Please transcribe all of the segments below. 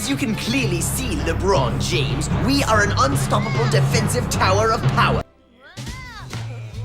As you can clearly see, LeBron James, we are an unstoppable defensive tower of power.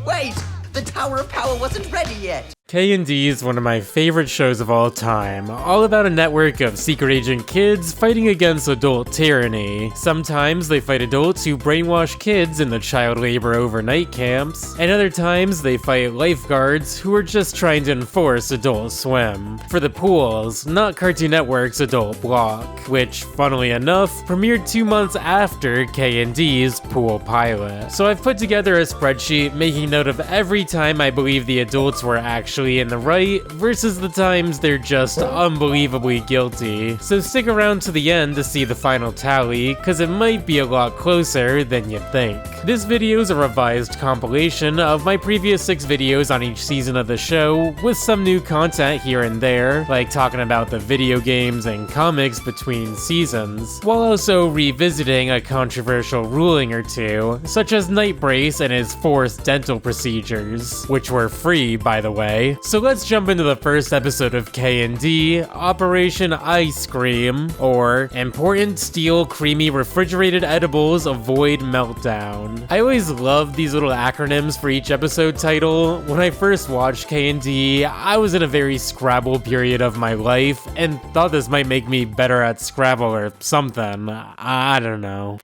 Wait, the Tower of Power wasn't ready yet. KND is one of my favorite shows of all time, all about a network of secret agent kids fighting against adult tyranny. Sometimes they fight adults who brainwash kids in the child labor overnight camps, and other times they fight lifeguards who are just trying to enforce Adult Swim for the pools, not Cartoon Network's Adult Block, which, funnily enough, premiered 2 months after KND's pool pilot. So I've put together a spreadsheet making note of every time I believe the adults were actually in the right versus the times they're just unbelievably guilty. So stick around to the end to see the final tally, cause it might be a lot closer than you think. This video is a revised compilation of my previous 6 videos on each season of the show, with some new content here and there, like talking about the video games and comics between seasons, while also revisiting a controversial ruling or two, such as Night Brace and his forced dental procedures, which were free, by the way. So let's jump into the first episode of KND, Operation Ice Cream, or Important Steel Creamy Refrigerated Edibles Avoid Meltdown. I always loved these little acronyms for each episode title. When I first watched KND, I was in a very Scrabble period of my life, and thought this might make me better at Scrabble or something. I don't know.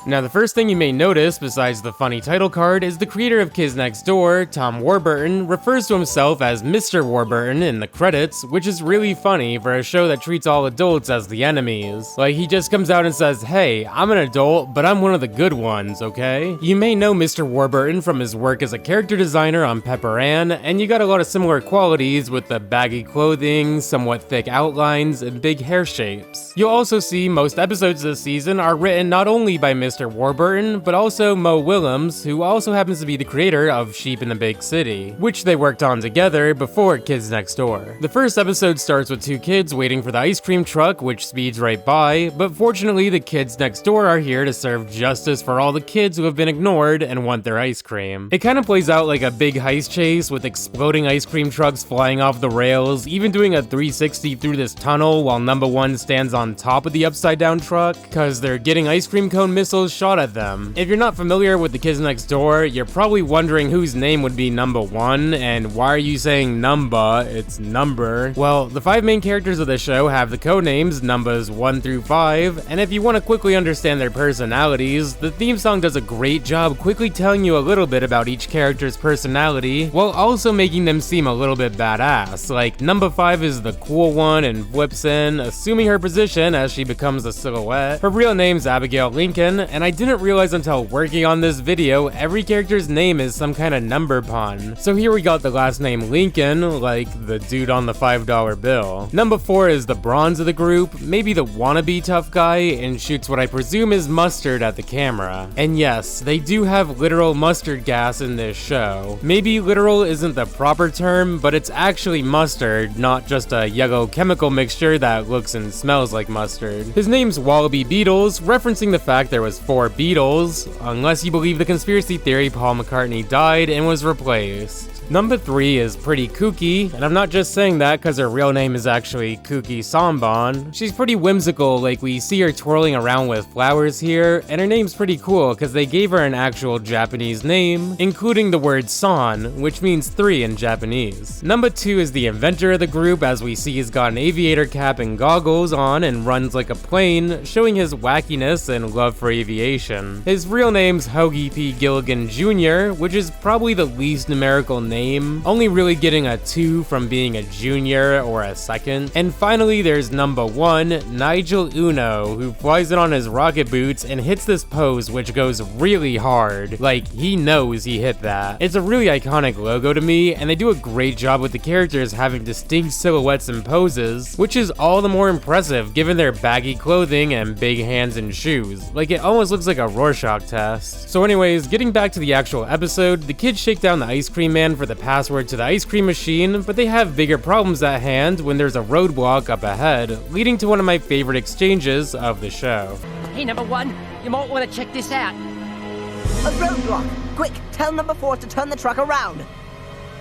Now, the first thing you may notice, besides the funny title card, is the creator of Kids Next Door, Tom Warburton, refers to himself as Mr. Warburton in the credits, which is really funny for a show that treats all adults as the enemies. Like, he just comes out and says, "Hey, I'm an adult, but I'm one of the good ones, okay?" You may know Mr. Warburton from his work as a character designer on Pepper Ann, and you got a lot of similar qualities with the baggy clothing, somewhat thick outlines, and big hair shapes. You'll also see most episodes this season are written not only by Mr. Warburton, but also Mo Willems, who also happens to be the creator of Sheep in the Big City, which they worked on together before Kids Next Door. The first episode starts with 2 kids waiting for the ice cream truck, which speeds right by, but fortunately the kids next door are here to serve justice for all the kids who have been ignored and want their ice cream. It kind of plays out like a big heist chase with exploding ice cream trucks flying off the rails, even doing a 360 through this tunnel while number 1 stands on top of the upside down truck, cause they're getting ice cream cone missiles shot at them. If you're not familiar with the Kids Next Door, you're probably wondering whose name would be number 1, and why are you saying number? It's number. Well, the 5 main characters of the show have the codenames numbers 1 through 5, and if you want to quickly understand their personalities, the theme song does a great job quickly telling you a little bit about each character's personality, while also making them seem a little bit badass. Like, number 5 is the cool one and flips in, assuming her position as she becomes a silhouette. Her real name's Abigail Lincoln, and I didn't realize until working on this video, every character's name is some kind of number pun. So here we got the last name Lincoln, like the dude on the $5 bill. Number 4 is the bronze of the group, maybe the wannabe tough guy, and shoots what I presume is mustard at the camera. And yes, they do have literal mustard gas in this show. Maybe literal isn't the proper term, but it's actually mustard, not just a yellow chemical mixture that looks and smells like mustard. His name's Wallaby Beetles, referencing the fact there was 4 Beatles, unless you believe the conspiracy theory Paul McCartney died and was replaced. Number 3 is pretty kooky, and I'm not just saying that because her real name is actually Kooky Sanbon. She's pretty whimsical, like we see her twirling around with flowers here, and her name's pretty cool because they gave her an actual Japanese name, including the word San, which means 3 in Japanese. Number 2 is the inventor of the group, as we see he's got an aviator cap and goggles on and runs like a plane, showing his wackiness and love for aviation. His real name's Hoagie P. Gilligan Jr., which is probably the least numerical name, only really getting a 2 from being a junior or a second. And finally, there's number 1, Nigel Uno, who flies in on his rocket boots and hits this pose which goes really hard. Like, he knows he hit that. It's a really iconic logo to me, and they do a great job with the characters having distinct silhouettes and poses, which is all the more impressive given their baggy clothing and big hands and shoes. Like, it almost looks like a Rorschach test. So anyways, getting back to the actual episode, the kids shake down the ice cream man for the password to the ice cream machine, but they have bigger problems at hand when there's a roadblock up ahead, leading to one of my favorite exchanges of the show. Hey, number 1, you might want to check this out. A roadblock! Quick, tell number 4 to turn the truck around.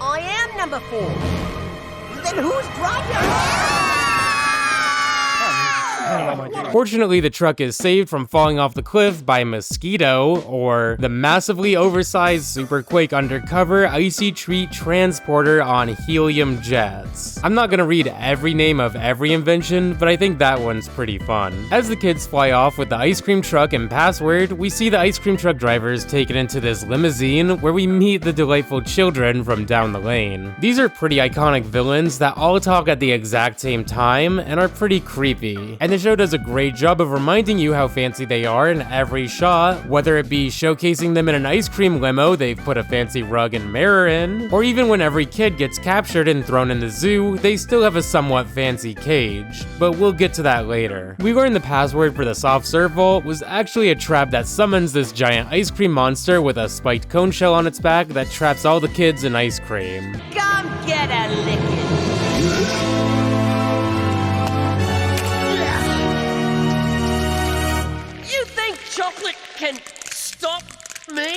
I am number 4. Then who's driving? Fortunately, the truck is saved from falling off the cliff by Mosquito, or the massively oversized Super Quake undercover icy treat transporter on helium jets. I'm not gonna read every name of every invention, but I think that one's pretty fun. As the kids fly off with the ice cream truck and password, we see the ice cream truck drivers taken into this limousine where we meet the delightful children from down the lane. These are pretty iconic villains that all talk at the exact same time and are pretty creepy. And the show does a great job of reminding you how fancy they are in every shot, whether it be showcasing them in an ice cream limo they've put a fancy rug and mirror in, or even when every kid gets captured and thrown in the zoo, they still have a somewhat fancy cage. But we'll get to that later. We learned the password for the soft serve vault was actually a trap that summons this giant ice cream monster with a spiked cone shell on its back that traps all the kids in ice cream. Come get a licking. You think chocolate can stop me?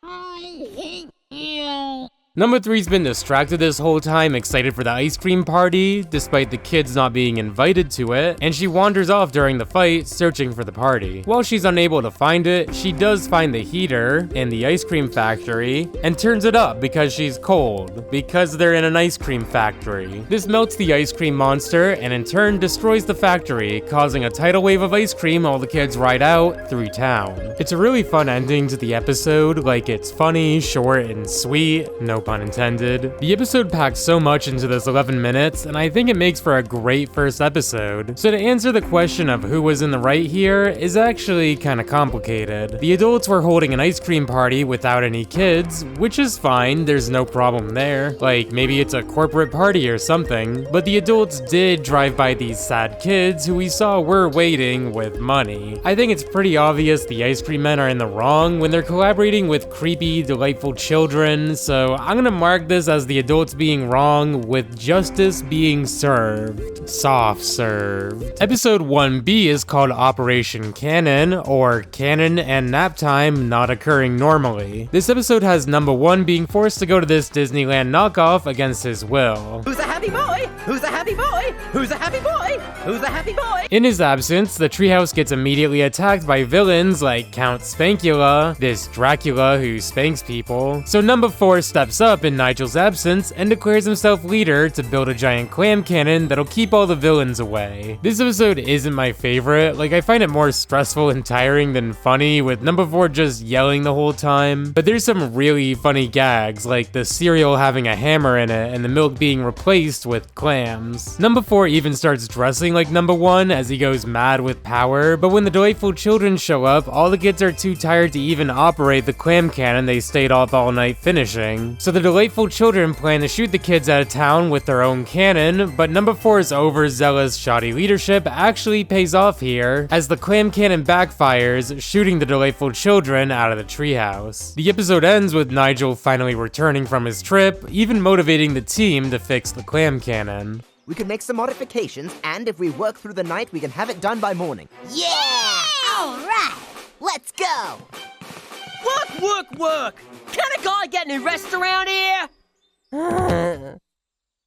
I hate you. Number 3's been distracted this whole time, excited for the ice cream party, despite the kids not being invited to it, and she wanders off during the fight, searching for the party. While she's unable to find it, she does find the heater in the ice cream factory, and turns it up because she's cold, because they're in an ice cream factory. This melts the ice cream monster, and in turn destroys the factory, causing a tidal wave of ice cream while the kids ride out through town. It's a really fun ending to the episode, like it's funny, short, and sweet, no pun intended. The episode packs so much into this 11 minutes, and I think it makes for a great first episode. So to answer the question of who was in the right here is actually kinda complicated. The adults were holding an ice cream party without any kids, which is fine, there's no problem there. Like, maybe it's a corporate party or something, but the adults did drive by these sad kids who we saw were waiting with money. I think it's pretty obvious the ice cream men are in the wrong when they're collaborating with creepy, delightful children, so I'm gonna mark this as the adults being wrong with justice being served. Soft served. Episode 1B is called Operation Cannon, or Cannon and Nap Time not occurring normally. This episode has number 1 being forced to go to this Disneyland knockoff against his will. Who's a happy boy? Who's a happy boy? Who's a happy boy? Who's a happy boy? In his absence, the treehouse gets immediately attacked by villains like Count Spankula, this Dracula who spanks people. So number 4 steps up in Nigel's absence and declares himself leader to build a giant clam cannon that'll keep all the villains away. This episode isn't my favorite, like I find it more stressful and tiring than funny, with number 4 just yelling the whole time. But there's some really funny gags, like the cereal having a hammer in it and the milk being replaced with clams. Number 4 even starts dressing like number 1 as he goes mad with power, but when the delightful children show up, all the kids are too tired to even operate the clam cannon they stayed up all night finishing. So the delightful children plan to shoot the kids out of town with their own cannon, but number 4's overzealous, shoddy leadership actually pays off here, as the clam cannon backfires, shooting the delightful children out of the treehouse. The episode ends with Nigel finally returning from his trip, even motivating the team to fix the clam cannon. We can make some modifications, and if we work through the night, we can have it done by morning. Yeah! All right, let's go. Work, work, work! Can a guy get any rest around here?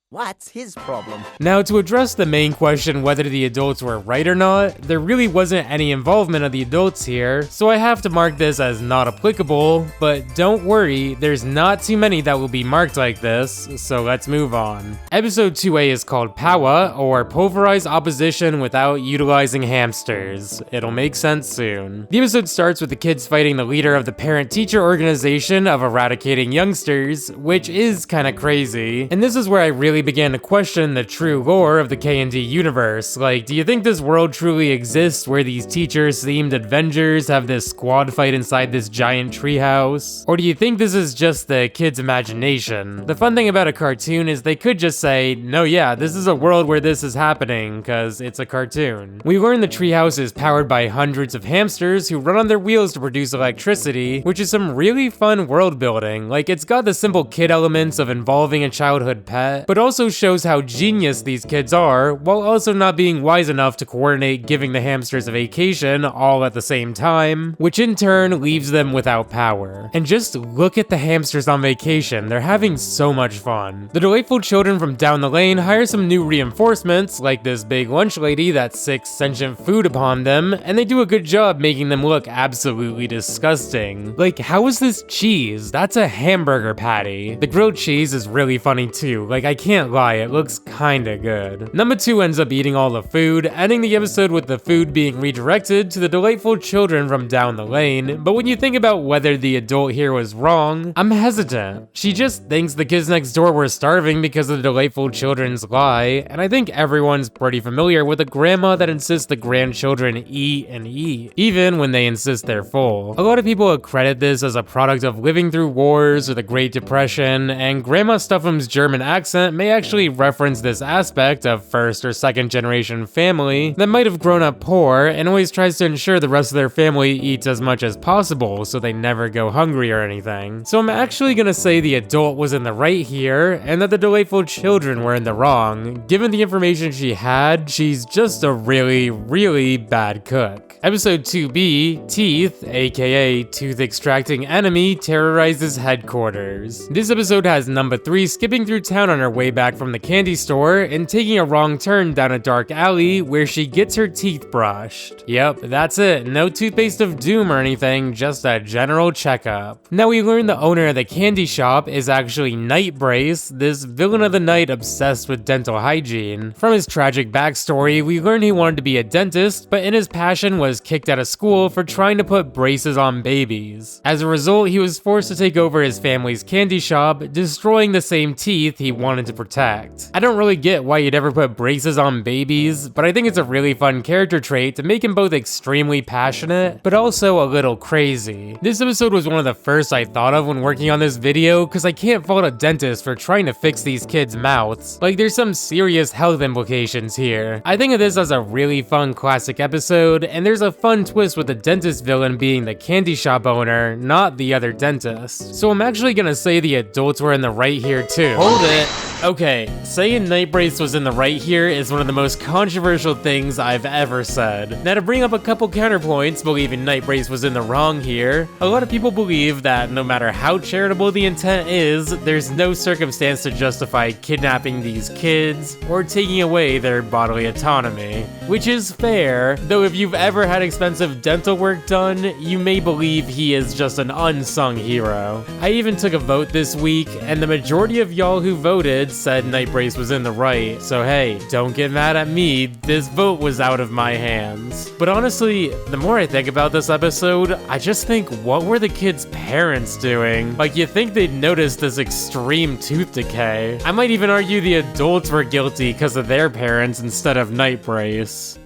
What's his problem? Now, to address the main question whether the adults were right or not, there really wasn't any involvement of the adults here, so I have to mark this as not applicable, but don't worry, there's not too many that will be marked like this, so let's move on. Episode 2A is called Powa, or Pulverize Opposition Without Utilizing Hamsters. It'll make sense soon. The episode starts with the kids fighting the leader of the parent-teacher organization of eradicating youngsters, which is kinda crazy, and this is where I really began to question the true lore of the KND universe. Like, do you think this world truly exists where these teachers-themed Avengers have this squad fight inside this giant treehouse? Or do you think this is just the kids' imagination? The fun thing about a cartoon is they could just say, no, yeah, this is a world where this is happening, cause it's a cartoon. We learn the treehouse is powered by hundreds of hamsters who run on their wheels to produce electricity, which is some really fun world building. Like, it's got the simple kid elements of involving a childhood pet, but also shows how genius these kids are, while also not being wise enough to coordinate giving the hamsters a vacation all at the same time, which in turn leaves them without power. And just look at the hamsters on vacation, they're having so much fun. The delightful children from down the lane hire some new reinforcements, like this big lunch lady that sicks sentient food upon them, and they do a good job making them look absolutely disgusting. Like, how is this cheese? That's a hamburger patty. The grilled cheese is really funny too, like I can't lie, it looks kinda good. Number 2 ends up eating all the food, ending the episode with the food being redirected to the delightful children from down the lane, but when you think about whether the adult here was wrong, I'm hesitant. She just thinks the kids next door were starving because of the delightful children's lie, and I think everyone's pretty familiar with a grandma that insists the grandchildren eat and eat, even when they insist they're full. A lot of people accredit this as a product of living through wars or the Great Depression, and Grandma Stuffum's German accent may actually reference this aspect of first or second generation family that might have grown up poor and always tries to ensure the rest of their family eats as much as possible so they never go hungry or anything. So I'm actually gonna say the adult was in the right here, and that the delightful children were in the wrong. Given the information she had, she's just a really, really bad cook. Episode 2B, Teeth, aka Tooth Extracting Enemy, terrorizes headquarters. This episode has number 3 skipping through town on her way back from the candy store and taking a wrong turn down a dark alley where she gets her teeth brushed. Yep, that's it. No toothpaste of doom or anything, just a general checkup. Now we learn the owner of the candy shop is actually Nightbrace, this villain of the night obsessed with dental hygiene. From his tragic backstory, we learn he wanted to be a dentist, but in his passion was kicked out of school for trying to put braces on babies. As a result, he was forced to take over his family's candy shop, destroying the same teeth he wanted to protect. I don't really get why you'd ever put braces on babies, but I think it's a really fun character trait to make him both extremely passionate, but also a little crazy. This episode was one of the first I thought of when working on this video, because I can't fault a dentist for trying to fix these kids' mouths. Like, there's some serious health implications here. I think of this as a really fun classic episode, and there's a fun twist with the dentist villain being the candy shop owner, not the other dentist. So I'm actually gonna say the adults were in the right here too. Hold it. Okay, saying Nightbrace was in the right here is one of the most controversial things I've ever said. Now to bring up a couple counterpoints believing Nightbrace was in the wrong here, a lot of people believe that no matter how charitable the intent is, there's no circumstance to justify kidnapping these kids or taking away their bodily autonomy. Which is fair, though if you've ever had expensive dental work done, you may believe he is just an unsung hero. I even took a vote this week, and the majority of y'all who voted said Nightbrace was in the right, so hey, don't get mad at me, this vote was out of my hands. But honestly, the more I think about this episode, I just think, what were the kids' parents doing? Like, you think they'd notice this extreme tooth decay. I might even argue the adults were guilty because of their parents instead of Nightbrace.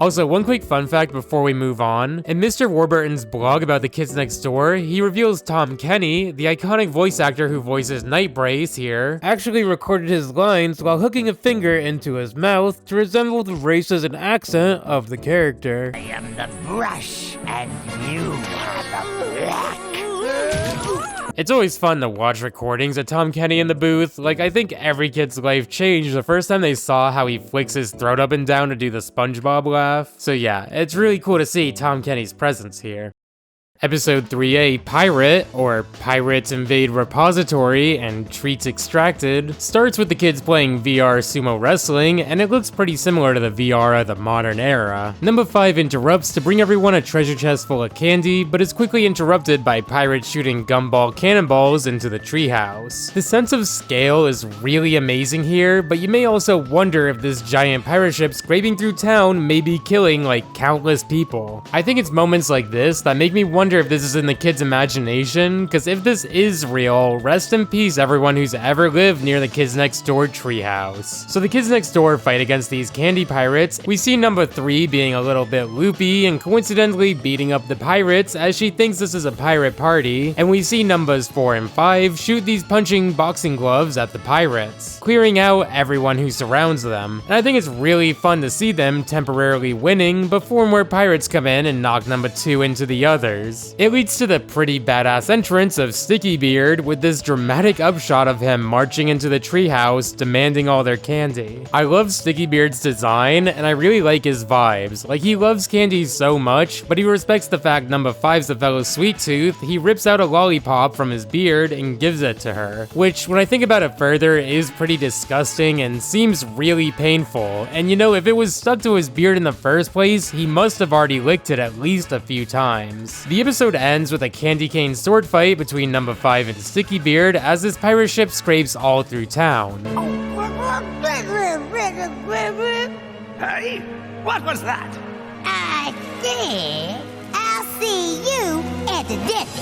Also, one quick fun fact before we move on. In Mr. Warburton's blog about the kids next door, he reveals Tom Kenny, the iconic voice actor who voices Nightbrace here, actually recorded his lines while hooking a finger into his mouth to resemble the races and accent of the character. I am the brush, and you are the black. It's always fun to watch recordings of Tom Kenny in the booth. Like, I think every kid's life changed the first time they saw how he flicks his throat up and down to do the SpongeBob laugh. So yeah, it's really cool to see Tom Kenny's presence here. Episode 3A, Pirate, or Pirates Invade Repository and Treats Extracted, starts with the kids playing VR sumo wrestling, and it looks pretty similar to the VR of the modern era. Number 5 interrupts to bring everyone a treasure chest full of candy, but is quickly interrupted by pirates shooting gumball cannonballs into the treehouse. The sense of scale is really amazing here, but you may also wonder if this giant pirate ship scraping through town may be killing like countless people. I think it's moments like this that make me wonder if this is in the kids' imagination, because if this is real, rest in peace everyone who's ever lived near the kids next door treehouse. So the kids next door fight against these candy pirates. We see number 3 being a little bit loopy and coincidentally beating up the pirates as she thinks this is a pirate party, and we see numbers 4 and 5 shoot these punching boxing gloves at the pirates, clearing out everyone who surrounds them. And I think it's really fun to see them temporarily winning before more pirates come in and knock number 2 into the others. kids. It leads to the pretty badass entrance of Sticky Beard with this dramatic upshot of him marching into the treehouse demanding all their candy. I love Sticky Beard's design and I really like his vibes. Like, he loves candy so much, but he respects the fact number 5's a fellow sweet tooth. He rips out a lollipop from his beard and gives it to her, which when I think about it further is pretty disgusting and seems really painful. And you know, if it was stuck to his beard in the first place, he must have already licked it at least a few times. The episode ends with a candy cane sword fight between number 5 and Sticky Beard as his pirate ship scrapes all through town. Hey, what was that? I think I'll see you at the dentist.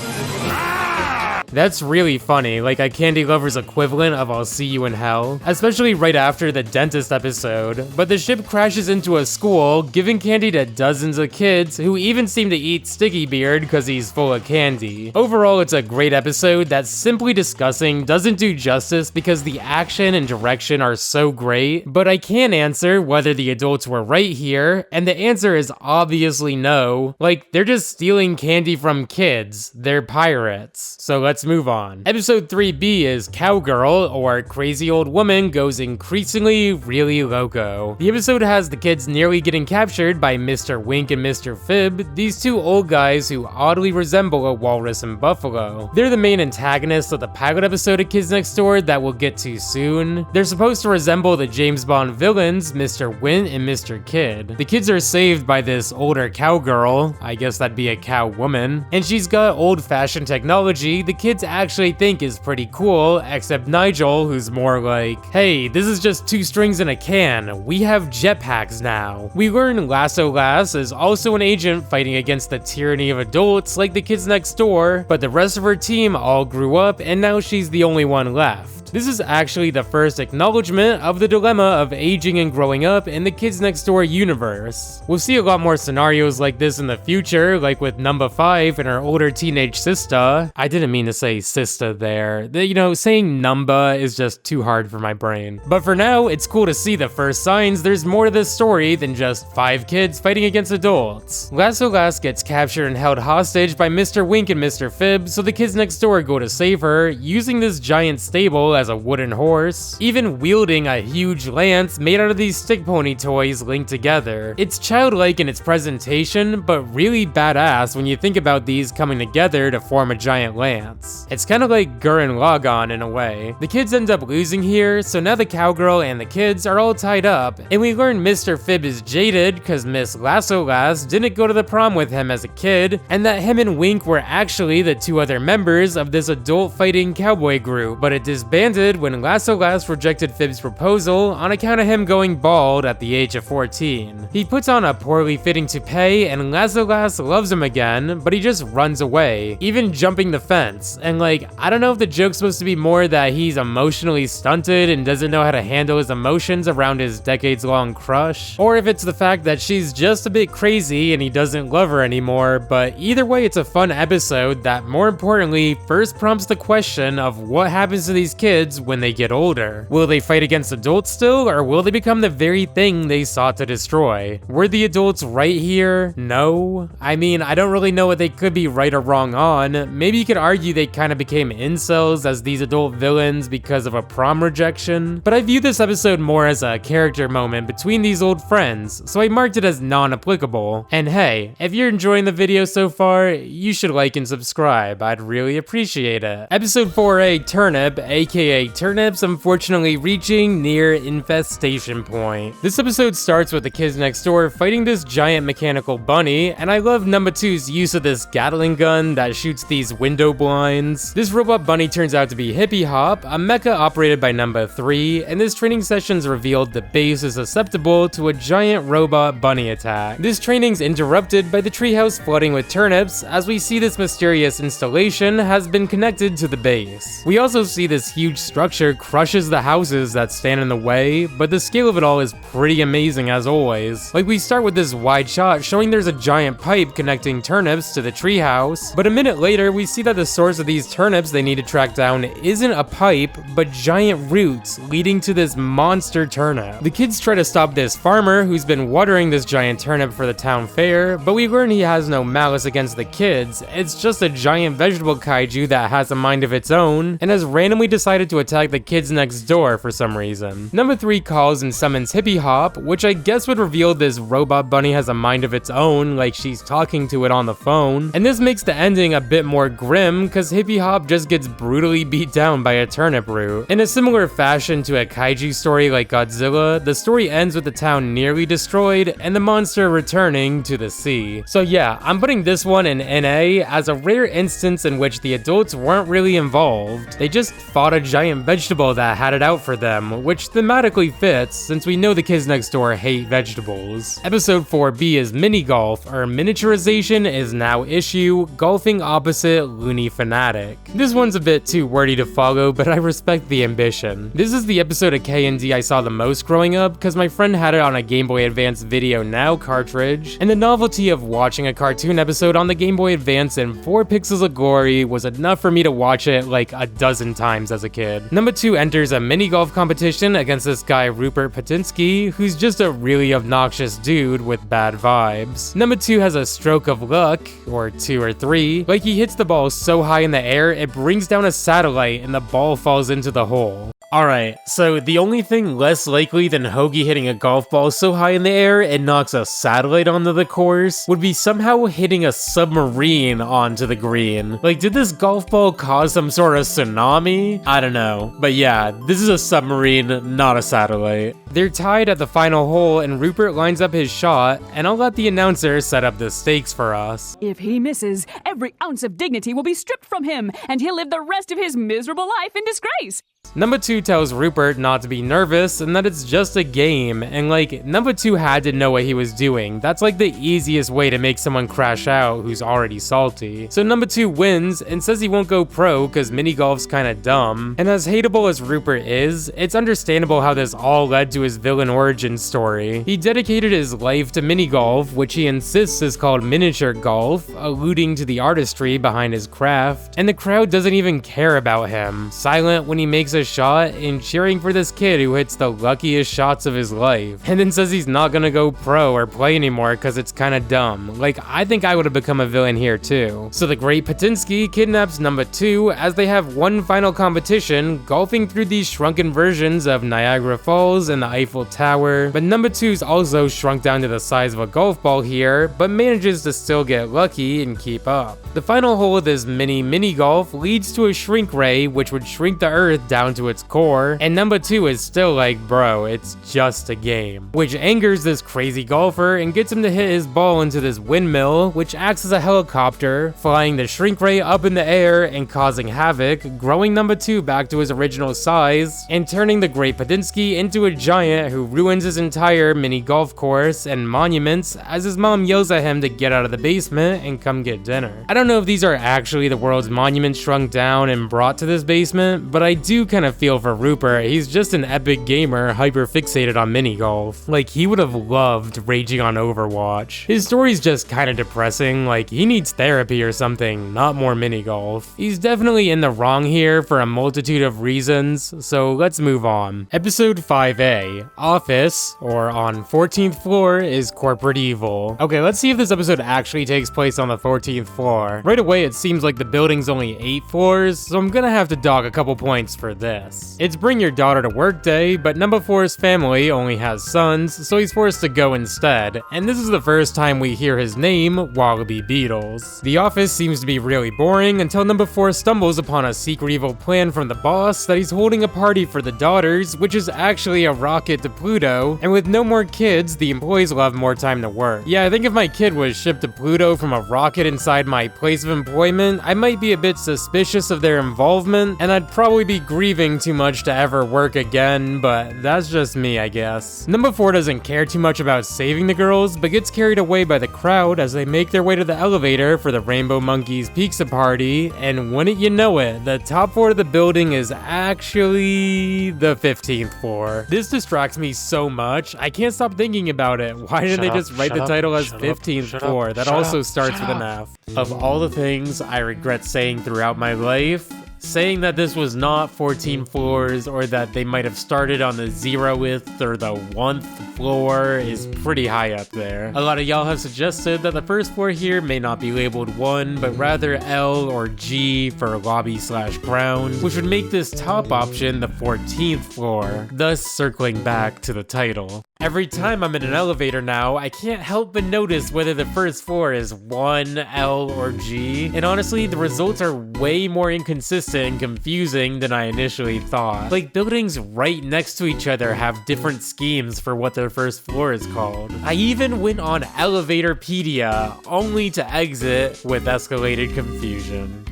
That's really funny, like a candy lover's equivalent of I'll see you in hell, especially right after the dentist episode. But the ship crashes into a school, giving candy to dozens of kids who even seem to eat Sticky Beard because he's full of candy. Overall, it's a great episode that simply discussing doesn't do justice because the action and direction are so great, but I can answer whether the adults were right here, and the answer is obviously no. Like, they're just stealing candy from kids. They're pirates. So let's move on. Episode 3B is Cowgirl, or Crazy Old Woman Goes Increasingly Really Loco. The episode has the kids nearly getting captured by Mr. Wink and Mr. Fib, these two old guys who oddly resemble a walrus and buffalo. They're the main antagonists of the pilot episode of Kids Next Door that we'll get to soon. They're supposed to resemble the James Bond villains, Mr. Wint and Mr. Kid. The kids are saved by this older cowgirl, I guess that'd be a cow woman, and she's got old-fashioned technology the kids actually think is pretty cool, except Nigel, who's more like, hey, this is just 2 strings in a can, we have jetpacks now. We learn Lasso Lass is also an agent fighting against the tyranny of adults like the kids next door, but the rest of her team all grew up and now she's the only one left. This is actually the first acknowledgement of the dilemma of aging and growing up in the Kids Next Door universe. We'll see a lot more scenarios like this in the future, like with number 5 and her older teenage sister. I didn't mean to say sister there. You know, saying number is just too hard for my brain. But for now, it's cool to see the first signs there's more to this story than just 5 kids fighting against adults. Lasso Lass gets captured and held hostage by Mr. Wink and Mr. Fib, so the kids next door go to save her, using this giant stable as a wooden horse, even wielding a huge lance made out of these stick pony toys linked together. It's childlike in its presentation, but really badass when you think about these coming together to form a giant lance. It's kind of like Gurren Lagann in a way. The kids end up losing here, so now the cowgirl and the kids are all tied up, and we learn Mr. Fib is jaded because Miss Lasso Lass didn't go to the prom with him as a kid, and that him and Wink were actually the 2 other members of this adult fighting cowboy group, but it disbanded when Lasso Lass rejected Fib's proposal on account of him going bald at the age of 14. He puts on a poorly fitting toupee and Lasso Lass loves him again, but he just runs away, even jumping the fence. And like, I don't know if the joke's supposed to be more that he's emotionally stunted and doesn't know how to handle his emotions around his decades-long crush, or if it's the fact that she's just a bit crazy and he doesn't love her anymore, but either way it's a fun episode that more importantly first prompts the question of what happens to these kids when they get older. Will they fight against adults still, or will they become the very thing they sought to destroy? Were the adults right here? No. I mean, I don't really know what they could be right or wrong on. Maybe you could argue they kind of became incels as these adult villains because of a prom rejection, but I view this episode more as a character moment between these old friends, so I marked it as non-applicable. And hey, if you're enjoying the video so far, you should like and subscribe. I'd really appreciate it. Episode 4A, Turnip, aka Turnips, unfortunately reaching near infestation point. This episode starts with the kids next door fighting this giant mechanical bunny, and I love number 2's use of this Gatling gun that shoots these window blinds. This robot bunny turns out to be Hippie Hop, a mecha operated by number 3, and this training session's revealed the base is susceptible to a giant robot bunny attack. This training's interrupted by the treehouse flooding with turnips, as we see this mysterious installation has been connected to the base. We also see this huge structure crushes the houses that stand in the way, but the scale of it all is pretty amazing as always. Like, we start with this wide shot showing there's a giant pipe connecting turnips to the treehouse, but a minute later we see that the source of of these turnips they need to track down isn't a pipe, but giant roots leading to this monster turnip. The kids try to stop this farmer who's been watering this giant turnip for the town fair, but we learn he has no malice against the kids. It's just a giant vegetable kaiju that has a mind of its own and has randomly decided to attack the kids next door for some reason. Number 3 calls and summons Hippie Hop, which I guess would reveal this robot bunny has a mind of its own, like she's talking to it on the phone. And this makes the ending a bit more grim, cause Hippie Hop just gets brutally beat down by a turnip root. In a similar fashion to a kaiju story like Godzilla, the story ends with the town nearly destroyed and the monster returning to the sea. So yeah, I'm putting this one in NA as a rare instance in which the adults weren't really involved. They just fought a giant vegetable that had it out for them, which thematically fits since we know the kids next door hate vegetables. Episode 4B is Mini Golf, or Miniaturization is Now Issue, Golfing Opposite Looney Fanatic. This one's a bit too wordy to follow, but I respect the ambition. This is the episode of KND I saw the most growing up, because my friend had it on a Game Boy Advance Video Now cartridge, and the novelty of watching a cartoon episode on the Game Boy Advance in 4 pixels of glory was enough for me to watch it like a dozen times as a kid. Number 2 enters a mini golf competition against this guy Rupert Patinsky, who's just a really obnoxious dude with bad vibes. Number 2 has a stroke of luck, or 2 or 3, like he hits the ball so high in the air it brings down a satellite and the ball falls into the hole. Alright, so the only thing less likely than Hoagie hitting a golf ball so high in the air it knocks a satellite onto the course would be somehow hitting a submarine onto the green. Like, did this golf ball cause some sort of tsunami? I don't know. But yeah, this is a submarine, not a satellite. They're tied at the final hole and Rupert lines up his shot, and I'll let the announcer set up the stakes for us. If he misses, every ounce of dignity will be stripped from him, and he'll live the rest of his miserable life in disgrace. Number 2 tells Rupert not to be nervous and that it's just a game, and like, number 2 had to know what he was doing. That's like the easiest way to make someone crash out who's already salty. So number 2 wins and says he won't go pro cause mini golf's kinda dumb. And as hateable as Rupert is, it's understandable how this all led to his villain origin story. He dedicated his life to mini golf, which he insists is called miniature golf, alluding to the artistry behind his craft, and the crowd doesn't even care about him, silent when he makes a shot and cheering for this kid who hits the luckiest shots of his life, and then says he's not gonna go pro or play anymore cause it's kinda dumb. Like, I think I would have become a villain here too. So the great Patinsky kidnaps number 2 as they have one final competition, golfing through these shrunken versions of Niagara Falls and the Eiffel Tower, but number 2's also shrunk down to the size of a golf ball here, but manages to still get lucky and keep up. The final hole of this mini golf leads to a shrink ray, which would shrink the earth down to its core, and number 2 is still like, bro, it's just a game. Which angers this crazy golfer and gets him to hit his ball into this windmill, which acts as a helicopter, flying the shrink ray up in the air and causing havoc, growing number 2 back to his original size, and turning the great Patinsky into a giant who ruins his entire mini golf course and monuments as his mom yells at him to get out of the basement and come get dinner. I don't know if these are actually the world's monuments shrunk down and brought to this basement, but I do kind of feel for Rupert. He's just an epic gamer hyper fixated on mini golf. Like, he would have loved raging on Overwatch. His story's just kind of depressing, like he needs therapy or something, not more mini golf. He's definitely in the wrong here for a multitude of reasons, so let's move on. Episode 5A, Office, or on 14th floor is corporate evil. Okay, let's see if this episode actually takes place on the 14th floor. Right away it seems like the building's only 8 floors, so I'm gonna have to dock a couple points for this. It's bring your daughter to work day, but number 4's family only has sons, so he's forced to go instead, and this is the first time we hear his name, Wallaby Beetles. The office seems to be really boring until number 4 stumbles upon a secret evil plan from the boss that he's holding a party for the daughters, which is actually a rocket to Pluto, and with no more kids, the employees will have more time to work. Yeah, I think if my kid was shipped to Pluto from a rocket inside my place of employment, I might be a bit suspicious of their involvement, and I'd probably be grieved craving too much to ever work again, but that's just me, I guess. Number 4 doesn't care too much about saving the girls, but gets carried away by the crowd as they make their way to the elevator for the Rainbow Monkeys pizza party, and wouldn't you know it, the top floor of the building is actually the 15th floor. This distracts me so much, I can't stop thinking about it. Why didn't they just write the title as 15th floor? That also starts with an F. Of all the things I regret saying throughout my life, saying that this was not 14 floors or that they might have started on the 0th or the 1th floor is pretty high up there. A lot of y'all have suggested that the first floor here may not be labeled 1, but rather L or G for lobby/ground, which would make this top option the 14th floor, thus circling back to the title. Every time I'm in an elevator now, I can't help but notice whether the first floor is 1, L, or G, and honestly, the results are way more inconsistent and confusing than I initially thought. Like, buildings right next to each other have different schemes for what their first floor is called. I even went on Elevatorpedia, only to exit with escalated confusion.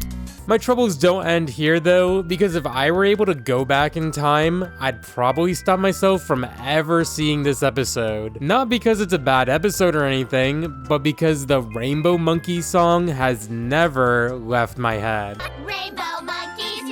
My troubles don't end here though, because if I were able to go back in time, I'd probably stop myself from ever seeing this episode. Not because it's a bad episode or anything, but because the Rainbow Monkey song has never left my head. Rainbow monkeys,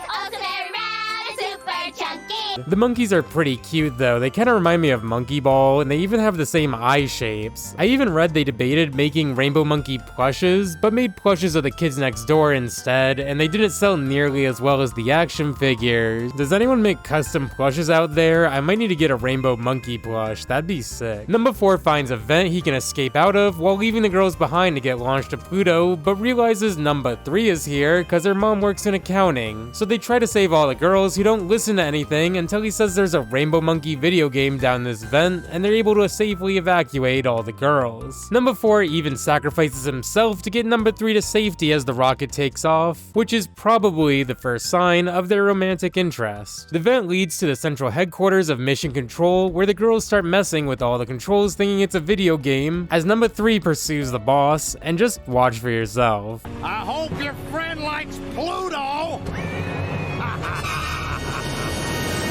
also very round and super chunky. The monkeys are pretty cute though, they kinda remind me of Monkey Ball, and they even have the same eye shapes. I even read they debated making Rainbow Monkey plushes, but made plushes of the Kids Next Door instead, and they didn't sell nearly as well as the action figures. Does anyone make custom plushes out there? I might need to get a Rainbow Monkey plush, that'd be sick. Number 4 finds a vent he can escape out of while leaving the girls behind to get launched to Pluto, but realizes number 3 is here cause her mom works in accounting. So they try to save all the girls who don't listen to anything until he says there's a Rainbow Monkey video game down this vent, and they're able to safely evacuate all the girls. Number 4 even sacrifices himself to get number 3 to safety as the rocket takes off, which is probably the first sign of their romantic interest. The vent leads to the central headquarters of Mission Control, where the girls start messing with all the controls thinking it's a video game, as number 3 pursues the boss, and just watch for yourself. I hope your friend likes Pluto!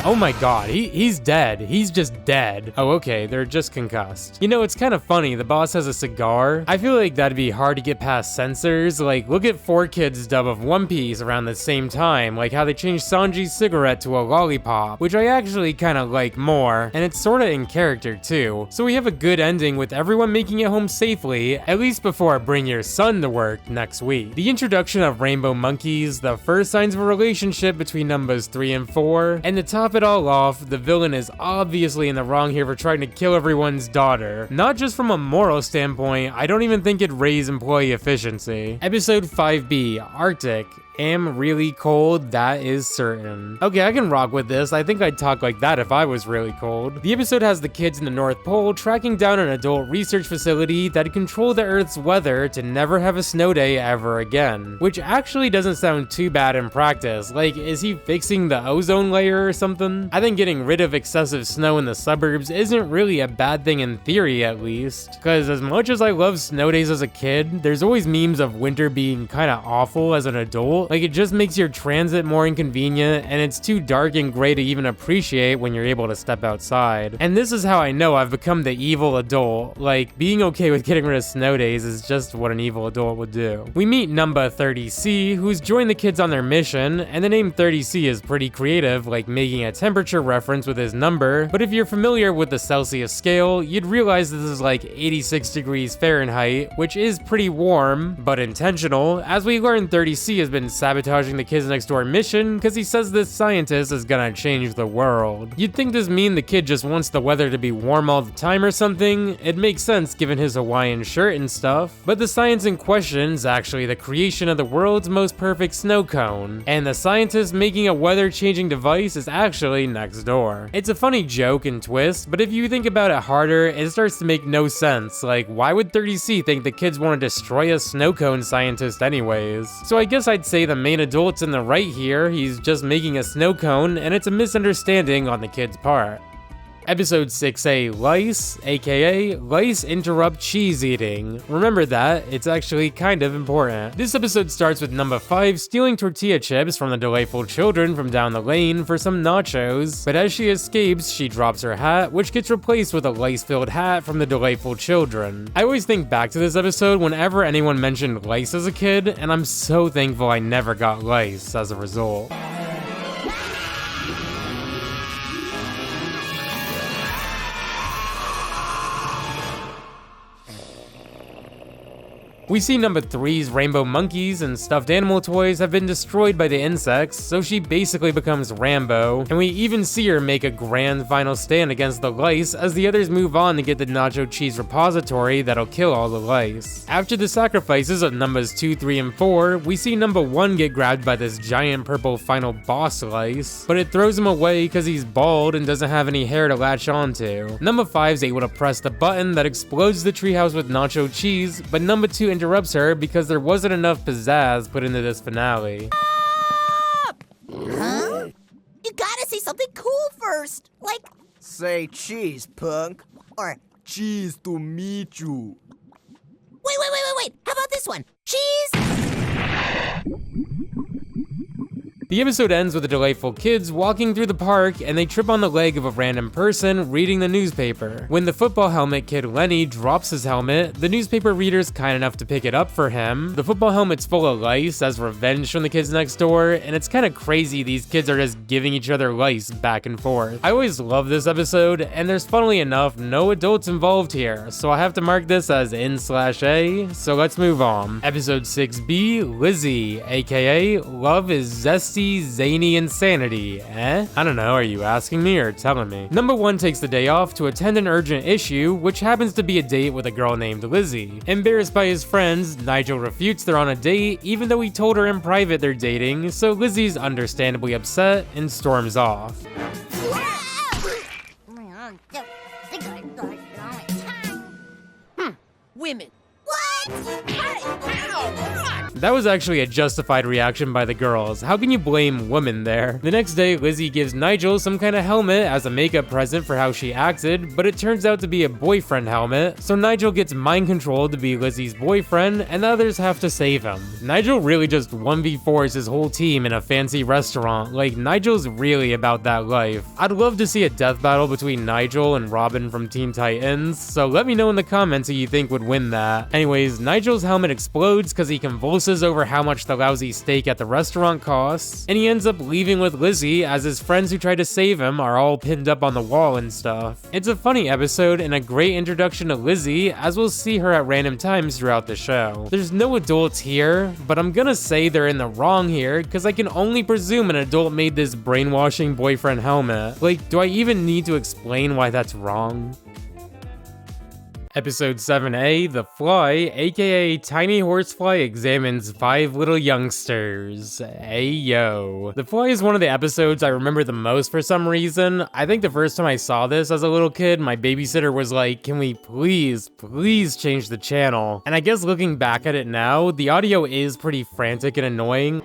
Oh my god, he's dead. He's just dead. Oh, okay, they're just concussed. You know, it's kind of funny, the boss has a cigar. I feel like that'd be hard to get past censors. Like, look at 4Kids' dub of One Piece around the same time, like how they changed Sanji's cigarette to a lollipop, which I actually kind of like more, and it's sorta in character too. So we have a good ending with everyone making it home safely, at least before Bring Your Son to Work next week. The introduction of Rainbow Monkeys, the first signs of a relationship between numbers 3 and 4, and to top it all off, the villain is obviously in the wrong here for trying to kill everyone's daughter. Not just from a moral standpoint, I don't even think it'd raise employee efficiency. Episode 5B, Arctic. Am really cold, that is certain. Okay, I can rock with this. I think I'd talk like that if I was really cold. The episode has the kids in the North Pole tracking down an adult research facility that control the Earth's weather to never have a snow day ever again. Which actually doesn't sound too bad in practice. Like, is he fixing the ozone layer or something? I think getting rid of excessive snow in the suburbs isn't really a bad thing in theory, at least. Cause as much as I love snow days as a kid, there's always memes of winter being kinda awful as an adult. Like, it just makes your transit more inconvenient, and it's too dark and gray to even appreciate when you're able to step outside. And this is how I know I've become the evil adult. Like, being okay with getting rid of snow days is just what an evil adult would do. We meet number 30C, who's joined the kids on their mission, and the name 30C is pretty creative, like making a temperature reference with his number, but if you're familiar with the Celsius scale, you'd realize this is like 86 degrees Fahrenheit, which is pretty warm, but intentional. As we learn, 30C has been sabotaging the Kids Next Door mission because he says this scientist is gonna change the world. You'd think this mean the kid just wants the weather to be warm all the time or something. It makes sense given his Hawaiian shirt and stuff, but the science in question is actually the creation of the world's most perfect snow cone, and the scientist making a weather-changing device is actually next door. It's a funny joke and twist, but if you think about it harder, it starts to make no sense. Like, why would 30C think the kids want to destroy a snow cone scientist anyways? So I guess I'd say the main adult's in the right here. He's just making a snow cone, and it's a misunderstanding on the kid's part. Episode 6A, Lice, aka Lice Interrupt Cheese Eating. Remember that, it's actually kind of important. This episode starts with number 5 stealing tortilla chips from the delightful children from down the lane for some nachos, but as she escapes, she drops her hat, which gets replaced with a lice-filled hat from the delightful children. I always think back to this episode whenever anyone mentioned lice as a kid, and I'm so thankful I never got lice as a result. We see number 3's rainbow monkeys and stuffed animal toys have been destroyed by the insects, so she basically becomes Rambo, and we even see her make a grand final stand against the lice as the others move on to get the nacho cheese repository that'll kill all the lice. After the sacrifices of numbers 2, 3, and 4, we see number 1 get grabbed by this giant purple final boss lice, but it throws him away because he's bald and doesn't have any hair to latch onto. Number 5's able to press the button that explodes the treehouse with nacho cheese, but number 2 interrupts her because there wasn't enough pizzazz put into this finale. Huh? You gotta say something cool first, like say cheese, punk, or cheese to meet you. Wait. How about this one? Cheese. The episode ends with the delightful kids walking through the park and they trip on the leg of a random person reading the newspaper. When the football helmet kid Lenny drops his helmet, the newspaper reader's kind enough to pick it up for him. The football helmet's full of lice as revenge from the kids next door, and it's kind of crazy these kids are just giving each other lice back and forth. I always love this episode, and there's funnily enough no adults involved here, so I have to mark this as N/A, so let's move on. Episode 6B, Lizzie, aka Love is Zesty Zany Insanity. I don't know, are you asking me or telling me? Number 1 takes the day off to attend an urgent issue, which happens to be a date with a girl named Lizzie. Embarrassed by his friends, Nigel refutes they're on a date, even though he told her in private they're dating, so Lizzie's understandably upset and storms off. Women. That was actually a justified reaction by the girls. How can you blame women there? The next day, Lizzie gives Nigel some kind of helmet as a makeup present for how she acted, but it turns out to be a boyfriend helmet, so Nigel gets mind controlled to be Lizzie's boyfriend, and the others have to save him. Nigel really just 1v4s his whole team in a fancy restaurant. Like, Nigel's really about that life. I'd love to see a death battle between Nigel and Robin from Teen Titans, so let me know in the comments who you think would win that. Anyways, Nigel's helmet explodes because he convulses over how much the lousy steak at the restaurant costs, and he ends up leaving with Lizzie as his friends who tried to save him are all pinned up on the wall and stuff. It's a funny episode and a great introduction to Lizzie, as we'll see her at random times throughout the show. There's no adults here, but I'm gonna say they're in the wrong here because I can only presume an adult made this brainwashing boyfriend helmet. Like, do I even need to explain why that's wrong? Episode 7A, The Fly, aka Tiny Horsefly examines 5 little youngsters. Ayo. The Fly is one of the episodes I remember the most for some reason. I think the first time I saw this as a little kid, my babysitter was like, can we please change the channel? And I guess looking back at it now, the audio is pretty frantic and annoying.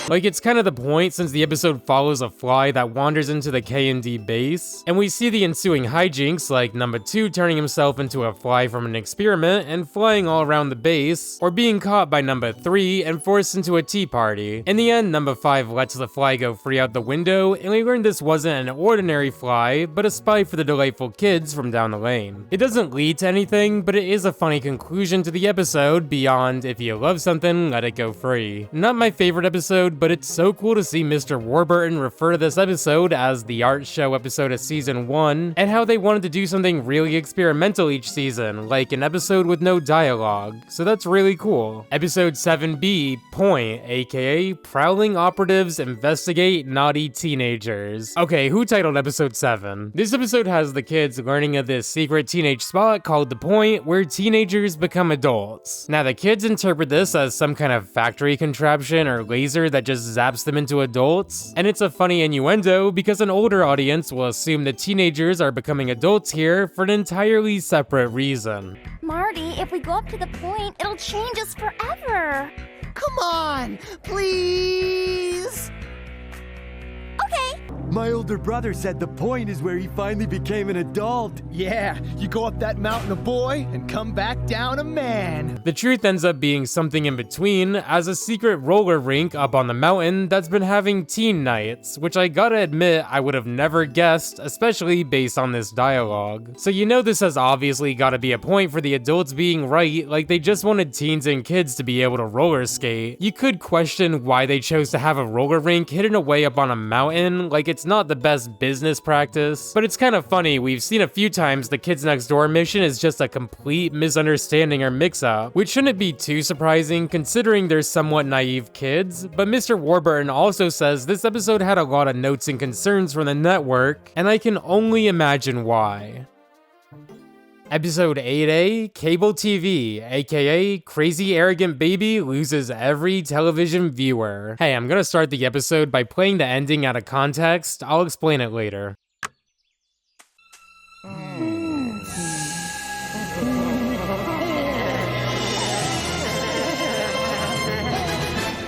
Like, it's kind of the point since the episode follows a fly that wanders into the KND base, and we see the ensuing hijinks like number 2 turning himself into a fly from an experiment and flying all around the base, or being caught by number 3 and forced into a tea party. In the end, number 5 lets the fly go free out the window, and we learned this wasn't an ordinary fly, but a spy for the delightful kids from down the lane. It doesn't lead to anything, but it is a funny conclusion to the episode beyond if you love something, let it go free. Not my favorite episode, but it's so cool to see Mr. Warburton refer to this episode as the art show episode of season 1, and how they wanted to do something really experimental each season, like an episode with no dialogue, so that's really cool. Episode 7B, Point, aka Prowling Operatives Investigate Naughty Teenagers. Okay, who titled episode 7? This episode has the kids learning of this secret teenage spot called The Point, where teenagers become adults. Now the kids interpret this as some kind of factory contraption or laser that just zaps them into adults, and it's a funny innuendo because an older audience will assume that teenagers are becoming adults here for an entirely separate reason. Marty, if we go up to the point, it'll change us forever. Come on, please. Okay. My older brother said the point is where he finally became an adult. Yeah, you go up that mountain a boy and come back down a man. The truth ends up being something in between, as a secret roller rink up on the mountain that's been having teen nights, which I gotta admit I would have never guessed, especially based on this dialogue. So you know this has obviously gotta be a point for the adults being right, like they just wanted teens and kids to be able to roller skate. You could question why they chose to have a roller rink hidden away up on a mountain, like it's not the best business practice, but it's kind of funny. We've seen a few times the Kids Next Door mission is just a complete misunderstanding or mix-up, which shouldn't be too surprising considering they're somewhat naive kids, but Mr. Warburton also says this episode had a lot of notes and concerns from the network, and I can only imagine why. Episode 8A, Cable TV, aka Crazy Arrogant Baby Loses Every Television Viewer. Hey, I'm gonna start the episode by playing the ending out of context. I'll explain it later.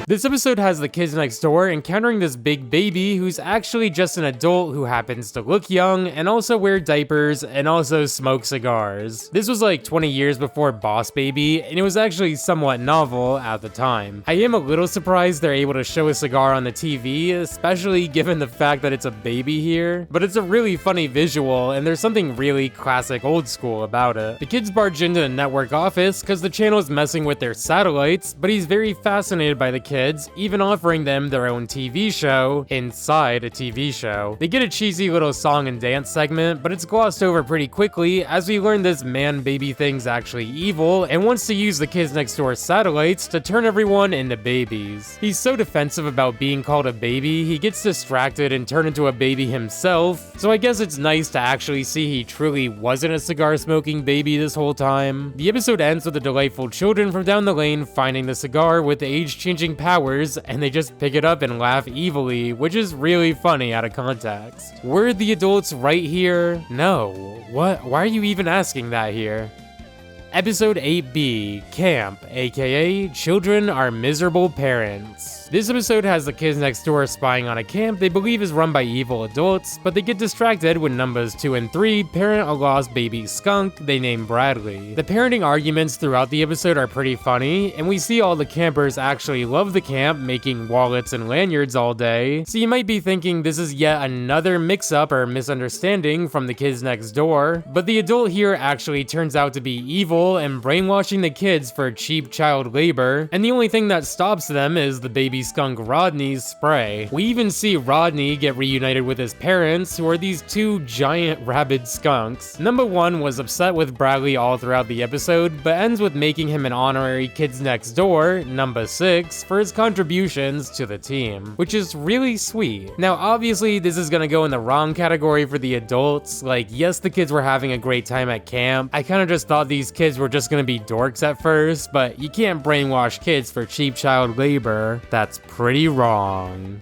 This episode has the kids next door encountering this big baby who's actually just an adult who happens to look young and also wear diapers and also smoke cigars. This was like 20 years before Boss Baby, and it was actually somewhat novel at the time. I am a little surprised they're able to show a cigar on the TV, especially given the fact that it's a baby here, but it's a really funny visual and there's something really classic old school about it. The kids barge into the network office because the channel is messing with their satellites, but he's very fascinated by the kids, even offering them their own TV show inside a TV show. They get a cheesy little song and dance segment, but it's glossed over pretty quickly as we learn this man-baby thing's actually evil and wants to use the Kids Next Door satellites to turn everyone into babies. He's so defensive about being called a baby, he gets distracted and turned into a baby himself, so I guess it's nice to actually see he truly wasn't a cigar-smoking baby this whole time. The episode ends with the delightful children from down the lane finding the cigar with the age-changing powers, and they just pick it up and laugh evilly, which is really funny out of context. Were the adults right here? No. What? Why are you even asking that here? Episode 8B, Camp, aka Children Are Miserable Parents. This episode has the kids next door spying on a camp they believe is run by evil adults, but they get distracted when numbers 2 and 3 parent a lost baby skunk they name Bradley. The parenting arguments throughout the episode are pretty funny, and we see all the campers actually love the camp, making wallets and lanyards all day, so you might be thinking this is yet another mix-up or misunderstanding from the kids next door, but the adult here actually turns out to be evil and brainwashing the kids for cheap child labor, and the only thing that stops them is the baby skunk Rodney's spray. We even see Rodney get reunited with his parents, who are these two giant rabid skunks. Number 1 was upset with Bradley all throughout the episode, but ends with making him an honorary Kids Next Door, number 6, for his contributions to the team, which is really sweet. Now obviously this is gonna go in the wrong category for the adults, like yes the kids were having a great time at camp, I kinda just thought these kids were just gonna be dorks at first, but you can't brainwash kids for cheap child labor. That's pretty wrong.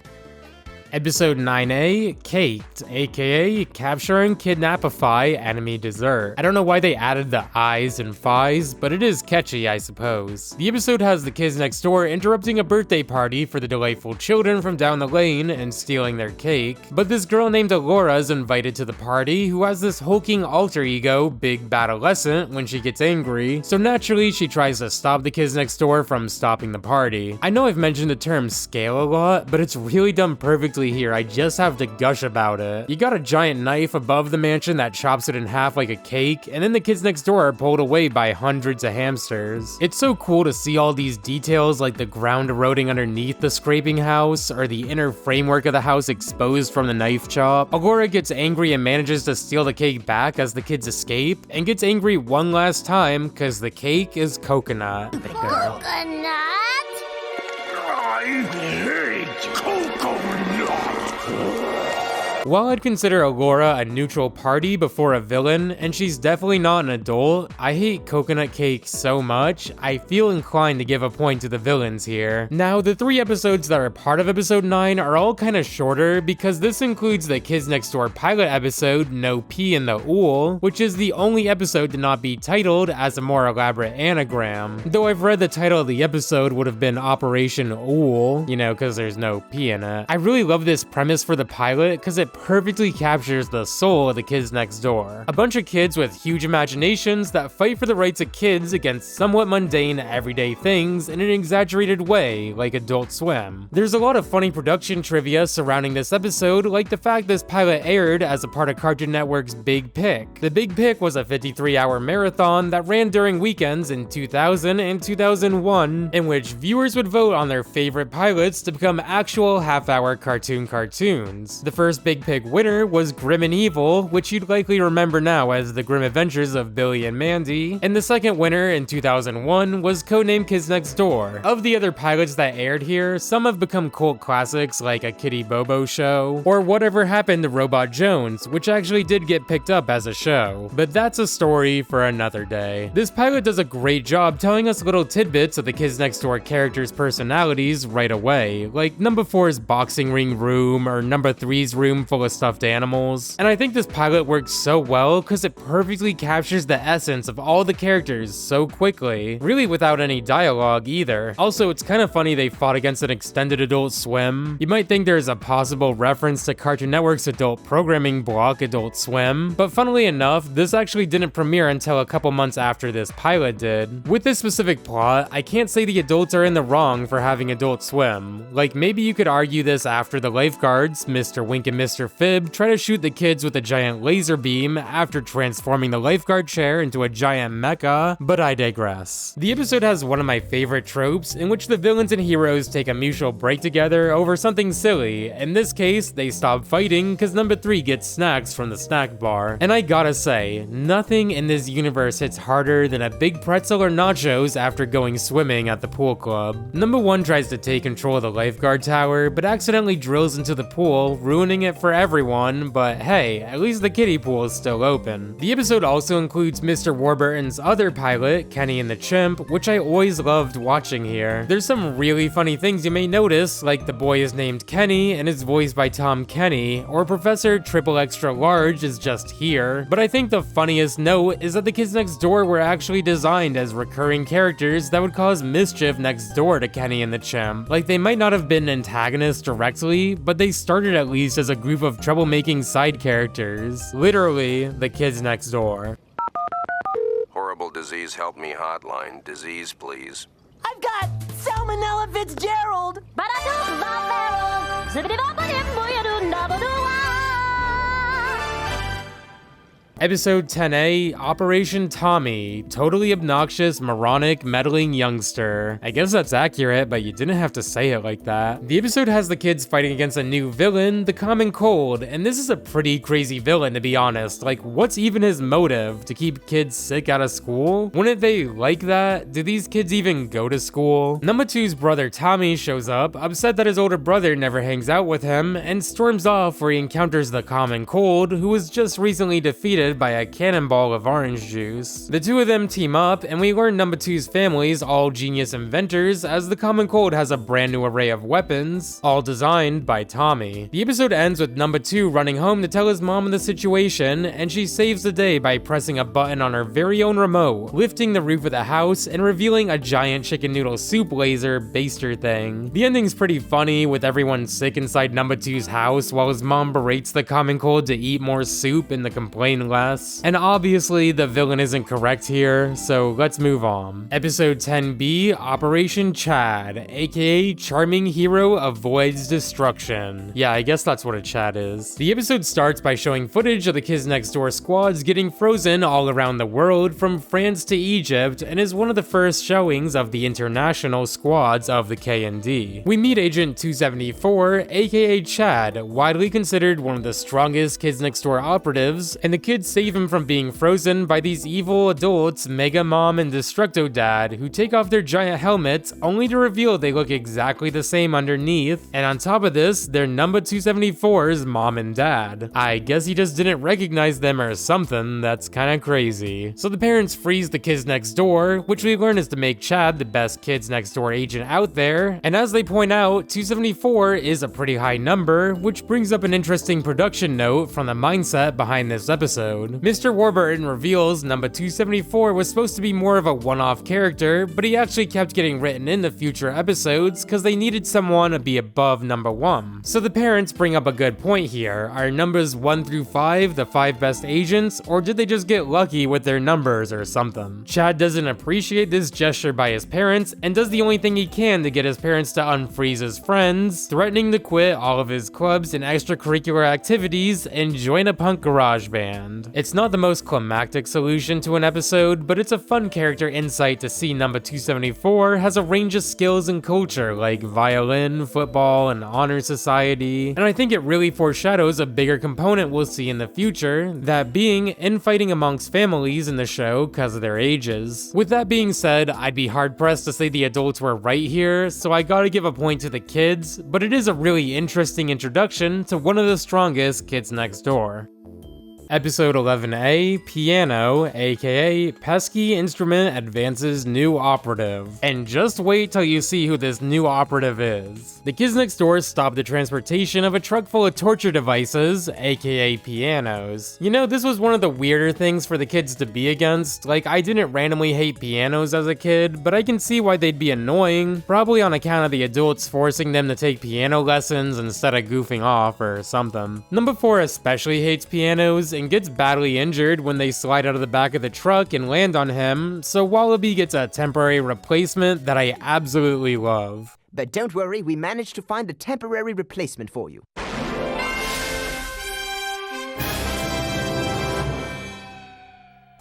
Episode 9A, Kate, aka Capture and Kidnapify Enemy Dessert. I don't know why they added the I's and Phi's, but it is catchy, I suppose. The episode has the kids next door interrupting a birthday party for the delightful children from down the lane and stealing their cake, but this girl named Alora is invited to the party who has this hulking alter ego, Big Bad Adolescent, when she gets angry, so naturally she tries to stop the kids next door from stopping the party. I know I've mentioned the term scale a lot, but it's really done perfectly here. I just have to gush about it. You got a giant knife above the mansion that chops it in half like a cake, and then the kids next door are pulled away by hundreds of hamsters. It's so cool to see all these details like the ground eroding underneath the scraping house, or the inner framework of the house exposed from the knife chop. Alora gets angry and manages to steal the cake back as the kids escape, and gets angry one last time because the cake is coconut. Coconut? I hate coconut. While I'd consider Allura a neutral party before a villain, and she's definitely not an adult, I hate Coconut Cake so much, I feel inclined to give a point to the villains here. Now, the 3 episodes that are part of episode 9 are all kinda shorter because this includes the Kids Next Door pilot episode, No P in the Ool, which is the only episode to not be titled as a more elaborate anagram. Though I've read the title of the episode would have been Operation Ool, you know, cause there's no P in it. I really love this premise for the pilot cause it perfectly captures the soul of the Kids Next Door. A bunch of kids with huge imaginations that fight for the rights of kids against somewhat mundane everyday things in an exaggerated way, like Adult Swim. There's a lot of funny production trivia surrounding this episode, like the fact this pilot aired as a part of Cartoon Network's Big Pick. The Big Pick was a 53-hour marathon that ran during weekends in 2000 and 2001, in which viewers would vote on their favorite pilots to become actual half-hour cartoons. The first Big Pick winner was Grim and Evil, which you'd likely remember now as The Grim Adventures of Billy and Mandy, and the second winner in 2001 was Codename Kids Next Door. Of the other pilots that aired here, some have become cult classics like A Kitty Bobo Show, or Whatever Happened to Robot Jones, which actually did get picked up as a show, but that's a story for another day. This pilot does a great job telling us little tidbits of the Kids Next Door characters' personalities right away, like number 4's boxing ring room or number 3's room full of stuffed animals. And I think this pilot works so well because it perfectly captures the essence of all the characters so quickly, really without any dialogue either. Also, it's kind of funny they fought against an extended Adult Swim. You might think there's a possible reference to Cartoon Network's adult programming block Adult Swim, but funnily enough, this actually didn't premiere until a couple months after this pilot did. With this specific plot, I can't say the adults are in the wrong for having Adult Swim. Like, maybe you could argue this after the lifeguards, Mr. Wink and Mr. Fib, try to shoot the kids with a giant laser beam after transforming the lifeguard chair into a giant mecha, but I digress. The episode has one of my favorite tropes, in which the villains and heroes take a mutual break together over something silly. In this case, they stop fighting because number 3 gets snacks from the snack bar. And I gotta say, nothing in this universe hits harder than a big pretzel or nachos after going swimming at the pool club. Number 1 tries to take control of the lifeguard tower, but accidentally drills into the pool, ruining it for everyone, but hey, at least the kiddie pool is still open. The episode also includes Mr. Warburton's other pilot, Kenny and the Chimp, which I always loved watching here. There's some really funny things you may notice, like the boy is named Kenny and is voiced by Tom Kenny, or Professor Triple Extra Large is just here. But I think the funniest note is that the Kids Next Door were actually designed as recurring characters that would cause mischief next door to Kenny and the Chimp. Like, they might not have been antagonists directly, but they started at least as a group of troublemaking side characters. Literally, the Kids Next Door. Horrible disease help me hotline. Disease, please. I've got Salmonella Fitzgerald! Episode 10A, Operation Tommy, totally obnoxious, moronic, meddling youngster. I guess that's accurate, but you didn't have to say it like that. The episode has the kids fighting against a new villain, the Common Cold, and this is a pretty crazy villain to be honest. Like, what's even his motive? To keep kids sick out of school? Wouldn't they like that? Do these kids even go to school? Number 2's brother Tommy shows up, upset that his older brother never hangs out with him, and storms off where he encounters the Common Cold, who was just recently defeated by a cannonball of orange juice. The two of them team up, and we learn number 2's family's all genius inventors, as the Common Cold has a brand new array of weapons, all designed by Tommy. The episode ends with number 2 running home to tell his mom of the situation, and she saves the day by pressing a button on her very own remote, lifting the roof of the house, and revealing a giant chicken noodle soup laser baster thing. The ending's pretty funny, with everyone sick inside number 2's house, while his mom berates the Common Cold to eat more soup and to complain less. And obviously, the villain isn't correct here, so let's move on. Episode 10B, Operation Chad, aka Charming Hero Avoids Destruction. Yeah, I guess that's what a Chad is. The episode starts by showing footage of the Kids Next Door squads getting frozen all around the world, from France to Egypt, and is one of the first showings of the international squads of the KND. We meet Agent 274, aka Chad, widely considered one of the strongest Kids Next Door operatives, and the kids save him from being frozen by these evil adults, Mega Mom and Destructo Dad, who take off their giant helmets only to reveal they look exactly the same underneath, and on top of this, they're number 274's mom and dad. I guess he just didn't recognize them or something. That's kinda crazy. So the parents freeze the kids next door, which we learn is to make Chad the best kids next door agent out there, and as they point out, 274 is a pretty high number, which brings up an interesting production note from the mindset behind this episode. Mr. Warburton reveals number 274 was supposed to be more of a one-off character, but he actually kept getting written into future episodes because they needed someone to be above number 1. So the parents bring up a good point here. Are numbers 1 through 5 the 5 best agents, or did they just get lucky with their numbers or something? Chad doesn't appreciate this gesture by his parents and does the only thing he can to get his parents to unfreeze his friends, threatening to quit all of his clubs and extracurricular activities and join a punk garage band. It's not the most climactic solution to an episode, but it's a fun character insight to see number 274 has a range of skills and culture like violin, football, and honor society, and I think it really foreshadows a bigger component we'll see in the future, that being infighting amongst families in the show because of their ages. With that being said, I'd be hard pressed to say the adults were right here, so I gotta give a point to the kids, but it is a really interesting introduction to one of the strongest kids next door. Episode 11A, Piano, aka Pesky Instrument Advances New Operative. And just wait till you see who this new operative is. The kids next door stop the transportation of a truck full of torture devices, aka pianos. You know, this was one of the weirder things for the kids to be against. Like, I didn't randomly hate pianos as a kid, but I can see why they'd be annoying, probably on account of the adults forcing them to take piano lessons instead of goofing off or something. Number 4 especially hates pianos and gets badly injured when they slide out of the back of the truck and land on him, so Wallaby gets a temporary replacement that I absolutely love. But don't worry, we managed to find a temporary replacement for you.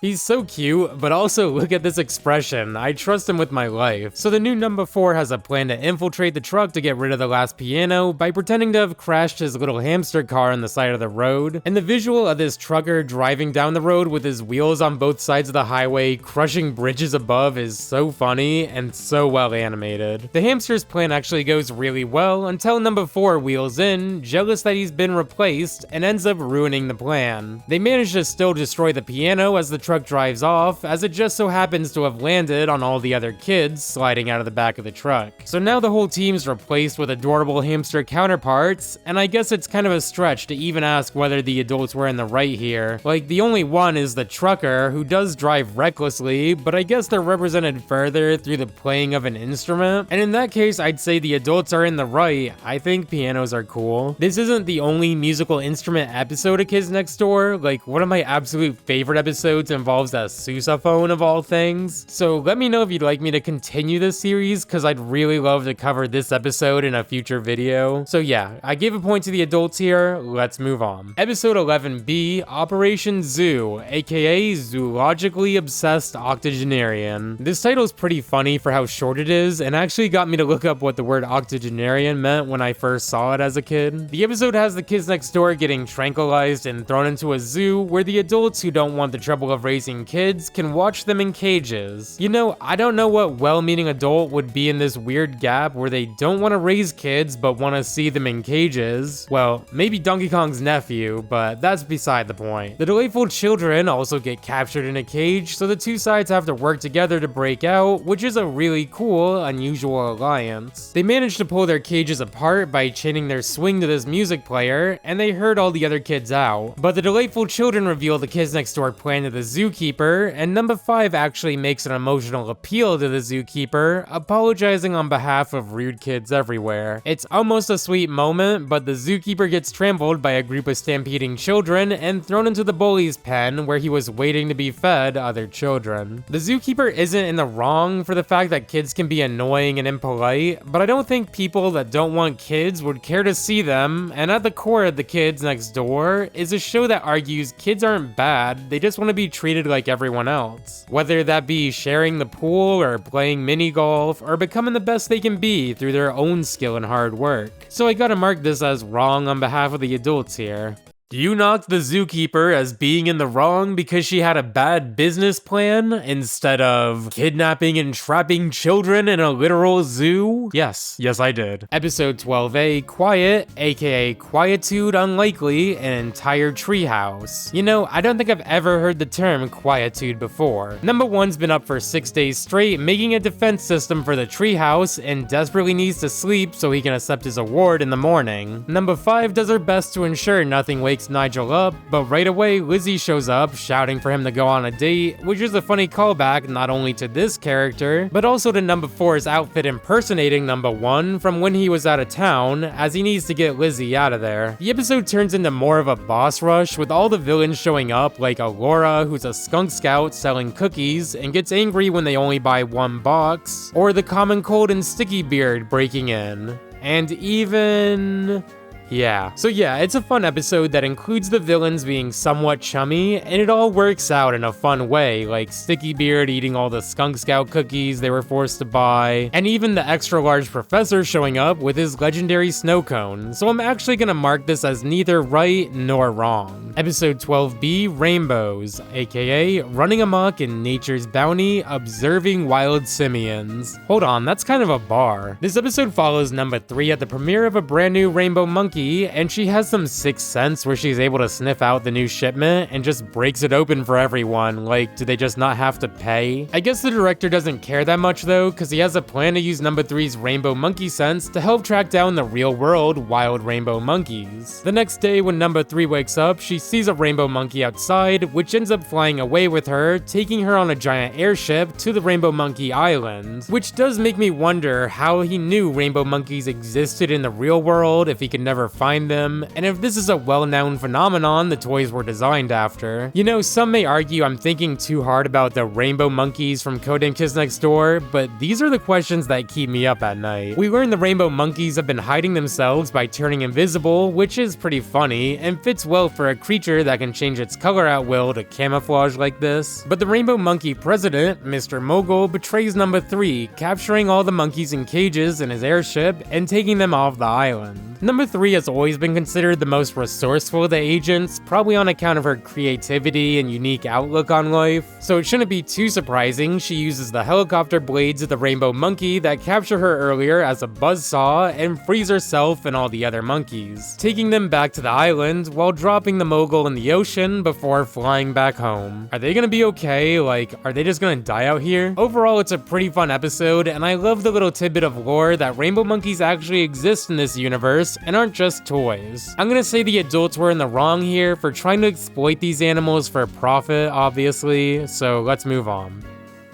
He's so cute, but also look at this expression. I trust him with my life. So the new number 4 has a plan to infiltrate the truck to get rid of the last piano by pretending to have crashed his little hamster car on the side of the road. And the visual of this trucker driving down the road with his wheels on both sides of the highway, crushing bridges above, is so funny and so well animated. The hamster's plan actually goes really well until number 4 wheels in, jealous that he's been replaced, and ends up ruining the plan. They manage to still destroy the piano as the truck drives off, as it just so happens to have landed on all the other kids sliding out of the back of the truck. So now the whole team's replaced with adorable hamster counterparts, and I guess it's kind of a stretch to even ask whether the adults were in the right here. Like, the only one is the trucker, who does drive recklessly, but I guess they're represented further through the playing of an instrument, and in that case I'd say the adults are in the right. I think pianos are cool. This isn't the only musical instrument episode of Kids Next Door. Like, one of my absolute favorite episodes involves a sousaphone of all things. So let me know if you'd like me to continue this series, because I'd really love to cover this episode in a future video. So yeah, I gave a point to the adults here, let's move on. Episode 11B, Operation Zoo, aka Zoologically Obsessed Octogenarian. This title is pretty funny for how short it is, and actually got me to look up what the word octogenarian meant when I first saw it as a kid. The episode has the kids next door getting tranquilized and thrown into a zoo where the adults who don't want the trouble of raising kids can watch them in cages. You know, I don't know what well-meaning adult would be in this weird gap where they don't want to raise kids but want to see them in cages. Well, maybe Donkey Kong's nephew, but that's beside the point. The delightful children also get captured in a cage, so the two sides have to work together to break out, which is a really cool, unusual alliance. They manage to pull their cages apart by chaining their swing to this music player, and they herd all the other kids out. But the delightful children reveal the kids next door plan to the zookeeper, and number 5 actually makes an emotional appeal to the zookeeper, apologizing on behalf of rude kids everywhere. It's almost a sweet moment, but the zookeeper gets trampled by a group of stampeding children and thrown into the bully's pen where he was waiting to be fed other children. The zookeeper isn't in the wrong for the fact that kids can be annoying and impolite, but I don't think people that don't want kids would care to see them, and at the core of the Kids Next Door is a show that argues kids aren't bad, they just want to be treated like everyone else. Whether that be sharing the pool or playing mini golf or becoming the best they can be through their own skill and hard work. So I gotta mark this as wrong on behalf of the adults here. You knocked the zookeeper as being in the wrong because she had a bad business plan instead of kidnapping and trapping children in a literal zoo? Yes, I did. Episode 12A, Quiet, aka Quietude Unlikely, an entire treehouse. You know, I don't think I've ever heard the term quietude before. Number 1's been up for 6 days straight, making a defense system for the treehouse, and desperately needs to sleep so he can accept his award in the morning. Number 5 does her best to ensure nothing wakes Nigel up, but right away Lizzie shows up, shouting for him to go on a date, which is a funny callback not only to this character, but also to number 4's outfit impersonating number 1 from when he was out of town, as he needs to get Lizzie out of there. The episode turns into more of a boss rush, with all the villains showing up, like Alora, who's a skunk scout selling cookies, and gets angry when they only buy 1 box, or the Common Cold and Sticky Beard breaking in. And even... yeah. So yeah, it's a fun episode that includes the villains being somewhat chummy, and it all works out in a fun way, like Sticky Beard eating all the Skunk Scout cookies they were forced to buy, and even the extra large professor showing up with his legendary snow cone, so I'm actually gonna mark this as neither right nor wrong. Episode 12B, Rainbows, aka Running Amok in Nature's Bounty, Observing Wild Simians. Hold on, that's kind of a bar. This episode follows number 3 at the premiere of a brand new Rainbow Monkey, and she has some sixth sense where she's able to sniff out the new shipment and just breaks it open for everyone. Like, do they just not have to pay? I guess the director doesn't care that much though, because he has a plan to use number 3's rainbow monkey sense to help track down the real world wild rainbow monkeys. The next day when number 3 wakes up, she sees a rainbow monkey outside, which ends up flying away with her, taking her on a giant airship to the Rainbow Monkey Island, which does make me wonder how he knew rainbow monkeys existed in the real world if he could never find them, and if this is a well-known phenomenon the toys were designed after. You know, some may argue I'm thinking too hard about the rainbow monkeys from Codename Kids Next Door, but these are the questions that keep me up at night. We learn the rainbow monkeys have been hiding themselves by turning invisible, which is pretty funny, and fits well for a creature that can change its color at will to camouflage like this. But the rainbow monkey president, Mr. Mogul, betrays number 3, capturing all the monkeys in cages in his airship and taking them off the island. Number 3 has always been considered the most resourceful of the agents, probably on account of her creativity and unique outlook on life, so it shouldn't be too surprising she uses the helicopter blades of the rainbow monkey that captured her earlier as a buzzsaw and frees herself and all the other monkeys, taking them back to the island while dropping the mogul in the ocean before flying back home. Are they gonna be okay? Like, are they just gonna die out here? Overall, it's a pretty fun episode, and I love the little tidbit of lore that rainbow monkeys actually exist in this universe and aren't just toys. I'm gonna say the adults were in the wrong here for trying to exploit these animals for profit, obviously, so let's move on.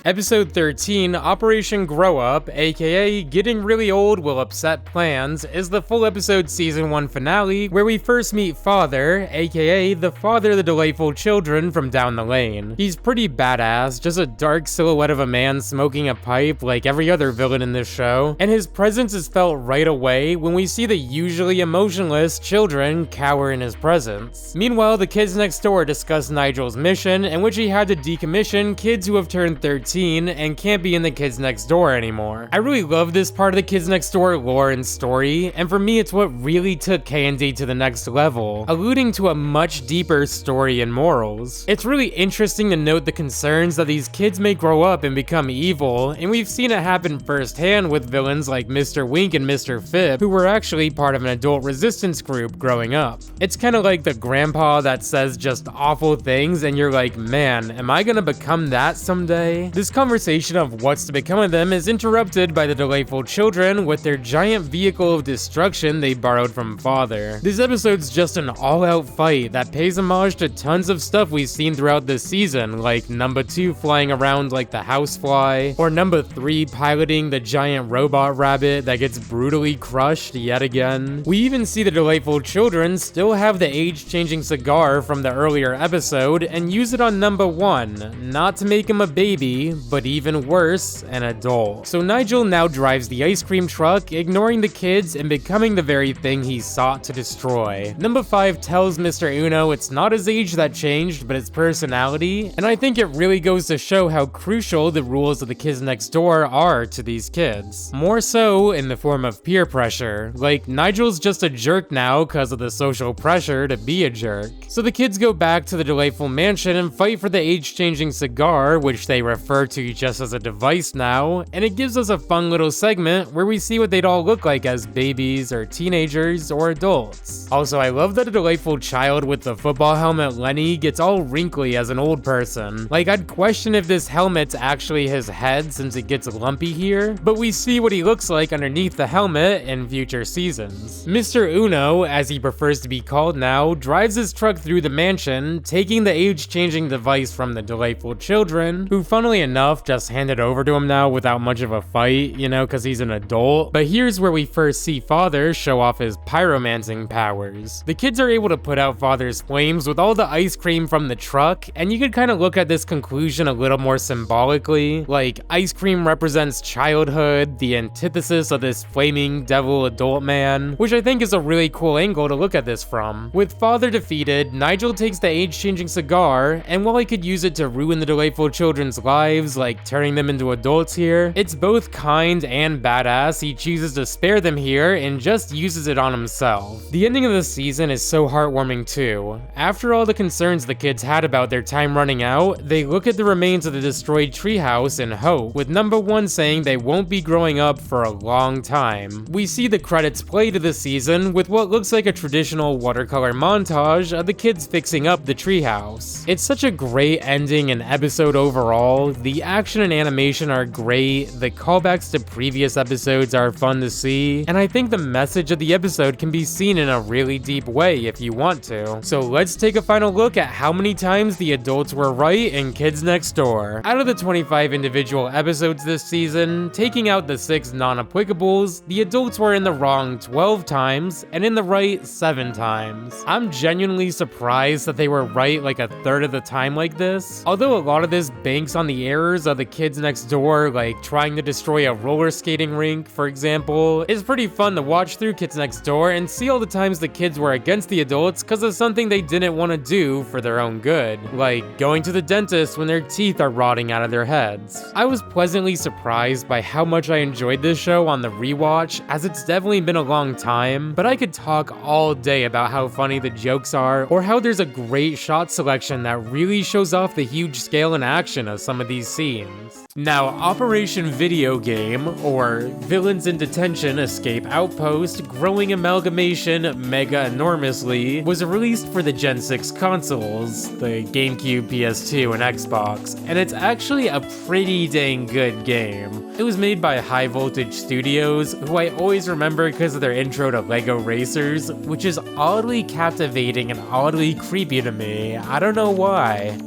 Episode 13, Operation Grow Up, aka Getting Really Old Will Upset Plans, is the full episode season 1 finale, where we first meet Father, aka the father of the delightful children from down the lane. He's pretty badass, just a dark silhouette of a man smoking a pipe like every other villain in this show, and his presence is felt right away when we see the usually emotionless children cower in his presence. Meanwhile, the kids next door discuss Nigel's mission, in which he had to decommission kids who have turned 13 and can't be in the Kids Next Door anymore. I really love this part of the Kids Next Door lore and story, and for me it's what really took KND to the next level, alluding to a much deeper story and morals. It's really interesting to note the concerns that these kids may grow up and become evil, and we've seen it happen firsthand with villains like Mr. Wink and Mr. Phip, who were actually part of an adult resistance group growing up. It's kind of like the grandpa that says just awful things and you're like, man, am I gonna become that someday? This conversation of what's to become of them is interrupted by the delightful children with their giant vehicle of destruction they borrowed from Father. This episode's just an all-out fight that pays homage to tons of stuff we've seen throughout this season, like number 2 flying around like the housefly, or number 3 piloting the giant robot rabbit that gets brutally crushed yet again. We even see the delightful children still have the age-changing cigar from the earlier episode and use it on number 1, not to make him a baby, but even worse, an adult. So Nigel now drives the ice cream truck, ignoring the kids and becoming the very thing he sought to destroy. Number 5 tells Mr. Uno it's not his age that changed, but his personality, and I think it really goes to show how crucial the rules of the kids next door are to these kids. More so in the form of peer pressure. Like, Nigel's just a jerk now because of the social pressure to be a jerk. So the kids go back to the delightful mansion and fight for the age-changing cigar, which they refer to just as a device now, and it gives us a fun little segment where we see what they'd all look like as babies or teenagers or adults. Also, I love that a delightful child with the football helmet Lenny gets all wrinkly as an old person. Like, I'd question if this helmet's actually his head since it gets lumpy here, but we see what he looks like underneath the helmet in future seasons. Mr. Uno, as he prefers to be called now, drives his truck through the mansion, taking the age-changing device from the delightful children, who funnily enough just hand it over to him now without much of a fight, you know, because he's an adult. But here's where we first see Father show off his pyromancing powers. The kids are able to put out Father's flames with all the ice cream from the truck, and you could kind of look at this conclusion a little more symbolically. Like, ice cream represents childhood, the antithesis of this flaming devil adult man, which I think is a really cool angle to look at this from. With Father defeated, Nigel takes the age-changing cigar, and while he could use it to ruin the delightful children's lives, like turning them into adults here, it's both kind and badass he chooses to spare them here and just uses it on himself. The ending of the season is so heartwarming too. After all the concerns the kids had about their time running out, they look at the remains of the destroyed treehouse in hope, with number 1 saying they won't be growing up for a long time. We see the credits play to the season with what looks like a traditional watercolor montage of the kids fixing up the treehouse. It's such a great ending and episode overall. The action and animation are great, the callbacks to previous episodes are fun to see, and I think the message of the episode can be seen in a really deep way if you want to. So let's take a final look at how many times the adults were right in Kids Next Door. Out of the 25 individual episodes this season, taking out the 6 non-applicables, the adults were in the wrong 12 times and in the right 7 times. I'm genuinely surprised that they were right like a third of the time like this. Although a lot of this banks on the errors of the kids next door, like trying to destroy a roller skating rink, for example, it's pretty fun to watch through Kids Next Door and see all the times the kids were against the adults because of something they didn't want to do for their own good, like going to the dentist when their teeth are rotting out of their heads. I was pleasantly surprised by how much I enjoyed this show on the rewatch, as it's definitely been a long time, but I could talk all day about how funny the jokes are, or how there's a great shot selection that really shows off the huge scale and action of some of these scenes. Now, Operation Video Game, or Villains in Detention Escape Outpost Growing Amalgamation Mega Enormously, was released for the Gen 6 consoles, the GameCube, PS2, and Xbox, and it's actually a pretty dang good game. It was made by High Voltage Studios, who I always remember because of their intro to LEGO Racers, which is oddly captivating and oddly creepy to me. I don't know why.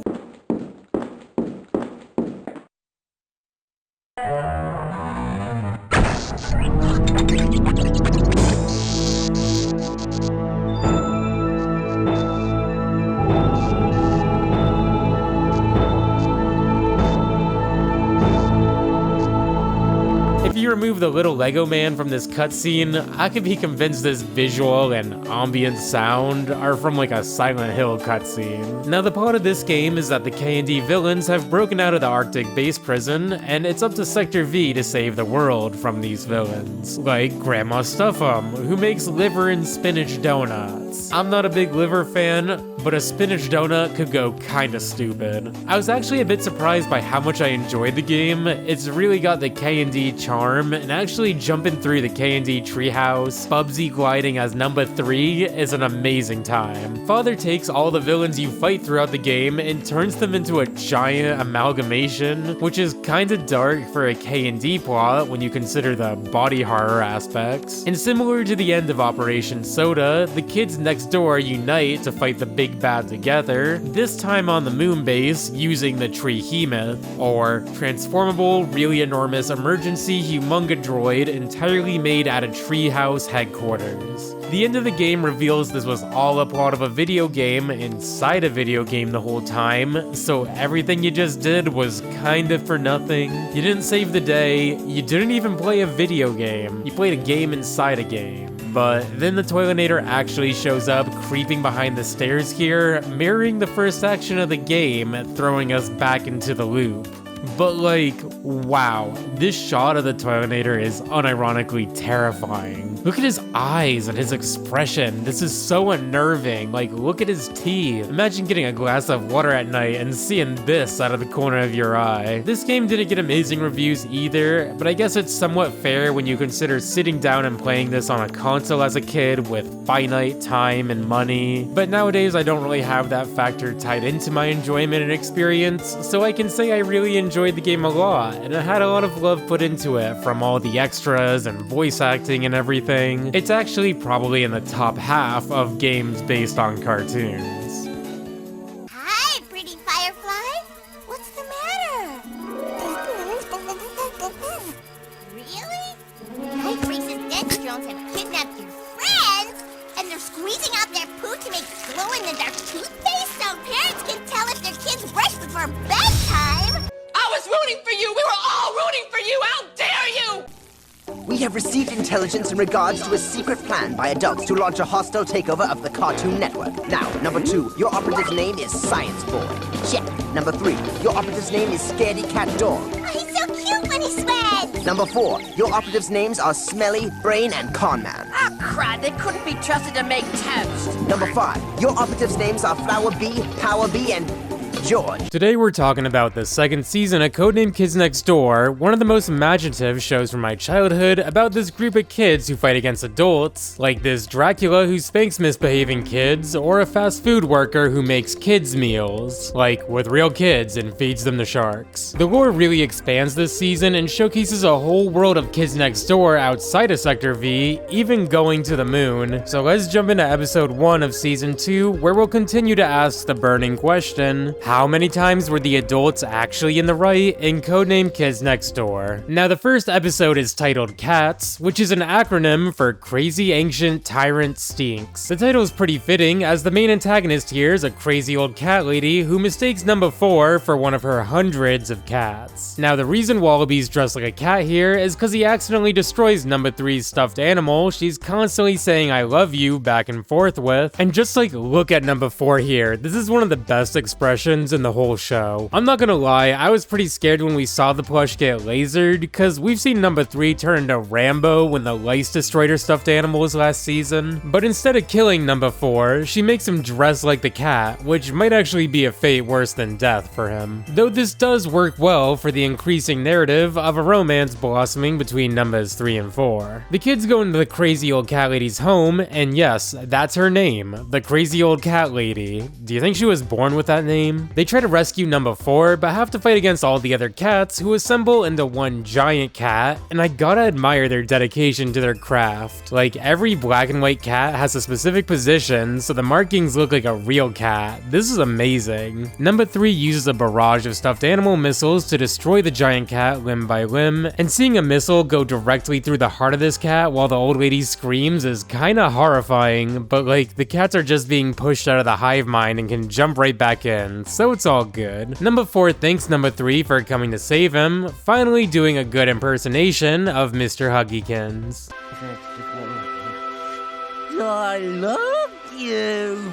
Remove the little Lego man from this cutscene, I could be convinced this visual and ambient sound are from like a Silent Hill cutscene. Now the plot of this game is that the KND villains have broken out of the Arctic base prison, and it's up to Sector V to save the world from these villains, like Grandma Stuff'em, who makes liver and spinach donuts. I'm not a big liver fan, but a spinach donut could go kinda stupid. I was actually a bit surprised by how much I enjoyed the game. It's really got the KND charm, and actually jumping through the KND treehouse, Bubsy gliding as number 3 is an amazing time. Father takes all the villains you fight throughout the game and turns them into a giant amalgamation, which is kinda dark for a KND plot when you consider the body horror aspects. And similar to the end of Operation S.O.D.A, the kids Next Door unite to fight the big bad together, this time on the moon base using the Tree-Hemoth, or transformable, really enormous emergency humunga droid entirely made at a treehouse headquarters. The end of the game reveals this was all a plot of a video game inside a video game the whole time, so everything you just did was kind of for nothing. You didn't save the day, you didn't even play a video game, you played a game inside a game. But then the Toilinator actually shows up, creeping behind the stairs here, mirroring the first section of the game, throwing us back into the loop. But like, wow, this shot of the Toilinator is unironically terrifying. Look at his eyes and his expression. This is so unnerving. Like, look at his teeth. Imagine getting a glass of water at night and seeing this out of the corner of your eye. This game didn't get amazing reviews either, but I guess it's somewhat fair when you consider sitting down and playing this on a console as a kid with finite time and money. But nowadays, I don't really have that factor tied into my enjoyment and experience, so I can say I really enjoyed the game a lot, and it had a lot of love put into it from all the extras and voice acting and everything. It's actually probably in the top half of games based on cartoons. Hi, pretty Firefly. What's the matter? Really? Night Race's dead drones have kidnapped your friends, and they're squeezing out their poo to make glow-in-the-dark toothpaste so parents can tell if their kids brush before bedtime. I was rooting for you! We were all rooting for you! How dare you! We have received intelligence in regards to a secret plan by adults to launch a hostile takeover of the Cartoon Network. Now, number 2, your operative's name is Science Boy. Check. Number 3, your operative's name is Scaredy Cat Dog. Oh, he's so cute when he sweats! Number 4, your operative's names are Smelly, Brain, and Conman. Oh, crud, they couldn't be trusted to make toast. Number 5, your operative's names are Flower Bee, Power Bee, and George. Today we're talking about the second season of Codename Kids Next Door, one of the most imaginative shows from my childhood about this group of kids who fight against adults, like this Dracula who spanks misbehaving kids, or a fast food worker who makes kids meals, like with real kids and feeds them to sharks. The lore really expands this season and showcases a whole world of Kids Next Door outside of Sector V, even going to the moon. So let's jump into episode 1 of season 2, where we'll continue to ask the burning question: how many times were the adults actually in the right in Codename Kids Next Door? Now, the first episode is titled CATS, which is an acronym for Crazy Ancient Tyrant Stinks. The title is pretty fitting, as the main antagonist here is a crazy old cat lady who mistakes number 4 for one of her hundreds of cats. Now, the reason Wallaby's dressed like a cat here is because he accidentally destroys number 3's stuffed animal she's constantly saying "I love you" back and forth with. And just like, look at number 4 here. This is one of the best expressions in the whole show. I'm not gonna lie, I was pretty scared when we saw the plush get lasered, because we've seen number 3 turn into Rambo when the lice destroyed her stuffed animals last season. But instead of killing number 4, she makes him dress like the cat, which might actually be a fate worse than death for him. Though this does work well for the increasing narrative of a romance blossoming between numbers 3 and 4. The kids go into the crazy old cat lady's home, and yes, that's her name, the crazy old cat lady. Do you think she was born with that name? They try to rescue number 4, but have to fight against all the other cats who assemble into one giant cat, and I gotta admire their dedication to their craft. Like, every black and white cat has a specific position, so the markings look like a real cat. This is amazing. Number 3 uses a barrage of stuffed animal missiles to destroy the giant cat limb by limb, and seeing a missile go directly through the heart of this cat while the old lady screams is kinda horrifying, but like, the cats are just being pushed out of the hive mind and can jump right back in, so it's all good. Number 4 thanks number 3 for coming to save him, finally doing a good impersonation of Mr. Huggykins. I love you.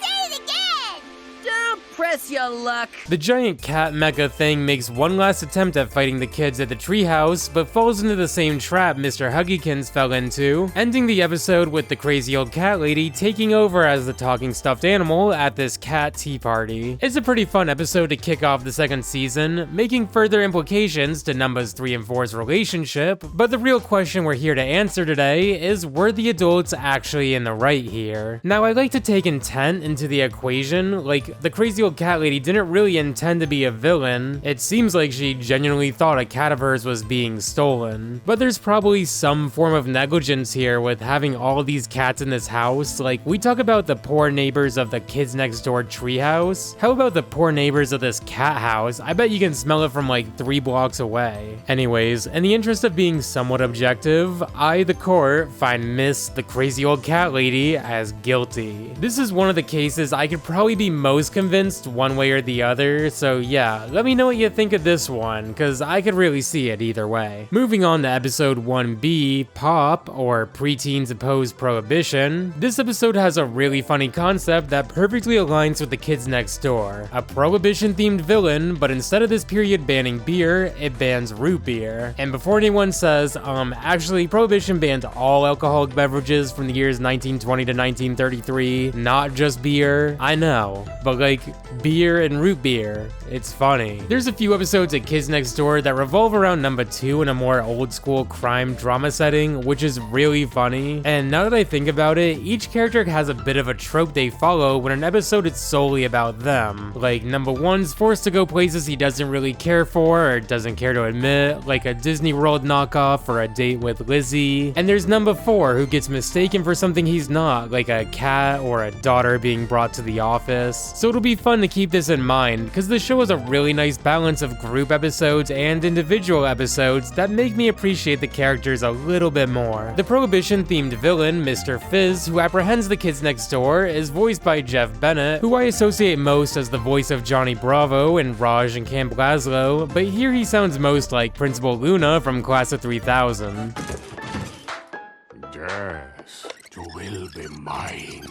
Say it again! Don't press your luck. The giant cat mecha thing makes one last attempt at fighting the kids at the treehouse, but falls into the same trap Mr. Huggykins fell into, ending the episode with the crazy old cat lady taking over as the talking stuffed animal at this cat tea party. It's a pretty fun episode to kick off the second season, making further implications to numbers 3 and 4's relationship, but the real question we're here to answer today is, were the adults actually in the right here? Now, I like to take intent into the equation, like, the crazy old old cat lady didn't really intend to be a villain. It seems like she genuinely thought a cat of hers was being stolen. But there's probably some form of negligence here with having all of these cats in this house. Like, we talk about the poor neighbors of the Kids Next Door treehouse. How about the poor neighbors of this cat house? I bet you can smell it from like 3 blocks away. Anyways, in the interest of being somewhat objective, I, the court, find Miss, the crazy old cat lady, as guilty. This is one of the cases I could probably be most convinced one way or the other, so yeah, let me know what you think of this one, cause I could really see it either way. Moving on to episode 1B, Pop, or Preteens Oppose Prohibition. This episode has a really funny concept that perfectly aligns with the Kids Next Door. A prohibition-themed villain, but instead of this period banning beer, it bans root beer. And before anyone says, actually, Prohibition banned all alcoholic beverages from the years 1920 to 1933, not just beer. I know, but like, beer and root beer, it's funny. There's a few episodes at Kids Next Door that revolve around number 2 in a more old-school crime drama setting, which is really funny. And now that I think about it, each character has a bit of a trope they follow when an episode is solely about them. Like, number 1's forced to go places he doesn't really care for or doesn't care to admit, like a Disney World knockoff or a date with Lizzie. And there's number 4 who gets mistaken for something he's not, like a cat or a daughter being brought to the office. So it'll be fun to keep this in mind, because the show has a really nice balance of group episodes and individual episodes that make me appreciate the characters a little bit more. The Prohibition-themed villain, Mr. Fizz, who apprehends the Kids Next Door, is voiced by Jeff Bennett, who I associate most as the voice of Johnny Bravo in Raj and Camp Lazlo, but here he sounds most like Principal Luna from Class of 3000. Yes, you will be mine.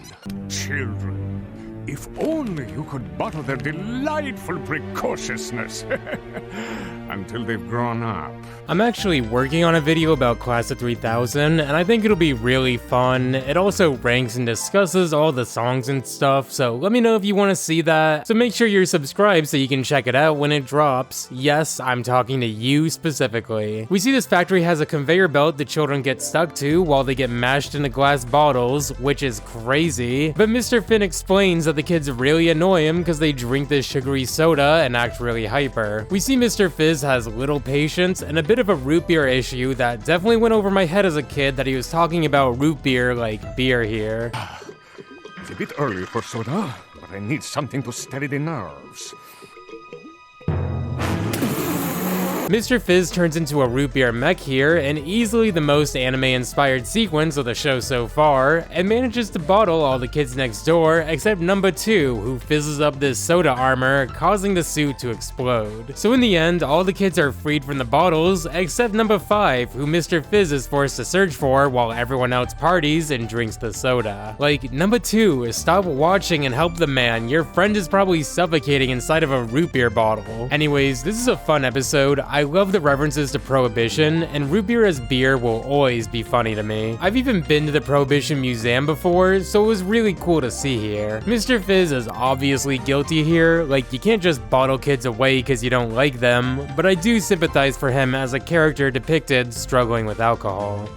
Children, if only you could bottle their delightful precociousness until they've grown up. I'm actually working on a video about Class of 3000, and I think it'll be really fun. It also ranks and discusses all the songs and stuff, so let me know if you want to see that. So make sure you're subscribed so you can check it out when it drops. Yes, I'm talking to you specifically. We see this factory has a conveyor belt the children get stuck to while they get mashed into glass bottles, which is crazy. But Mr. Finn explains that the kids really annoy him because they drink this sugary soda and act really hyper. We see Mr. Fizz has little patience and a bit of a root beer issue that definitely went over my head as a kid, that he was talking about root beer like beer here. It's a bit early for soda, but I need something to steady the nerves. Mr. Fizz turns into a root beer mech here, and easily the most anime-inspired sequence of the show so far, and manages to bottle all the kids next door except number 2, who fizzes up this soda armor, causing the suit to explode. So in the end, all the kids are freed from the bottles, except number 5, who Mr. Fizz is forced to search for while everyone else parties and drinks the soda. Like, number 2, stop watching and help the man. Your friend is probably suffocating inside of a root beer bottle. Anyways, this is a fun episode. I love the references to Prohibition, and root beer as beer will always be funny to me. I've even been to the Prohibition Museum before, so it was really cool to see here. Mr. Fizz is obviously guilty here, like you can't just bottle kids away because you don't like them, but I do sympathize for him as a character depicted struggling with alcohol.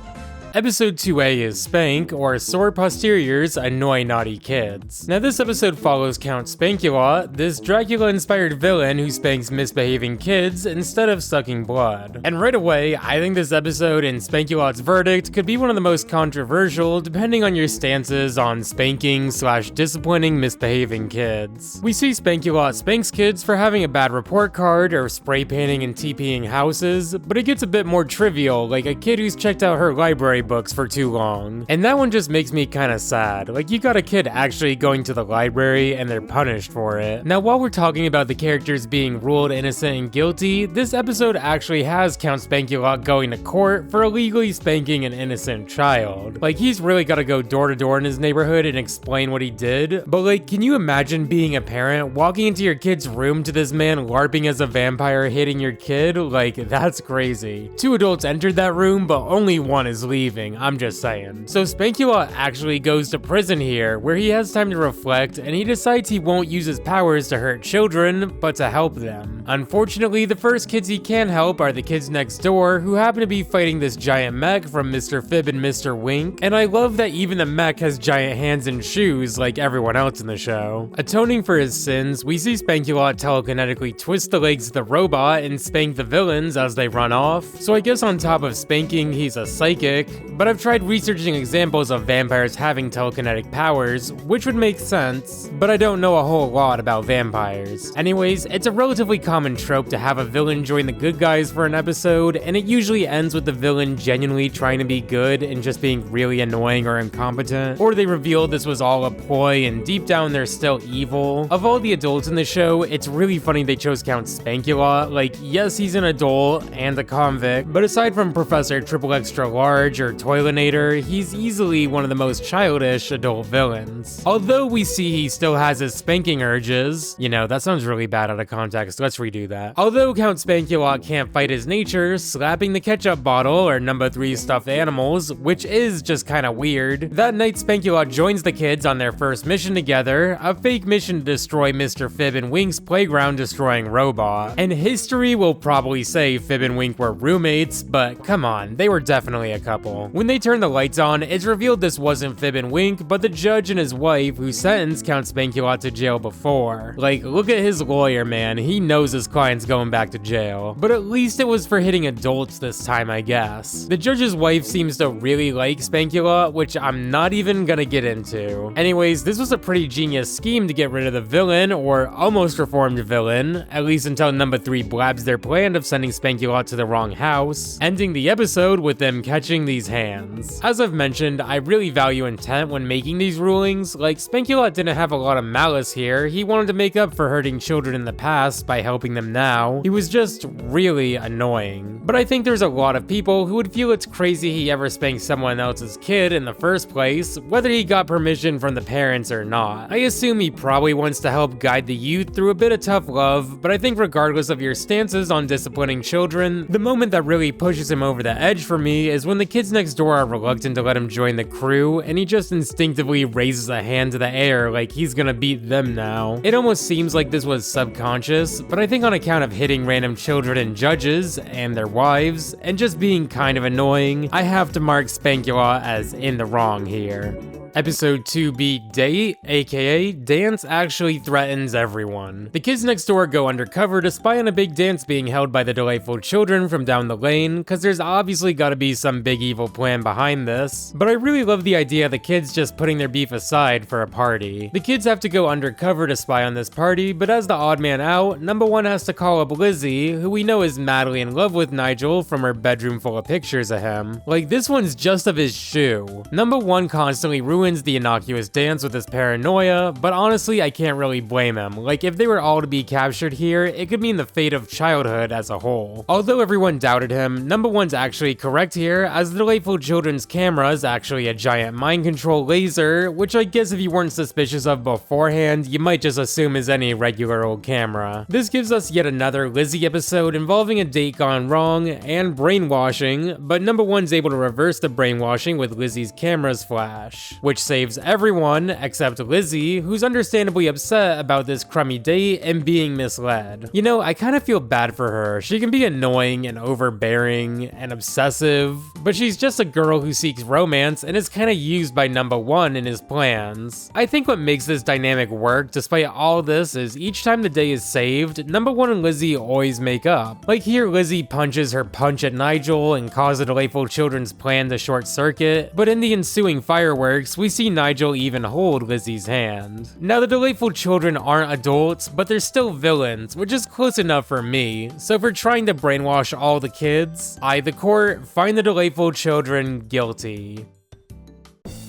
Episode 2A is Spank, or Sore Posteriors Annoy Naughty Kids. Now this episode follows Count Spankulot, this Dracula-inspired villain who spanks misbehaving kids instead of sucking blood. And right away, I think this episode and Spankulot's verdict could be one of the most controversial depending on your stances on spanking/disciplining misbehaving kids. We see Spankulot spanks kids for having a bad report card or spray painting and TPing houses, but it gets a bit more trivial, like a kid who's checked out her library books for too long. And that one just makes me kinda sad. Like, you got a kid actually going to the library and they're punished for it. Now, while we're talking about the characters being ruled innocent and guilty, this episode actually has Count Spankulot going to court for illegally spanking an innocent child. Like, he's really gotta go door to door in his neighborhood and explain what he did. But like, can you imagine being a parent, walking into your kid's room to this man LARPing as a vampire hitting your kid? Like, that's crazy. 2 adults entered that room, but only 1 is leaving. I'm just saying. So Spankulot actually goes to prison here, where he has time to reflect, and he decides he won't use his powers to hurt children, but to help them. Unfortunately, the first kids he can help are the kids next door, who happen to be fighting this giant mech from Mr. Fib and Mr. Wink, and I love that even the mech has giant hands and shoes like everyone else in the show. Atoning for his sins, we see Spankulot telekinetically twist the legs of the robot and spank the villains as they run off, so I guess on top of spanking, he's a psychic, but I've tried researching examples of vampires having telekinetic powers, which would make sense, but I don't know a whole lot about vampires. Anyways, it's a relatively common trope to have a villain join the good guys for an episode, and it usually ends with the villain genuinely trying to be good and just being really annoying or incompetent, or they reveal this was all a ploy and deep down they're still evil. Of all the adults in the show, it's really funny they chose Count Spankulot. Like, yes, he's an adult and a convict, but aside from Professor Triple Extra Large or Toilinator, he's easily one of the most childish adult villains. Although we see he still has his spanking urges. You know, that sounds really bad out of context, let's redo that. Although Count Spankulot can't fight his nature, slapping the ketchup bottle or number 3 stuffed animals, which is just kinda weird. That night Spankulot joins the kids on their first mission together, a fake mission to destroy Mr. Fib and Wink's playground destroying robot. And history will probably say Fib and Wink were roommates, but come on, they were definitely a couple. When they turn the lights on, it's revealed this wasn't Fib and Wink, but the judge and his wife who sentenced Count Spankulot to jail before. Like, look at his lawyer, man, he knows his client's going back to jail. But at least it was for hitting adults this time, I guess. The judge's wife seems to really like Spankulot, which I'm not even gonna get into. Anyways, this was a pretty genius scheme to get rid of the villain, or almost reformed villain, at least until number 3 blabs their plan of sending Spankulot to the wrong house, ending the episode with them catching these hands. As I've mentioned, I really value intent when making these rulings. Like, Spankulot didn't have a lot of malice here, he wanted to make up for hurting children in the past by helping them now. He was just really annoying. But I think there's a lot of people who would feel it's crazy he ever spanked someone else's kid in the first place, whether he got permission from the parents or not. I assume he probably wants to help guide the youth through a bit of tough love, but I think regardless of your stances on disciplining children, the moment that really pushes him over the edge for me is when the kids next door are reluctant to let him join the crew, and he just instinctively raises a hand to the air like he's gonna beat them now. It almost seems like this was subconscious, but I think on account of hitting random children and judges, and their wives, and just being kind of annoying, I have to mark Spankulot as in the wrong here. Episode 2 V.I.D.E.O.G.A.M.E, aka Dance Actually Threatens Everyone. The kids next door go undercover to spy on a big dance being held by the delightful children from down the lane, cause there's obviously gotta be some big evil plan behind this. But I really love the idea of the kids just putting their beef aside for a party. The kids have to go undercover to spy on this party, but as the odd man out, number 1 has to call up Lizzie, who we know is madly in love with Nigel from her bedroom full of pictures of him. Like, this one's just of his shoe. Number 1 constantly ruins the innocuous dance with his paranoia, but honestly I can't really blame him. Like, if they were all to be captured here, it could mean the fate of childhood as a whole. Although everyone doubted him, number 1's actually correct here, as the delightful children's camera is actually a giant mind control laser, which I guess if you weren't suspicious of beforehand, you might just assume is any regular old camera. This gives us yet another Lizzie episode involving a date gone wrong and brainwashing, but number 1's able to reverse the brainwashing with Lizzie's camera's flash, which saves everyone except Lizzie, who's understandably upset about this crummy date and being misled. You know, I kind of feel bad for her. She can be annoying and overbearing and obsessive, but she's just a girl who seeks romance and is kind of used by number 1 in his plans. I think what makes this dynamic work despite all this is each time the day is saved, number 1 and Lizzie always make up. Like here, Lizzie punches her punch at Nigel and causes the delightful children's plan to short circuit, but in the ensuing fireworks, we see Nigel even hold Lizzie's hand. Now the delightful children aren't adults, but they're still villains, which is close enough for me, so for trying to brainwash all the kids, I, the court, find the delightful children guilty.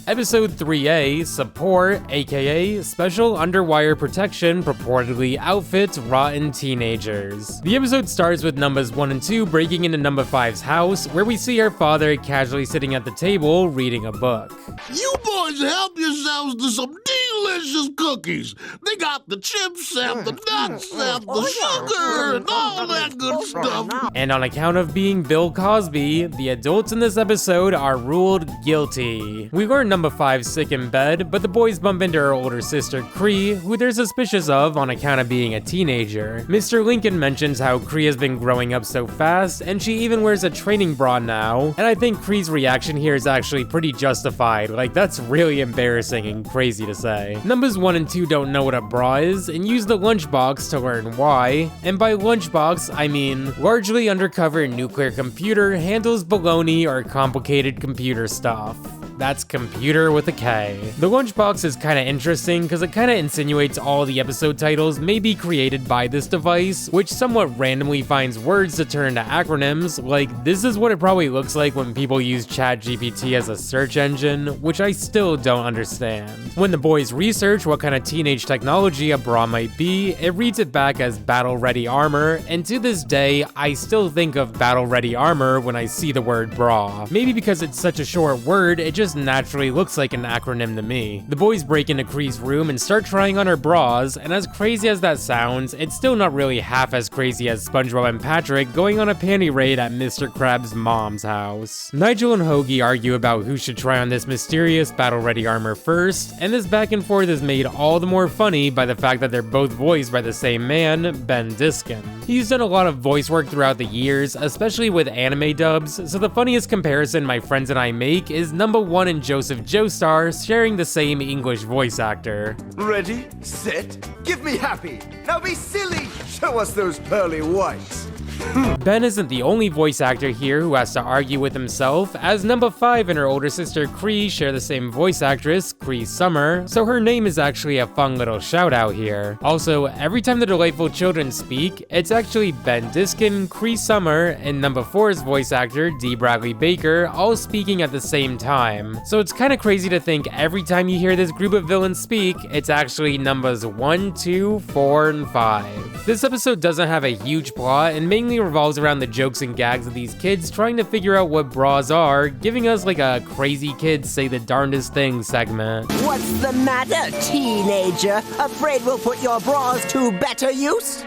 Episode 3A, Support, aka Special Underwire Protection purportedly outfits rotten teenagers. The episode starts with numbers 1 and 2 breaking into number 5's house, where we see her father casually sitting at the table reading a book. You boys help yourselves to some delicious cookies. They got the chips and the nuts and the sugar and all that good stuff. And on account of being Bill Cosby, the adults in this episode are ruled guilty. We learn number 5's sick in bed, but the boys bump into her older sister Cree, who they're suspicious of on account of being a teenager. Mr. Lincoln mentions how Cree has been growing up so fast, and she even wears a training bra now, and I think Cree's reaction here is actually pretty justified. Like, that's really embarrassing and crazy to say. Numbers 1 and 2 don't know what a bra is, and use the lunchbox to learn why, and by lunchbox, I mean largely undercover nuclear computer handles baloney or complicated computer stuff. That's computer with a K. The lunchbox is kinda interesting because it kinda insinuates all the episode titles may be created by this device, which somewhat randomly finds words to turn into acronyms, like this is what it probably looks like when people use ChatGPT as a search engine, which I still don't understand. When the boys research what kind of teenage technology a bra might be, it reads it back as battle-ready armor, and to this day, I still think of battle-ready armor when I see the word bra. Maybe because it's such a short word, it just naturally looks like an acronym to me. The boys break into Cree's room and start trying on her bras, and as crazy as that sounds, it's still not really half as crazy as SpongeBob and Patrick going on a panty raid at Mr. Krabs' mom's house. Nigel and Hoagie argue about who should try on this mysterious battle-ready armor first, and this back and forth is made all the more funny by the fact that they're both voiced by the same man, Ben Diskin. He's done a lot of voice work throughout the years, especially with anime dubs, so the funniest comparison my friends and I make is number 1 and Joseph Joestar sharing the same English voice actor. Ready, set, give me happy. Now be silly. Show us those pearly whites. Ben isn't the only voice actor here who has to argue with himself, as number 5 and her older sister Cree share the same voice actress, Cree Summer, so her name is actually a fun little shout out here. Also, every time the delightful children speak, it's actually Ben Diskin, Cree Summer, and number 4's voice actor, D. Bradley Baker, all speaking at the same time. So it's kinda crazy to think every time you hear this group of villains speak, it's actually numbers 1, 2, 4, and 5. This episode doesn't have a huge plot and mainly revolves around the jokes and gags of these kids trying to figure out what bras are, giving us like a crazy kids say the darndest things segment. What's the matter, teenager? Afraid we'll put your bras to better use?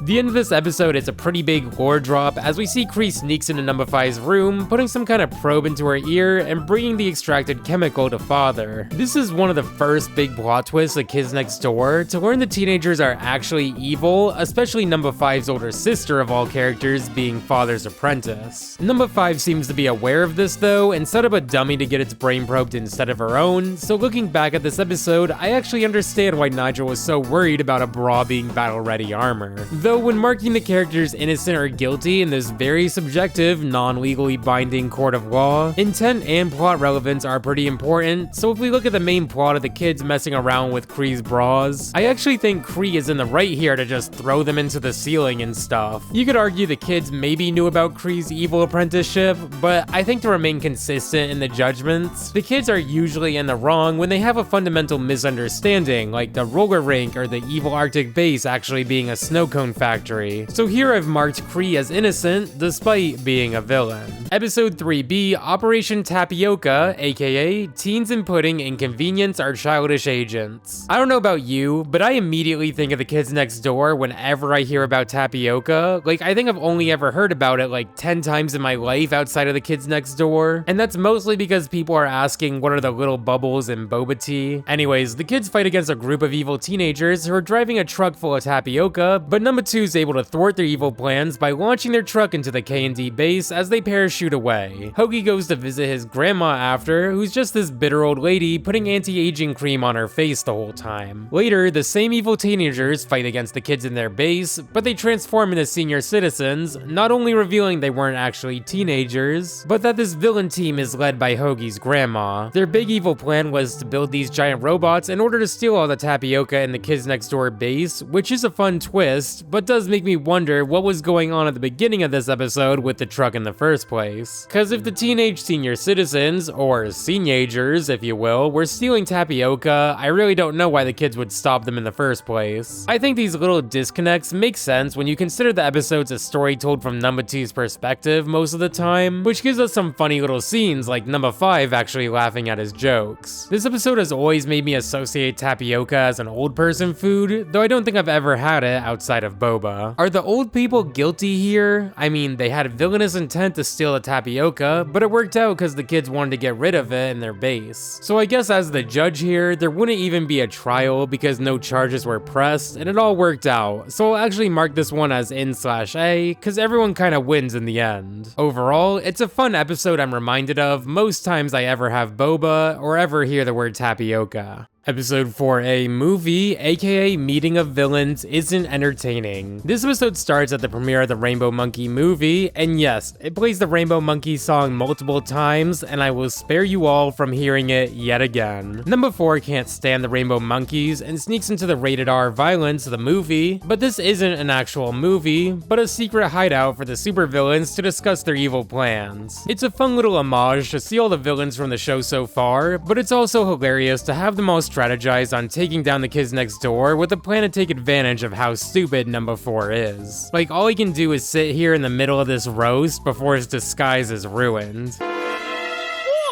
The end of this episode is a pretty big lore drop as we see Cree sneaks into number 5's room, putting some kind of probe into her ear and bringing the extracted chemical to Father. This is one of the first big plot twists of Kids Next Door, to learn the teenagers are actually evil, especially number 5's older sister of all characters being Father's apprentice. Number 5 seems to be aware of this though and set up a dummy to get its brain probed instead of her own, so looking back at this episode, I actually understand why Nigel was so worried about a bra being battle-ready armor. Though when marking the characters innocent or guilty in this very subjective, non-legally binding court of law, intent and plot relevance are pretty important, so if we look at the main plot of the kids messing around with Cree's bras, I actually think Cree is in the right here to just throw them into the ceiling and stuff. You could argue the kids maybe knew about Cree's evil apprenticeship, but I think to remain consistent in the judgments, the kids are usually in the wrong when they have a fundamental misunderstanding, like the roller rink or the evil Arctic base actually being a snow cone factory. So here I've marked Cree as innocent, despite being a villain. Episode 3B, Operation Tapioca, aka Teens and Pudding Inconvenience Our Childish Agents. I don't know about you, but I immediately think of the Kids Next Door whenever I hear about tapioca. Like, I think I've only ever heard about it like 10 times in my life outside of the Kids Next Door, and that's mostly because people are asking what are the little bubbles in boba tea. Anyways, the kids fight against a group of evil teenagers who are driving a truck full of tapioca, but number 2's able to thwart their evil plans by launching their truck into the KND base as they parachute away. Hoagie goes to visit his grandma after, who's just this bitter old lady putting anti-aging cream on her face the whole time. Later, the same evil teenagers fight against the kids in their base, but they transform into senior citizens, not only revealing they weren't actually teenagers, but that this villain team is led by Hoagie's grandma. Their big evil plan was to build these giant robots in order to steal all the tapioca in the Kids Next Door base, which is a fun twist, but but does make me wonder what was going on at the beginning of this episode with the truck in the first place. Cause if the teenage senior citizens, or seniagers if you will, were stealing tapioca, I really don't know why the kids would stop them in the first place. I think these little disconnects make sense when you consider the episode's a story told from number 2's perspective most of the time, which gives us some funny little scenes like number 5 actually laughing at his jokes. This episode has always made me associate tapioca as an old person food, though I don't think I've ever had it outside of boba. Are the old people guilty here? I mean, they had villainous intent to steal the tapioca, but it worked out because the kids wanted to get rid of it in their base. So I guess as the judge here, there wouldn't even be a trial because no charges were pressed, and it all worked out. So I'll actually mark this one as N/A, because everyone kind of wins in the end. Overall, it's a fun episode I'm reminded of most times I ever have boba or ever hear the word tapioca. Episode 4A movie, aka Meeting of Villains, isn't entertaining. This episode starts at the premiere of the Rainbow Monkey movie, and yes, it plays the Rainbow Monkey song multiple times, and I will spare you all from hearing it yet again. Number 4 can't stand the Rainbow Monkeys and sneaks into the rated R violence of the movie, but this isn't an actual movie, but a secret hideout for the supervillains to discuss their evil plans. It's a fun little homage to see all the villains from the show so far, but it's also hilarious to have them all strategize on taking down the kids next door with a plan to take advantage of how stupid number 4 is. Like, all he can do is sit here in the middle of this roast before his disguise is ruined.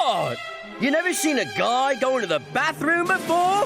What? You never seen a guy go into the bathroom before?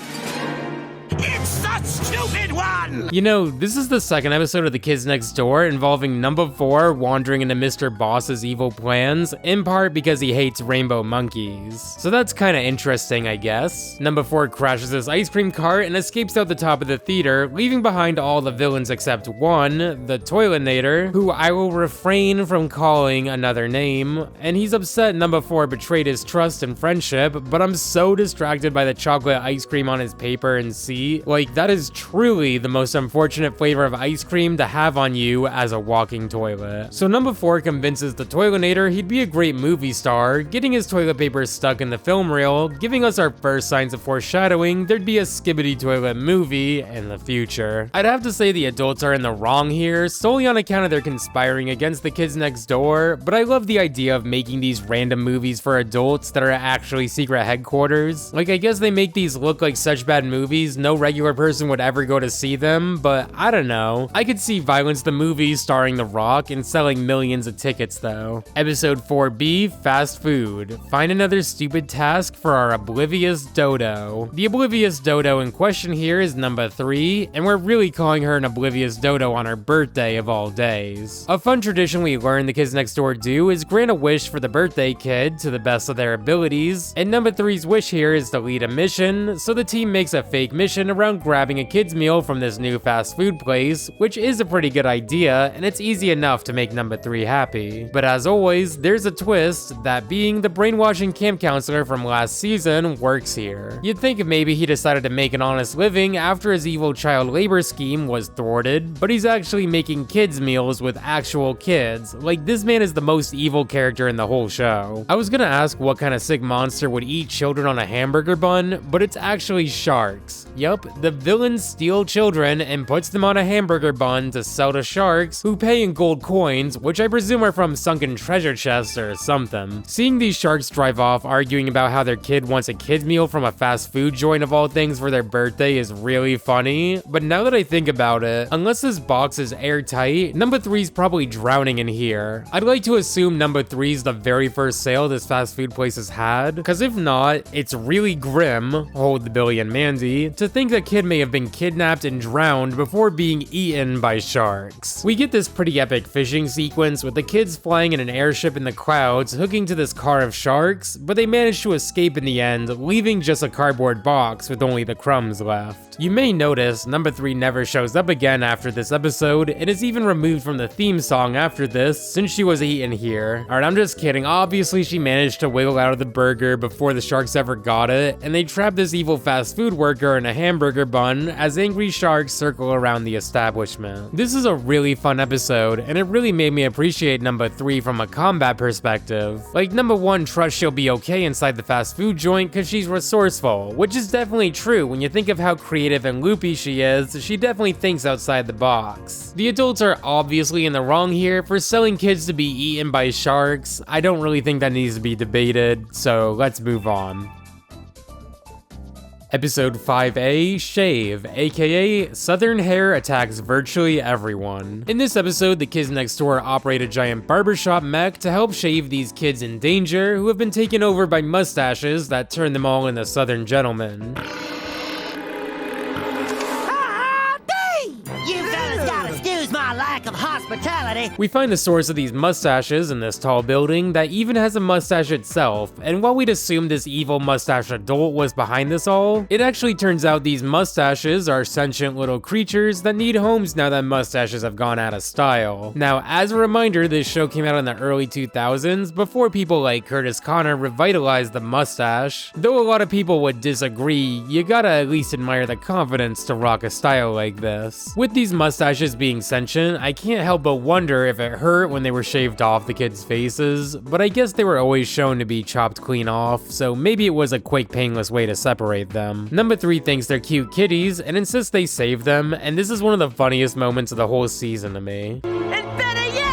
It's the stupid one! You know, this is the second episode of The Kids Next Door involving number 4 wandering into Mr. Boss's evil plans, in part because he hates rainbow monkeys. So that's kinda interesting, I guess. Number 4 crashes his ice cream cart and escapes out the top of the theater, leaving behind all the villains except one, the Toilinator, who I will refrain from calling another name, and he's upset number 4 betrayed his trust and friendship, but I'm so distracted by the chocolate ice cream on his paper and seat. Like, that is truly the most unfortunate flavor of ice cream to have on you as a walking toilet. So number 4 convinces the Toilinator he'd be a great movie star, getting his toilet paper stuck in the film reel, giving us our first signs of foreshadowing there'd be a Skibbity Toilet movie in the future. I'd have to say the adults are in the wrong here, solely on account of their conspiring against the kids next door, but I love the idea of making these random movies for adults that are actually secret headquarters. Like, I guess they make these look like such bad movies no regular person would ever go to see them, but I don't know. I could see Violence the movie starring The Rock and selling millions of tickets though. Episode 4B, Fast Food. Find another stupid task for our oblivious dodo. The oblivious dodo in question here is number 3, and we're really calling her an oblivious dodo on her birthday of all days. A fun tradition we learned the kids next door do is grant a wish for the birthday kid to the best of their abilities, and number 3's wish here is to lead a mission, so the team makes a fake mission around grabbing a kid's meal from this new fast food place, which is a pretty good idea, and it's easy enough to make number 3 happy. But as always, there's a twist, that being the brainwashing camp counselor from last season works here. You'd think maybe he decided to make an honest living after his evil child labor scheme was thwarted, but he's actually making kids meals with actual kids. Like, this man is the most evil character in the whole show. I was gonna ask what kind of sick monster would eat children on a hamburger bun, but it's actually sharks. Yup, the villains steal children and puts them on a hamburger bun to sell to sharks, who pay in gold coins, which I presume are from sunken treasure chests or something. Seeing these sharks drive off arguing about how their kid wants a kid's meal from a fast food joint of all things for their birthday is really funny, but now that I think about it, unless this box is airtight, number 3's probably drowning in here. I'd like to assume number 3's the very first sale this fast food place has had, cause if not, it's really grim, hold the Billy and Mandy, to think that kid may have been kidnapped and drowned before being eaten by sharks. We get this pretty epic fishing sequence with the kids flying in an airship in the clouds, hooking to this car of sharks, but they manage to escape in the end, leaving just a cardboard box with only the crumbs left. You may notice number 3 never shows up again after this episode, and is even removed from the theme song after this, since she was eaten here. Alright, I'm just kidding, obviously she managed to wiggle out of the burger before the sharks ever got it, and they trapped this evil fast food worker in a hamburger bun fun as angry sharks circle around the establishment. This is a really fun episode, and it really made me appreciate number 3 from a combat perspective. Like, number 1 trusts she'll be okay inside the fast food joint because she's resourceful, which is definitely true when you think of how creative and loopy she is. She definitely thinks outside the box. The adults are obviously in the wrong here for selling kids to be eaten by sharks. I don't really think that needs to be debated, so let's move on. Episode 5A, Shave, aka Southern Hair attacks virtually everyone. In this episode, the kids next door operate a giant barbershop mech to help shave these kids in danger who have been taken over by mustaches that turn them all into Southern gentlemen. My lack of hospitality. We find the source of these mustaches in this tall building that even has a mustache itself, and while we'd assumed this evil mustache adult was behind this all, it actually turns out these mustaches are sentient little creatures that need homes now that mustaches have gone out of style. Now, as a reminder, this show came out in the early 2000s, before people like Curtis Connor revitalized the mustache. Though a lot of people would disagree, you gotta at least admire the confidence to rock a style like this. With these mustaches being sentient, I can't help but wonder if it hurt when they were shaved off the kids' faces, but I guess they were always shown to be chopped clean off, so maybe it was a quick, painless way to separate them. Number 3 thinks they're cute kitties and insists they save them, and this is one of the funniest moments of the whole season to me. And better yet,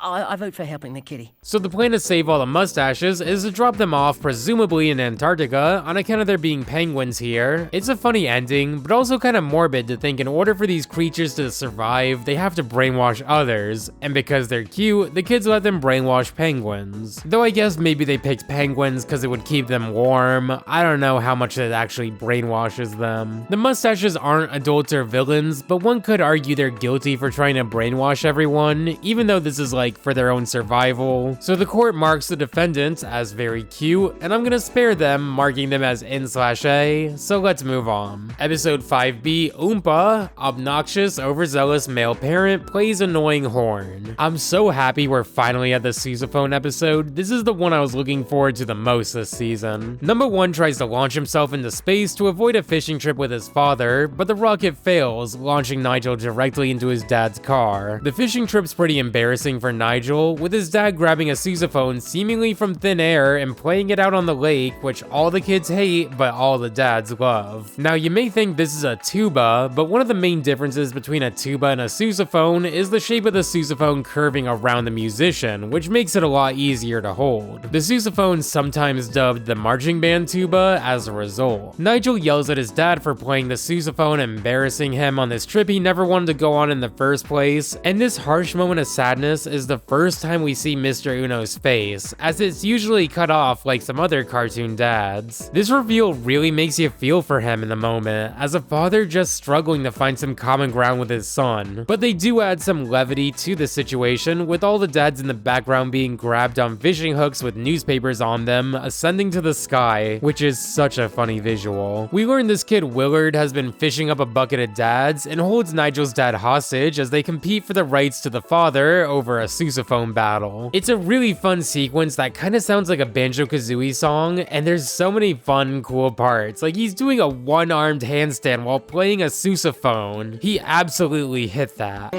I vote for helping the kitty. So the plan to save all the mustaches is to drop them off, presumably in Antarctica, on account of there being penguins here. It's a funny ending, but also kind of morbid to think in order for these creatures to survive, they have to brainwash others, and because they're cute, the kids let them brainwash penguins. Though I guess maybe they picked penguins because it would keep them warm. I don't know how much it actually brainwashes them. The mustaches aren't adults or villains, but one could argue they're guilty for trying to brainwash everyone, even though this is like for their own survival. So the court marks the defendants as very cute, and I'm gonna spare them, marking them as N/A, so let's move on. Episode 5B, Oompa, obnoxious, overzealous male parent plays annoying horn. I'm so happy we're finally at the sousaphone episode. This is the one I was looking forward to the most this season. Number 1 tries to launch himself into space to avoid a fishing trip with his father, but the rocket fails, launching Nigel directly into his dad's car. The fishing trip's pretty embarrassing for Nigel, with his dad grabbing a sousaphone seemingly from thin air and playing it out on the lake, which all the kids hate, but all the dads love. Now, you may think this is a tuba, but one of the main differences between a tuba and a sousaphone is the shape of the sousaphone curving around the musician, which makes it a lot easier to hold. The sousaphone's sometimes dubbed the marching band tuba as a result. Nigel yells at his dad for playing the sousaphone, embarrassing him on this trip he never wanted to go on in the first place, and this harsh moment of sadness is the first time we see Mr. Uno's face, as it's usually cut off like some other cartoon dads. This reveal really makes you feel for him in the moment, as a father just struggling to find some common ground with his son. But they do add some levity to the situation, with all the dads in the background being grabbed on fishing hooks with newspapers on them, ascending to the sky, which is such a funny visual. We learn this kid Willard has been fishing up a bucket of dads and holds Nigel's dad hostage as they compete for the rights to the father over a sousaphone battle. It's a really fun sequence that kind of sounds like a Banjo-Kazooie song, and there's so many fun, cool parts. Like, he's doing a one-armed handstand while playing a sousaphone. He absolutely hit that.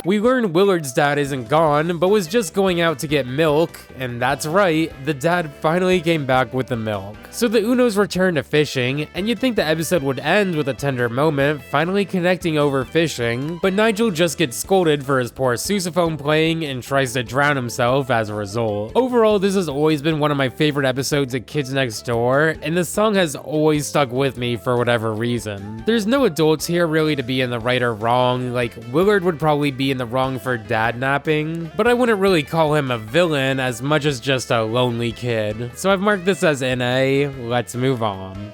We learn Willard's dad isn't gone, but was just going out to get milk, and that's right, the dad finally came back with the milk. So the Unos return to fishing, and you'd think the episode would end with a tender moment, finally connecting over fishing, but Nigel just gets scolded for his poor sousaphone playing and tries to drown himself as a result. Overall, this has always been one of my favorite episodes of Kids Next Door, and the song has always stuck with me for whatever reason. There's no adults here really to be in the right or wrong, like Willard would probably be in the wrong for dad napping, but I wouldn't really call him a villain as much as just a lonely kid. So I've marked this as NA, let's move on.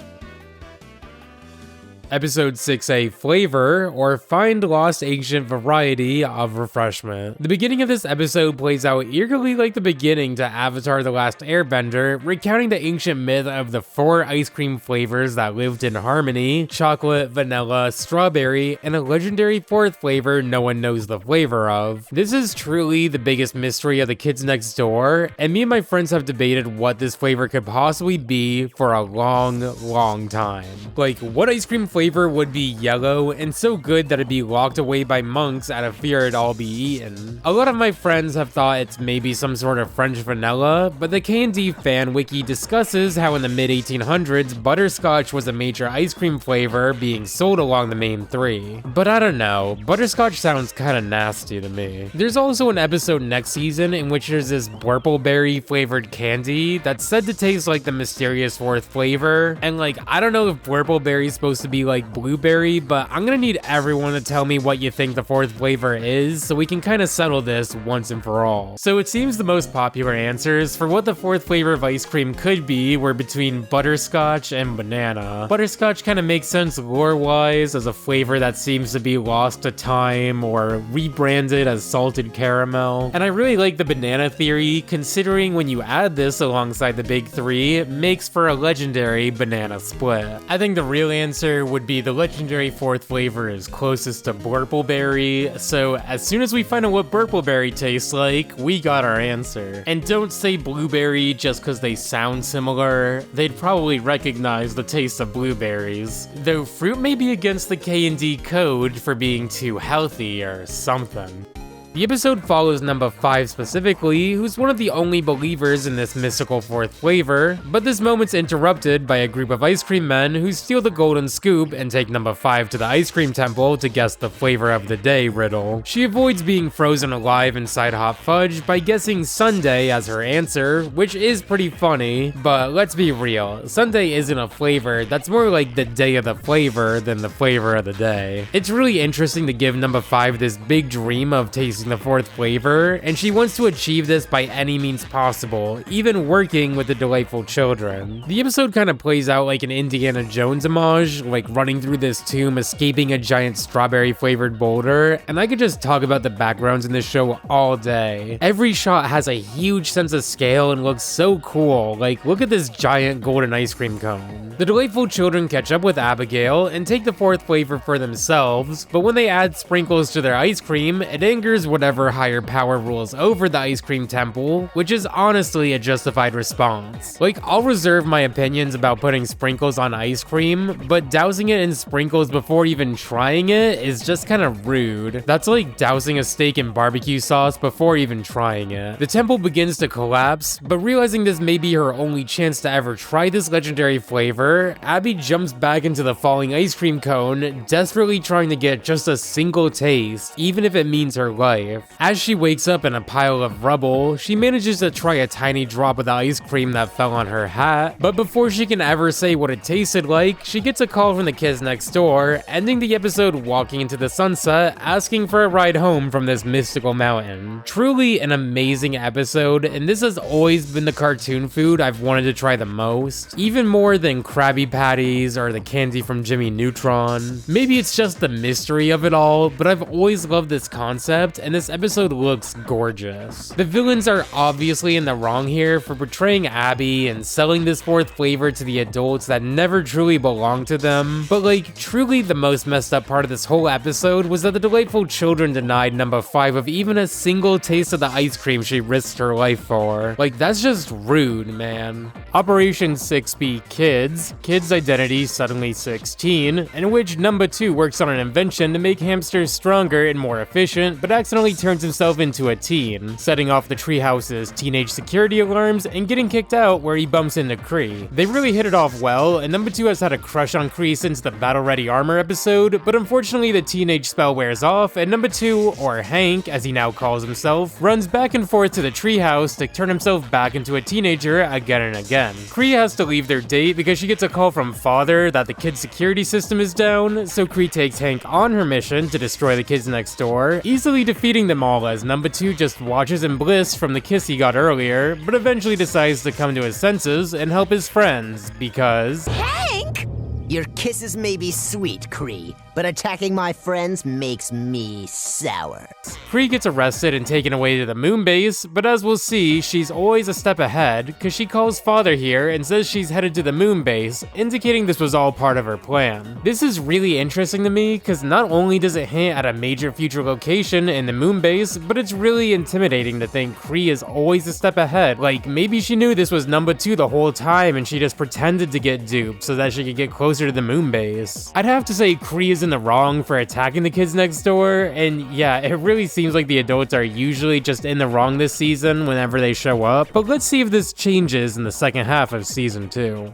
Episode 6A, Flavor, or Find Lost Ancient Variety of Refreshment. The beginning of this episode plays out eerily like the beginning to Avatar: The Last Airbender, recounting the ancient myth of the 4 ice cream flavors that lived in harmony: chocolate, vanilla, strawberry, and a legendary 4th flavor no one knows the flavor of. This is truly the biggest mystery of the Kids Next Door, and me and my friends have debated what this flavor could possibly be for a long time. Like, what ice cream flavor would be yellow and so good that it'd be locked away by monks out of fear it'd all be eaten? A lot of my friends have thought it's maybe some sort of French vanilla, but the KND fan wiki discusses how in the mid-1800s, butterscotch was a major ice cream flavor being sold along the main 3. But I don't know, butterscotch sounds kinda nasty to me. There's also an episode next season in which there's this Blurpleberry flavored candy that's said to taste like the mysterious 4th flavor, and like, I don't know if Blurpleberry is supposed to be like blueberry, but I'm gonna need everyone to tell me what you think the 4th flavor is so we can kind of settle this once and for all. So it seems the most popular answers for what the 4th flavor of ice cream could be were between butterscotch and banana. Butterscotch kind of makes sense lore-wise as a flavor that seems to be lost to time or rebranded as salted caramel. And I really like the banana theory, considering when you add this alongside the big 3, it makes for a legendary banana split. I think the real answer would be the legendary 4th flavor is closest to Blurpleberry, so as soon as we find out what Blurpleberry tastes like, we got our answer. And don't say blueberry just because they sound similar, they'd probably recognize the taste of blueberries, though fruit may be against the KND code for being too healthy or something. The episode follows number 5 specifically, who's one of the only believers in this mystical 4th flavor, but this moment's interrupted by a group of ice cream men who steal the golden scoop and take number 5 to the ice cream temple to guess the flavor of the day riddle. She avoids being frozen alive inside hot fudge by guessing sundae as her answer, which is pretty funny, but let's be real, sundae isn't a flavor, that's more like the day of the flavor than the flavor of the day. It's really interesting to give number 5 this big dream of tasting the 4th flavor, and she wants to achieve this by any means possible, even working with the delightful children. The episode kind of plays out like an Indiana Jones homage, like running through this tomb, escaping a giant strawberry flavored boulder, and I could just talk about the backgrounds in this show all day. Every shot has a huge sense of scale and looks so cool, like look at this giant golden ice cream cone. The delightful children catch up with Abigail and take the 4th flavor for themselves, but when they add sprinkles to their ice cream, it angers whatever higher power rules over the ice cream temple, which is honestly a justified response. Like, I'll reserve my opinions about putting sprinkles on ice cream, but dousing it in sprinkles before even trying it is just kind of rude. That's like dousing a steak in barbecue sauce before even trying it. The temple begins to collapse, but realizing this may be her only chance to ever try this legendary flavor, Abby jumps back into the falling ice cream cone, desperately trying to get just a single taste, even if it means her life. As she wakes up in a pile of rubble, she manages to try a tiny drop of the ice cream that fell on her hat, but before she can ever say what it tasted like, she gets a call from the kids next door, ending the episode walking into the sunset, asking for a ride home from this mystical mountain. Truly an amazing episode, and this has always been the cartoon food I've wanted to try the most, even more than Krabby Patties or the candy from Jimmy Neutron. Maybe it's just the mystery of it all, but I've always loved this concept, and this episode looks gorgeous. The villains are obviously in the wrong here for portraying Abby and selling this 4th flavor to the adults that never truly belonged to them, but like, truly the most messed up part of this whole episode was that the delightful children denied number 5 of even a single taste of the ice cream she risked her life for. Like, that's just rude, man. Operation 6B Kids, Kids Identity Suddenly 16, in which number 2 works on an invention to make hamsters stronger and more efficient, but accidentally turns himself into a teen, setting off the treehouse's teenage security alarms and getting kicked out where he bumps into Kree. They really hit it off well, and number 2 has had a crush on Kree since the Battle Ready Armor episode, but unfortunately the teenage spell wears off, and number 2, or Hank, as he now calls himself, runs back and forth to the treehouse to turn himself back into a teenager again and again. Kree has to leave their date because she gets a call from Father that the kid's security system is down, so Kree takes Hank on her mission to destroy the kids next door, easily defeating them all as number 2 just watches in bliss from the kiss he got earlier, but eventually decides to come to his senses and help his friends because... Hank! Your kisses may be sweet, Kree, but attacking my friends makes me sour. Kree gets arrested and taken away to the moon base, but as we'll see, she's always a step ahead, cause she calls Father here and says she's headed to the moon base, indicating this was all part of her plan. This is really interesting to me, cause not only does it hint at a major future location in the moon base, but it's really intimidating to think Kree is always a step ahead. Like, maybe she knew this was number 2 the whole time and she just pretended to get duped so that she could get closer to the moon base. I'd have to say Kree is in the wrong for attacking the kids next door, and yeah, it really seems like the adults are usually just in the wrong this season whenever they show up, but let's see if this changes in the second half of season 2.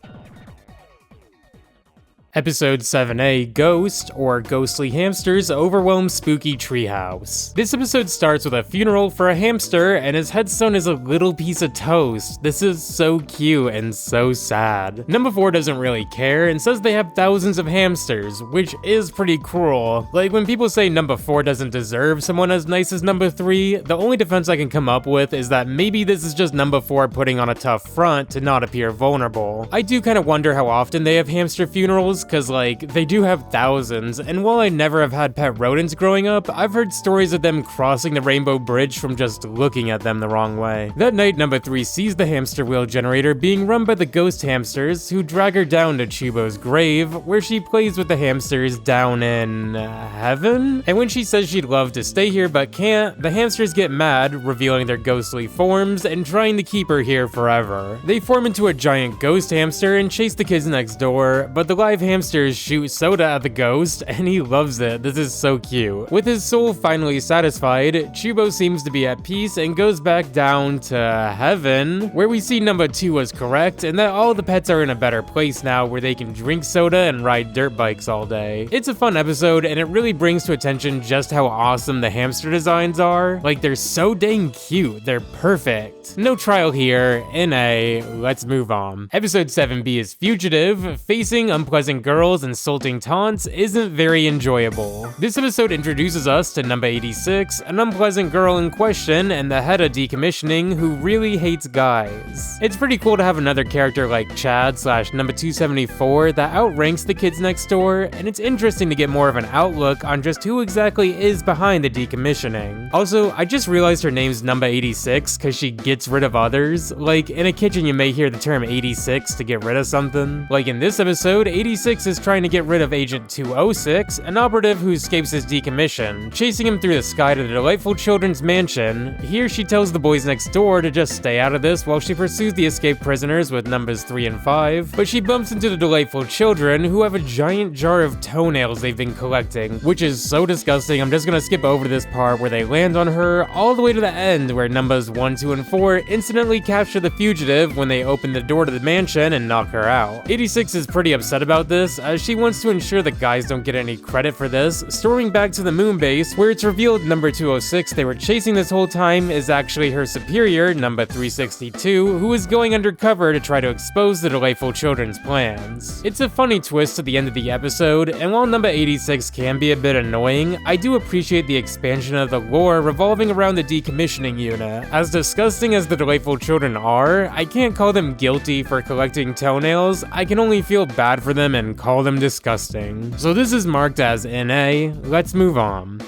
Episode 7A, Ghost, or Ghostly Hamsters Overwhelm Spooky Treehouse. This episode starts with a funeral for a hamster, and his headstone is a little piece of toast. This is so cute and so sad. Number 4 doesn't really care and says they have thousands of hamsters, which is pretty cruel. Like, when people say number 4 doesn't deserve someone as nice as number 3, the only defense I can come up with is that maybe this is just number 4 putting on a tough front to not appear vulnerable. I do kind of wonder how often they have hamster funerals, because like, they do have thousands, and while I never have had pet rodents growing up, I've heard stories of them crossing the Rainbow Bridge from just looking at them the wrong way. That night, number 3 sees the hamster wheel generator being run by the ghost hamsters, who drag her down to Chubo's grave, where she plays with the hamsters down in heaven? And when she says she'd love to stay here but can't, the hamsters get mad, revealing their ghostly forms and trying to keep her here forever. They form into a giant ghost hamster and chase the kids next door, but the live hamsters shoot S.O.D.A at the ghost, and he loves it. This is so cute. With his soul finally satisfied, Chubo seems to be at peace and goes back down to heaven, where we see number 2 was correct, and that all the pets are in a better place now where they can drink soda and ride dirt bikes all day. It's a fun episode, and it really brings to attention just how awesome the hamster designs are. Like, they're so dang cute. They're perfect. No trial here. NA, let's move on. Episode 7B is Fugitive. Facing unpleasant girls insulting taunts isn't very enjoyable. This episode introduces us to number 86, an unpleasant girl in question and the head of decommissioning who really hates guys. It's pretty cool to have another character like Chad / number 274 that outranks the kids next door, and it's interesting to get more of an outlook on just who exactly is behind the decommissioning. Also, I just realized her name's number 86 because she gets rid of others. Like, in a kitchen you may hear the term 86 to get rid of something. Like in this episode, 86 is trying to get rid of Agent 206, an operative who escapes his decommission, chasing him through the sky to the Delightful Children's mansion. Here she tells the boys next door to just stay out of this while she pursues the escaped prisoners with numbers 3 and 5, but she bumps into the Delightful Children, who have a giant jar of toenails they've been collecting, which is so disgusting. I'm just gonna skip over to this part where they land on her, all the way to the end where numbers 1, 2, and 4 incidentally capture the fugitive when they open the door to the mansion and knock her out. 86 is pretty upset about this, as she wants to ensure the guys don't get any credit for this, storming back to the moon base, where it's revealed number 206 they were chasing this whole time is actually her superior, number 362, who is going undercover to try to expose the Delightful Children's plans. It's a funny twist at the end of the episode, and while number 86 can be a bit annoying, I do appreciate the expansion of the lore revolving around the decommissioning unit. As disgusting as the Delightful Children are, I can't call them guilty for collecting toenails. I can only feel bad for them and call them disgusting. So this is marked as NA. Let's move on.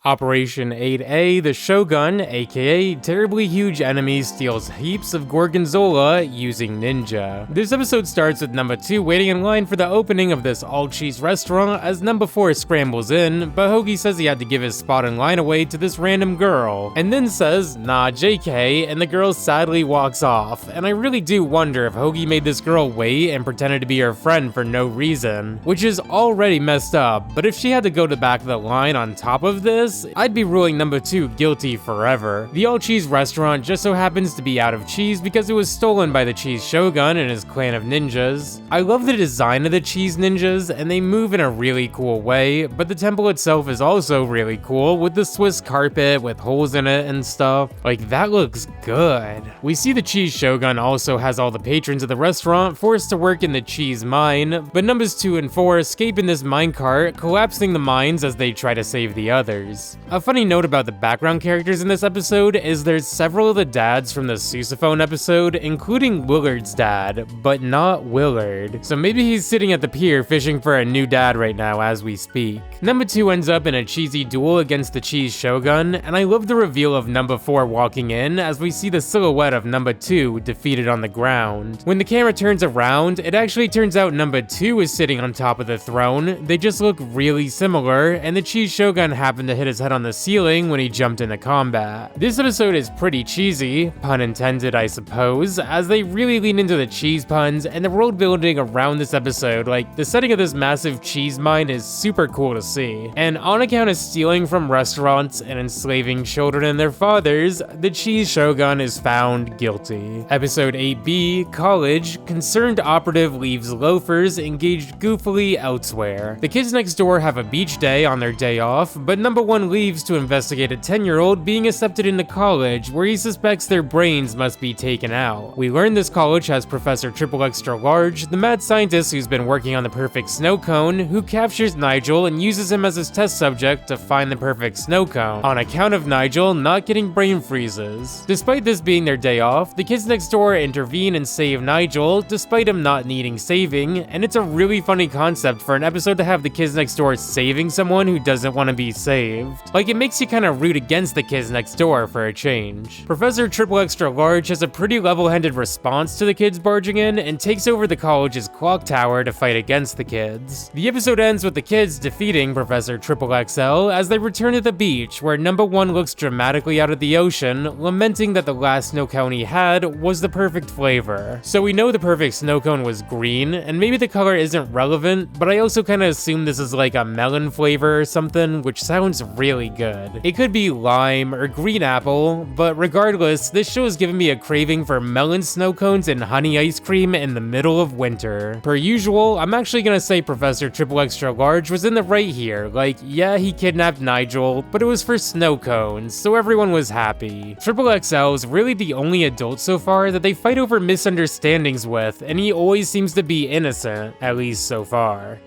Operation 8A, the Shogun, aka Terribly Huge Enemy, steals heaps of Gorgonzola using Ninja. This episode starts with number 2 waiting in line for the opening of this all-cheese restaurant as number 4 scrambles in, but Hoagie says he had to give his spot in line away to this random girl, and then says, "Nah, JK," and the girl sadly walks off, and I really do wonder if Hoagie made this girl wait and pretended to be her friend for no reason, which is already messed up, but if she had to go to the back of the line on top of this, I'd be ruling number 2 guilty forever. The all-cheese restaurant just so happens to be out of cheese because it was stolen by the Cheese Shogun and his clan of ninjas. I love the design of the cheese ninjas, and they move in a really cool way, but the temple itself is also really cool with the Swiss carpet with holes in it and stuff. Like, that looks good. We see the Cheese Shogun also has all the patrons of the restaurant forced to work in the cheese mine, but numbers 2 and 4 escape in this minecart, collapsing the mines as they try to save the others. cheese. A funny note about the background characters in this episode is there's several of the dads from the sousaphone episode, including Willard's dad, but not Willard. So maybe he's sitting at the pier fishing for a new dad right now as we speak. Number 2 ends up in a cheesy duel against the cheese shogun, and I love the reveal of number 4 walking in as we see the silhouette of number 2 defeated on the ground. When the camera turns around, it actually turns out number 2 is sitting on top of the throne. They just look really similar, and the cheese shogun happened to hit his head on the ceiling when he jumped into combat. This episode is pretty cheesy, pun intended I suppose, as they really lean into the cheese puns and the world building around this episode. Like, the setting of this massive cheese mine is super cool to see. And on account of stealing from restaurants and enslaving children and their fathers, the cheese shogun is found guilty. Episode 8B, College, concerned operative leaves loafers engaged goofily elsewhere. The kids next door have a beach day on their day off, but number 1 leaves to investigate a 10-year-old being accepted into college where he suspects their brains must be taken out. We learn this college has Professor Triple Extra Large, the mad scientist who's been working on the perfect snow cone, who captures Nigel and uses him as his test subject to find the perfect snow cone, on account of Nigel not getting brain freezes. Despite this being their day off, the kids next door intervene and save Nigel, despite him not needing saving, and it's a really funny concept for an episode to have the kids next door saving someone who doesn't want to be saved. Like, it makes you kind of root against the kids next door for a change. Professor Triple Extra Large has a pretty level-headed response to the kids barging in and takes over the college's clock tower to fight against the kids. The episode ends with the kids defeating Professor Triple XL as they return to the beach, where number 1 looks dramatically out of the ocean, lamenting that the last snow cone he had was the perfect flavor. So we know the perfect snow cone was green, and maybe the color isn't relevant, but I also kind of assume this is like a melon flavor or something, which sounds really good. It could be lime or green apple, but regardless, this show has given me a craving for melon snow cones and honey ice cream in the middle of winter. Per usual, I'm actually gonna say Professor Triple Extra Large was in the right here. Like, yeah, he kidnapped Nigel, but it was for snow cones, so everyone was happy. Triple XL is really the only adult so far that they fight over misunderstandings with, and he always seems to be innocent, at least so far.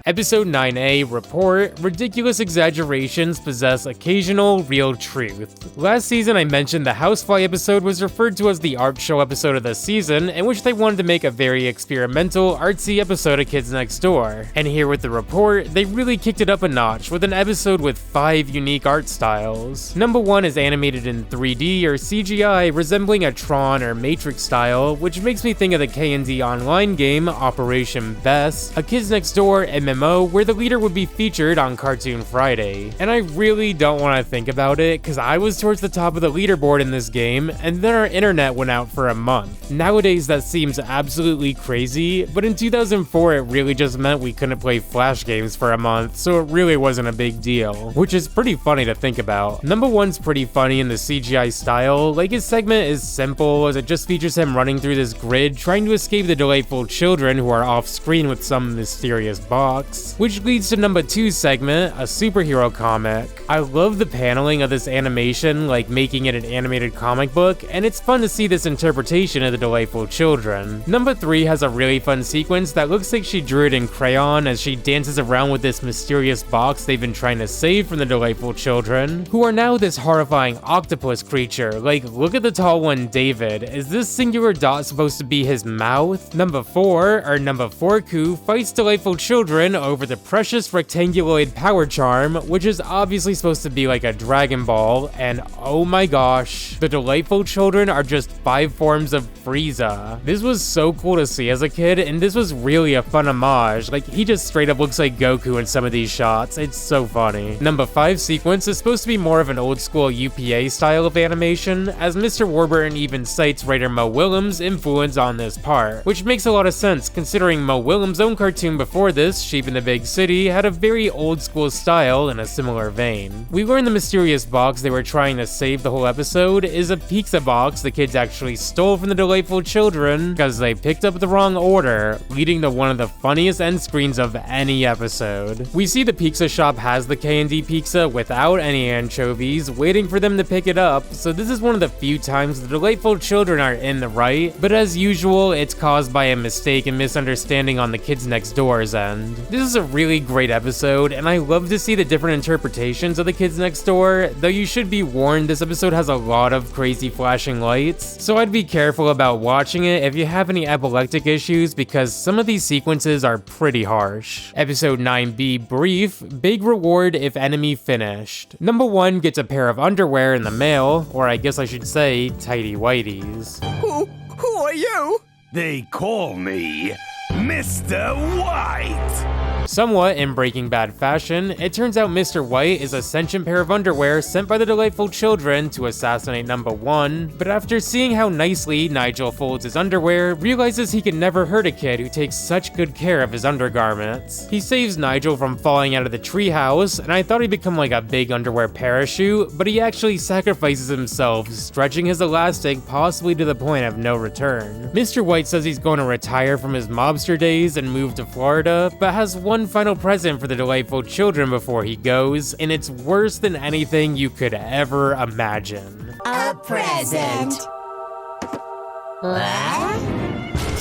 Episode 9A, Report, ridiculous exaggerations possess occasional real truth. Last season I mentioned the Housefly episode was referred to as the art show episode of the season, in which they wanted to make a very experimental, artsy episode of Kids Next Door. And here with the Report, they really kicked it up a notch with an episode with 5 unique art styles. Number 1 is animated in 3D or CGI, resembling a Tron or Matrix style, which makes me think of the KND online game Operation Best, a Kids Next Door MMO where the leader would be featured on Cartoon Friday. And I really don't want to think about it, because I was towards the top of the leaderboard in this game, and then our internet went out for a month. Nowadays that seems absolutely crazy, but in 2004 it really just meant we couldn't play Flash games for a month, so it really wasn't a big deal. Which is pretty funny to think about. Number 1's pretty funny in the CGI style. Like, his segment is simple, as it just features him running through this grid trying to escape the delightful children who are off screen with some mysterious box. Which leads to number 2's segment, a superhero comic. I love the paneling of this animation, like making it an animated comic book, and it's fun to see this interpretation of the delightful children. Number 3 has a really fun sequence that looks like she drew it in crayon as she dances around with this mysterious box they've been trying to save from the delightful children, who are now this horrifying octopus creature. Like, look at the tall one, David. Is this singular dot supposed to be his mouth? Number 4, or number 4Ku, fights delightful children over the precious rectanguloid power charm, which is obviously supposed to be like a Dragon Ball, and oh my gosh, the delightful children are just 5 forms of Frieza. This was so cool to see as a kid, and this was really a fun homage. Like, he just straight up looks like Goku in some of these shots. It's so funny. Number 5 sequence is supposed to be more of an old school UPA style of animation, as Mr. Warburton even cites writer Mo Willems' influence on this part, which makes a lot of sense considering Mo Willems' own cartoon before this, Sheep in the Big City, had a very old school style in a similar vein. We learn the mysterious box they were trying to save the whole episode is a pizza box the kids actually stole from the delightful children because they picked up the wrong order, leading to one of the funniest end screens of any episode. We see the pizza shop has the KND pizza without any anchovies, waiting for them to pick it up, so this is one of the few times the delightful children are in the right, but as usual, it's caused by a mistake and misunderstanding on the Kids Next Door's end. This is a really great episode, and I love to see the different interpretations of the Kids Next Door, though you should be warned this episode has a lot of crazy flashing lights, so I'd be careful about watching it if you have any epileptic issues because some of these sequences are pretty harsh. Episode 9B Brief, big reward if enemy finished. Number 1 gets a pair of underwear in the mail, or I guess I should say tighty whities. Who are you? They call me Mr. White. Somewhat in Breaking Bad fashion, it turns out Mr. White is a sentient pair of underwear sent by the delightful children to assassinate number 1, but after seeing how nicely Nigel folds his underwear, realizes he can never hurt a kid who takes such good care of his undergarments. He saves Nigel from falling out of the treehouse, and I thought he'd become like a big underwear parachute, but he actually sacrifices himself, stretching his elastic possibly to the point of no return. Mr. White says he's going to retire from his mobster days and move to Florida, but has one final present for the delightful children before he goes, and it's worse than anything you could ever imagine. A present.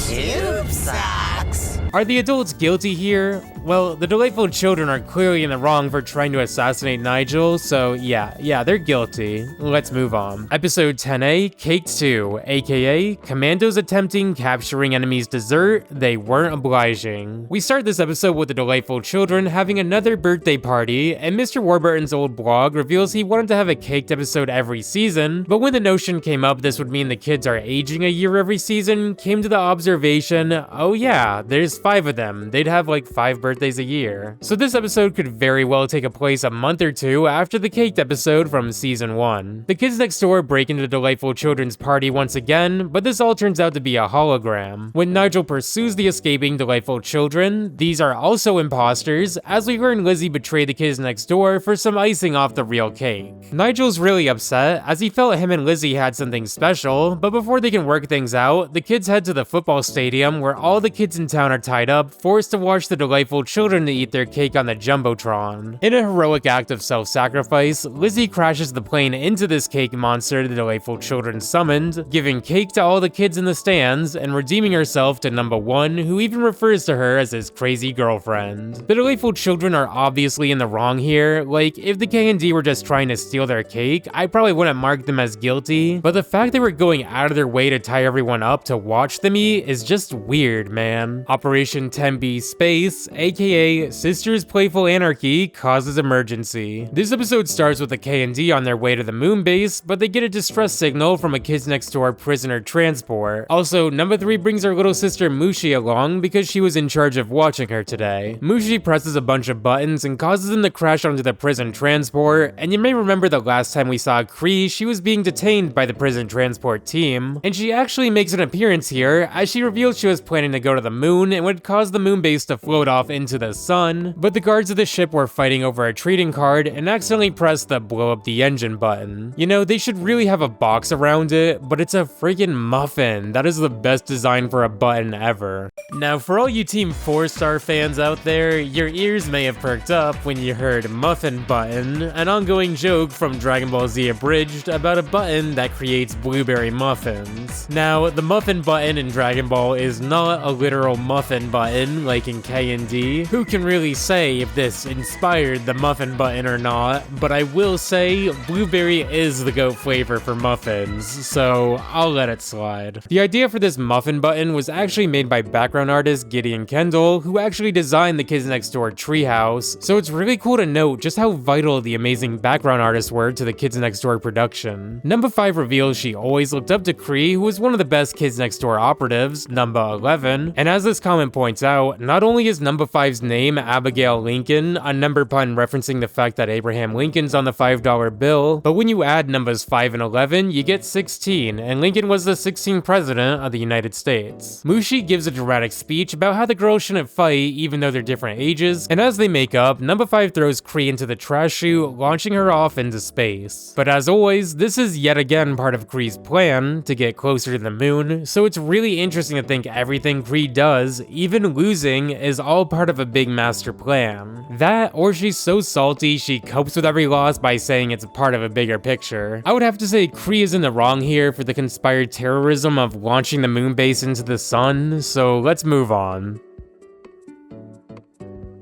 Tube socks. Are the adults guilty here? Well, the delightful children are clearly in the wrong for trying to assassinate Nigel, so yeah, they're guilty. Let's move on. Episode 10A, Cake 2, aka Commandos attempting capturing enemy's dessert, they weren't obliging. We start this episode with the delightful children having another birthday party, and Mr. Warburton's old blog reveals he wanted to have a caked episode every season, but when the notion came up this would mean the kids are aging a year every season, came to the observation, oh yeah, there's 5 of them, they'd have like 5 birthdays a year. So this episode could very well take place a month or 2 after the caked episode from season 1. The kids next door break into the delightful children's party once again, but this all turns out to be a hologram. When Nigel pursues the escaping delightful children, these are also imposters, as we learn Lizzie betrayed the kids next door for some icing off the real cake. Nigel's really upset, as he felt him and Lizzie had something special, but before they can work things out, the kids head to the football stadium where all the kids in town are tied up, forced to watch the delightful children to eat their cake on the Jumbotron. In a heroic act of self-sacrifice, Lizzie crashes the plane into this cake monster the delightful children summoned, giving cake to all the kids in the stands, and redeeming herself to number 1, who even refers to her as his crazy girlfriend. The delightful children are obviously in the wrong here, like, if the KND were just trying to steal their cake, I probably wouldn't mark them as guilty, but the fact they were going out of their way to tie everyone up to watch them eat is just weird, man. Operation 10B Space, aka Sisters Playful Anarchy, causes emergency. This episode starts with the KND on their way to the moon base, but they get a distress signal from a kids next door prisoner transport. Also, number 3 brings her little sister Mushi along because she was in charge of watching her today. Mushi presses a bunch of buttons and causes them to crash onto the prison transport, and you may remember the last time we saw Kree, she was being detained by the prison transport team, and she actually makes an appearance here as she reveals she was planning to go to the moon and would cause the moon base to float off into the sun, but the guards of the ship were fighting over a trading card and accidentally pressed the blow up the engine button. You know, they should really have a box around it, but it's a freaking muffin. That is the best design for a button ever. Now, for all you Team 4-star fans out there, your ears may have perked up when you heard Muffin Button, an ongoing joke from Dragon Ball Z Abridged about a button that creates blueberry muffins. Now, the muffin button in Dragon Ball is not a literal muffin button like in KND. Who can really say if this inspired the muffin button or not, but I will say blueberry is the GOAT flavor for muffins, so I'll let it slide. The idea for this muffin button was actually made by background artist Gideon Kendall, who actually designed the Kids Next Door treehouse, so it's really cool to note just how vital the amazing background artists were to the Kids Next Door production. Number 5 reveals she always looked up to Kree, who was one of the best Kids Next Door operatives, number 11, and as this comment points out, not only is number 5's name Abigail Lincoln, a number pun referencing the fact that Abraham Lincoln's on the $5 bill, but when you add numbers 5 and 11, you get 16, and Lincoln was the 16th president of the United States. Mushi gives a dramatic speech about how the girls shouldn't fight even though they're different ages, and as they make up, number 5 throws Kree into the trash chute, launching her off into space. But as always, this is yet again part of Kree's plan to get closer to the moon, so it's really interesting to think everything Kree does, even losing, is all part of a big master plan. That, or she's so salty she copes with every loss by saying it's a part of a bigger picture. I would have to say Kree is in the wrong here for the conspired terrorism of launching the moon base into the sun, so let's move on.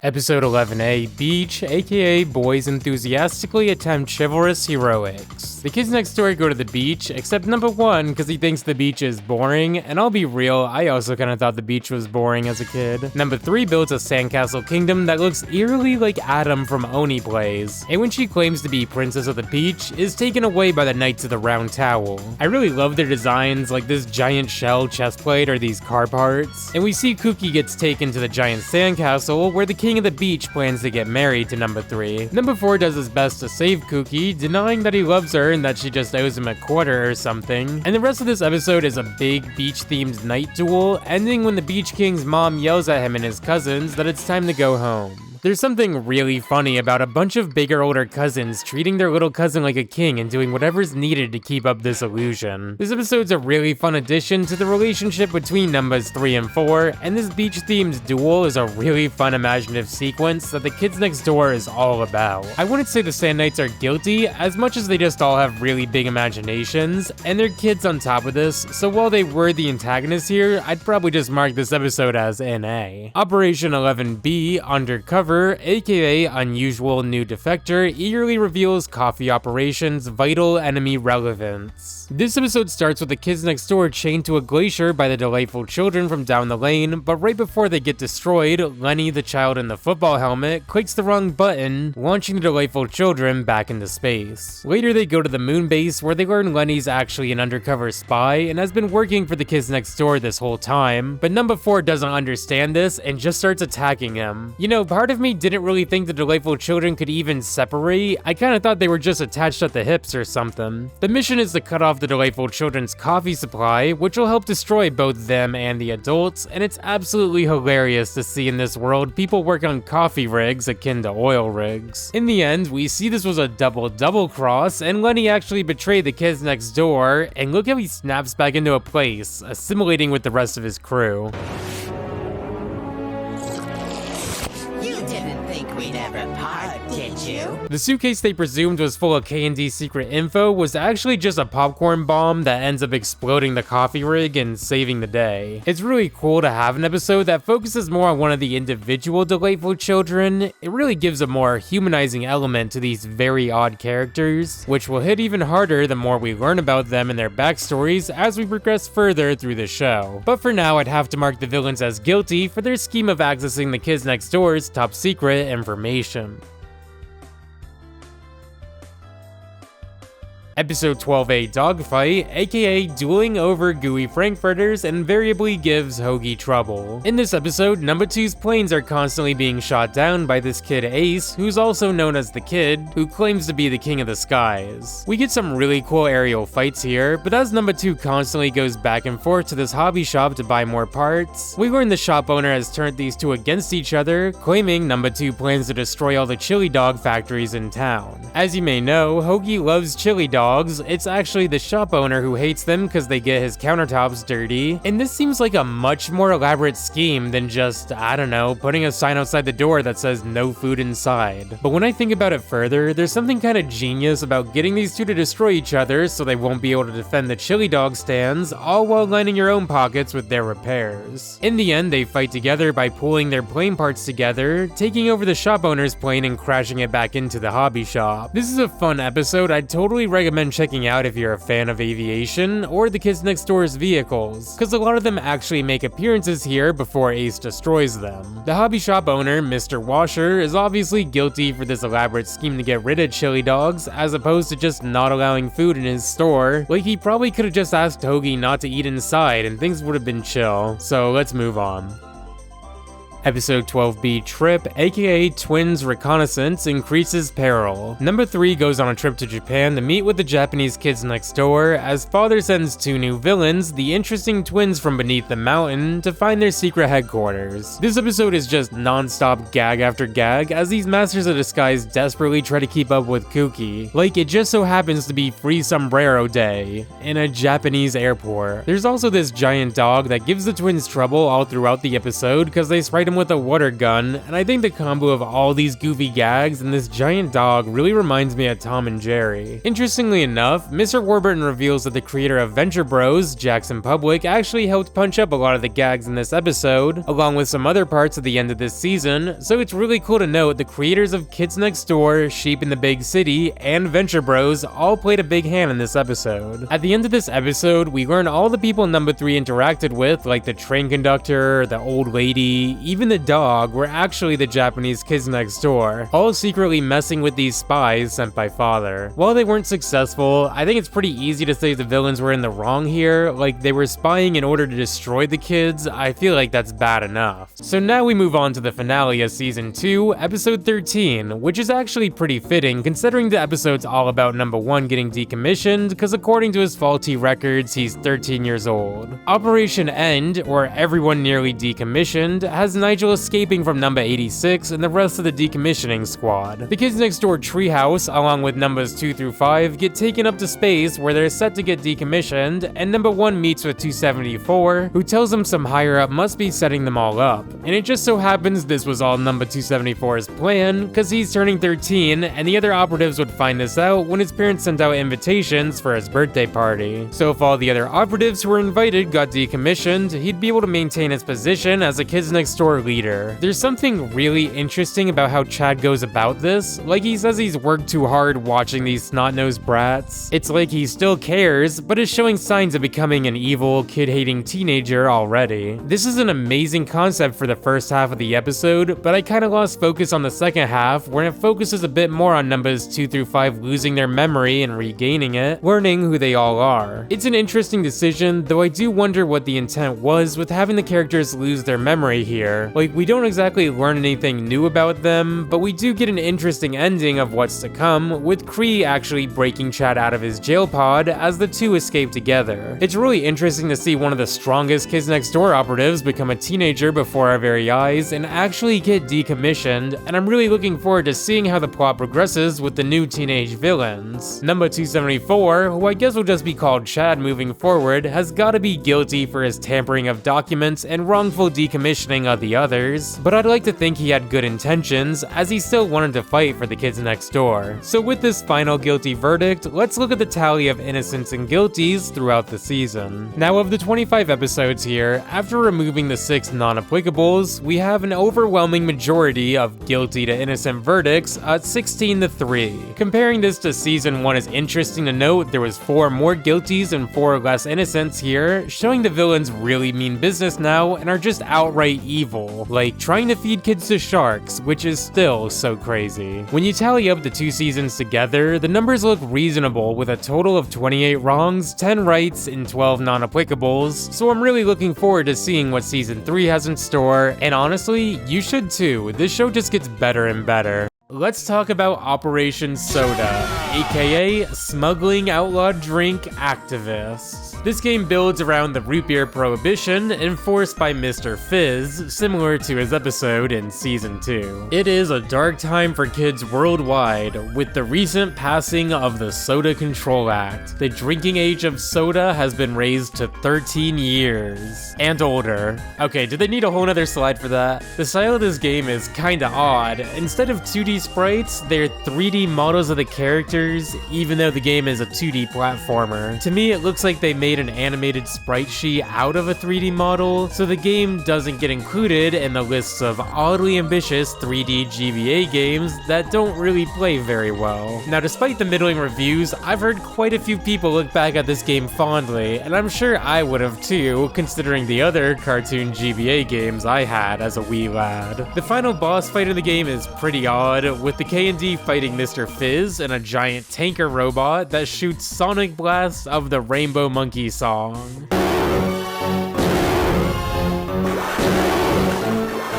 Episode 11A, Beach, aka boys enthusiastically attempt chivalrous heroics. The kids next door go to the beach, except number 1 because he thinks the beach is boring, and I'll be real, I also kinda thought the beach was boring as a kid. Number 3 builds a sandcastle kingdom that looks eerily like Adam from Oni Plays, and when she claims to be Princess of the Peach, is taken away by the Knights of the Round Towel. I really love their designs, like this giant shell chest plate or these car parts, and we see Kooky gets taken to the giant sandcastle where the King of the Beach plans to get married to number 3. Number 4 does his best to save Kooky, denying that he loves her and that she just owes him a quarter or something. And the rest of this episode is a big beach-themed night duel, ending when the Beach King's mom yells at him and his cousins that it's time to go home. There's something really funny about a bunch of bigger older cousins treating their little cousin like a king and doing whatever's needed to keep up this illusion. This episode's a really fun addition to the relationship between numbers 3 and 4, and this beach-themed duel is a really fun imaginative sequence that the kids next door is all about. I wouldn't say the Sand Knights are guilty, as much as they just all have really big imaginations, and they're kids on top of this, so while they were the antagonists here, I'd probably just mark this episode as NA. Operation 11B, Undercover, aka Unusual New Defector, eagerly reveals coffee operations' vital enemy relevance. This episode starts with the kids next door chained to a glacier by the delightful children from down the lane, but right before they get destroyed, Lenny, the child in the football helmet, clicks the wrong button, launching the delightful children back into space. Later they go to the moon base where they learn Lenny's actually an undercover spy and has been working for the kids next door this whole time, but number 4 doesn't understand this and just starts attacking him. You know, part of me didn't really think the delightful children could even separate. I kinda thought they were just attached at the hips or something. The mission is to cut off the delightful children's coffee supply, which will help destroy both them and the adults, and it's absolutely hilarious to see in this world people work on coffee rigs akin to oil rigs. In the end, we see this was a double cross, and Lenny actually betrayed the kids next door, and look how he snaps back into a place, assimilating with the rest of his crew. The suitcase they presumed was full of KND secret info was actually just a popcorn bomb that ends up exploding the coffee rig and saving the day. It's really cool to have an episode that focuses more on one of the individual delightful children. It really gives a more humanizing element to these very odd characters, which will hit even harder the more we learn about them and their backstories as we progress further through the show. But for now, I'd have to mark the villains as guilty for their scheme of accessing the kids next door's top secret information. Episode 12A, Dogfight, aka dueling over gooey frankfurters invariably gives Hoagie trouble. In this episode, number 2's planes are constantly being shot down by this kid Ace, who's also known as the Kid, who claims to be the king of the skies. We get some really cool aerial fights here, but as number 2 constantly goes back and forth to this hobby shop to buy more parts, we learn the shop owner has turned these two against each other, claiming number 2 plans to destroy all the chili dog factories in town. As you may know, Hoagie loves chili dogs. It's actually the shop owner who hates them because they get his countertops dirty, and this seems like a much more elaborate scheme than just, I don't know, putting a sign outside the door that says no food inside. But when I think about it further, there's something kind of genius about getting these two to destroy each other so they won't be able to defend the chili dog stands, all while lining your own pockets with their repairs. In the end, they fight together by pulling their plane parts together, taking over the shop owner's plane and crashing it back into the hobby shop. This is a fun episode I'd totally recommend checking out if you're a fan of aviation or the kids next door's vehicles, because a lot of them actually make appearances here before Ace destroys them. The hobby shop owner, Mr. Washer, is obviously guilty for this elaborate scheme to get rid of chili dogs, as opposed to just not allowing food in his store. Like, he probably could have just asked Hoagie not to eat inside and things would have been chill. So let's move on. Episode 12B, Trip, aka Twins Reconnaissance, increases peril. Number 3 goes on a trip to Japan to meet with the Japanese kids next door, as father sends 2 new villains, the interesting twins from beneath the mountain, to find their secret headquarters. This episode is just non-stop gag after gag, as these masters of disguise desperately try to keep up with Kooky. Like, it just so happens to be Free Sombrero Day in a Japanese airport. There's also this giant dog that gives the twins trouble all throughout the episode, because they spray fight him with a water gun, and I think the combo of all these goofy gags and this giant dog really reminds me of Tom and Jerry. Interestingly enough, Mr. Warburton reveals that the creator of Venture Bros, Jackson Public, actually helped punch up a lot of the gags in this episode, along with some other parts at the end of this season, so it's really cool to note the creators of Kids Next Door, Sheep in the Big City, and Venture Bros all played a big hand in this episode. At the end of this episode, we learn all the people number 3 interacted with, like the train conductor, the old lady, even the dog, were actually the Japanese kids next door, all secretly messing with these spies sent by Father. While they weren't successful, I think it's pretty easy to say the villains were in the wrong here, like they were spying in order to destroy the kids. I feel like that's bad enough. So now we move on to the finale of season 2, episode 13, which is actually pretty fitting considering the episode's all about number 1 getting decommissioned, because according to his faulty records, he's 13 years old. Operation End, or Everyone Nearly Decommissioned, has Nigel escaping from number 86 and the rest of the decommissioning squad. The Kids Next Door treehouse, along with numbers 2 through 5, get taken up to space where they're set to get decommissioned, and number 1 meets with 274, who tells him some higher up must be setting them all up. And it just so happens this was all number 274's plan, because he's turning 13, and the other operatives would find this out when his parents sent out invitations for his birthday party. So if all the other operatives who were invited got decommissioned, he'd be able to maintain his position as a Kids Next Door leader. There's something really interesting about how Chad goes about this. Like, he says he's worked too hard watching these snot-nosed brats. It's like he still cares, but is showing signs of becoming an evil, kid-hating teenager already. This is an amazing concept for the first half of the episode, but I kinda lost focus on the second half, where it focuses a bit more on numbers 2 through 5 losing their memory and regaining it, learning who they all are. It's an interesting decision, though I do wonder what the intent was with having the characters lose their memory here. Like, we don't exactly learn anything new about them, but we do get an interesting ending of what's to come, with Kree actually breaking Chad out of his jail pod as the two escape together. It's really interesting to see one of the strongest Kids Next Door operatives become a teenager before our very eyes and actually get decommissioned, and I'm really looking forward to seeing how the plot progresses with the new teenage villains. Number 274, who I guess will just be called Chad moving forward, has gotta be guilty for his tampering of documents and wrongful decommissioning of the others, but I'd like to think he had good intentions, as he still wanted to fight for the Kids Next Door. So with this final guilty verdict, let's look at the tally of innocents and guilties throughout the season. Now, of the 25 episodes here, after removing the 6 non-applicables, we have an overwhelming majority of guilty to innocent verdicts at 16 to 3. Comparing this to season 1 is interesting to note. There was 4 more guilties and 4 less innocents here, showing the villains really mean business now and are just outright evil, like trying to feed kids to sharks, which is still so crazy. When you tally up the 2 seasons together, the numbers look reasonable with a total of 28 wrongs, 10 rights, and 12 non-applicables, so I'm really looking forward to seeing what season 3 has in store, and honestly, you should too. This show just gets better and better. Let's talk about Operation S.O.D.A, aka Smuggling Outlawed Drink Activists. This game builds around the root beer prohibition enforced by Mr. Fizz, similar to his episode in Season 2. It is a dark time for kids worldwide, with the recent passing of the Soda Control Act. The drinking age of soda has been raised to 13 years. And older. Okay, did they need a whole nother slide for that? The style of this game is kinda odd. Instead of 2D sprites, they're 3D models of the characters, even though the game is a 2D platformer. To me, it looks like they made an animated sprite sheet out of a 3D model, so the game doesn't get included in the lists of oddly ambitious 3D GBA games that don't really play very well. Now, despite the middling reviews, I've heard quite a few people look back at this game fondly, and I'm sure I would have too, considering the other cartoon GBA games I had as a wee lad. The final boss fight in the game is pretty odd, with the KND fighting Mr. Fizz and a giant tanker robot that shoots sonic blasts of the Rainbow Monkey song.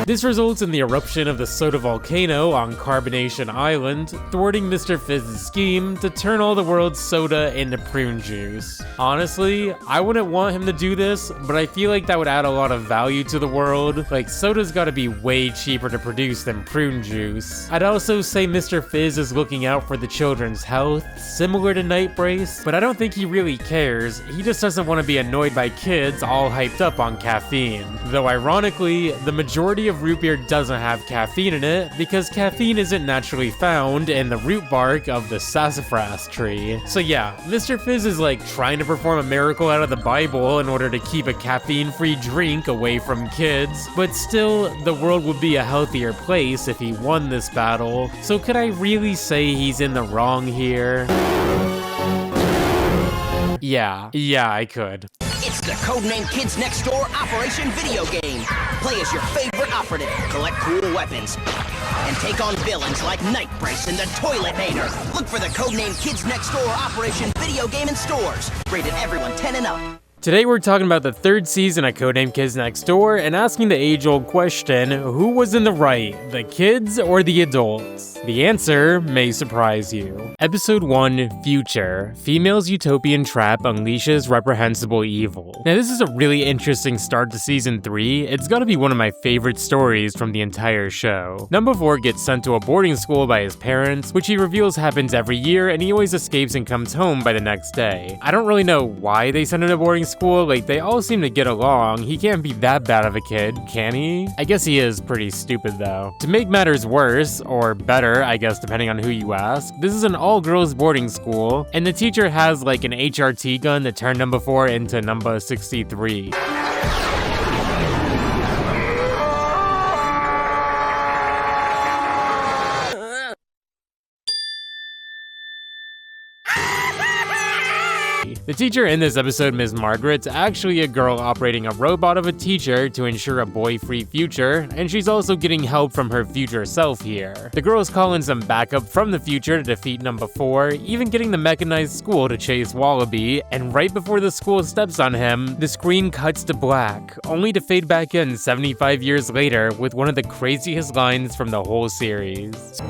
This results in the eruption of the soda volcano on Carbonation Island, thwarting Mr. Fizz's scheme to turn all the world's soda into prune juice. Honestly, I wouldn't want him to do this, but I feel like that would add a lot of value to the world. Like, soda's gotta be way cheaper to produce than prune juice. I'd also say Mr. Fizz is looking out for the children's health, similar to Nightbrace, but I don't think he really cares. He just doesn't want to be annoyed by kids all hyped up on caffeine. Though ironically, the majority of of root beer doesn't have caffeine in it because caffeine isn't naturally found in the root bark of the sassafras tree. So yeah, Mr. Fizz is like trying to perform a miracle out of the Bible in order to keep a caffeine-free drink away from kids, but still, the world would be a healthier place if he won this battle. So could I really say he's in the wrong here? Yeah, I could. It's the Codename Kids Next Door Operation Video Game. Play as your favorite operative, collect cool weapons, and take on villains like Night Brace and the Toilet Mater. Look for the Codename Kids Next Door Operation Video Game in stores. Rated everyone 10 and up. Today we're talking about the third season of Codename Kids Next Door and asking the age-old question, who was in the right, the kids or the adults? The answer may surprise you. Episode 1, Future. Female's utopian trap unleashes reprehensible evil. Now this is a really interesting start to season 3. It's gotta be one of my favorite stories from the entire show. Number 4 gets sent to a boarding school by his parents, which he reveals happens every year, and he always escapes and comes home by the next day. I don't really know why they sent him to boarding school, like they all seem to get along. He can't be that bad of a kid, can he? I guess he is pretty stupid though. To make matters worse, or better, I guess depending on who you ask, this is an all-girls boarding school, and the teacher has like an HRT gun that turned number 4 into number 63. The teacher in this episode, Ms. Margaret's actually a girl operating a robot of a teacher to ensure a boy-free future, and she's also getting help from her future self here. The girl's calling some backup from the future to defeat number 4, even getting the mechanized school to chase Wallaby, and right before the school steps on him, the screen cuts to black, only to fade back in 75 years later with one of the craziest lines from the whole series.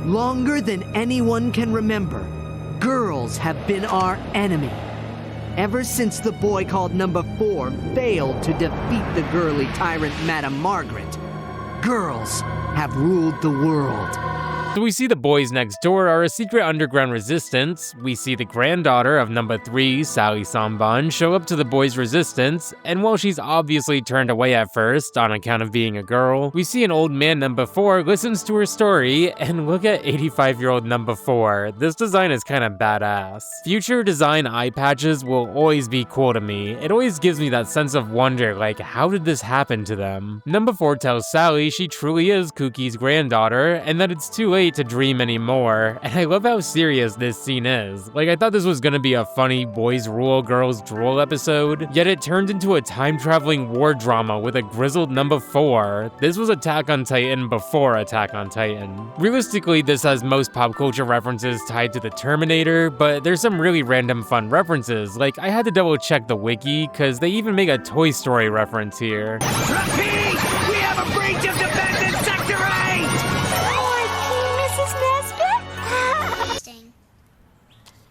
Longer than anyone can remember, girls have been our enemy. Ever since the boy called number 4 failed to defeat the girly tyrant Madam Margaret, girls have ruled the world. So we see the boys next door are a secret underground resistance. We see the granddaughter of number 3, Sally Samban, show up to the boys' resistance, and while she's obviously turned away at first on account of being a girl, we see an old man number 4 listens to her story, and look at 85-year-old number 4. This design is kinda badass. Future design eye patches will always be cool to me. It always gives me that sense of wonder, like how did this happen to them? Number 4 tells Sally she truly is Kookie's granddaughter, and that it's too late to dream anymore, and I love how serious this scene is. Like, I thought this was gonna be a funny boys rule, girls drool episode, yet it turned into a time-traveling war drama with a grizzled number 4. This was Attack on Titan before Attack on Titan. Realistically, this has most pop culture references tied to the Terminator, but there's some really random fun references. Like, I had to double check the wiki, cause they even make a Toy Story reference here. Repeat! We have a breach of defense in Sector 8!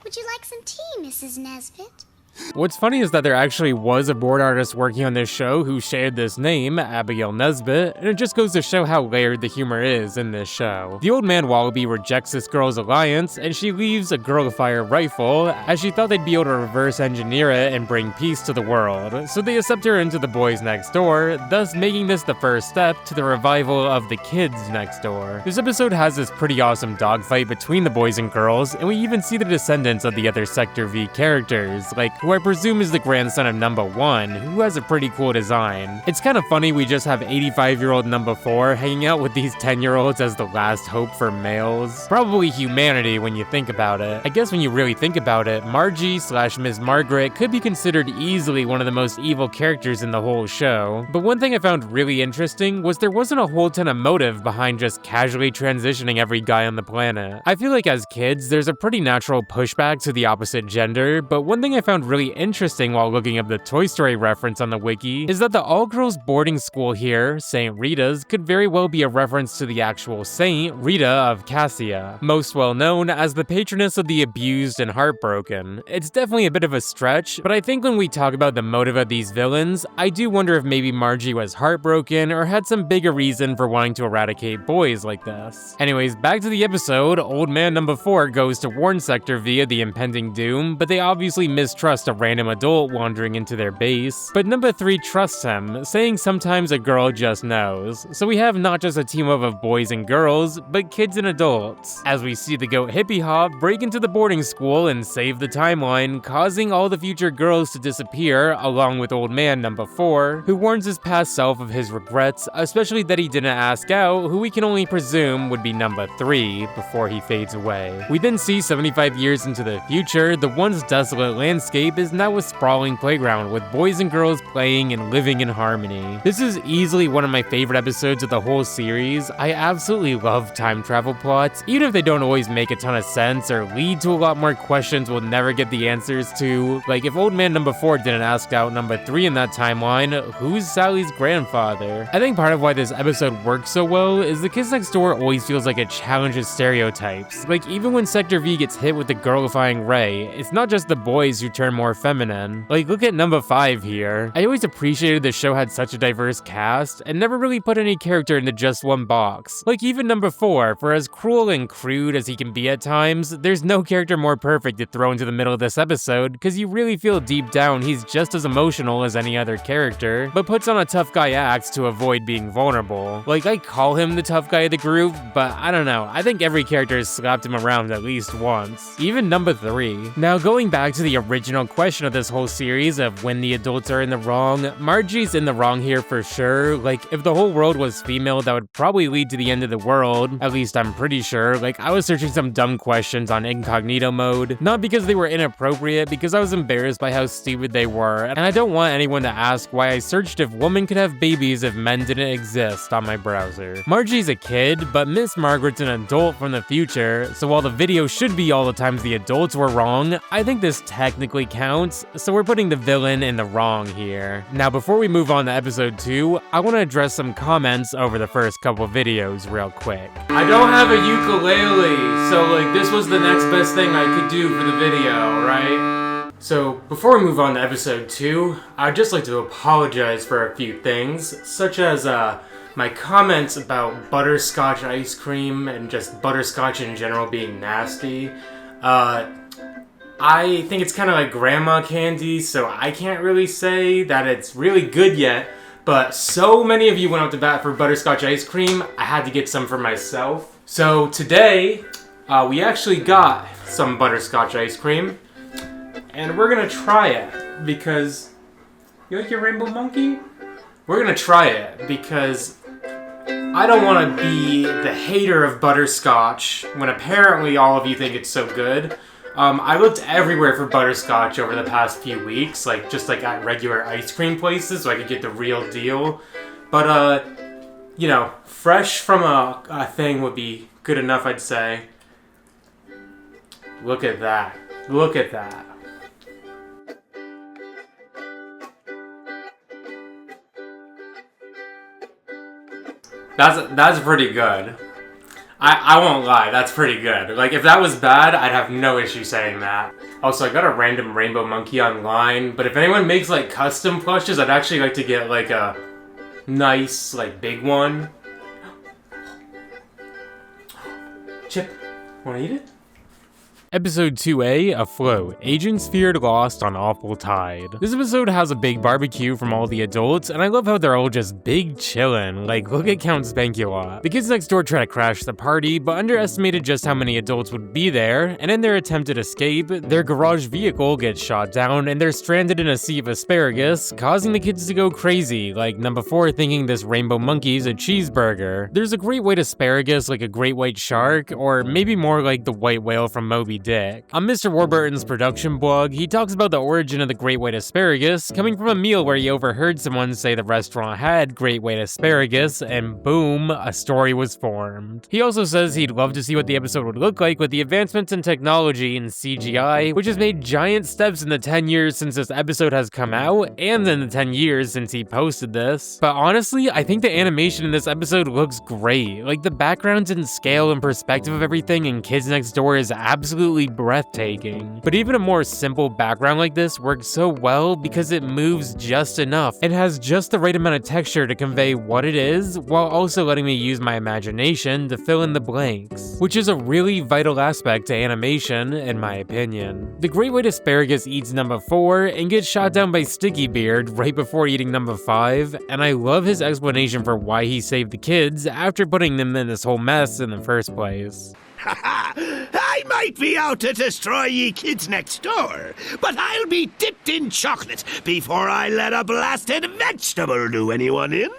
Would you like some tea, Mrs. Nesbit? What's funny is that there actually was a board artist working on this show who shared this name, Abigail Nesbit, and it just goes to show how layered the humor is in this show. The old man Wallaby rejects this girl's alliance, and she leaves a girl-fire rifle, as she thought they'd be able to reverse engineer it and bring peace to the world, so they accept her into the boys next door, thus making this the first step to the revival of the kids next door. This episode has this pretty awesome dogfight between the boys and girls, and we even see the descendants of the other Sector V characters, like who I presume is the grandson of number 1, who has a pretty cool design. It's kind of funny we just have 85-year-old number 4 hanging out with these 10-year-olds as the last hope for males. Probably humanity when you think about it. I guess when you really think about it, Margie/Ms. Margaret could be considered easily one of the most evil characters in the whole show. But one thing I found really interesting was there wasn't a whole ton of motive behind just casually transitioning every guy on the planet. I feel like as kids, there's a pretty natural pushback to the opposite gender, but one thing I found really interesting while looking up the Toy Story reference on the wiki is that the all-girls boarding school here, St. Rita's, could very well be a reference to the actual saint, Rita of Cassia, most well known as the patroness of the abused and heartbroken. It's definitely a bit of a stretch, but I think when we talk about the motive of these villains, I do wonder if maybe Margie was heartbroken or had some bigger reason for wanting to eradicate boys like this. Anyways, back to the episode, old man number 4 goes to warn Sector V of the impending doom, but they obviously mistrust a random adult wandering into their base, but number 3 trusts him, saying sometimes a girl just knows. So we have not just a team up of boys and girls, but kids and adults, as we see the goat Hippie Hop break into the boarding school and save the timeline, causing all the future girls to disappear, along with old man number 4, who warns his past self of his regrets, especially that he didn't ask out who we can only presume would be number 3 before he fades away. We then see 75 years into the future, the once desolate landscape is now a sprawling playground with boys and girls playing and living in harmony. This is easily one of my favorite episodes of the whole series. I absolutely love time travel plots, even if they don't always make a ton of sense or lead to a lot more questions we'll never get the answers to. Like, if old man number 4 didn't ask out number 3 in that timeline, who's Sally's grandfather? I think part of why this episode works so well is the Kids Next Door always feels like it challenges stereotypes. Like, even when Sector V gets hit with the girlifying ray, it's not just the boys who turn more feminine. Like, look at number 5 here. I always appreciated the show had such a diverse cast, and never really put any character into just one box. Like, even number 4, for as cruel and crude as he can be at times, there's no character more perfect to throw into the middle of this episode, because you really feel deep down he's just as emotional as any other character, but puts on a tough guy act to avoid being vulnerable. Like, I call him the tough guy of the group, but I don't know, I think every character has slapped him around at least once. Even number 3. Now, going back to the original question of this whole series of when the adults are in the wrong, Margie's in the wrong here for sure. Like, if the whole world was female, that would probably lead to the end of the world, at least I'm pretty sure. Like, I was searching some dumb questions on incognito mode, not because they were inappropriate, because I was embarrassed by how stupid they were, and I don't want anyone to ask why I searched if women could have babies if men didn't exist on my browser. Margie's a kid, but Miss Margaret's an adult from the future, so while the video should be all the times the adults were wrong, I think this technically counts, so we're putting the villain in the wrong here. Now, before we move on to episode 2, I want to address some comments over the first couple videos real quick. I don't have a ukulele, so like this was the next best thing I could do for the video, right? So, before we move on to episode 2, I'd just like to apologize for a few things, such as my comments about butterscotch ice cream and just butterscotch in general being nasty. I think it's kind of like grandma candy, so I can't really say that it's really good yet, but so many of you went up to bat for butterscotch ice cream, I had to get some for myself. So today, we actually got some butterscotch ice cream, and we're gonna try it, because... You like your rainbow monkey? We're gonna try it, because I don't want to be the hater of butterscotch, when apparently all of you think it's so good. I looked everywhere for butterscotch over the past few weeks, like just like at regular ice cream places, so I could get the real deal. But, you know, fresh from a thing would be good enough, I'd say. Look at that. Look at that. That's pretty good. I won't lie, that's pretty good. Like, if that was bad, I'd have no issue saying that. Also, I got a random rainbow monkey online, but if anyone makes, like, custom plushes, I'd actually like to get, like, a nice, like, big one. Chip, wanna eat it? Episode 2A, Afloat, Agents Feared Lost on Awful Tide. This episode has a big barbecue from all the adults, and I love how they're all just big chillin', like look at Count Spankulot. The kids next door try to crash the party, but underestimated just how many adults would be there, and in their attempted escape, their garage vehicle gets shot down, and they're stranded in a sea of asparagus, causing the kids to go crazy, like number 4 thinking this rainbow monkey's a cheeseburger. There's a great white asparagus like a great white shark, or maybe more like the white whale from Moby Dick. On Mr. Warburton's production blog, he talks about the origin of the great white asparagus coming from a meal where he overheard someone say the restaurant had great white asparagus, and boom, a story was formed. He also says he'd love to see what the episode would look like with the advancements in technology and CGI, which has made giant steps in the 10 years since this episode has come out, and in the 10 years since he posted this. But honestly, I think the animation in this episode looks great. Like, the backgrounds and scale and perspective of everything in Kids Next Door is absolutely absolutely breathtaking. But even a more simple background like this works so well because it moves just enough and has just the right amount of texture to convey what it is, while also letting me use my imagination to fill in the blanks, which is a really vital aspect to animation, in my opinion. The great white asparagus eats number 4 and gets shot down by Sticky Beard right before eating number 5, and I love his explanation for why he saved the kids after putting them in this whole mess in the first place. I might be out to destroy ye kids next door, but I'll be dipped in chocolate before I let a blasted vegetable do anyone in.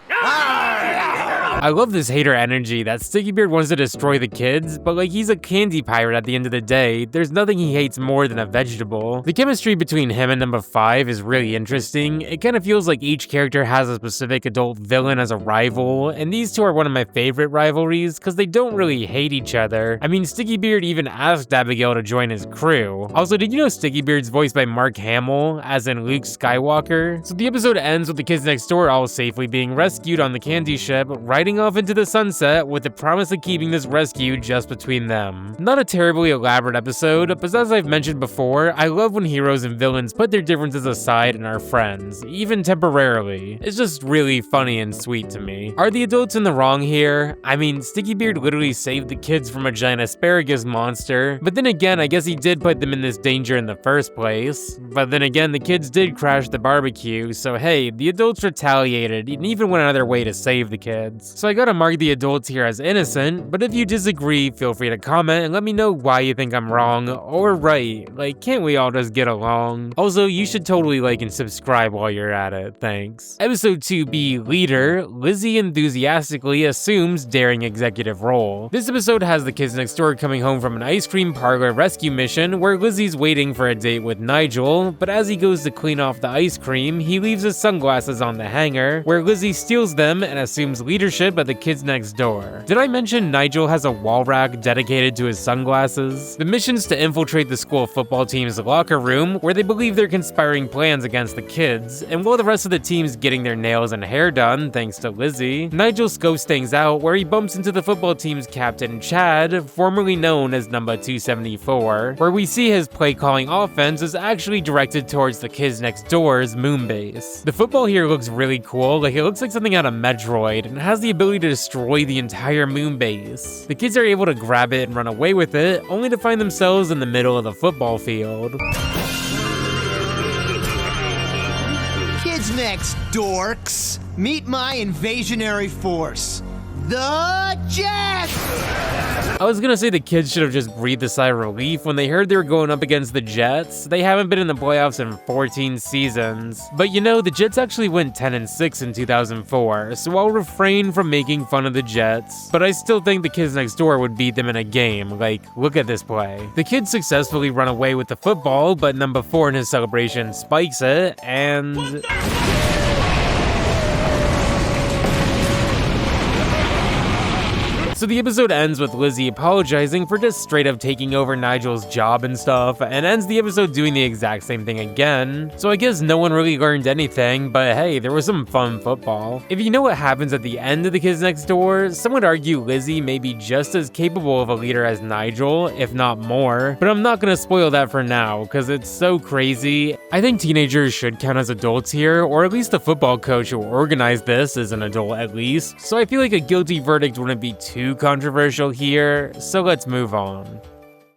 I love this hater energy that Sticky Beard wants to destroy the kids, but like he's a candy pirate at the end of the day, there's nothing he hates more than a vegetable. The chemistry between him and number 5 is really interesting. It kind of feels like each character has a specific adult villain as a rival, and these two are one of my favorite rivalries because they don't really hate each other. I mean, Sticky Beard even asked Abigail to join his crew. Also, did you know Sticky Beard's voiced by Mark Hamill, as in Luke Skywalker? So the episode ends with the kids next door all safely being rescued on the candy ship, riding off into the sunset with the promise of keeping this rescue just between them. Not a terribly elaborate episode, but as I've mentioned before, I love when heroes and villains put their differences aside and are friends, even temporarily. It's just really funny and sweet to me. Are the adults in the wrong here? I mean, Sticky Beard literally saved the kids from a giant asparagus monster, but then again, I guess he did put them in this danger in the first place. But then again, the kids did crash the barbecue, so hey, the adults retaliated and even went out of their way to save the kids. So I gotta mark the adults here as innocent, but if you disagree, feel free to comment and let me know why you think I'm wrong or right. Like, can't we all just get along? Also, you should totally like and subscribe while you're at it, thanks. Episode 2B, Leader, Lizzie enthusiastically assumes daring executive role. This episode has the kids next door coming home from an ice cream parlor rescue mission where Lizzie's waiting for a date with Nigel, but as he goes to clean off the ice cream, he leaves his sunglasses on the hanger, where Lizzie steals them and assumes leadership of the kids next door. Did I mention Nigel has a wall rack dedicated to his sunglasses? The mission's to infiltrate the school football team's locker room, where they believe they're conspiring plans against the kids, and while the rest of the team's getting their nails and hair done, thanks to Lizzie, Nigel scopes things out where he bumps into the football team's captain, Chad, formerly known as number 274, where we see his play-calling offense is actually directed towards the kids next door's moon base. The football here looks really cool, like it looks like something out of Metroid, and has the ability to destroy the entire moon base. The kids are able to grab it and run away with it, only to find themselves in the middle of the football field. Kids next, dorks. Meet my invasionary force. The Jets! I was gonna say the kids should have just breathed a sigh of relief when they heard they were going up against the Jets. They haven't been in the playoffs in 14 seasons. But you know, the Jets actually went 10-6 in 2004, so I'll refrain from making fun of the Jets. But I still think the kids next door would beat them in a game. Like, look at this play. The kids successfully run away with the football, but number 4 in his celebration spikes it, and... So the episode ends with Lizzie apologizing for just straight up taking over Nigel's job and stuff, and ends the episode doing the exact same thing again. So I guess no one really learned anything, but hey, there was some fun football. If you know what happens at the end of the kids next door, some would argue Lizzie may be just as capable of a leader as Nigel, if not more, but I'm not gonna spoil that for now, because it's so crazy. I think teenagers should count as adults here, or at least the football coach who organized this is an adult at least, so I feel like a guilty verdict wouldn't be too controversial here, so let's move on.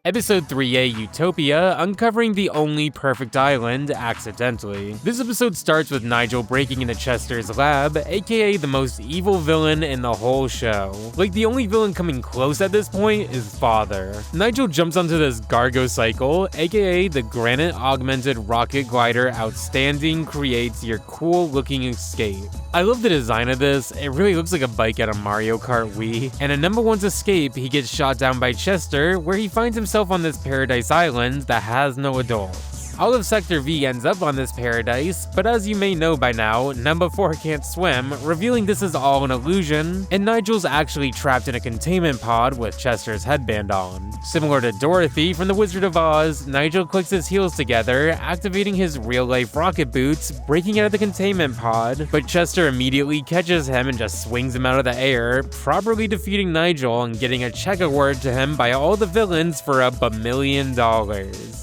Episode 3A, Utopia, uncovering the only perfect island accidentally. This episode starts with Nigel breaking into Chester's lab, aka the most evil villain in the whole show. Like, the only villain coming close at this point is Father. Nigel jumps onto this Gargo cycle, aka the granite augmented rocket glider outstanding creates your cool looking escape. I love the design of this, it really looks like a bike at a Mario Kart Wii, and in number 1's escape, he gets shot down by Chester, where he finds himself on this paradise island that has no adults. All of Sector V ends up on this paradise, but as you may know by now, number 4 can't swim, revealing this is all an illusion, and Nigel's actually trapped in a containment pod with Chester's headband on. Similar to Dorothy from The Wizard of Oz, Nigel clicks his heels together, activating his real-life rocket boots, breaking out of the containment pod, but Chester immediately catches him and just swings him out of the air, properly defeating Nigel and getting a check awarded to him by all the villains for $1 million.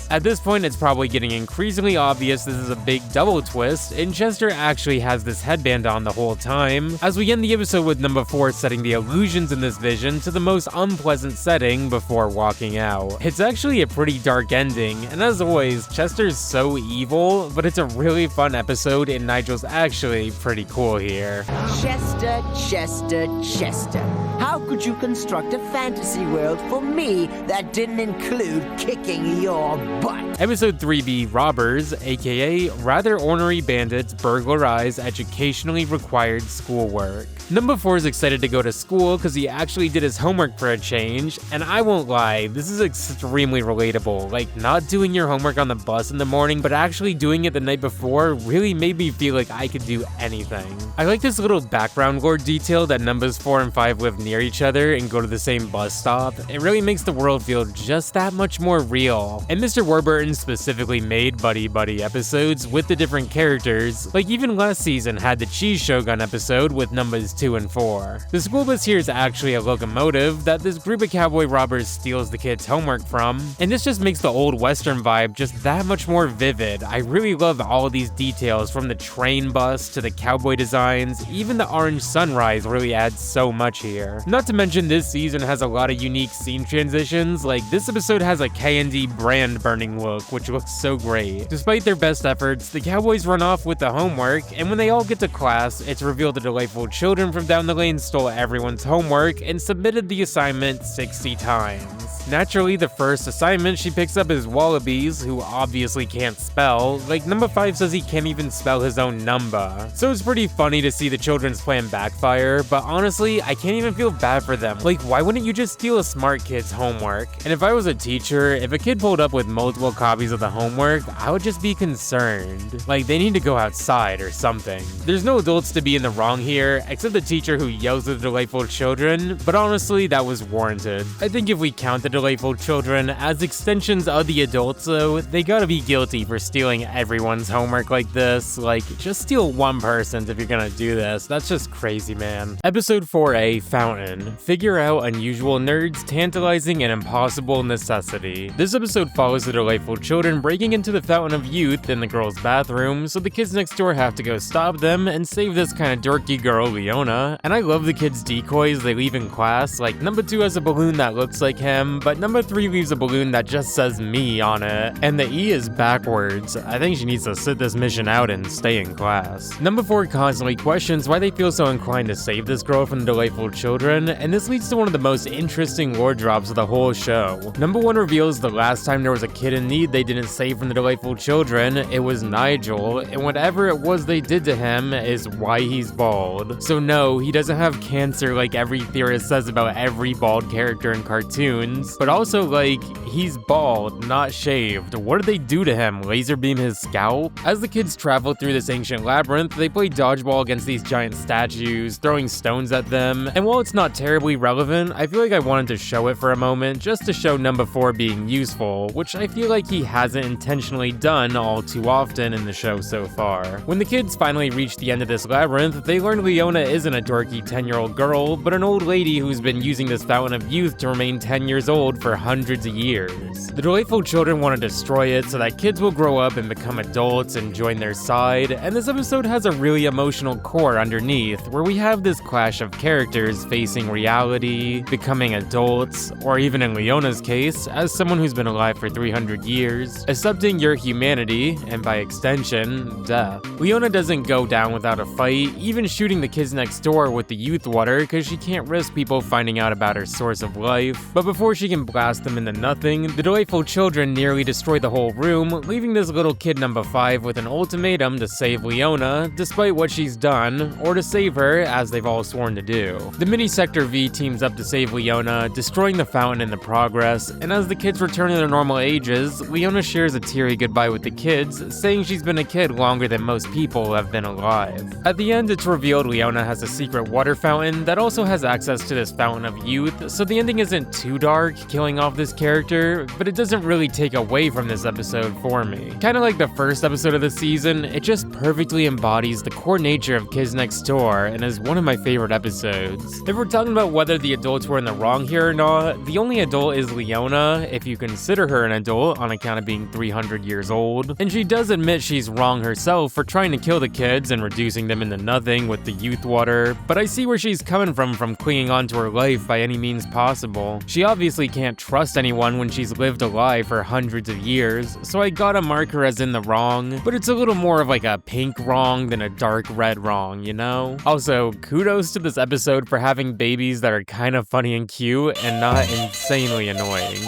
At this point, it's probably getting increasingly obvious this is a big double twist, and Chester actually has this headband on the whole time, as we end the episode with number 4 setting the illusions in this vision to the most unpleasant setting before walking out. It's actually a pretty dark ending, and as always, Chester's so evil, but it's a really fun episode and Nigel's actually pretty cool here. Chester, Chester, Chester. How could you construct a fantasy world for me that didn't include kicking your butt? Episode 3B, Robbers, aka Rather Ornery Bandits Burglarize Educationally Required Schoolwork. Number 4 is excited to go to school because he actually did his homework for a change, and I won't lie, this is extremely relatable. Like, not doing your homework on the bus in the morning, but actually doing it the night before really made me feel like I could do anything. I like this little background lore detail that numbers 4 and 5 live near each other and go to the same bus stop. It really makes the world feel just that much more real. And Mr. Warburton specifically made buddy-buddy episodes with the different characters, like even last season had the Cheese Shogun episode with numbers 2 and 4. The school bus here is actually a locomotive that this group of cowboy robbers steals the kids' homework from, and this just makes the old western vibe just that much more vivid. I really love all of these details, from the train bus to the cowboy designs. Even the orange sunrise really adds so much here. Not to mention this season has a lot of unique scene transitions, like this episode has a KND brand burning look, which looks so great. Despite their best efforts, the cowboys run off with the homework, and when they all get to class, it's revealed the delightful children from down the lane stole everyone's homework and submitted the assignment 60 times. Naturally, the first assignment she picks up is Wallabies, who obviously can't spell. Like, number 5 says he can't even spell his own number. So it's pretty funny to see the children's plan backfire, but honestly, I can't even feel bad for them. Like, why wouldn't you just steal a smart kid's homework? And if I was a teacher, if a kid pulled up with multiple copies of the homework, I would just be concerned. Like, they need to go outside or something. There's no adults to be in the wrong here, except the teacher who yells at the delightful children, but honestly, that was warranted. I think if we count the delightful children as extensions of the adults though, they gotta be guilty for stealing everyone's homework like this. Like, just steal one person's if you're gonna do this. That's just crazy, man. Episode 4A, Fountain. Figure out unusual nerds, tantalizing, and impossible necessity. This episode follows the delightful children breaking into the Fountain of Youth in the girls' bathroom, so the kids next door have to go stop them and save this kind of dorky girl, Leona. And I love the kids' decoys they leave in class. Like, number 2 has a balloon that looks like him, but number 3 leaves a balloon that just says me on it, and the E is backwards. I think she needs to sit this mission out and stay in class. Number 4 constantly questions why they feel so inclined to save this girl from the delightful children, and this leads to one of the most interesting lore drops of the whole show. Number 1 reveals the last time there was a kid in need they didn't save from the delightful children, it was Nigel, and whatever it was they did to him is why he's bald. So no, he doesn't have cancer like every theorist says about every bald character in cartoons, but also, like, he's bald, not shaved. What did they do to him? Laser beam his scalp? As the kids travel through this ancient labyrinth, they play dodgeball against these giant statues, throwing stones at them, and while it's not terribly relevant, I feel like I wanted to show it for a moment, just to show number 4 being useful, which I feel like he hasn't intentionally done all too often in the show so far. When the kids finally reach the end of this labyrinth, they learn Leona isn't a dorky 10-year-old girl, but an old lady who's been using this Fountain of Youth to remain 10 years old for hundreds of years. The delightful children want to destroy it so that kids will grow up and become adults and join their side, and this episode has a really emotional core underneath, where we have this clash of characters facing reality, becoming adults, or even in Leona's case, as someone who's been alive for 300 years, accepting your humanity, and by extension, death. Leona doesn't go down without a fight, even shooting the kids next door with the youth water because she can't risk people finding out about her source of life, but before she can can blast them into nothing, the delightful children nearly destroy the whole room, leaving this little kid number 5 with an ultimatum to save Leona, despite what she's done, or to save her, as they've all sworn to do. The mini Sector V teams up to save Leona, destroying the fountain in the progress, and as the kids return to their normal ages, Leona shares a teary goodbye with the kids, saying she's been a kid longer than most people have been alive. At the end, it's revealed Leona has a secret water fountain that also has access to this fountain of youth, so the ending isn't too dark, killing off this character, but it doesn't really take away from this episode for me. Kinda like the first episode of the season, it just perfectly embodies the core nature of Kids Next Door and is one of my favorite episodes. If we're talking about whether the adults were in the wrong here or not, the only adult is Leona, if you consider her an adult on account of being 300 years old, and she does admit she's wrong herself for trying to kill the kids and reducing them into nothing with the youth water, but I see where she's coming from clinging on to her life by any means possible. She obviously can't trust anyone when she's lived a lie for hundreds of years, so I gotta mark her as in the wrong, but it's a little more of like a pink wrong than a dark red wrong, you know? Also, kudos to this episode for having babies that are kind of funny and cute and not insanely annoying.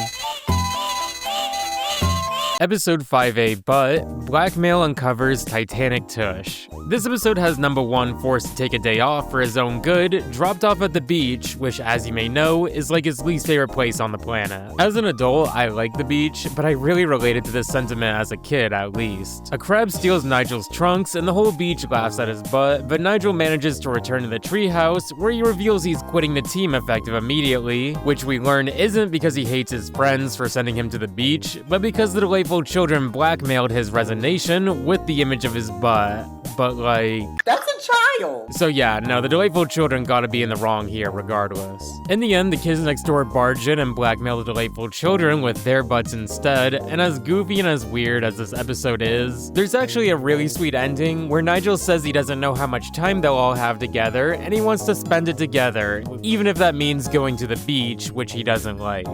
Episode 5A, but blackmail uncovers Titanic tush. This episode has number 1 forced to take a day off for his own good, dropped off at the beach, which as you may know, is like his least favorite place on the planet. As an adult, I like the beach, but I really related to this sentiment as a kid at least. A crab steals Nigel's trunks and the whole beach laughs at his butt, but Nigel manages to return to the treehouse where he reveals he's quitting the team effective immediately, which we learn isn't because he hates his friends for sending him to the beach, but because the delightful children blackmailed his resignation with the image of his butt. But like... That's a child! So yeah, no, the delightful children gotta be in the wrong here regardless. In the end, the kids next door barge in and blackmail the delightful children with their butts instead, and as goofy and as weird as this episode is, there's actually a really sweet ending where Nigel says he doesn't know how much time they'll all have together, and he wants to spend it together, even if that means going to the beach, which he doesn't like.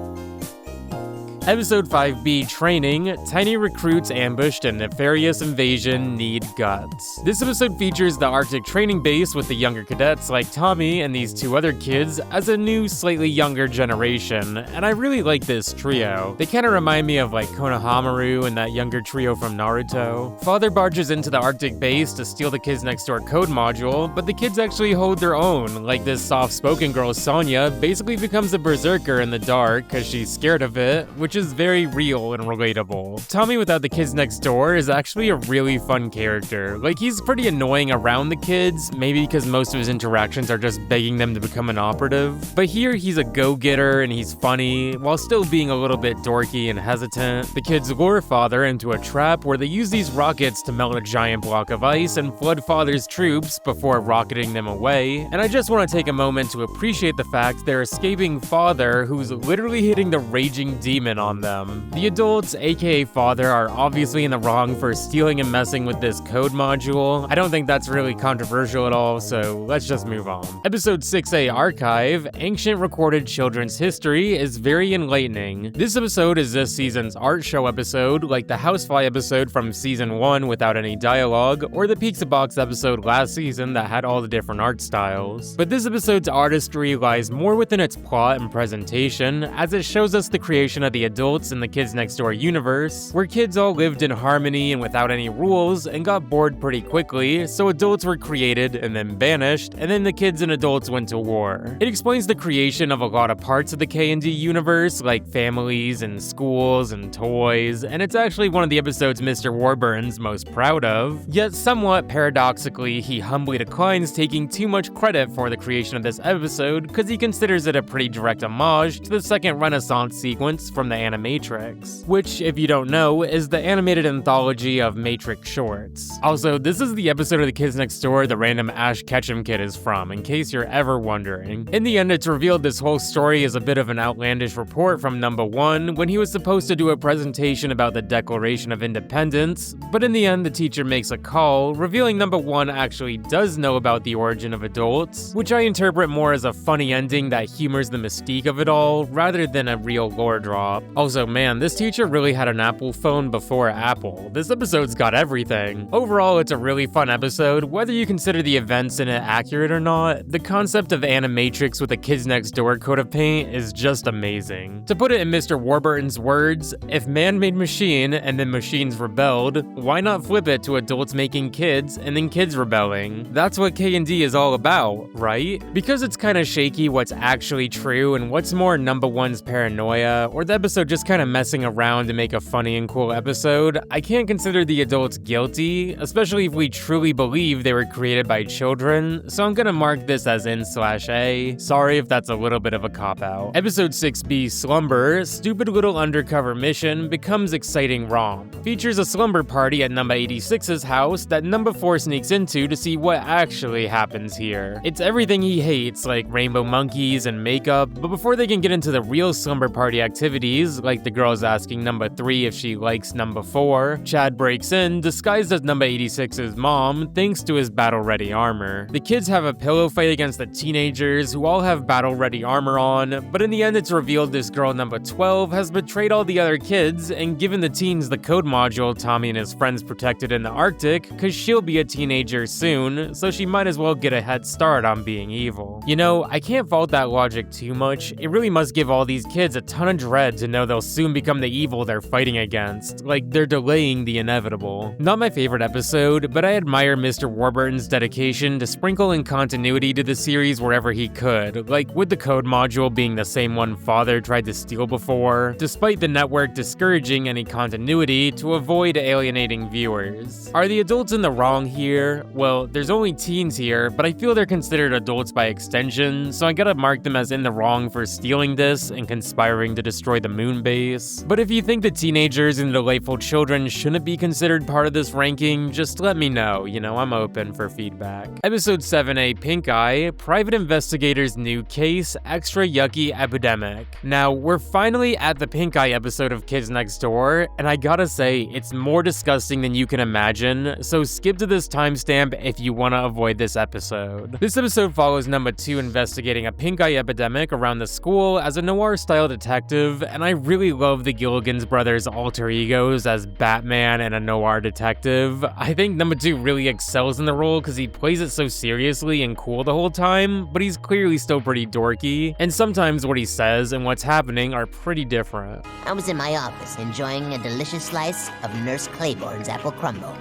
Episode 5B, Training, Tiny Recruits Ambushed and Nefarious Invasion Need Guts. This episode features the Arctic training base with the younger cadets like Tommy and these 2 other kids as a new, slightly younger generation, and I really like this trio. They kinda remind me of like Konohamaru and that younger trio from Naruto. Father barges into the Arctic base to steal the Kids Next Door code module, but the kids actually hold their own, like this soft-spoken girl Sonia basically becomes a berserker in the dark cause she's scared of it, which is very real and relatable. Tommy without the kids next door is actually a really fun character. Like, he's pretty annoying around the kids, maybe because most of his interactions are just begging them to become an operative. But here he's a go-getter and he's funny, while still being a little bit dorky and hesitant. The kids lure Father into a trap where they use these rockets to melt a giant block of ice and flood Father's troops before rocketing them away. And I just want to take a moment to appreciate the fact they're escaping Father, who's literally hitting the raging demon on them. The adults, aka Father, are obviously in the wrong for stealing and messing with this code module. I don't think that's really controversial at all, so let's just move on. Episode 6A, Archive, Ancient Recorded Children's History, is very enlightening. This episode is this season's art show episode, like the Housefly episode from season 1 without any dialogue, or the Pizza Box episode last season that had all the different art styles. But this episode's artistry lies more within its plot and presentation, as it shows us the creation of the adults in the Kids Next Door universe, where kids all lived in harmony and without any rules and got bored pretty quickly, so adults were created and then banished, and then the kids and adults went to war. It explains the creation of a lot of parts of the KND universe, like families and schools and toys, and it's actually one of the episodes Mr. Warburn's most proud of. Yet somewhat paradoxically, he humbly declines taking too much credit for the creation of this episode because he considers it a pretty direct homage to the second Renaissance sequence from the Animatrix, which, if you don't know, is the animated anthology of Matrix shorts. Also, this is the episode of the Kids Next Door the random Ash Ketchum kid is from, in case you're ever wondering. In the end, it's revealed this whole story is a bit of an outlandish report from number 1 when he was supposed to do a presentation about the Declaration of Independence, but in the end, the teacher makes a call, revealing number 1 actually does know about the origin of adults, which I interpret more as a funny ending that humors the mystique of it all, rather than a real lore drop. Also, man, this teacher really had an Apple phone before Apple. This episode's got everything. Overall, it's a really fun episode. Whether you consider the events in it accurate or not, the concept of Animatrix with a Kids Next Door coat of paint is just amazing. To put it in Mr. Warburton's words, if man made machine and then machines rebelled, why not flip it to adults making kids and then kids rebelling? That's what KND is all about, right? Because it's kinda shaky what's actually true and what's more number one's paranoia, or the episode just kinda messing around to make a funny and cool episode, I can't consider the adults guilty, especially if we truly believe they were created by children, so I'm gonna mark this as N/A. Sorry if that's a little bit of a cop-out. Episode 6B, Slumber, stupid little undercover mission becomes exciting romp. Features a slumber party at number 86's house that number 4 sneaks into to see what actually happens here. It's everything he hates, like rainbow monkeys and makeup, but before they can get into the real slumber party activities, like the girls asking number 3 if she likes number 4, Chad breaks in, disguised as number 86's mom, thanks to his battle-ready armor. The kids have a pillow fight against the teenagers, who all have battle-ready armor on, but in the end it's revealed this girl number 12 has betrayed all the other kids and given the teens the code module Tommy and his friends protected in the Arctic, cause she'll be a teenager soon, so she might as well get a head start on being evil. You know, I can't fault that logic too much. It really must give all these kids a ton of dread to know they'll soon become the evil they're fighting against, like they're delaying the inevitable. Not my favorite episode, but I admire Mr. Warburton's dedication to sprinkle in continuity to the series wherever he could, like with the code module being the same one Father tried to steal before, despite the network discouraging any continuity to avoid alienating viewers. Are the adults in the wrong here? Well, there's only teens here, but I feel they're considered adults by extension, so I gotta mark them as in the wrong for stealing this and conspiring to destroy the moon base. But if you think the teenagers and delightful children shouldn't be considered part of this ranking, just let me know, you know, I'm open for feedback. Episode 7A, Pink Eye, Private Investigator's New Case, Extra Yucky Epidemic. Now, we're finally at the Pink Eye episode of Kids Next Door, and I gotta say, it's more disgusting than you can imagine, so skip to this timestamp if you want to avoid this episode. This episode follows number 2 investigating a pink eye epidemic around the school as a noir-style detective, and I really love the Gilligan's brothers' alter egos as Batman and a noir detective. I think number 2 really excels in the role because he plays it so seriously and cool the whole time, but he's clearly still pretty dorky, and sometimes what he says and what's happening are pretty different. I was in my office enjoying a delicious slice of Nurse Claiborne's apple crumble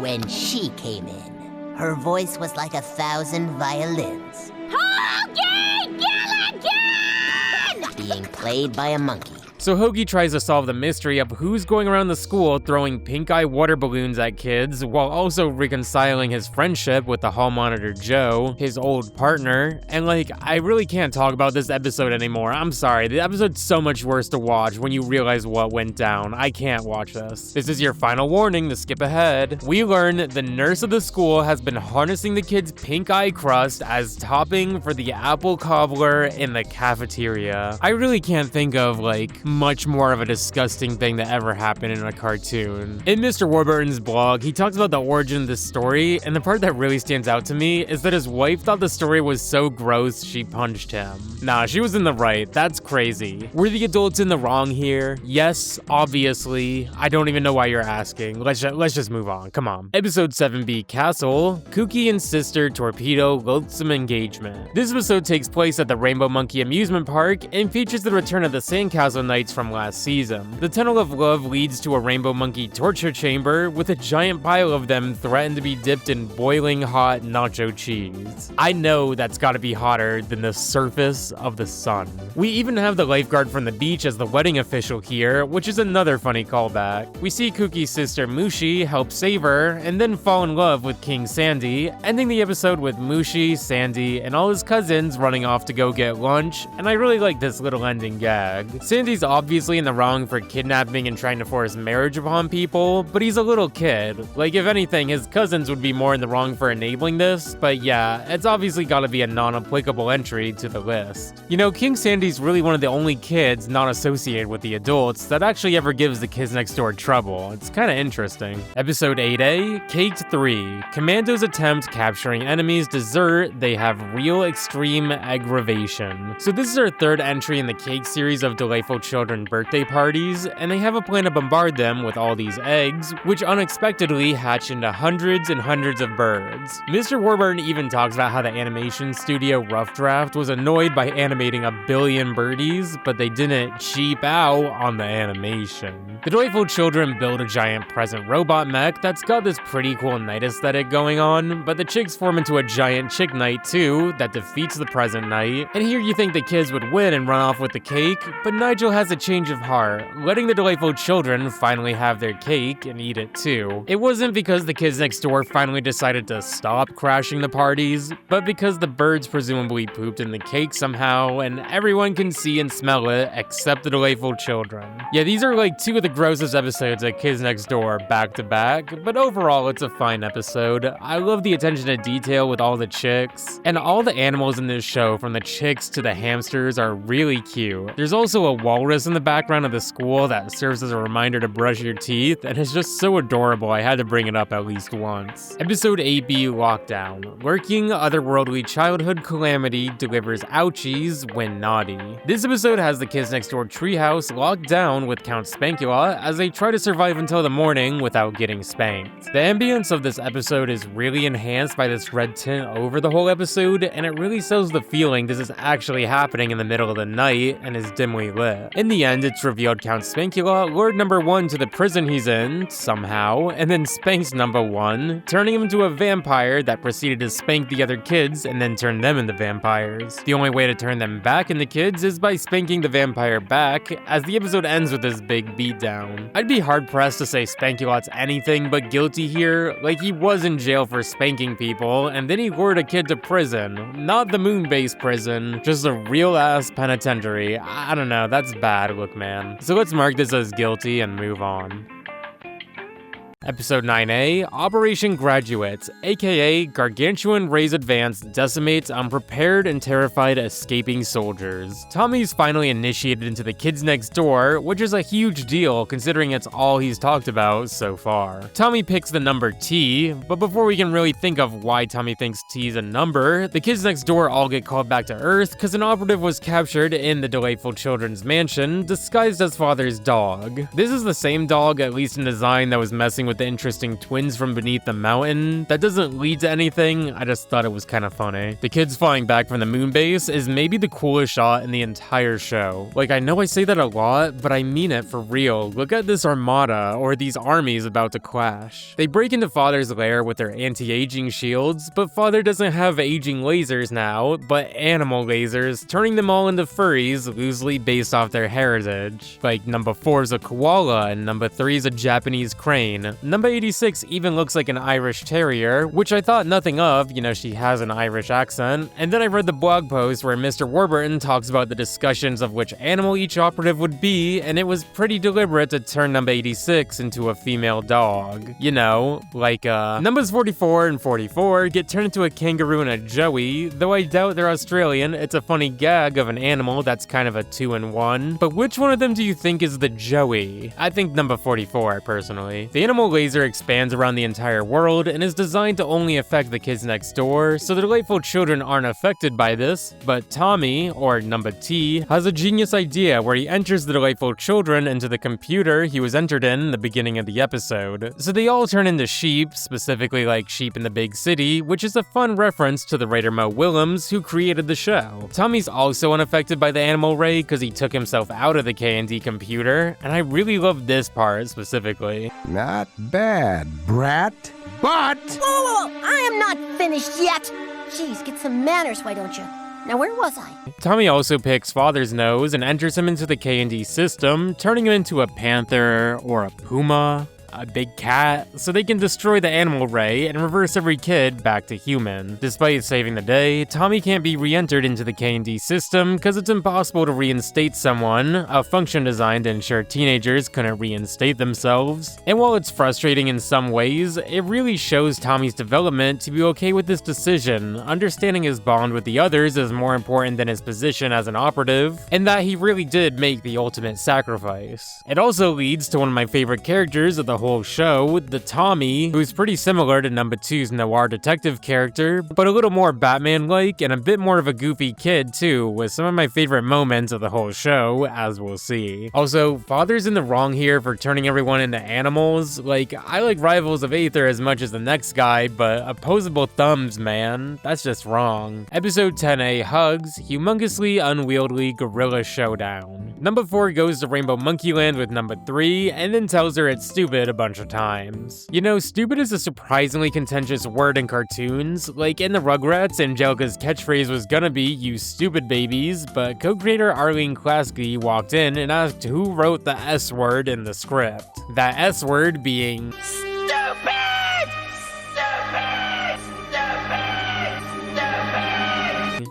when she came in. Her voice was like 1,000 violins. Hoagie Gilligan! Being played by a monkey. So Hoagie tries to solve the mystery of who's going around the school throwing pink eye water balloons at kids, while also reconciling his friendship with the hall monitor Joe, his old partner. And like, I really can't talk about this episode anymore. I'm sorry, the episode's so much worse to watch when you realize what went down. I can't watch this. This is your final warning to skip ahead. We learn the nurse of the school has been harnessing the kids' pink eye crust as topping for the apple cobbler in the cafeteria. I really can't think of like much more of a disgusting thing that ever happened in a cartoon. In Mr. Warburton's blog, he talks about the origin of this story, and the part that really stands out to me is that his wife thought the story was so gross she punched him. Nah, she was in the right. That's crazy. Were the adults in the wrong here? Yes, obviously. I don't even know why you're asking. Let's just move on. Come on. Episode 7B, Castle, Kooky and Sister Torpedo Loathsome Engagement. This episode takes place at the Rainbow Monkey Amusement Park and features the return of the Sandcastle Knights from last season. The Tunnel of Love leads to a Rainbow Monkey torture chamber with a giant pile of them threatened to be dipped in boiling hot nacho cheese. I know that's gotta be hotter than the surface of the sun. We even have the lifeguard from the beach as the wedding official here, which is another funny callback. We see Kookie's sister Mushi help save her and then fall in love with King Sandy, ending the episode with Mushi, Sandy, and all his cousins running off to go get lunch, and I really like this little ending gag. Sandy's obviously in the wrong for kidnapping and trying to force marriage upon people, but he's a little kid. Like, if anything, his cousins would be more in the wrong for enabling this, but yeah, it's obviously gotta be a non-applicable entry to the list. You know, King Sandy's really one of the only kids not associated with the adults that actually ever gives the kids next door trouble. It's kinda interesting. Episode 8A, Caked 3. Commandos attempt capturing enemies desert, they have real extreme aggravation. So this is our third entry in the Cake series of delightful children children birthday parties, and they have a plan to bombard them with all these eggs, which unexpectedly hatch into hundreds and hundreds of birds. Mr. Warburton even talks about how the animation studio Rough Draft was annoyed by animating 1 billion birdies, but they didn't cheap out on the animation. The Delightful Children build a giant present robot mech that's got this pretty cool night aesthetic going on, but the chicks form into a giant chick knight too that defeats the present knight. And here you think the kids would win and run off with the cake, but Nigel has a change of heart, letting the Delightful Children finally have their cake and eat it too. It wasn't because the kids next door finally decided to stop crashing the parties, but because the birds presumably pooped in the cake somehow, and everyone can see and smell it except the Delightful Children. Yeah, these are like 2 of the grossest episodes of Kids Next Door back to back, but overall it's a fine episode. I love the attention to detail with all the chicks, and all the animals in this show, from the chicks to the hamsters, are really cute. There's also a walrus in the background of the school that serves as a reminder to brush your teeth, and it's just so adorable I had to bring it up at least once. Episode 8B, Lockdown. Lurking otherworldly childhood calamity delivers ouchies when naughty. This episode has the Kids Next Door treehouse locked down with Count Spankula as they try to survive until the morning without getting spanked. The ambience of this episode is really enhanced by this red tint over the whole episode, and it really sells the feeling this is actually happening in the middle of the night and is dimly lit. In the end, it's revealed Count Spankula lured number 1 to the prison he's in, somehow, and then spanks number 1, turning him into a vampire that proceeded to spank the other kids and then turn them into vampires. The only way to turn them back into kids is by spanking the vampire back, as the episode ends with this big beatdown. I'd be hard-pressed to say Spankulot's anything but guilty here, like he was in jail for spanking people, and then he lured a kid to prison. Not the moon-based prison, just a real-ass penitentiary. I don't know, that's bad, look man. So let's mark this as guilty and move on. Episode 9A, Operation Graduate, aka Gargantuan Ray's Advance decimates unprepared and terrified escaping soldiers. Tommy's finally initiated into the Kids Next Door, which is a huge deal considering it's all he's talked about so far. Tommy picks the number T, but before we can really think of why Tommy thinks T is a number, the Kids Next Door all get called back to Earth because an operative was captured in the Delightful Children's mansion, disguised as father's dog. This is the same dog, at least in design, that was messing with the interesting twins from beneath the mountain. That doesn't lead to anything, I just thought it was kind of funny. The kids flying back from the moon base is maybe the coolest shot in the entire show. Like, I know I say that a lot, but I mean it for real. Look at this armada, or these armies about to clash. They break into Father's lair with their anti-aging shields, but Father doesn't have aging lasers now, but animal lasers, turning them all into furries loosely based off their heritage. Like, number 4 is a koala, and number 3 is a Japanese crane. Number 86 even looks like an Irish terrier, which I thought nothing of, you know, she has an Irish accent. And then I read the blog post where Mr. Warburton talks about the discussions of which animal each operative would be, and it was pretty deliberate to turn number 86 into a female dog. You know, like, numbers 44 and 44 get turned into a kangaroo and a joey, though I doubt they're Australian. It's a funny gag of an animal that's kind of a 2-in-1. But which one of them do you think is the joey? I think number 44, personally. The animal laser expands around the entire world and is designed to only affect the kids next door, so the Delightful Children aren't affected by this, but Tommy, or number T, has a genius idea where he enters the Delightful Children into the computer he was entered in the beginning of the episode. So they all turn into sheep, specifically like Sheep in the Big City, which is a fun reference to the writer Mo Willems, who created the show. Tommy's also unaffected by the animal ray because he took himself out of the KND computer, and I really love this part specifically. Not bad, brat. But... Whoa! I am not finished yet! Jeez, get some manners, why don't you? Now, where was I? Tommy also picks Father's nose and enters him into the KND system, turning him into a panther or a puma, a big cat, so they can destroy the animal ray and reverse every kid back to human. Despite saving the day, Tommy can't be re-entered into the KND system because it's impossible to reinstate someone, a function designed to ensure teenagers couldn't reinstate themselves. And while it's frustrating in some ways, it really shows Tommy's development to be okay with this decision, understanding his bond with the others is more important than his position as an operative, and that he really did make the ultimate sacrifice. It also leads to one of my favorite characters of the whole show, the Tommy, who's pretty similar to number 2's noir detective character, but a little more Batman-like and a bit more of a goofy kid too, with some of my favorite moments of the whole show, as we'll see. Also, Father's in the wrong here for turning everyone into animals. Like, I like Rivals of Aether as much as the next guy, but opposable thumbs, man. That's just wrong. Episode 10A, Hugs, Humongously Unwieldy Gorilla Showdown. Number 4 goes to Rainbow Monkey Land with number 3, and then tells her it's stupid a bunch of times. You know, stupid is a surprisingly contentious word in cartoons. Like in the Rugrats, Angelica's catchphrase was gonna be, "You stupid babies," but co-creator Arlene Klasky walked in and asked who wrote the S word in the script. That S word being stupid!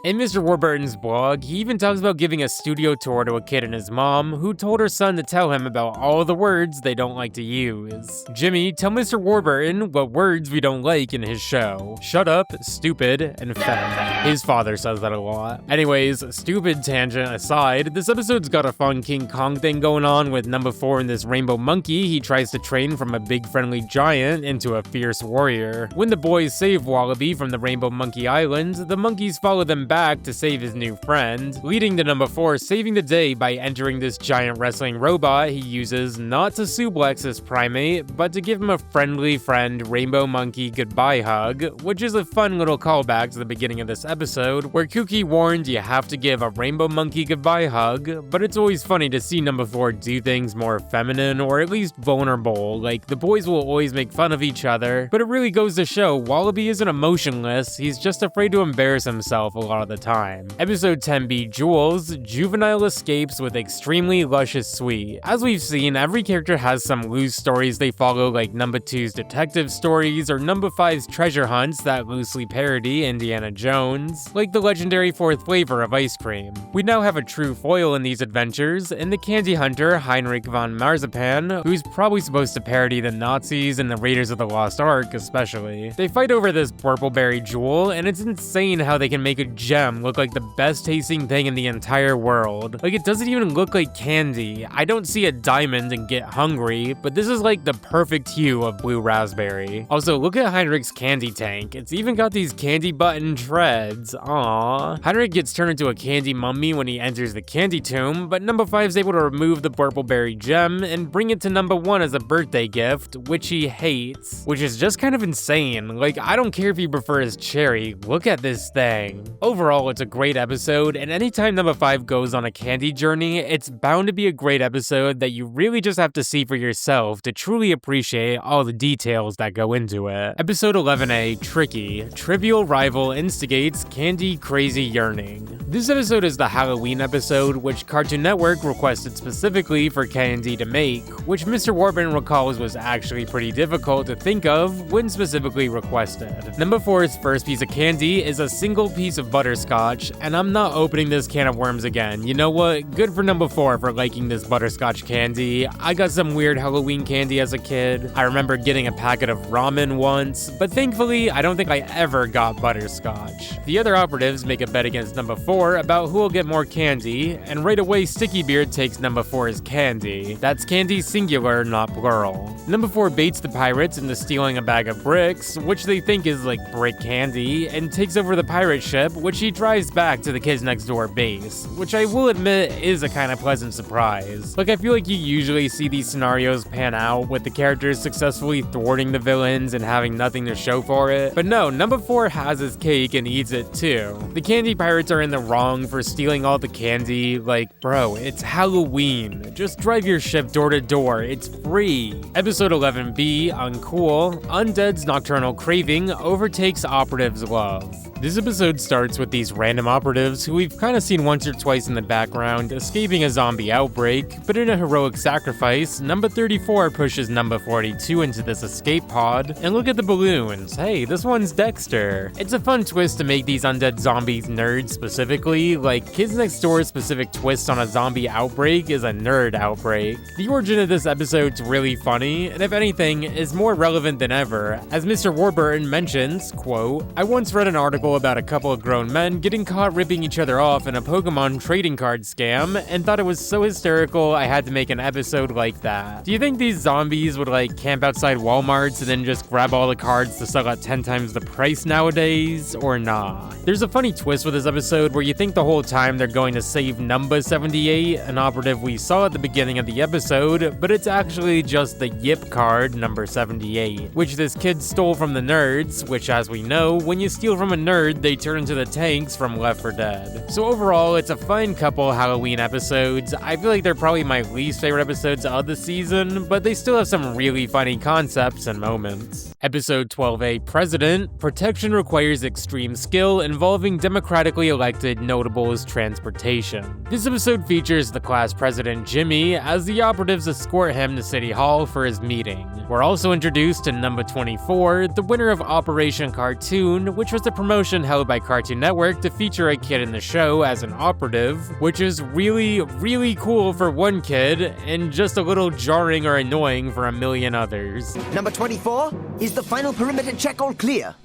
In Mr. Warburton's blog, he even talks about giving a studio tour to a kid and his mom, who told her son to tell him about all the words they don't like to use. Jimmy, tell Mr. Warburton what words we don't like in his show. Shut up, stupid, and fat. His father says that a lot. Anyways, stupid tangent aside, this episode's got a fun King Kong thing going on with number 4 and this rainbow monkey he tries to train from a big friendly giant into a fierce warrior. When the boys save Wallaby from the Rainbow Monkey Island, the monkeys follow them back to save his new friend, leading to number 4 saving the day by entering this giant wrestling robot he uses not to suplex this primate, but to give him a friendly friend Rainbow Monkey goodbye hug, which is a fun little callback to the beginning of this episode, where Kooky warned you have to give a Rainbow Monkey goodbye hug, but it's always funny to see number 4 do things more feminine or at least vulnerable, like the boys will always make fun of each other, but it really goes to show Wallaby isn't emotionless, he's just afraid to embarrass himself a lot of the time. Episode 10B, Jules, Juvenile Escapes with Extremely Luscious Sweet. As we've seen, every character has some loose stories they follow, like number 2's detective stories, or number 5's treasure hunts that loosely parody Indiana Jones, like the legendary 4th flavor of ice cream. We now have a true foil in these adventures, and the candy hunter Heinrich von Marzipan, who's probably supposed to parody the Nazis and the Raiders of the Lost Ark especially. They fight over this purpleberry jewel, and it's insane how they can make a gem look like the best tasting thing in the entire world. Like, it doesn't even look like candy. I don't see a diamond and get hungry, but this is like the perfect hue of blue raspberry. Also, look at Heinrich's candy tank. It's even got these candy button treads. Aww. Heinrich gets turned into a candy mummy when he enters the candy tomb, but number 5 is able to remove the purpleberry gem and bring it to number 1 as a birthday gift, which he hates, which is just kind of insane. Like, I don't care if he prefers cherry, look at this thing. Overall, it's a great episode, and anytime number 5 goes on a candy journey, it's bound to be a great episode that you really just have to see for yourself to truly appreciate all the details that go into it. Episode 11A, Tricky, Trivial Rival Instigates Candy Crazy Yearning. This episode is the Halloween episode, which Cartoon Network requested specifically for KND to make, which Mr. Warburton recalls was actually pretty difficult to think of when specifically requested. Number 4's first piece of candy is a single piece of butterscotch, and I'm not opening this can of worms again. You know what? Good for number 4 for liking this butterscotch candy. I got some weird Halloween candy as a kid. I remember getting a packet of ramen once, but thankfully, I don't think I ever got butterscotch. The other operatives make a bet against number 4 about who will get more candy, and right away Sticky Beard takes number 4's candy. That's candy singular, not plural. Number 4 baits the pirates into stealing a bag of bricks, which they think is like brick candy, and takes over the pirate ship, which he drives back to the Kids Next Door base, which I will admit is a kind of pleasant surprise. Like, I feel like you usually see these scenarios pan out with the characters successfully thwarting the villains and having nothing to show for it, but no, number 4 has his cake and eats it too. The candy pirates are in the wrong for stealing all the candy. Like, bro, it's Halloween. Just drive your ship door to door, it's free. Episode 11B, Uncool, Undead's Nocturnal Craving Overtakes Operative's Love. This episode starts with these random operatives who we've kind of seen once or twice in the background escaping a zombie outbreak, but in a heroic sacrifice, number 34 pushes number 42 into this escape pod, and look at the balloons. Hey, this one's Dexter. It's a fun twist to make these undead zombies nerds specifically, like Kids Next Door's specific twist on a zombie outbreak is a nerd outbreak. The origin of this episode's really funny, and if anything, is more relevant than ever, as Mr. Warburton mentions, quote, "I once read an article about a couple of grown men getting caught ripping each other off in a Pokemon trading card scam, and thought it was so hysterical I had to make an episode like that. Do you think these zombies would like camp outside Walmarts and then just grab all the cards to sell at 10 times the price nowadays, or nah? There's a funny twist with this episode where you think the whole time they're going to save number 78, an operative we saw at the beginning of the episode, but it's actually just the Yip card number 78, which this kid stole from the nerds, which as we know, when you steal from a nerd, they turn into the tanks from Left 4 Dead. So overall, it's a fine couple Halloween episodes. I feel like they're probably my least favorite episodes of the season, but they still have some really funny concepts and moments. Episode 12A, President. Protection requires extreme skill involving democratically elected notables transportation. This episode features the class president Jimmy as the operatives escort him to City Hall for his meeting. We're also introduced to number 24, the winner of Operation Cartoon, which was a promotion held by Cartoon Network to feature a kid in the show as an operative, which is really cool for one kid, and just a little jarring or annoying for a million others. Number 24, is the final perimeter check all clear?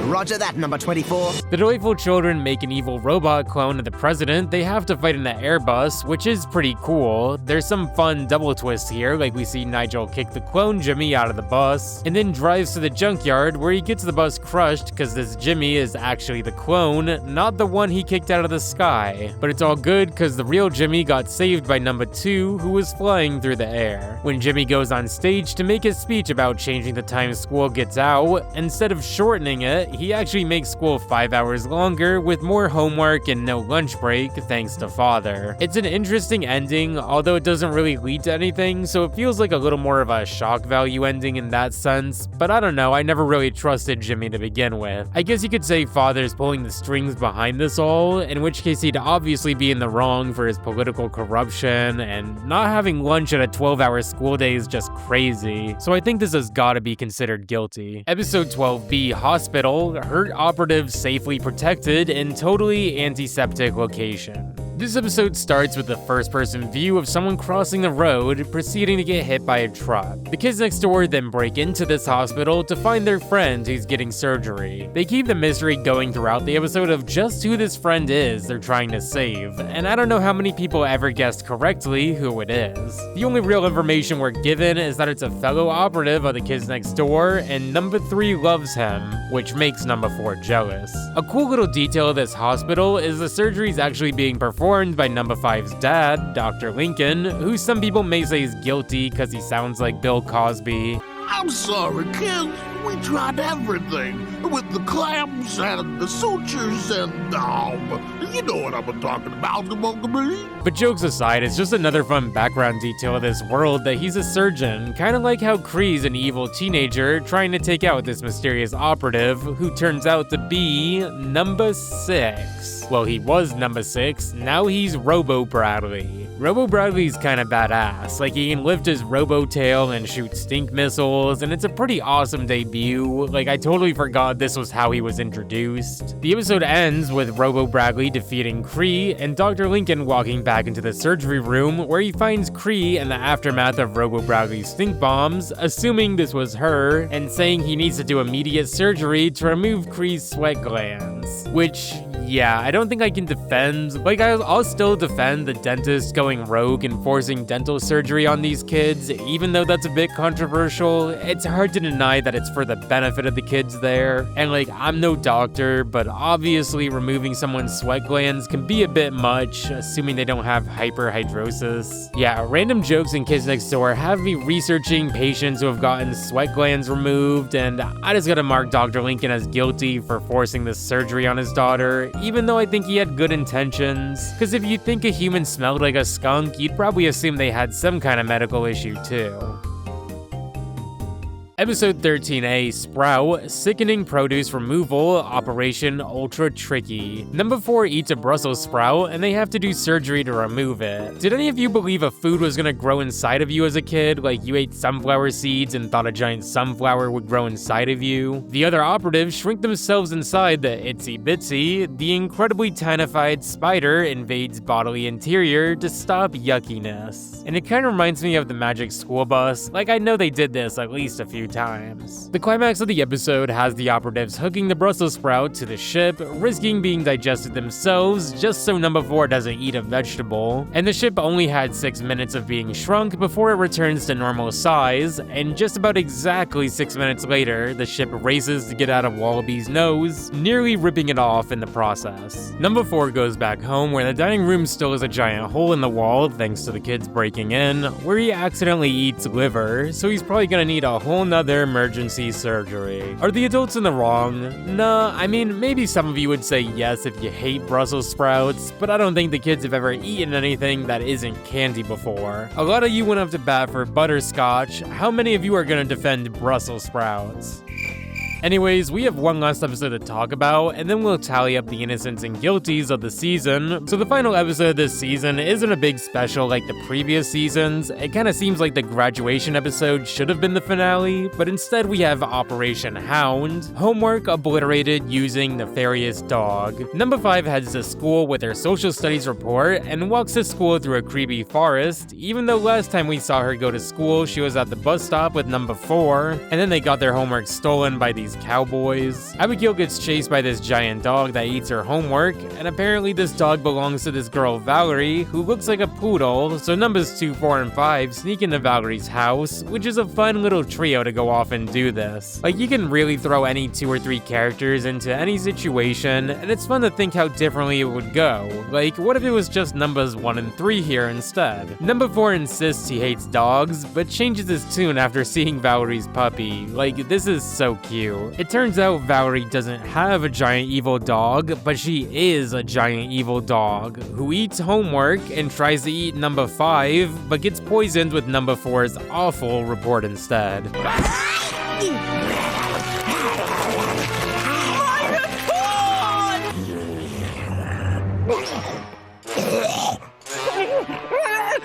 Roger that, number 24. The delightful children make an evil robot clone of the president they have to fight in the Airbus, which is pretty cool. There's some fun double twists here, like we see Nigel kick the clone Jimmy out of the bus, and then drives to the junkyard where he gets the bus crushed because this Jimmy is actually the clone, not the one he kicked out of the sky. But it's all good because the real Jimmy got saved by number 2, who was flying through the air. When Jimmy goes on stage to make his speech about changing the time school gets out, instead of shortening it, he actually makes school 5 hours longer with more homework and no lunch break thanks to Father. It's an interesting ending, although it doesn't really lead to anything, so it feels like a little more of a shock value ending in that sense, but I don't know, I never really trusted Jimmy to begin with. I guess you could say Father's pulling the strings behind this all, in which case he'd obviously be in the wrong for his political corruption, and not having lunch at a 12-hour school day is just crazy, so I think this has gotta be considered guilty. Episode 12B, Hospital. Hurt operatives safely protected in totally antiseptic location. This episode starts with the first-person view of someone crossing the road, proceeding to get hit by a truck. The kids next door then break into this hospital to find their friend who's getting surgery. They keep the mystery going throughout the episode of just who this friend is they're trying to save, and I don't know how many people ever guessed correctly who it is. The only real information we're given is that it's a fellow operative of the kids next door, and number 3 loves him, which makes number 4 jealous. A cool little detail of this hospital is the surgery is actually being performed by number 5's dad, Dr. Lincoln, who some people may say is guilty because he sounds like Bill Cosby. I'm sorry, kids. We tried everything. With the clamps and the sutures and, you know what I'm talking about, But jokes aside, it's just another fun background detail of this world that he's a surgeon, kind of like how Kree's an evil teenager trying to take out this mysterious operative who turns out to be number 6. Well, he was number 6, now he's Robo Bradley. Robo Bradley's kinda badass, like he can lift his robo tail and shoot stink missiles, and it's a pretty awesome debut. Like I totally forgot this was how he was introduced. The episode ends with Robo Bradley defeating Kree and Dr. Lincoln walking back into the surgery room where he finds Kree in the aftermath of Robo Bradley's stink bombs, assuming this was her, and saying he needs to do immediate surgery to remove Kree's sweat glands. Which, yeah, I don't think I can defend. Like, I'll still defend the dentist going rogue and forcing dental surgery on these kids, even though that's a bit controversial. It's hard to deny that it's for the benefit of the kids there. And like, I'm no doctor, but obviously removing someone's sweat glands can be a bit much, assuming they don't have hyperhidrosis. Yeah, random jokes in Kids Next Door have me researching patients who have gotten sweat glands removed, and I just gotta mark Dr. Lincoln as guilty for forcing this surgery on his daughter, even though I think he had good intentions. Because if you think a human smelled like a skunk, you'd probably assume they had some kind of medical issue too. Episode 13A, Sprout, Sickening Produce Removal, Operation Ultra Tricky. Number 4 eats a Brussels sprout, and they have to do surgery to remove it. Did any of you believe a food was gonna grow inside of you as a kid? Like you ate sunflower seeds and thought a giant sunflower would grow inside of you? The other operatives shrink themselves inside the Itsy Bitsy. The incredibly tinified spider invades bodily interior to stop yuckiness. And it kind of reminds me of the Magic School Bus. Like I know they did this at least a few times. The climax of the episode has the operatives hooking the Brussels sprout to the ship, risking being digested themselves just so number 4 doesn't eat a vegetable, and the ship only had 6 minutes of being shrunk before it returns to normal size, and just about exactly 6 minutes later, the ship races to get out of Wallaby's nose, nearly ripping it off in the process. Number 4 goes back home where the dining room still has a giant hole in the wall thanks to the kids breaking in, where he accidentally eats liver, so he's probably gonna need a whole nother emergency surgery. Are the adults in the wrong? Nah, I mean, maybe some of you would say yes if you hate Brussels sprouts, but I don't think the kids have ever eaten anything that isn't candy before. A lot of you went up to bat for butterscotch. How many of you are gonna defend Brussels sprouts? Anyways, we have one last episode to talk about, and then we'll tally up the innocents and guilties of the season. So the final episode of this season isn't a big special like the previous seasons. It kinda seems like the graduation episode should have been the finale, but instead we have Operation Hound, homework obliterated using nefarious dog. Number 5 heads to school with her social studies report and walks to school through a creepy forest, even though last time we saw her go to school she was at the bus stop with number 4, and then they got their homework stolen by these cowboys. Abigail gets chased by this giant dog that eats her homework, and apparently this dog belongs to this girl Valerie, who looks like a poodle, so numbers 2, 4, and 5 sneak into Valerie's house, which is a fun little trio to go off and do this. Like, you can really throw any 2 or 3 characters into any situation, and it's fun to think how differently it would go. Like, what if it was just numbers 1 and 3 here instead? Number 4 insists he hates dogs, but changes his tune after seeing Valerie's puppy. Like, this is so cute. It turns out Valerie doesn't have a giant evil dog, but she is a giant evil dog who eats homework and tries to eat number 5, but gets poisoned with number 4's awful report instead.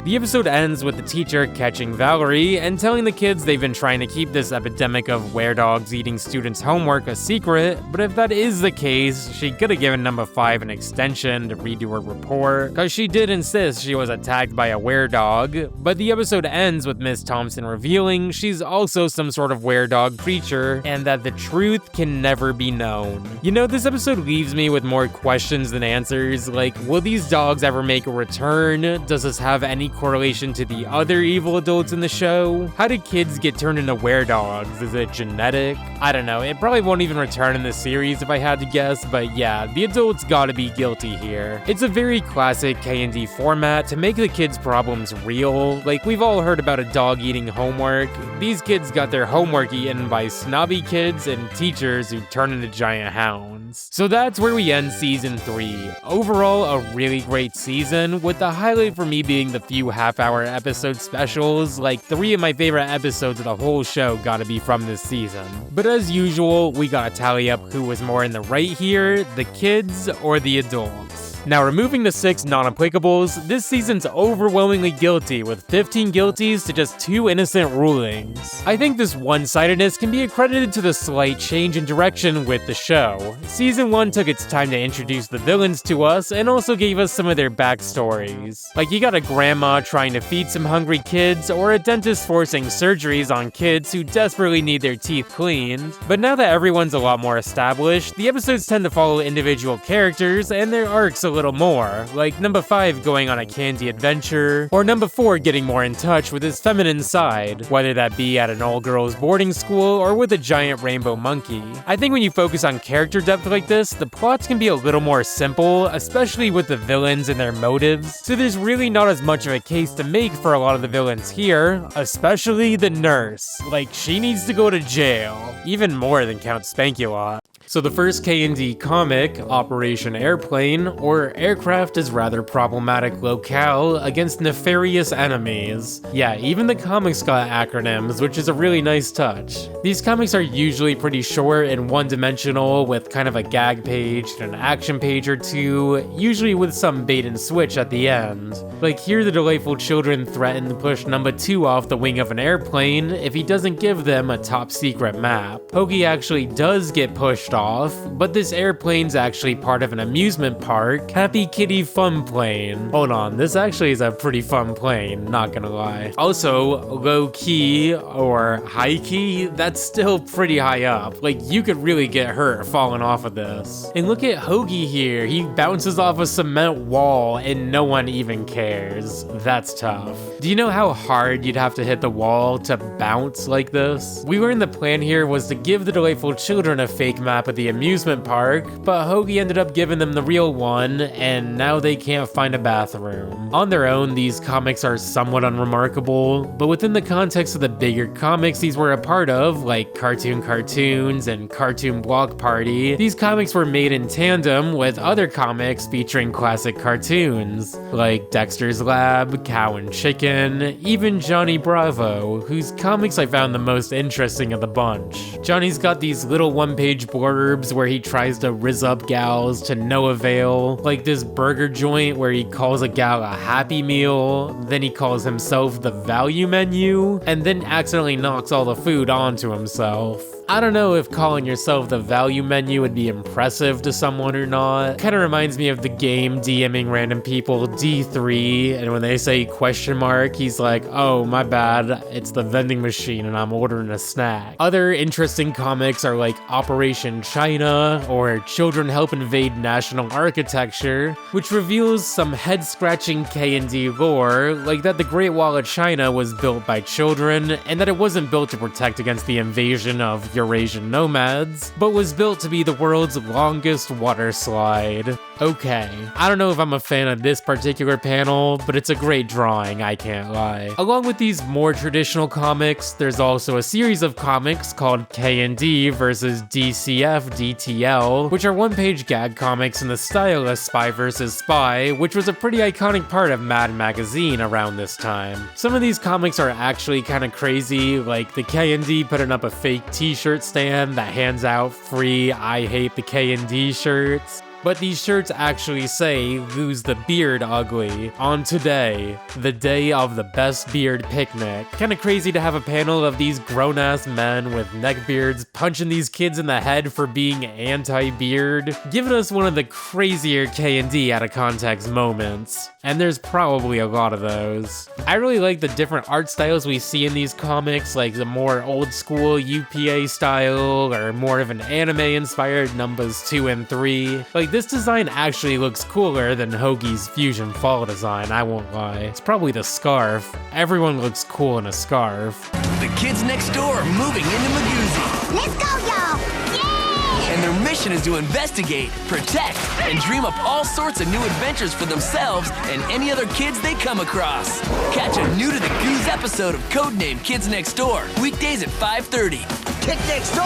The episode ends with the teacher catching Valerie and telling the kids they've been trying to keep this epidemic of weredogs eating students' homework a secret, but if that is the case, she could have given number 5 an extension to redo her report, cause she did insist she was attacked by a weredog, but the episode ends with Miss Thompson revealing she's also some sort of weredog creature, and that the truth can never be known. You know, this episode leaves me with more questions than answers, like, will these dogs ever make a return? Does this have any correlation to the other evil adults in the show? How did kids get turned into weredogs? Is it genetic? I don't know, it probably won't even return in the series if I had to guess, but yeah, the adults gotta be guilty here. It's a very classic KND format to make the kids' problems real. Like, we've all heard about a dog eating homework. These kids got their homework eaten by snobby kids and teachers who turn into giant hounds. So that's where we end season 3. Overall, a really great season, with the highlight for me being the few half-hour episode specials. Like, 3 of my favorite episodes of the whole show gotta be from this season. But as usual, we gotta tally up who was more in the right here, the kids or the adults. Now, removing the 6 non-applicables, this season's overwhelmingly guilty, with 15 guilties to just 2 innocent rulings. I think this one-sidedness can be accredited to the slight change in direction with the show. Season 1 took its time to introduce the villains to us, and also gave us some of their backstories. Like, you got a grandma trying to feed some hungry kids, or a dentist forcing surgeries on kids who desperately need their teeth cleaned. But now that everyone's a lot more established, the episodes tend to follow individual characters and their arcs a little more, like number 5 going on a candy adventure, or number 4 getting more in touch with his feminine side, whether that be at an all-girls boarding school or with a giant rainbow monkey. I think when you focus on character depth like this, the plots can be a little more simple, especially with the villains and their motives, so there's really not as much of a case to make for a lot of the villains here, especially the nurse. Like, she needs to go to jail, even more than Count Spankulot. So the first KND comic, Operation Airplane, or Aircraft is rather problematic locale against nefarious enemies. Yeah, even the comics got acronyms, which is a really nice touch. These comics are usually pretty short and one-dimensional, with kind of a gag page and an action page or 2, usually with some bait and switch at the end. Like, here the delightful children threaten to push number 2 off the wing of an airplane if he doesn't give them a top secret map. Pokey actually does get pushed off, but this airplane's actually part of an amusement park, Happy Kitty Fun Plane. Hold on, this actually is a pretty fun plane, not gonna lie. Also, low key or high key, that's still pretty high up. Like, you could really get hurt falling off of this. And look at Hoagie here, he bounces off a cement wall and no one even cares. That's tough. Do you know how hard you'd have to hit the wall to bounce like this? We learned the plan here was to give the delightful children a fake map of the amusement park, but Hoagie ended up giving them the real one, and now they can't find a bathroom. On their own, these comics are somewhat unremarkable, but within the context of the bigger comics these were a part of, like Cartoon Cartoons and Cartoon Block Party, these comics were made in tandem with other comics featuring classic cartoons, like Dexter's Lab, Cow and Chicken, even Johnny Bravo, whose comics I found the most interesting of the bunch. Johnny's got these little one-page blurbs where he tries to rizz up gals to no avail, like this burger joint where he calls a gal a Happy Meal, then he calls himself the value menu, and then accidentally knocks all the food onto himself. I don't know if calling yourself the value menu would be impressive to someone or not. Kinda reminds me of the game DMing random people D3, and when they say question mark, he's like, oh my bad, it's the vending machine and I'm ordering a snack. Other interesting comics are like Operation China, or Children Help Invade National Architecture, which reveals some head-scratching KND lore, like that the Great Wall of China was built by children, and that it wasn't built to protect against the invasion of Eurasian nomads, but was built to be the world's longest water slide. Okay, I don't know if I'm a fan of this particular panel, but it's a great drawing, I can't lie. Along with these more traditional comics, there's also a series of comics called KND versus DCF DTL, which are one-page gag comics in the style of Spy vs. Spy, which was a pretty iconic part of Mad Magazine around this time. Some of these comics are actually kinda crazy, like the KND putting up a fake t-shirt stand that hands out free I Hate the KND shirts. But these shirts actually say, lose the beard ugly, on today, the day of the best beard picnic. Kinda crazy to have a panel of these grown-ass men with neckbeards punching these kids in the head for being anti-beard, giving us one of the crazier K&D out of context moments. And there's probably a lot of those. I really like the different art styles we see in these comics, like the more old school UPA style, or more of an anime-inspired numbers 2 and 3. Like, this design actually looks cooler than Hoagie's Fusion Fall design, I won't lie. It's probably the scarf. Everyone looks cool in a scarf. The kids next door are moving into Magoozy. Let's go, y'all! Yay! And their mission is to investigate, protect, and dream up all sorts of new adventures for themselves and any other kids they come across. Catch a new to the Goose episode of Codename Kids Next Door, weekdays at 5:30. Kid Next Door,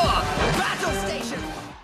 Battle Station!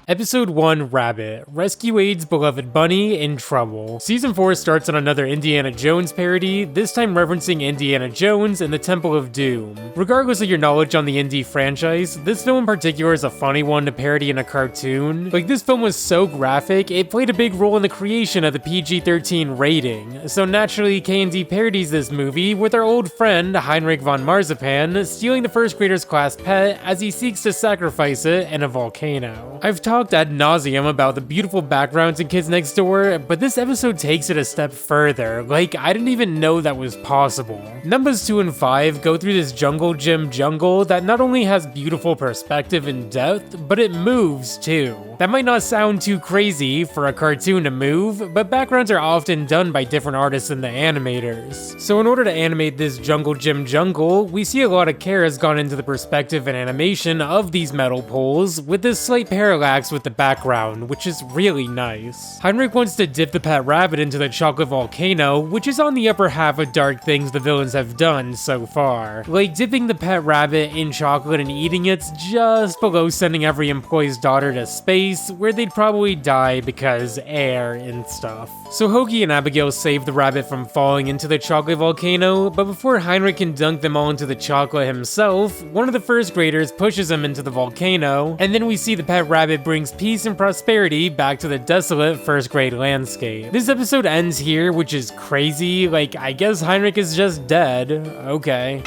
Episode 1, Rabbit. Rescue Aid's beloved bunny in trouble. Season 4 starts on another Indiana Jones parody, this time referencing Indiana Jones and the Temple of Doom. Regardless of your knowledge on the Indy franchise, this film in particular is a funny one to parody in a cartoon. Like, this film was so graphic, it played a big role in the creation of the PG-13 rating, so naturally KND parodies this movie with our old friend Heinrich von Marzipan stealing the first grader's class pet as he seeks to sacrifice it in a volcano. I've talked ad nauseum about the beautiful backgrounds in Kids Next Door, but this episode takes it a step further. Like, I didn't even know that was possible. Numbers 2 and 5 go through this jungle gym jungle that not only has beautiful perspective and depth, but it moves too. That might not sound too crazy for a cartoon to move, but backgrounds are often done by different artists than the animators. So in order to animate this jungle gym jungle, we see a lot of care has gone into the perspective and animation of these metal poles, with this slight parallax with the background, which is really nice. Heinrich wants to dip the pet rabbit into the chocolate volcano, which is on the upper half of dark things the villains have done so far. Like, dipping the pet rabbit in chocolate and eating it's just below sending every employee's daughter to space, where they'd probably die because air and stuff. So Hoagie and Abigail save the rabbit from falling into the chocolate volcano, but before Heinrich can dunk them all into the chocolate himself, one of the first graders pushes him into the volcano, and then we see the pet rabbit brings peace and prosperity back to the desolate first grade landscape. This episode ends here, which is crazy. Like, I guess Heinrich is just dead. Okay.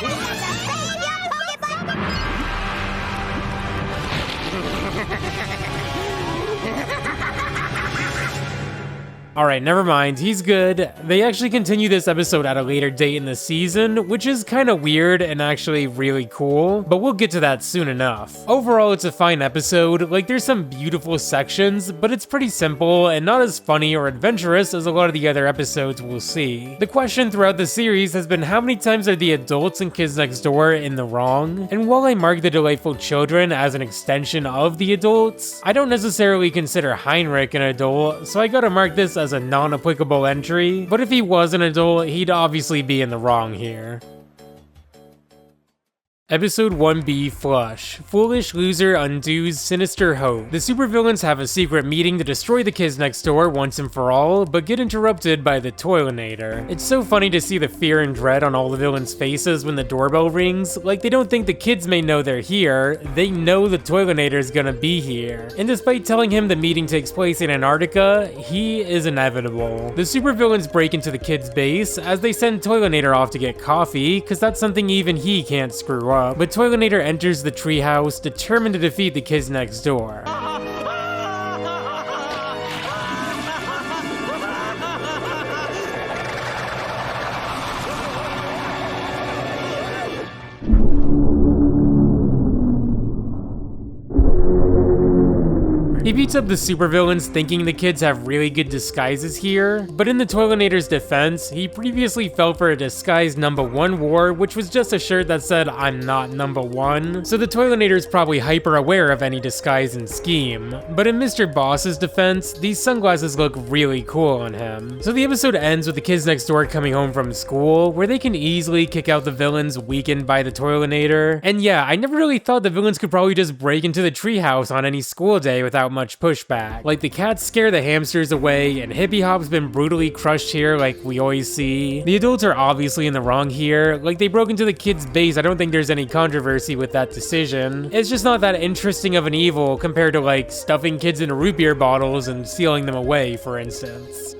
Alright, never mind, he's good. They actually continue this episode at a later date in the season, which is kinda weird and actually really cool, but we'll get to that soon enough. Overall, it's a fine episode. Like, there's some beautiful sections, but it's pretty simple and not as funny or adventurous as a lot of the other episodes we'll see. The question throughout the series has been how many times are the adults in Kids Next Door in the wrong? And while I mark the delightful children as an extension of the adults, I don't necessarily consider Heinrich an adult, so I gotta mark this as a non-applicable entry, but if he was an adult, he'd obviously be in the wrong here. Episode 1B, Flush. Foolish loser undoes sinister hope. The supervillains have a secret meeting to destroy the kids next door once and for all, but get interrupted by the Toilinator. It's so funny to see the fear and dread on all the villains' faces when the doorbell rings. Like, they don't think the kids may know they're here, they know the Toilinator's gonna be here. And despite telling him the meeting takes place in Antarctica, he is inevitable. The supervillains break into the kids' base as they send Toilinator off to get coffee, cause that's something even he can't screw up. But Toilinator enters the treehouse, determined to defeat the kids next door. He beats up the supervillains thinking the kids have really good disguises here, but in the Toilinator's defense, he previously fell for a disguise #1 war, which was just a shirt that said, "I'm not #1, so the Toilinator's probably hyper aware of any disguise and scheme. But in Mr. Boss's defense, these sunglasses look really cool on him. So the episode ends with the kids next door coming home from school, where they can easily kick out the villains weakened by the Toilinator. And yeah, I never really thought the villains could probably just break into the treehouse on any school day without much pushback. Like, the cats scare the hamsters away, and Hippie Hop's been brutally crushed here like we always see. The adults are obviously in the wrong here. Like, they broke into the kids' base, I don't think there's any controversy with that decision. It's just not that interesting of an evil compared to, like, stuffing kids in root beer bottles and sealing them away, for instance.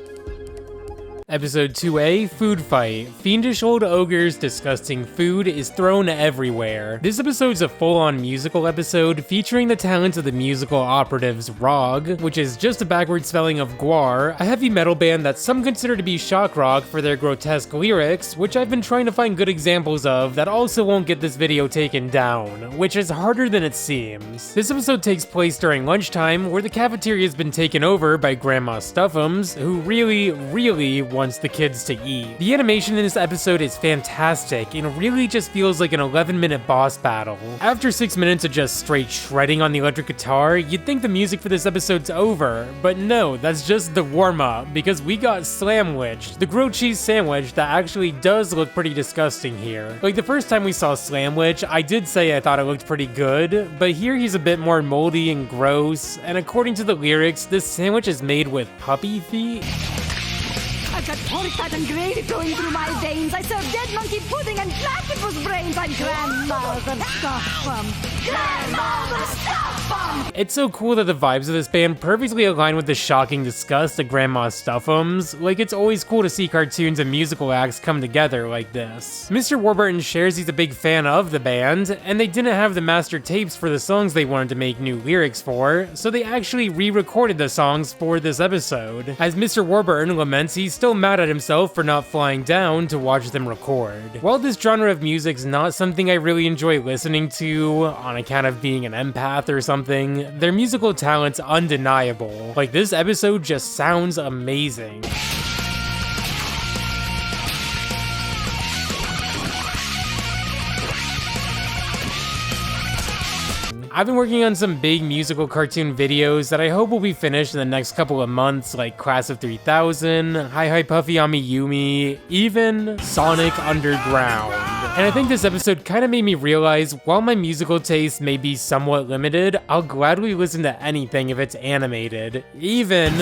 Episode 2A, Food Fight. Fiendish old ogre's disgusting food is thrown everywhere. This episode's a full-on musical episode featuring the talents of the musical operatives Z.E.R.O, which is just a backward spelling of GWAR, a heavy metal band that some consider to be shock rock for their grotesque lyrics, which I've been trying to find good examples of that also won't get this video taken down, which is harder than it seems. This episode takes place during lunchtime, where the cafeteria's been taken over by Grandma Stuff'ems, who really wants the kids to eat. The animation in this episode is fantastic and really just feels like an 11-minute boss battle. After 6 minutes of just straight shredding on the electric guitar, you'd think the music for this episode's over, but no, that's just the warm-up, because we got Slamwich, the grilled cheese sandwich that actually does look pretty disgusting here. Like, the first time we saw Slamwich, I did say I thought it looked pretty good, but here he's a bit more moldy and gross, and according to the lyrics, this sandwich is made with puppy feet. I've got pork fat and gravy flowing through my veins. I serve dead monkey pudding and platypus brains. I'm Grandmother Stuff-'em. Grandmother Stuff-'em! It's so cool that the vibes of this band perfectly align with the shocking disgust of Grandma Stuff'ems. Like, it's always cool to see cartoons and musical acts come together like this. Mr. Warburton shares he's a big fan of the band, and they didn't have the master tapes for the songs they wanted to make new lyrics for, so they actually re-recorded the songs for this episode. As Mr. Warburton laments he's still mad at himself for not flying down to watch them record. While this genre of music's not something I really enjoy listening to, on account of being an empath or something, their musical talent's undeniable. Like, this episode just sounds amazing. I've been working on some big musical cartoon videos that I hope will be finished in the next couple of months, like Class of 3000, Hi Hi Puffy Amiyumi, even Sonic Underground. And I think this episode kind of made me realize, while my musical taste may be somewhat limited, I'll gladly listen to anything if it's animated, even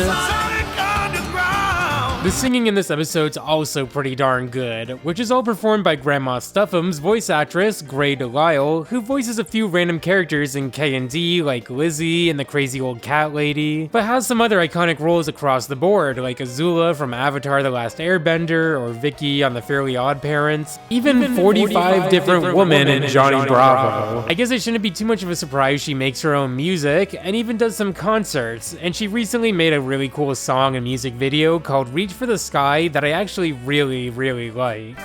the The singing in this episode's also pretty darn good, which is all performed by Grandma Stuff'em's voice actress, Gray Delisle, who voices a few random characters in KND like Lizzie and the crazy old cat lady, but has some other iconic roles across the board like Azula from Avatar The Last Airbender or Vicky on The Fairly Odd Parents, even 45 different women in Johnny Bravo. I guess it shouldn't be too much of a surprise she makes her own music and even does some concerts, and she recently made a really cool song and music video called Reach for the Sky that I actually really like.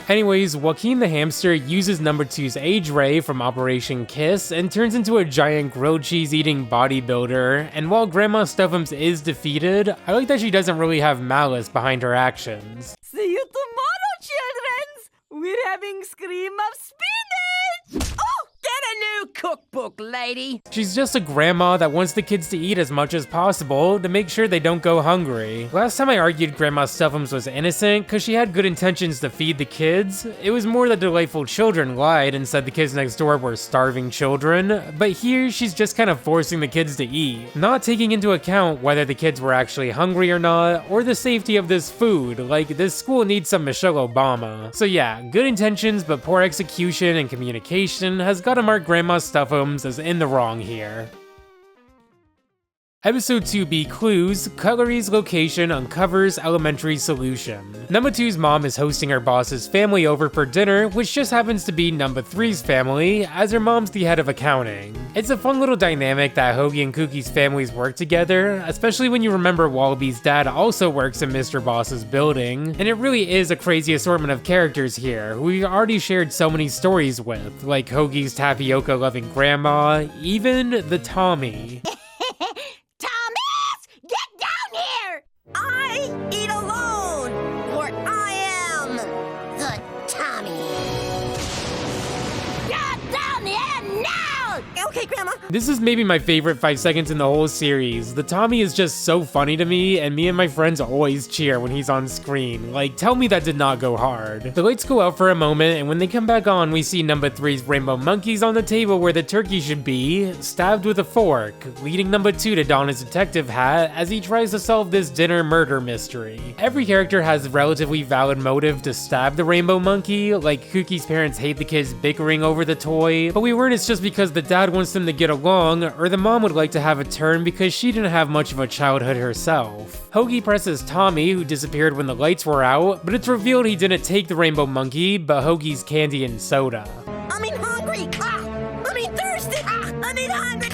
Anyways, Joaquin the hamster uses number 2's age ray from Operation Kiss and turns into a giant grilled cheese eating bodybuilder, and while Grandma Stuff'em's is defeated, I like that she doesn't really have malice behind her actions. See you tomorrow, children! We're having Scream of Spinach! Oh! Get a new cookbook, lady! She's just a grandma that wants the kids to eat as much as possible to make sure they don't go hungry. Last time I argued Grandma Stuff'em's was innocent because she had good intentions to feed the kids. It was more that delightful children lied and said the kids next door were starving children, but here she's just kind of forcing the kids to eat, not taking into account whether the kids were actually hungry or not, or the safety of this food, like this school needs some Michelle Obama. So yeah, good intentions but poor execution and communication has got to mark Grandma Stuff'em's as in the wrong here. Episode 2B Clues, Cutlery's location uncovers elementary solution. Number 2's mom is hosting her boss's family over for dinner, which just happens to be number 3's family, as her mom's the head of accounting. It's a fun little dynamic that Hoagie and Kookie's families work together, especially when you remember Wallaby's dad also works in Mr. Boss's building, and it really is a crazy assortment of characters here, who we've already shared so many stories with, like Hoagie's tapioca-loving grandma, even the Tommy. I eat alone, for I am the Tommy. Get down here now! Okay, Grandma. This is maybe my favorite 5 seconds in the whole series. The Tommy is just so funny to me, and me and my friends always cheer when he's on screen. Like, tell me that did not go hard. The lights go out for a moment, and when they come back on, we see number 3's rainbow monkeys on the table where the turkey should be, stabbed with a fork, leading number 2 to don his detective hat as he tries to solve this dinner murder mystery. Every character has a relatively valid motive to stab the rainbow monkey, like Kookie's parents hate the kids bickering over the toy, but we learn it's just because the dad wants them to get along, or the mom would like to have a turn because she didn't have much of a childhood herself. Hoagie presses Tommy, who disappeared when the lights were out, but it's revealed he didn't take the rainbow monkey, but Hoagie's candy and soda. I mean hungry! I mean thirsty! I mean hungry!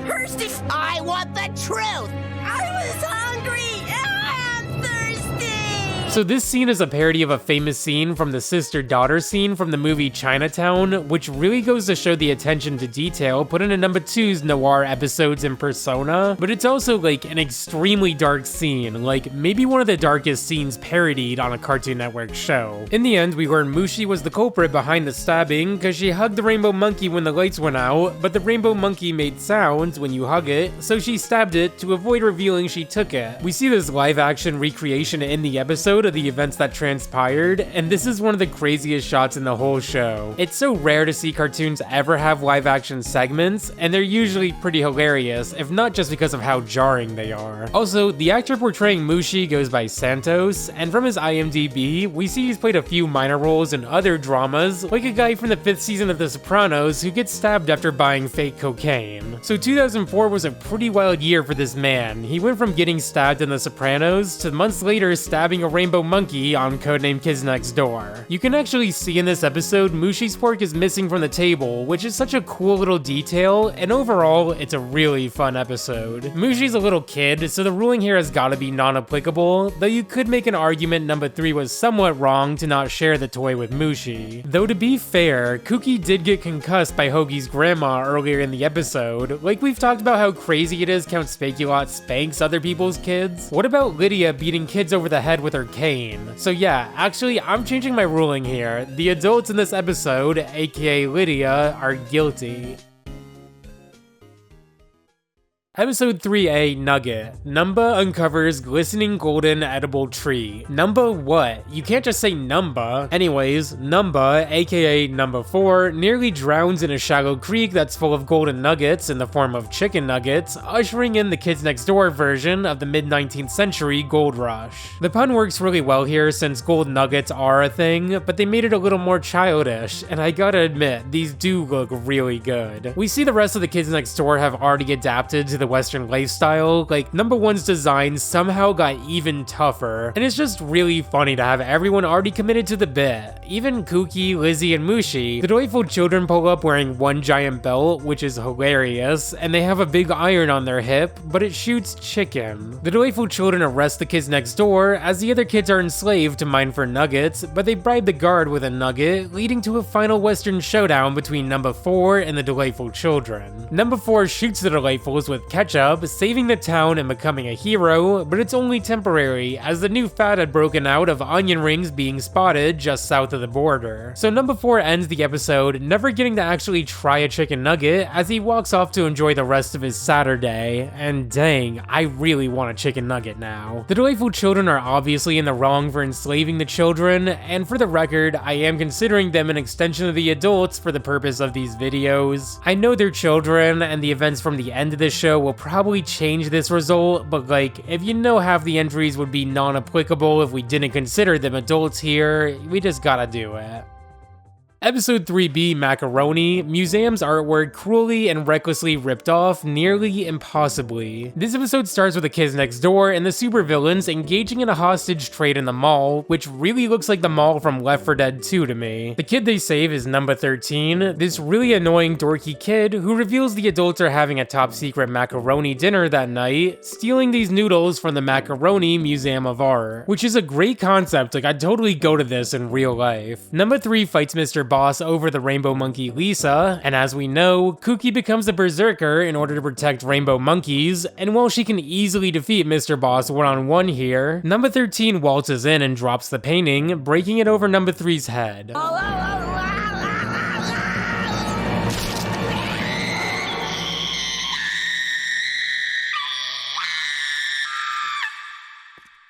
Thirsty! I want the truth! I was hungry! I am thirsty! So this scene is a parody of a famous scene from the sister-daughter scene from the movie Chinatown, which really goes to show the attention to detail put into number 2's noir episodes in Persona, but it's also like an extremely dark scene, like maybe one of the darkest scenes parodied on a Cartoon Network show. In the end, we learn Mushi was the culprit behind the stabbing because she hugged the rainbow monkey when the lights went out, but the rainbow monkey made sounds when you hug it, so she stabbed it to avoid revealing she took it. We see this live-action recreation in the episode of the events that transpired, and this is one of the craziest shots in the whole show. It's so rare to see cartoons ever have live-action segments, and they're usually pretty hilarious, if not just because of how jarring they are. Also, the actor portraying Mushi goes by Santos, and from his IMDb, we see he's played a few minor roles in other dramas, like a guy from the 5th season of The Sopranos who gets stabbed after buying fake cocaine. So 2004 was a pretty wild year for this man. He went from getting stabbed in The Sopranos to months later stabbing a rainbow monkey on Codename Kids Next Door. You can actually see in this episode Mushi's fork is missing from the table, which is such a cool little detail, and overall, it's a really fun episode. Mushi's a little kid, so the ruling here has gotta be non-applicable, though you could make an argument number 3 was somewhat wrong to not share the toy with Mushi. Though to be fair, Kookie did get concussed by Hoagie's grandma earlier in the episode. Like we've talked about how crazy it is Count Spaculot spanks other people's kids. What about Lydia beating kids over the head with her cane? So yeah, actually I'm changing my ruling here. The adults in this episode, aka Lydia, are guilty. Episode 3A, Nugget. Numba uncovers glistening golden edible tree. Numba what? You can't just say Numba. Anyways, Numba, aka Number 4, nearly drowns in a shallow creek that's full of golden nuggets in the form of chicken nuggets, ushering in the Kids Next Door version of the mid-19th century gold rush. The pun works really well here since gold nuggets are a thing, but they made it a little more childish, and I gotta admit, these do look really good. We see the rest of the Kids Next Door have already adapted to the Western lifestyle. Like, Number 1's design somehow got even tougher, and it's just really funny to have everyone already committed to the bit. Even Kooky, Lizzie, and Mushi. The Delightful Children pull up wearing one giant belt, which is hilarious, and they have a big iron on their hip, but it shoots chicken. The Delightful Children arrest the Kids Next Door, as the other kids are enslaved to mine for nuggets, but they bribe the guard with a nugget, leading to a final Western showdown between Number 4 and the Delightful Children. Number 4 shoots the Delightfuls with ketchup, saving the town and becoming a hero, but it's only temporary, as the new fad had broken out of onion rings being spotted just south of the border. So Number 4 ends the episode never getting to actually try a chicken nugget as he walks off to enjoy the rest of his Saturday, and dang, I really want a chicken nugget now. The Delightful Children are obviously in the wrong for enslaving the children, and for the record, I am considering them an extension of the adults for the purpose of these videos. I know they're children, and the events from the end of this show will probably change this result, but like, if you know half the entries would be non-applicable if we didn't consider them adults here, we just gotta do it. Episode 3B, Macaroni. Museum's artwork cruelly and recklessly ripped off, nearly impossibly. This episode starts with the Kids Next Door and the supervillains engaging in a hostage trade in the mall, which really looks like the mall from Left 4 Dead 2 to me. The kid they save is Number 13, this really annoying dorky kid who reveals the adults are having a top secret macaroni dinner that night, stealing these noodles from the Macaroni Museum of Art, which is a great concept. Like, I'd totally go to this in real life. Number 3 fights Mr. Boss over the rainbow monkey Lisa, and as we know, Kooky becomes a berserker in order to protect rainbow monkeys, and while she can easily defeat Mr. Boss one-on-one here, Number 13 waltzes in and drops the painting, breaking it over Number 3's head.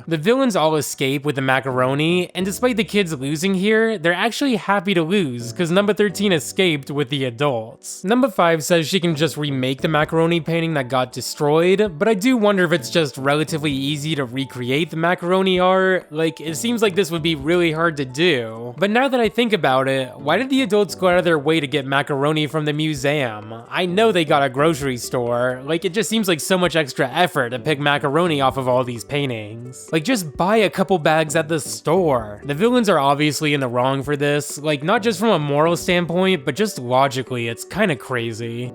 The villains all escape with the macaroni, and despite the kids losing here, they're actually happy to lose, because Number 13 escaped with the adults. Number 5 says she can just remake the macaroni painting that got destroyed, but I do wonder if it's just relatively easy to recreate the macaroni art. Like, it seems like this would be really hard to do. But now that I think about it, why did the adults go out of their way to get macaroni from the museum? I know they got a grocery store. Like, it just seems like so much extra effort to pick macaroni off of all these paintings. Like, just buy a couple bags at the store. The villains are obviously in the wrong for this, like, not just from a moral standpoint, but just logically, it's kinda crazy.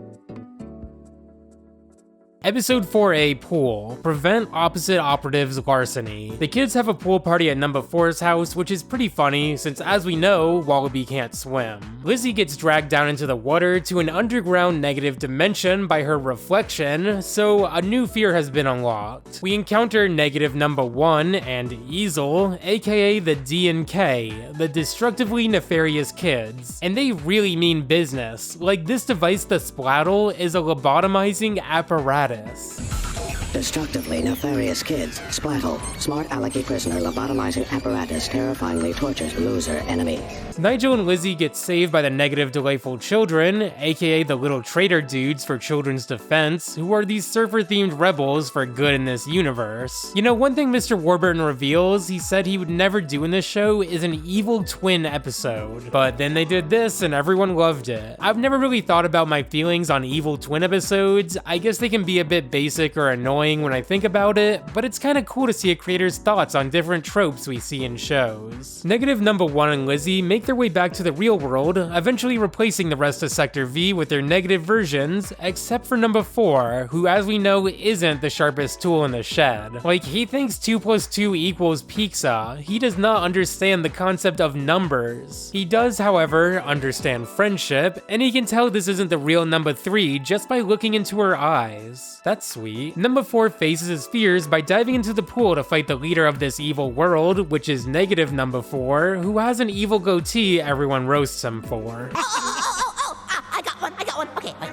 Episode 4A, Pool. Prevent opposite operatives larceny. The kids have a pool party at Number 4's house, which is pretty funny, since as we know, Wallaby can't swim. Lizzie gets dragged down into the water to an underground negative dimension by her reflection, so a new fear has been unlocked. We encounter negative Number 1 and Easel, aka the D&K, the destructively nefarious kids. And they really mean business. Like, this device, the Splattle, is a lobotomizing apparatus. Destructively nefarious kids. Splattle. Smart alecky prisoner lobotomizing apparatus terrifyingly tortures loser enemy. Nigel and Lizzie get saved by the negative Delightful Children, aka the little traitor dudes for Children's Defense, who are these surfer-themed rebels for good in this universe. You know, one thing Mr. Warburton reveals he said he would never do in this show is an evil twin episode. But then they did this and everyone loved it. I've never really thought about my feelings on evil twin episodes. I guess they can be a bit basic or annoying when I think about it, but it's kinda cool to see a creator's thoughts on different tropes we see in shows. Negative Number 1 and Lizzie make their way back to the real world, eventually replacing the rest of Sector V with their negative versions, except for Number 4, who as we know isn't the sharpest tool in the shed. Like, he thinks 2 + 2 equals pizza. He does not understand the concept of numbers. He does, however, understand friendship, and he can tell this isn't the real Number 3 just by looking into her eyes. That's sweet. Number 4 faces his fears by diving into the pool to fight the leader of this evil world, which is negative Number 4, who has an evil goatee everyone roasts him for. I got one. Okay, wait.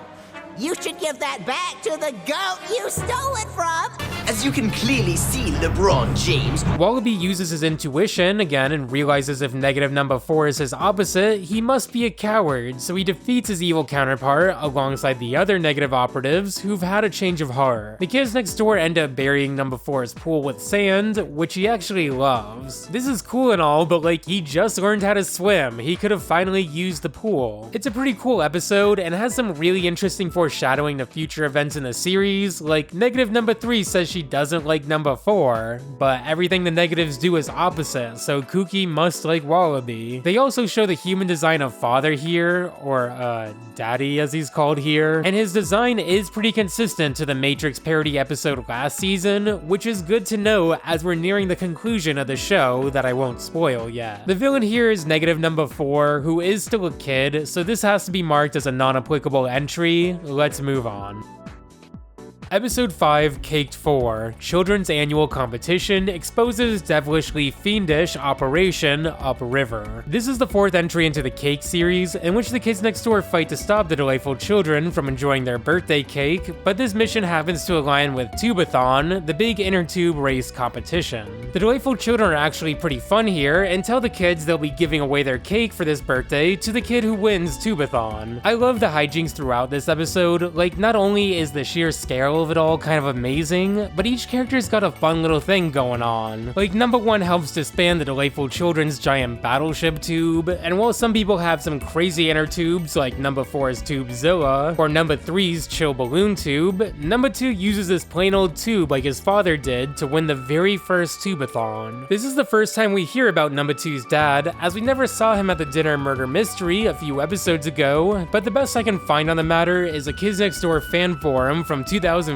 You should give that back to the goat you stole it from. As you can clearly see, LeBron James. Wallaby uses his intuition again and realizes if negative number 4 is his opposite, he must be a coward, so he defeats his evil counterpart alongside the other negative operatives who've had a change of heart. The kids next door end up burying number 4's pool with sand, which he actually loves. This is cool and all, but like, he just learned how to swim. He could have finally used the pool. It's a pretty cool episode and has some really interesting foreshadowing to future events in the series, like negative number 3 says she doesn't like number 4, but everything the negatives do is opposite, so Kooky must like Wallaby. They also show the human design of Father here, or Daddy as he's called here, and his design is pretty consistent to the Matrix parody episode last season, which is good to know as we're nearing the conclusion of the show that I won't spoil yet. The villain here is negative number 4, who is still a kid, so this has to be marked as a non-applicable entry. Let's move on. Episode 5, Caked 4, Children's Annual Competition exposes devilishly fiendish Operation Upriver. This is the 4th entry into the Cake series, in which the kids next door fight to stop the delightful children from enjoying their birthday cake, but this mission happens to align with Tubathon, the big inner tube race competition. The delightful children are actually pretty fun here, and tell the kids they'll be giving away their cake for this birthday to the kid who wins Tubathon. I love the hijinks throughout this episode, like not only is the sheer scale of it all kind of amazing, but each character's got a fun little thing going on. Like number 1 helps to span the delightful children's giant battleship tube, and while some people have some crazy inner tubes like number 4's Tubezilla, or number 3's chill balloon tube, number 2 uses this plain old tube like his father did to win the very first Tubathon. This is the first time we hear about number 2's dad, as we never saw him at the dinner murder mystery a few episodes ago, but the best I can find on the matter is a Kids Next Door fan forum from 2005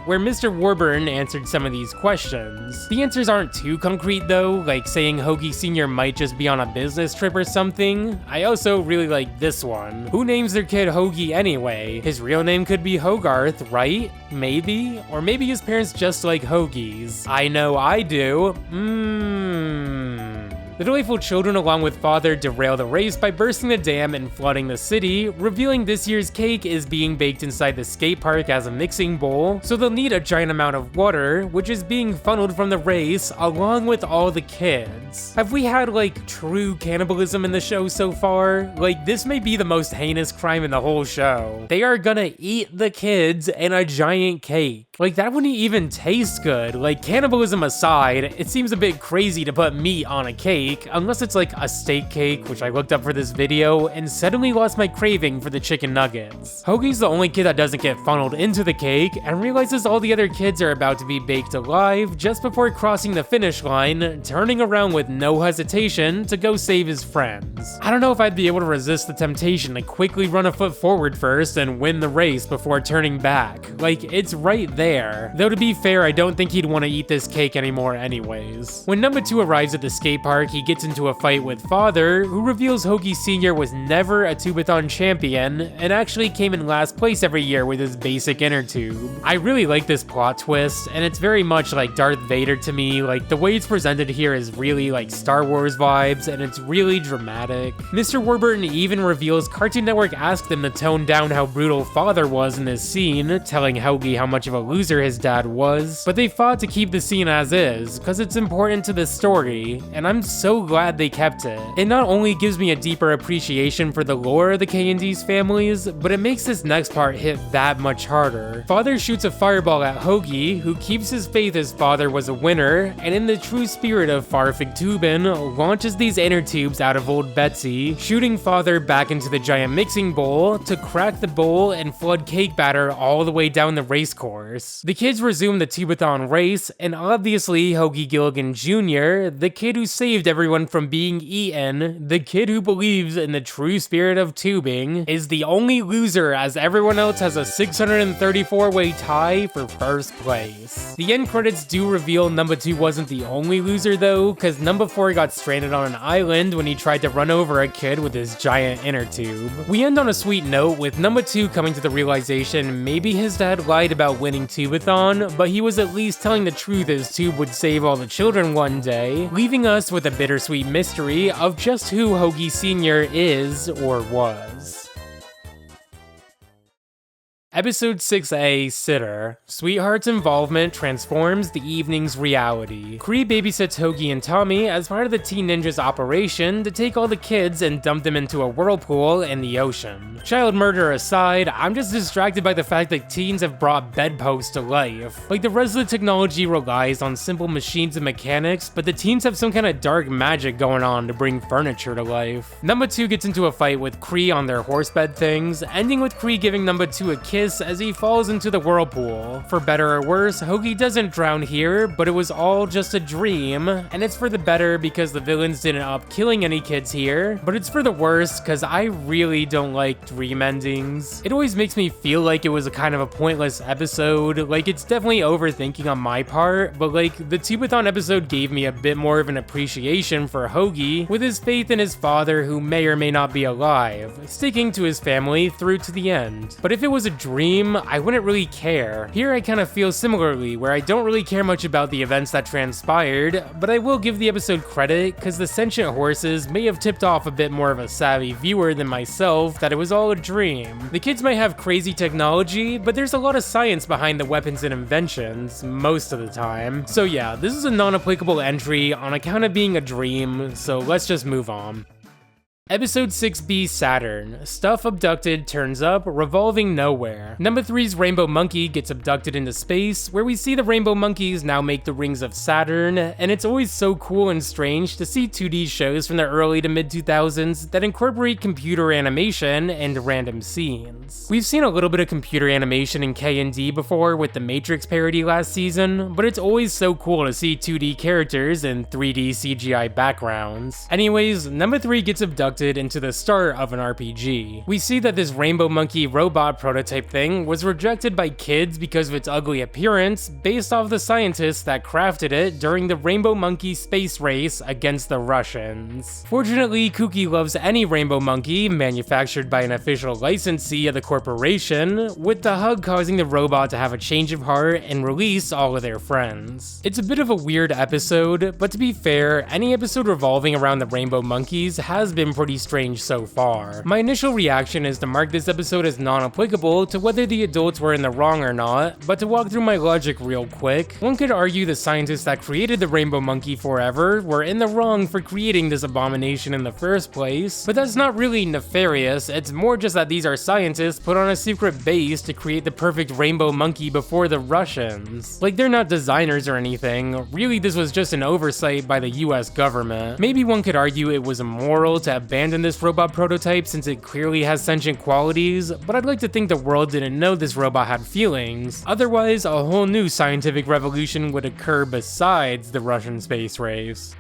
where Mr. Warburton answered some of these questions. The answers aren't too concrete though, like saying Hoagie Sr. might just be on a business trip or something. I also really like this one. Who names their kid Hoagie anyway? His real name could be Hogarth, right? Maybe? Or maybe his parents just like hoagies. I know I do. The delightful children along with Father derail the race by bursting the dam and flooding the city, revealing this year's cake is being baked inside the skate park as a mixing bowl, so they'll need a giant amount of water, which is being funneled from the race along with all the kids. Have we had like true cannibalism in the show so far? Like this may be the most heinous crime in the whole show. They are gonna eat the kids in a giant cake. Like that wouldn't even taste good. Like cannibalism aside, it seems a bit crazy to put meat on a cake, unless it's like a steak cake, which I looked up for this video, and suddenly lost my craving for the chicken nuggets. Hoagie's the only kid that doesn't get funneled into the cake, and realizes all the other kids are about to be baked alive just before crossing the finish line, turning around with no hesitation to go save his friends. I don't know if I'd be able to resist the temptation to quickly run a foot forward first and win the race before turning back. Like, it's right there. Though to be fair, I don't think he'd want to eat this cake anymore anyways. When number 2 arrives at the skate park, he gets into a fight with Father, who reveals Hoagie Sr. was never a Tubathon champion, and actually came in last place every year with his basic inner tube. I really like this plot twist, and it's very much like Darth Vader to me. Like, the way it's presented here is really like Star Wars vibes, and it's really dramatic. Mr. Warburton even reveals Cartoon Network asked him to tone down how brutal Father was in this scene, telling Hoagie how much of a loser his dad was, but they fought to keep the scene as is, because it's important to the story, and I'm so glad they kept it. It not only gives me a deeper appreciation for the lore of the KND's families, but it makes this next part hit that much harder. Father shoots a fireball at Hoagie, who keeps his faith his father was a winner, and in the true spirit of Farfig Tubin, launches these inner tubes out of old Betsy, shooting Father back into the giant mixing bowl to crack the bowl and flood cake batter all the way down the race course. The kids resume the Tubathon race, and obviously Hoagie Gilligan Jr., the kid who saved everyone from being eaten, the kid who believes in the true spirit of tubing, is the only loser as everyone else has a 634-way tie for first place. The end credits do reveal number 2 wasn't the only loser though, because number 4 got stranded on an island when he tried to run over a kid with his giant inner tube. We end on a sweet note with number 2 coming to the realization maybe his dad lied about winning Tubathon, but he was at least telling the truth his tube would save all the children one day, leaving us with a bittersweet mystery of just who Hoagie Sr. is or was. Episode 6A, Sitter. Sweetheart's involvement transforms the evening's reality. Kree babysits Hoagie and Tommy as part of the Teen Ninjas operation to take all the kids and dump them into a whirlpool in the ocean. Child murder aside, I'm just distracted by the fact that teens have brought bedposts to life. Like, the rest of the technology relies on simple machines and mechanics, but the teens have some kind of dark magic going on to bring furniture to life. Number 2 gets into a fight with Kree on their horsebed things, ending with Kree giving Number 2 a kiss as he falls into the whirlpool. For better or worse, Hoagie doesn't drown here, but it was all just a dream, and it's for the better because the villains didn't end up killing any kids here, but it's for the worse because I really don't like dream endings. It always makes me feel like it was a kind of a pointless episode. Like, it's definitely overthinking on my part, but like, the Tubathon episode gave me a bit more of an appreciation for Hoagie, with his faith in his father who may or may not be alive, sticking to his family through to the end. But if it was a dream, I wouldn't really care. Here I kind of feel similarly, where I don't really care much about the events that transpired, but I will give the episode credit because the sentient horses may have tipped off a bit more of a savvy viewer than myself that it was all a dream. The kids might have crazy technology, but there's a lot of science behind the weapons and inventions, most of the time. So yeah, this is a non-applicable entry on account of being a dream, so let's just move on. Episode 6B, Saturn. Stuff abducted turns up, revolving nowhere. Number 3's Rainbow Monkey gets abducted into space, where we see the Rainbow Monkeys now make the rings of Saturn, and it's always so cool and strange to see 2D shows from the early to mid-2000s that incorporate computer animation and random scenes. We've seen a little bit of computer animation in KND before with the Matrix parody last season, but it's always so cool to see 2D characters in 3D CGI backgrounds. Anyways, Number 3 gets abducted into the start of an RPG. We see that this Rainbow Monkey robot prototype thing was rejected by kids because of its ugly appearance based off the scientists that crafted it during the Rainbow Monkey space race against the Russians. Fortunately, Kooky loves any Rainbow Monkey manufactured by an official licensee of the corporation, with the hug causing the robot to have a change of heart and release all of their friends. It's a bit of a weird episode, but to be fair, any episode revolving around the Rainbow Monkeys has been pretty strange so far. My initial reaction is to mark this episode as non-applicable to whether the adults were in the wrong or not, but to walk through my logic real quick, one could argue the scientists that created the Rainbow Monkey forever were in the wrong for creating this abomination in the first place, but that's not really nefarious, it's more just that these are scientists put on a secret base to create the perfect Rainbow Monkey before the Russians. Like, they're not designers or anything, really this was just an oversight by the US government. Maybe one could argue it was immoral to abandon this robot prototype since it clearly has sentient qualities, but I'd like to think the world didn't know this robot had feelings. Otherwise, a whole new scientific revolution would occur besides the Russian space race.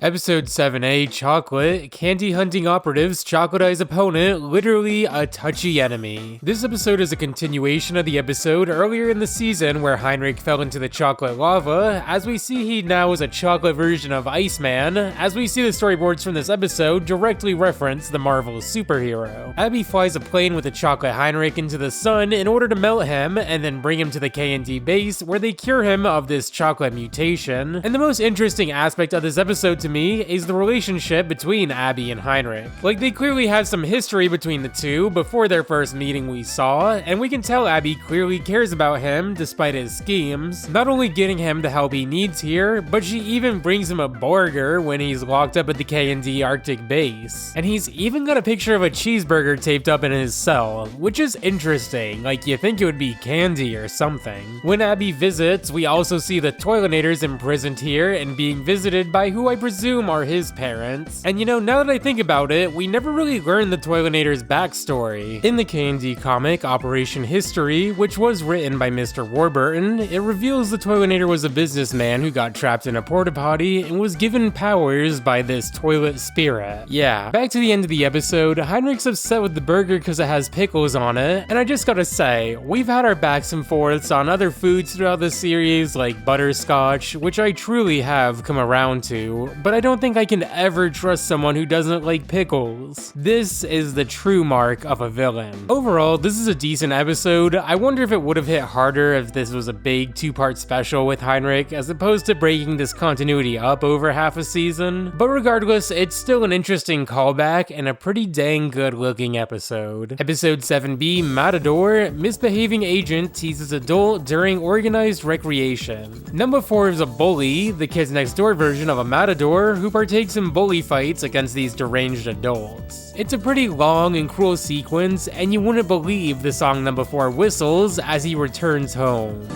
Episode 7A, Chocolate. Candy hunting operatives chocolatize opponent, literally a touchy enemy. This episode is a continuation of the episode earlier in the season where Heinrich fell into the chocolate lava, as we see he now is a chocolate version of Iceman, as we see the storyboards from this episode directly reference the Marvel superhero. Abby flies a plane with a chocolate Heinrich into the sun in order to melt him, and then bring him to the KND base where they cure him of this chocolate mutation. And the most interesting aspect of this episode to me is the relationship between Abby and Heinrich. Like, they clearly have some history between the two before their first meeting we saw, and we can tell Abby clearly cares about him despite his schemes, not only getting him the help he needs here, but she even brings him a burger when he's locked up at the KND Arctic base. And he's even got a picture of a cheeseburger taped up in his cell, which is interesting, like you think it would be candy or something. When Abby visits, we also see the Toilinators imprisoned here and being visited by who I presume are his parents. And you know, now that I think about it, we never really learned the Toilinators' backstory. In the KND comic Operation History, which was written by Mr. Warburton, it reveals the Toilinator was a businessman who got trapped in a porta potty and was given powers by this toilet spirit. Yeah, back to the end of the episode, Heinrich's upset with the burger because it has pickles on it, and I just gotta say, we've had our backs and forths on other foods throughout the series like butterscotch, which I truly have come around to, but but I don't think I can ever trust someone who doesn't like pickles. This is the true mark of a villain. Overall, this is a decent episode. I wonder if it would have hit harder if this was a big 2-part special with Heinrich, as opposed to breaking this continuity up over half a season. But regardless, it's still an interesting callback and a pretty dang good looking episode. Episode 7B, Matador, misbehaving agent teases adult during organized recreation. Number 4 is a bully, the Kids Next Door version of a matador who partakes in bully fights against these deranged adults. It's a pretty long and cruel sequence, and you wouldn't believe the song Number 4 whistles as he returns home.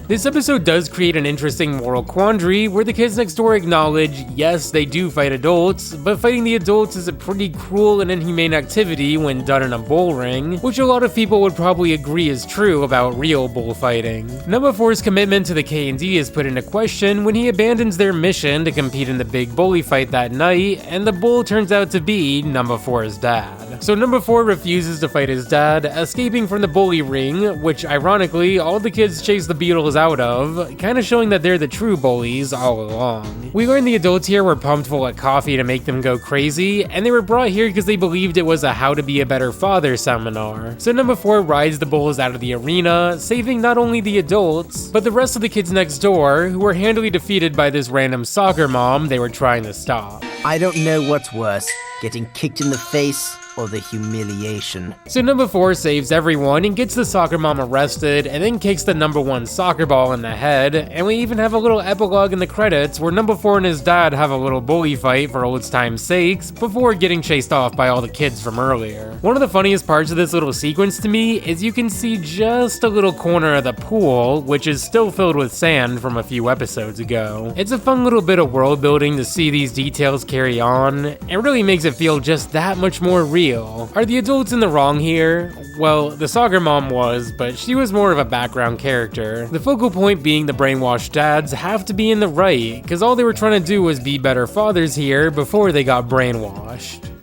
This episode does create an interesting moral quandary where the kids next door acknowledge, yes, they do fight adults, but fighting the adults is a pretty cruel and inhumane activity when done in a bull ring, which a lot of people would probably agree is true about real bullfighting. Number 4's commitment to the KND is put into question when he abandons their mission to compete in the big bully fight that night, and the bull turns out to be Number 4's dad. So Number 4 refuses to fight his dad, escaping from the bully ring, which ironically, all the kids chase the Beatles out of, kinda showing that they're the true bullies all along. We learn the adults here were pumped full of coffee to make them go crazy, and they were brought here because they believed it was a how to be a better father seminar. So Number 4 rides the bulls out of the arena, saving not only the adults, but the rest of the kids next door, who were handily defeated by this random soccer mom they were trying to stop. I don't know what's worse, getting kicked in the face or the humiliation. So Number 4 saves everyone and gets the soccer mom arrested, and then kicks the Number 1 soccer ball in the head, and we even have a little epilogue in the credits where Number 4 and his dad have a little bully fight for old time's sakes before getting chased off by all the kids from earlier. One of the funniest parts of this little sequence to me is you can see just a little corner of the pool, which is still filled with sand from a few episodes ago. It's a fun little bit of world building to see these details carry on. It really makes it feel just that much more real. Are the adults in the wrong here? Well, the soccer mom was, but she was more of a background character. The focal point being the brainwashed dads have to be in the right, because all they were trying to do was be better fathers here before they got brainwashed.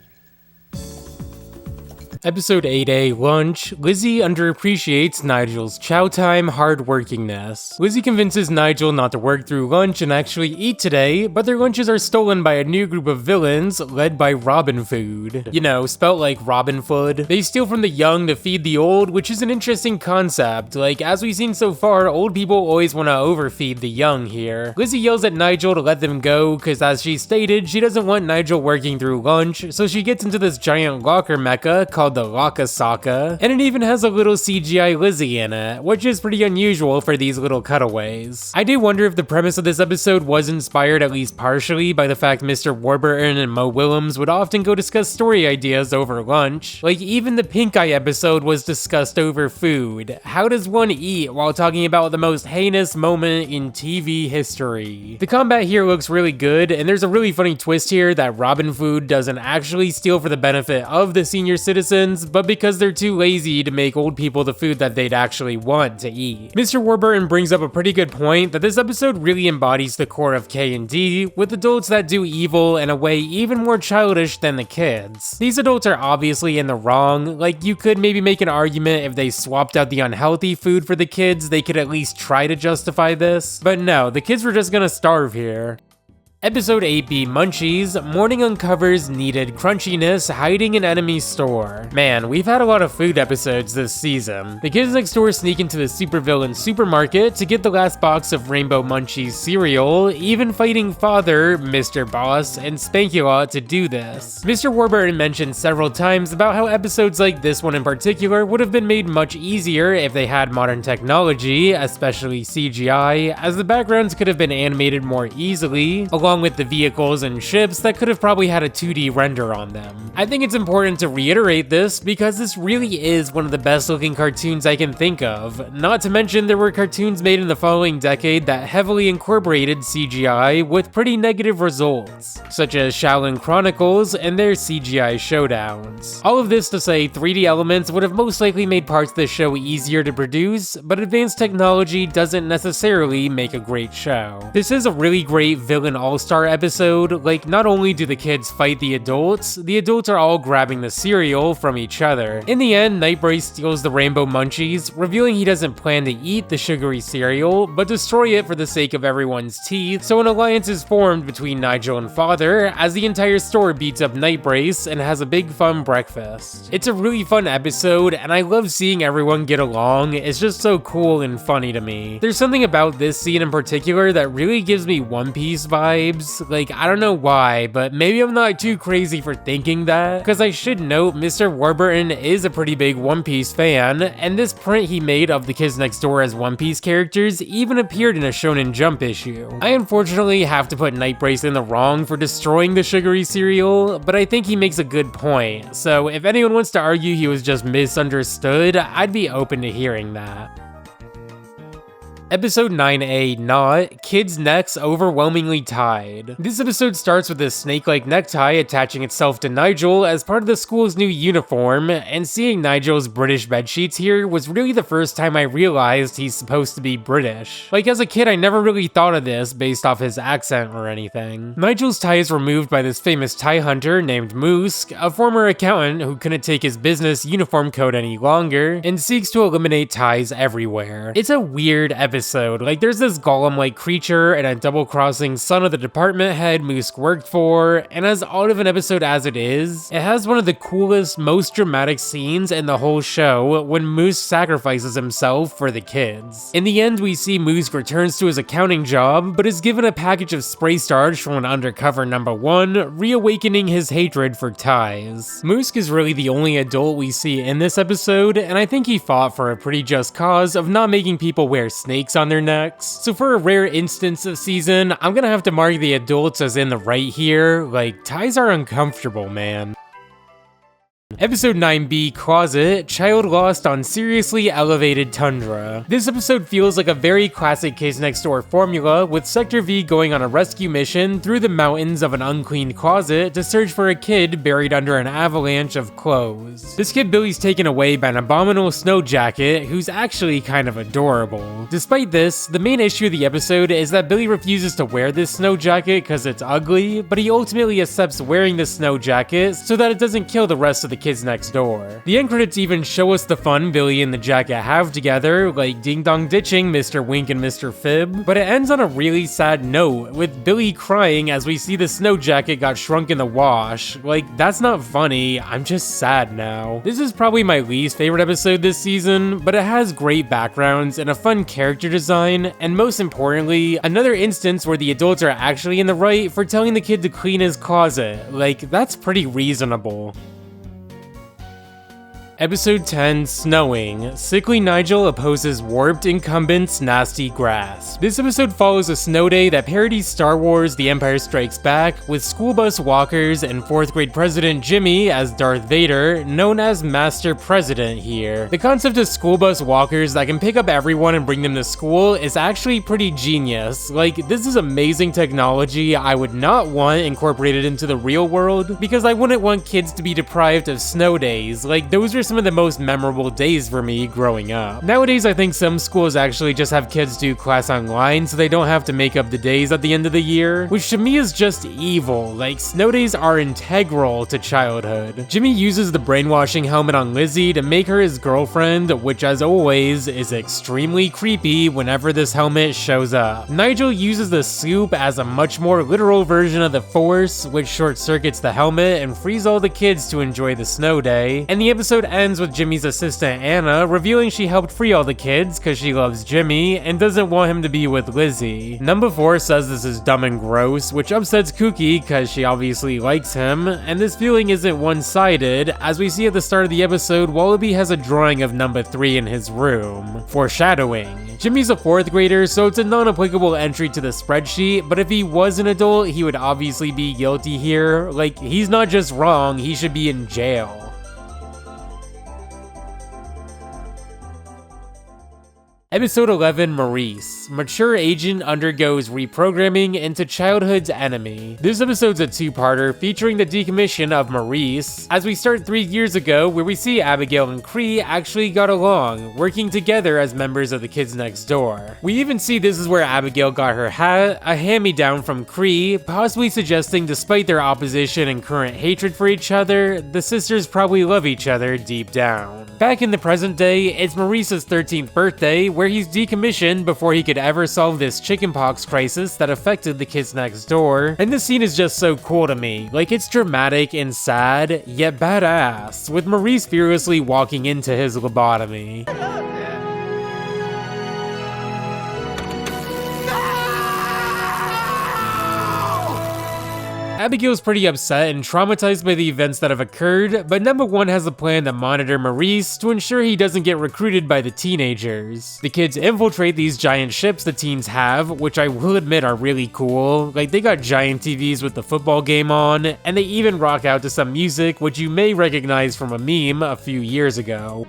Episode 8A, Lunch, Lizzie underappreciates Nigel's chow time hardworkingness. Lizzie convinces Nigel not to work through lunch and actually eat today, but their lunches are stolen by a new group of villains led by Robin Food. You know, spelt like Robin Food. They steal from the young to feed the old, which is an interesting concept. Like, as we've seen so far, old people always want to overfeed the young here. Lizzie yells at Nigel to let them go, because as she stated, she doesn't want Nigel working through lunch, so she gets into this giant locker mecha called the Laka Saka, and it even has a little CGI Lizzie in it, which is pretty unusual for these little cutaways. I do wonder if the premise of this episode was inspired at least partially by the fact Mr. Warburton and Mo Willems would often go discuss story ideas over lunch. Like, even the Pink Eye episode was discussed over food. How does one eat while talking about the most heinous moment in TV history? The combat here looks really good, and there's a really funny twist here that Robin Food doesn't actually steal for the benefit of the senior citizens, but because they're too lazy to make old people the food that they'd actually want to eat. Mr. Warburton brings up a pretty good point that this episode really embodies the core of KND, with adults that do evil in a way even more childish than the kids. These adults are obviously in the wrong. Like, you could maybe make an argument if they swapped out the unhealthy food for the kids, they could at least try to justify this. But no, the kids were just gonna starve here. Episode 8B, Munchies, Morning uncovers needed crunchiness hiding in enemy store. Man, we've had a lot of food episodes this season. The kids next door sneak into the supervillain supermarket to get the last box of Rainbow Munchies cereal, even fighting father, Mr. Boss, and Spankulot to do this. Mr. Warburton mentioned several times about how episodes like this one in particular would have been made much easier if they had modern technology, especially CGI, as the backgrounds could have been animated more easily, along with the vehicles and ships that could have probably had a 2D render on them. I think it's important to reiterate this because this really is one of the best looking cartoons I can think of. Not to mention there were cartoons made in the following decade that heavily incorporated CGI with pretty negative results, such as Shaolin Chronicles and their CGI showdowns. All of this to say 3D elements would have most likely made parts of the show easier to produce, but advanced technology doesn't necessarily make a great show. This is a really great villain all all-star episode. Like, not only do the kids fight the adults are all grabbing the cereal from each other. In the end, Nightbrace steals the rainbow munchies, revealing he doesn't plan to eat the sugary cereal, but destroy it for the sake of everyone's teeth, so an alliance is formed between Nigel and Father, as the entire store beats up Nightbrace and has a big fun breakfast. It's a really fun episode, and I love seeing everyone get along. It's just so cool and funny to me. There's something about this scene in particular that really gives me One Piece vibes. Like, I don't know why, but maybe I'm not too crazy for thinking that, because I should note Mr. Warburton is a pretty big One Piece fan, and this print he made of the Kids Next Door as One Piece characters even appeared in a Shonen Jump issue. I unfortunately have to put Nightbrace in the wrong for destroying the sugary cereal, but I think he makes a good point, so if anyone wants to argue he was just misunderstood, I'd be open to hearing that. Episode 9A, Not, Kids' Necks Overwhelmingly Tied. This episode starts with a snake-like necktie attaching itself to Nigel as part of the school's new uniform, and seeing Nigel's British bedsheets here was really the first time I realized he's supposed to be British. Like, as a kid, I never really thought of this based off his accent or anything. Nigel's tie is removed by this famous tie hunter named Moose, a former accountant who couldn't take his business uniform code any longer, and seeks to eliminate ties everywhere. It's a weird episode. Like, there's this golem-like creature and a double-crossing son of the department head Moose worked for, and as odd of an episode as it is, it has one of the coolest, most dramatic scenes in the whole show when Moose sacrifices himself for the kids. In the end, we see Moose returns to his accounting job, but is given a package of spray starch from an undercover number 1, reawakening his hatred for ties. Moose is really the only adult we see in this episode, and I think he fought for a pretty just cause of not making people wear snakes on their necks. So for a rare instance of season, I'm gonna have to mark the adults as in the right here. Like, ties are uncomfortable, man. Episode 9B, Closet, Child Lost on Seriously Elevated Tundra. This episode feels like a very classic Kids Next Door formula, with Sector V going on a rescue mission through the mountains of an uncleaned closet to search for a kid buried under an avalanche of clothes. This kid Billy's taken away by an abominable snow jacket who's actually kind of adorable. Despite this, the main issue of the episode is that Billy refuses to wear this snow jacket because it's ugly, but he ultimately accepts wearing the snow jacket so that it doesn't kill the rest of the Kids Next Door. The end credits even show us the fun Billy and the jacket have together, like ding dong ditching Mr. Wink and Mr. Fib, but it ends on a really sad note, with Billy crying as we see the snow jacket got shrunk in the wash. Like, that's not funny, I'm just sad now. This is probably my least favorite episode this season, but it has great backgrounds and a fun character design, and most importantly, another instance where the adults are actually in the right for telling the kid to clean his closet. Like, that's pretty reasonable. Episode 10, Snowing. Sickly Nigel opposes warped incumbent's nasty grass. This episode follows a snow day that parodies Star Wars The Empire Strikes Back, with school bus walkers and 4th grade President Jimmy as Darth Vader, known as Master President here. The concept of school bus walkers that can pick up everyone and bring them to school is actually pretty genius. Like, this is amazing technology I would not want incorporated into the real world, because I wouldn't want kids to be deprived of snow days. Like, those are some of the most memorable days for me growing up. Nowadays, I think some schools actually just have kids do class online so they don't have to make up the days at the end of the year, which to me is just evil. Like, snow days are integral to childhood. Jimmy uses the brainwashing helmet on Lizzie to make her his girlfriend, which as always is extremely creepy whenever this helmet shows up. Nigel uses the soup as a much more literal version of the Force, which short circuits the helmet and frees all the kids to enjoy the snow day, and the episode ends with Jimmy's assistant Anna revealing she helped free all the kids because she loves Jimmy and doesn't want him to be with Lizzie. Number 4 says this is dumb and gross, which upsets Kooky because she obviously likes him, and this feeling isn't one-sided, as we see at the start of the episode Wallaby has a drawing of number 3 in his room. Foreshadowing. Jimmy's a 4th grader, so it's a non-applicable entry to the spreadsheet, but if he was an adult, he would obviously be guilty here. Like, he's not just wrong, he should be in jail. Episode 11, Maurice. Mature agent undergoes reprogramming into childhood's enemy. This episode's a two-parter featuring the decommission of Maurice, as we start 3 years ago where we see Abigail and Cree actually got along, working together as members of the Kids Next Door. We even see this is where Abigail got her hat, a hand-me-down from Cree, possibly suggesting despite their opposition and current hatred for each other, the sisters probably love each other deep down. Back in the present day, it's Maurice's 13th birthday, where he's decommissioned before he could ever solve this chickenpox crisis that affected the Kids Next Door. And this scene is just so cool to me. Like, it's dramatic and sad, yet badass, with Maurice fearlessly walking into his lobotomy. Abigail's pretty upset and traumatized by the events that have occurred, but number 1 has a plan to monitor Maurice to ensure he doesn't get recruited by the teenagers. The kids infiltrate these giant ships the teens have, which I will admit are really cool. Like, they got giant TVs with the football game on, and they even rock out to some music which you may recognize from a meme a few years ago.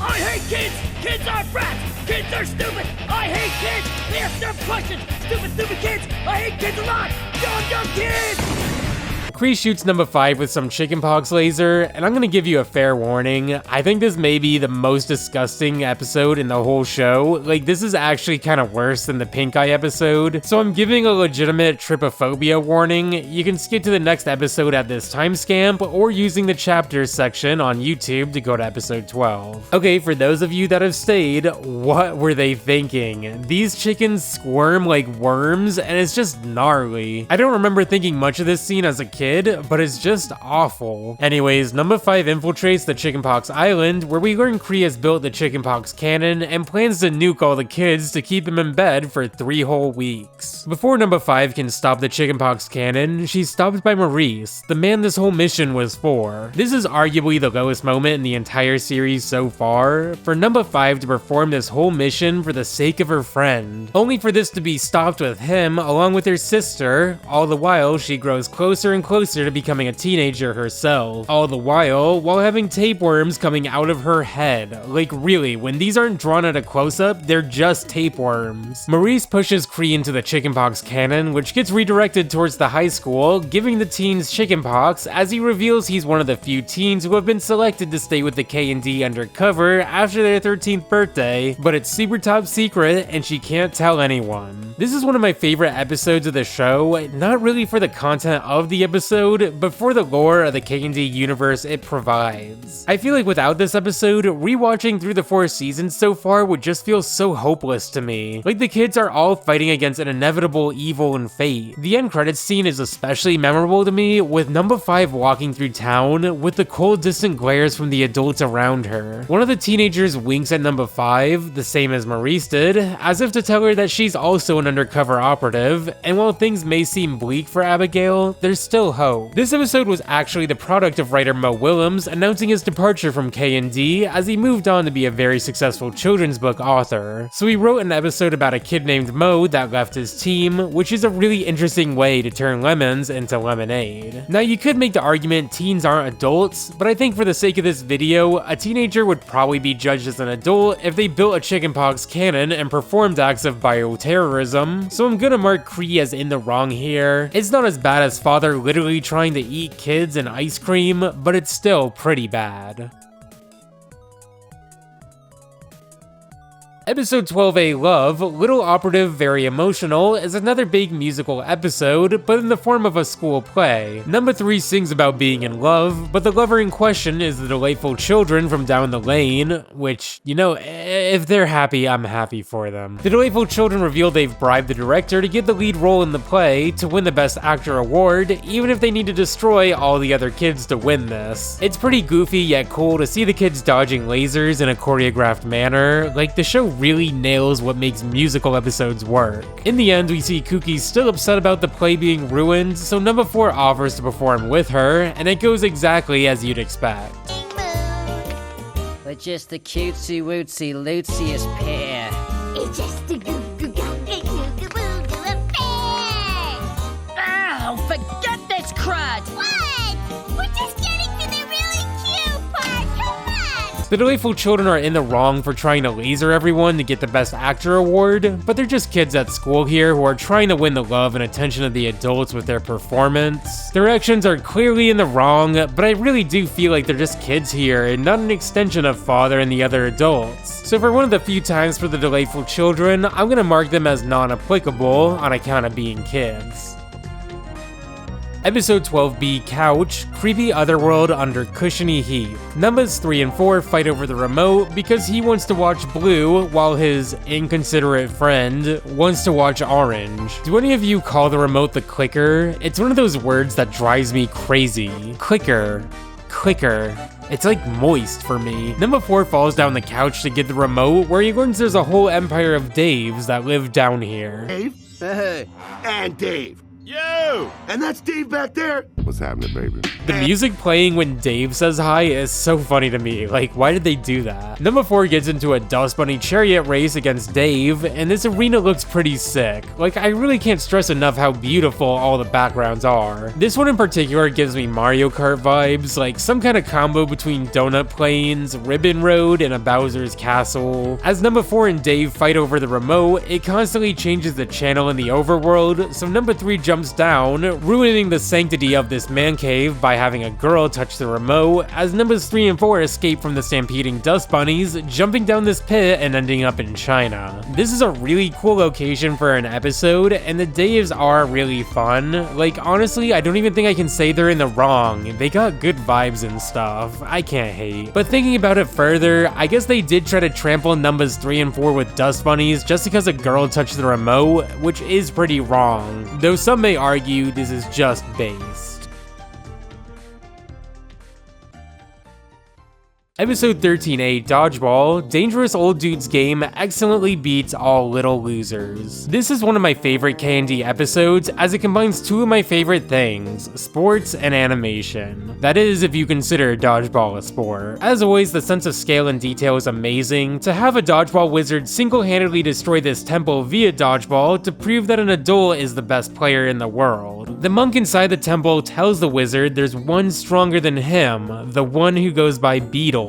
I hate kids! Kids are brats! Kids are stupid! I hate kids! They ask dumb questions! Stupid kids! I hate kids a lot! Dumb kids! Cree shoots number 5 with some chickenpox laser, and I'm gonna give you a fair warning. I think this may be the most disgusting episode in the whole show. Like, this is actually kind of worse than the pink eye episode, so I'm giving a legitimate trypophobia warning. You can skip to the next episode at this timestamp, or using the chapters section on YouTube to go to episode 12. Okay, for those of you that have stayed, what were they thinking? These chickens squirm like worms, and it's just gnarly. I don't remember thinking much of this scene as a kid, but it's just awful. Anyways, number 5 infiltrates the Chickenpox Island, where we learn Cree has built the Chickenpox cannon and plans to nuke all the kids to keep them in bed for 3 whole weeks. Before number 5 can stop the Chickenpox cannon, she's stopped by Maurice, the man this whole mission was for. This is arguably the lowest moment in the entire series so far, for number 5 to perform this whole mission for the sake of her friend, only for this to be stopped with him along with her sister. All the while, she grows closer and closer to becoming a teenager herself. All the while having tapeworms coming out of her head. Like, really, when these aren't drawn at a close-up, they're just tapeworms. Maurice pushes Cree into the chickenpox cannon, which gets redirected towards the high school, giving the teens chickenpox as he reveals he's one of the few teens who have been selected to stay with the KND undercover after their 13th birthday, but it's super top secret and she can't tell anyone. This is one of my favorite episodes of the show, not really for the content of the episode, but for the lore of the KND universe it provides. I feel like without this episode, rewatching through the 4 seasons so far would just feel so hopeless to me. Like, the kids are all fighting against an inevitable evil and fate. The end credits scene is especially memorable to me, with number 5 walking through town with the cold distant glares from the adults around her. One of the teenagers winks at number 5, the same as Maurice did, as if to tell her that she's also an undercover operative, and while things may seem bleak for Abigail, there's still hope. This episode was actually the product of writer Mo Willems announcing his departure from KND as he moved on to be a very successful children's book author. So he wrote an episode about a kid named Mo that left his team, which is a really interesting way to turn lemons into lemonade. Now, you could make the argument teens aren't adults, but I think for the sake of this video, a teenager would probably be judged as an adult if they built a chickenpox cannon and performed acts of bioterrorism, so I'm gonna mark Cree as in the wrong here. It's not as bad as father literally trying to eat kids and ice cream, but it's still pretty bad. Episode 12A, Love, Little Operative Very Emotional, is another big musical episode, but in the form of a school play. Number 3 sings about being in love, but the lover in question is the delightful children from down the lane, which, you know, if they're happy, I'm happy for them. The delightful children reveal they've bribed the director to get the lead role in the play to win the Best Actor award, even if they need to destroy all the other kids to win this. It's pretty goofy yet cool to see the kids dodging lasers in a choreographed manner. Like, the show really nails what makes musical episodes work. In the end, we see Kooky still upset about the play being ruined, so number 4 offers to perform with her, and it goes exactly as you'd expect. We're just the cutesy wootsy lootsiest pair. It's just a goo-goo-goo affair. Ow, forget this crud! What? We're just getting to the really cute part, come on! The Delightful Children are in the wrong for trying to laser everyone to get the Best Actor award, but they're just kids at school here who are trying to win the love and attention of the adults with their performance. Their actions are clearly in the wrong, but I really do feel like they're just kids here and not an extension of Father and the other adults. So for one of the few times for the Delightful Children, I'm gonna mark them as non-applicable on account of being kids. Episode 12B, Couch, Creepy Otherworld Under Cushiony Heat. Numbers 3 and 4 fight over the remote because he wants to watch blue while his inconsiderate friend wants to watch orange. Do any of you call the remote the clicker? It's one of those words that drives me crazy. Clicker. Clicker. It's like moist for me. Number 4 falls down the couch to get the remote, where he learns there's a whole empire of Daves that live down here. Dave? Hey. And Dave. Yo! And that's Dave back there? What's happening, baby? The music playing when Dave says hi is so funny to me. Like, why did they do that? Number 4 gets into a Dust Bunny chariot race against Dave, and this arena looks pretty sick. Like, I really can't stress enough how beautiful all the backgrounds are. This one in particular gives me Mario Kart vibes, like some kind of combo between Donut Plains, Ribbon Road, and a Bowser's Castle. As number 4 and Dave fight over the remote, it constantly changes the channel in the overworld, so number 3 jumps down, ruining the sanctity of this man cave by having a girl touch the remote, as numbers 3 and 4 escape from the stampeding dust bunnies, jumping down this pit and ending up in China. This is a really cool location for an episode, and the Daves are really fun. Like, honestly, I don't even think I can say they're in the wrong. They got good vibes and stuff. I can't hate. But thinking about it further, I guess they did try to trample numbers 3 and 4 with dust bunnies just because a girl touched the remote, which is pretty wrong. Though some may argue this is just based. Episode 13A, Dodgeball, Dangerous Old Dude's Game excellently beats all little losers. This is one of my favorite KND episodes as it combines two of my favorite things, sports and animation. That is, if you consider dodgeball a sport. As always, the sense of scale and detail is amazing. To have a dodgeball wizard single-handedly destroy this temple via dodgeball to prove that an adult is the best player in the world. The monk inside the temple tells the wizard there's one stronger than him, the one who goes by V.I.D.E.O.G.A.M.E.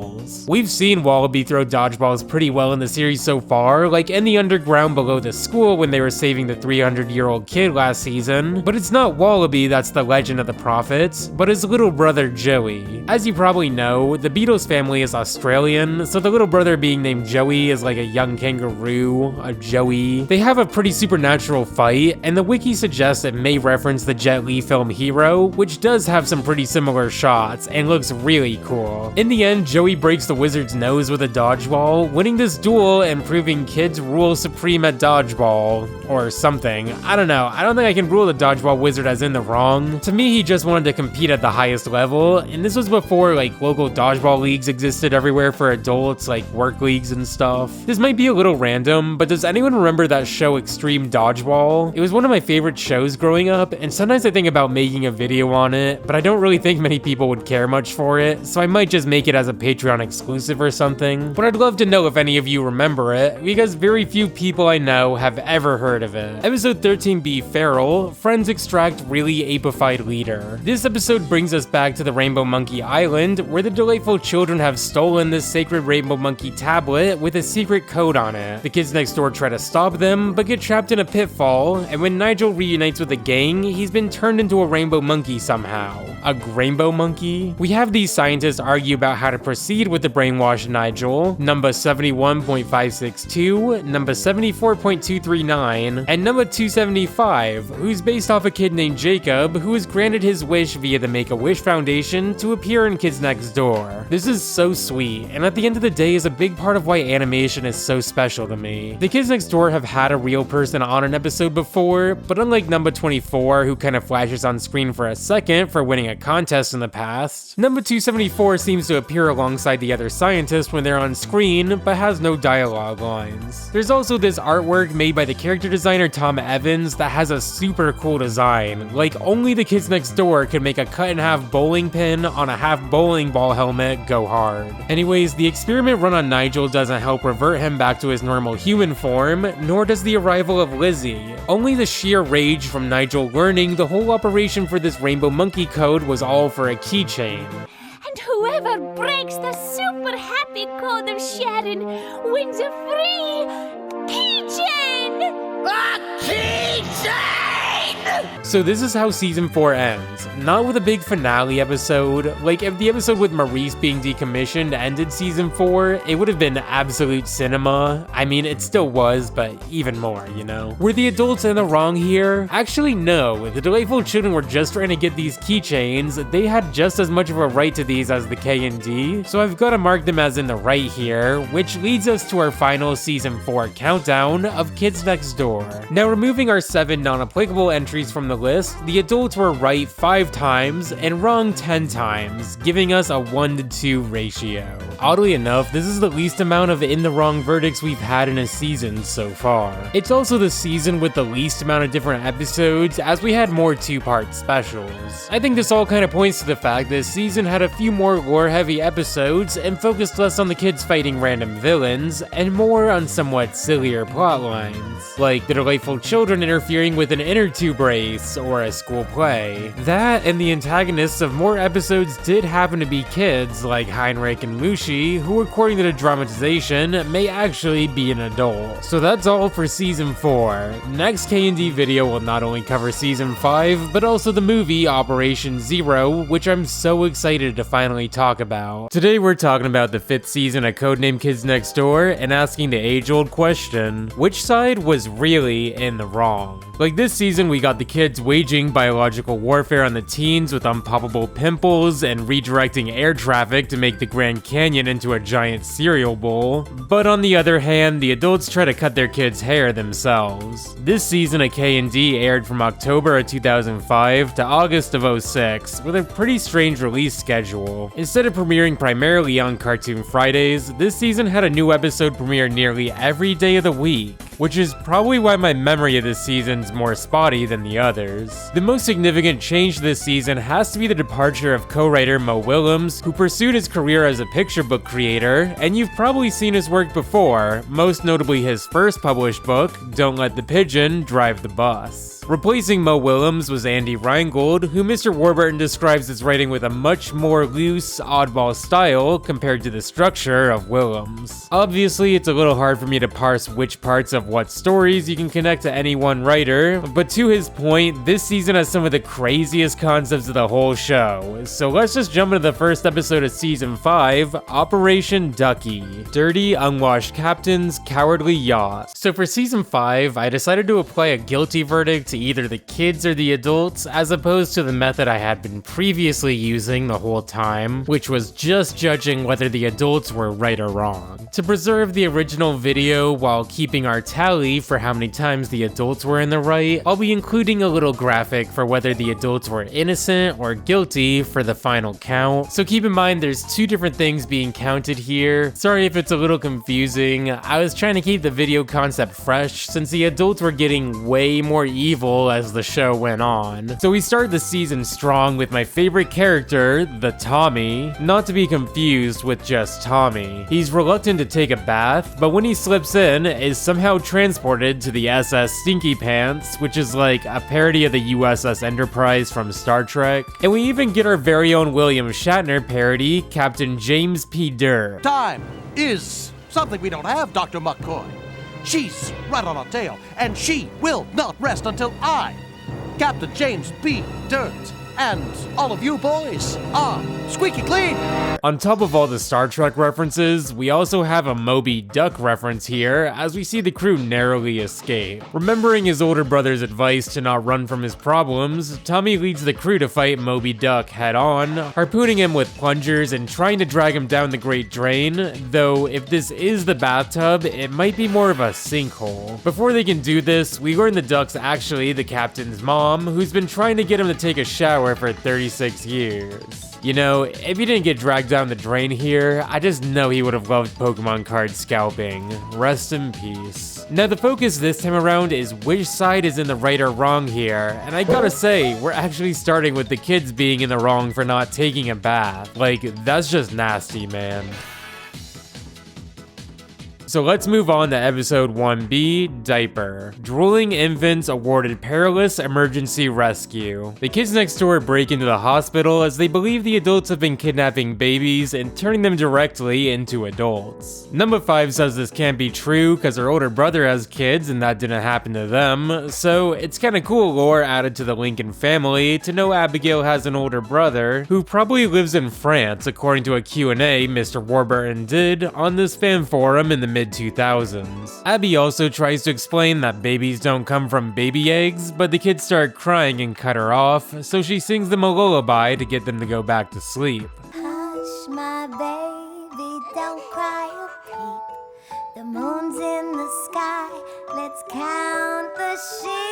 We've seen Wallaby throw dodgeballs pretty well in the series so far, like in the underground below the school when they were saving the 300-year-old kid last season, but it's not Wallaby that's the legend of the prophets, but his little brother Joey. As you probably know, the Beatles family is Australian, so the little brother being named Joey is like a young kangaroo, a Joey. They have a pretty supernatural fight, and the wiki suggests it may reference the Jet Li film Hero, which does have some pretty similar shots and looks really cool. In the end, Joey breaks the wizard's nose with a dodgeball, winning this duel and proving kids rule supreme at dodgeball, or something. I don't know, I don't think I can rule the dodgeball wizard as in the wrong. To me, he just wanted to compete at the highest level, and this was before like local dodgeball leagues existed everywhere for adults, like work leagues and stuff. This might be a little random, but does anyone remember that show Extreme Dodgeball? It was one of my favorite shows growing up, and sometimes I think about making a video on it, but I don't really think many people would care much for it, so I might just make it as a Patreon exclusive or something, but I'd love to know if any of you remember it, because very few people I know have ever heard of it. Episode 13B, Feral, Friends Extract Really Apified Leader. This episode brings us back to the Rainbow Monkey Island, where the Delightful Children have stolen this sacred Rainbow Monkey tablet with a secret code on it. The kids next door try to stop them, but get trapped in a pitfall, and when Nigel reunites with the gang, he's been turned into a rainbow monkey somehow. A Grainbow monkey? We have these scientists argue about how to proceed with the brainwashed Nigel, number 71.562, number 74.239, and number 275, who's based off a kid named Jacob, who was granted his wish via the Make-A-Wish Foundation to appear in Kids Next Door. This is so sweet, and at the end of the day is a big part of why animation is so special to me. The Kids Next Door have had a real person on an episode before, but unlike number 24, who kind of flashes on screen for a second for winning a contest in the past, number 274 seems to appear alongside the other scientists when they're on screen, but has no dialogue lines. There's also this artwork made by the character designer Tom Evans that has a super cool design, like only the Kids Next Door could make a cut-in-half bowling pin on a half bowling ball helmet go hard. Anyways, the experiment run on Nigel doesn't help revert him back to his normal human form, nor does the arrival of Lizzie. Only the sheer rage from Nigel learning the whole operation for this Rainbow Monkey code was all for a keychain. And who whoever breaks the super happy code of Sharon wins a free keychain! A keychain! So this is how season 4 ends. Not with a big finale episode. Like, if the episode with Maurice being decommissioned ended season 4, it would have been absolute cinema. I mean, it still was, but even more, you know? Were the adults in the wrong here? Actually, no. The delightful children were just trying to get these keychains. They had just as much of a right to these as the KND, so I've got to mark them as in the right here, which leads us to our final season 4 countdown of Kids Next Door. Now, removing our 7 non-applicable entries from the list, the adults were right 5 times and wrong 10 times, giving us a 1-to-2 ratio. Oddly enough, this is the least amount of in the wrong verdicts we've had in a season so far. It's also the season with the least amount of different episodes, as we had more 2-part specials. I think this all kind of points to the fact this season had a few more lore-heavy episodes and focused less on the kids fighting random villains and more on somewhat sillier plotlines, like the delightful children interfering with an inner tube race or a school play. That and the antagonists of more episodes did happen to be kids like Heinrich and Mushi, who according to the dramatization may actually be an adult. So that's all for season 4. Next KND video will not only cover season 5, but also the movie Operation Z.E.R.O, which I'm so excited to finally talk about. Today we're talking about the 5th season of Codename Kids Next Door and asking the age-old question, which side was really in the wrong? Like this season we got the kids waging biological warfare on the teens with unpoppable pimples and redirecting air traffic to make the Grand Canyon into a giant cereal bowl. But on the other hand, the adults try to cut their kids' hair themselves. This season of KND aired from October of 2005 to August of 06, with a pretty strange release schedule. Instead of premiering primarily on Cartoon Fridays, this season had a new episode premiere nearly every day of the week, which is probably why my memory of this season's more spotty than the others. The most significant change this season has to be the departure of co-writer Mo Willems, who pursued his career as a picture book creator, and you've probably seen his work before, most notably his first published book, Don't Let the Pigeon Drive the Bus. Replacing Mo Willems was Andy Reingold, who Mr. Warburton describes as writing with a much more loose, oddball style compared to the structure of Willems. Obviously, it's a little hard for me to parse which parts of what stories you can connect to any one writer, but to his point, this season has some of the craziest concepts of the whole show. So let's just jump into the first episode of season 5, Operation Ducky, Dirty Unwashed Captain's Cowardly Yacht. So for season 5, I decided to apply a guilty verdict to either the kids or the adults, as opposed to the method I had been previously using the whole time, which was just judging whether the adults were right or wrong. To preserve the original video while keeping our tally for how many times the adults were in the right, I'll be including a little graphic for whether the adults were innocent or guilty for the final count. So keep in mind there's 2 different things being counted here. Sorry if it's a little confusing. I was trying to keep the video concept fresh since the adults were getting way more evil as the show went on. So we start the season strong with my favorite character, the Tommy, not to be confused with just Tommy. He's reluctant to take a bath, but when he slips in, is somehow transported to the SS Stinky Pants, which is like a parody of the USS Enterprise from Star Trek. And we even get our very own William Shatner parody, Captain James P. Durr. Time is something we don't have, Dr. McCoy. She's right on our tail, and she will not rest until I, Captain James B. Dirt, and all of you boys are squeaky clean. On top of all the Star Trek references, we also have a Moby Duck reference here, as we see the crew narrowly escape. Remembering his older brother's advice to not run from his problems, Tommy leads the crew to fight Moby Duck head-on, harpooning him with plungers and trying to drag him down the Great Drain, though if this is the bathtub, it might be more of a sinkhole. Before they can do this, we learn the Duck's actually the captain's mom, who's been trying to get him to take a shower for 36 years. You know, if he didn't get dragged down the drain here, I just know he would have loved Pokemon card scalping. Rest in peace. Now the focus this time around is which side is in the right or wrong here, and I gotta say, we're actually starting with the kids being in the wrong for not taking a bath. Like, that's just nasty, man. So let's move on to episode 1B, Diaper. Drooling infants awarded perilous emergency rescue. The kids next door break into the hospital as they believe the adults have been kidnapping babies and turning them directly into adults. Number 5 says this can't be true because her older brother has kids and that didn't happen to them, so it's kinda cool lore added to the Lincoln family to know Abigail has an older brother who probably lives in France according to a Q&A Mr. Warburton did on this fan forum in the mid-2000s. Abby also tries to explain that babies don't come from baby eggs, but the kids start crying and cut her off, so she sings them a lullaby to get them to go back to sleep. Hush, my baby, don't cry or peep. The moon's in the sky, let's count the sheep.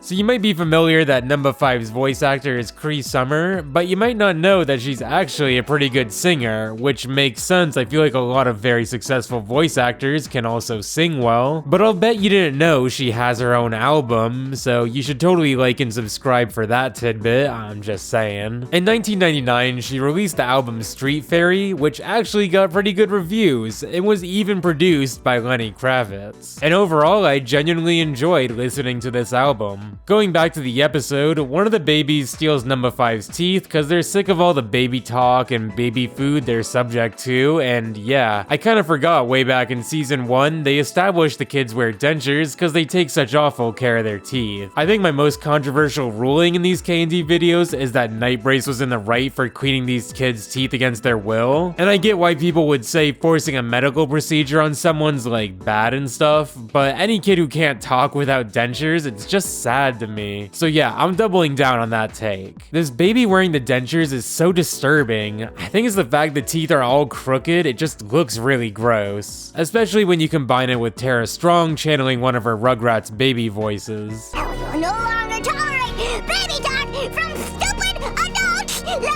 So you might be familiar that number 5's voice actor is Cree Summer, but you might not know that she's actually a pretty good singer, which makes sense. I feel like a lot of very successful voice actors can also sing well, but I'll bet you didn't know she has her own album, so you should totally like and subscribe for that tidbit, I'm just saying. In 1999, she released the album Street Fairy, which actually got pretty good reviews. It was even produced by Lenny Kravitz. And overall, I genuinely enjoyed listening to this album. Going back to the episode, one of the babies steals number 5's teeth because they're sick of all the baby talk and baby food they're subject to, and yeah, I kinda forgot way back in season 1, they established the kids wear dentures because they take such awful care of their teeth. I think my most controversial ruling in these KND videos is that Night Brace was in the right for cleaning these kids' teeth against their will, and I get why people would say forcing a medical procedure on someone's like bad and stuff, but any kid who can't talk without dentures, it's just sad to me. So yeah, I'm doubling down on that take. This baby wearing the dentures is so disturbing. I think it's the fact the teeth are all crooked, it just looks really gross. Especially when you combine it with Tara Strong channeling one of her Rugrats baby voices. No longer tolerate baby talk from stupid adults like you!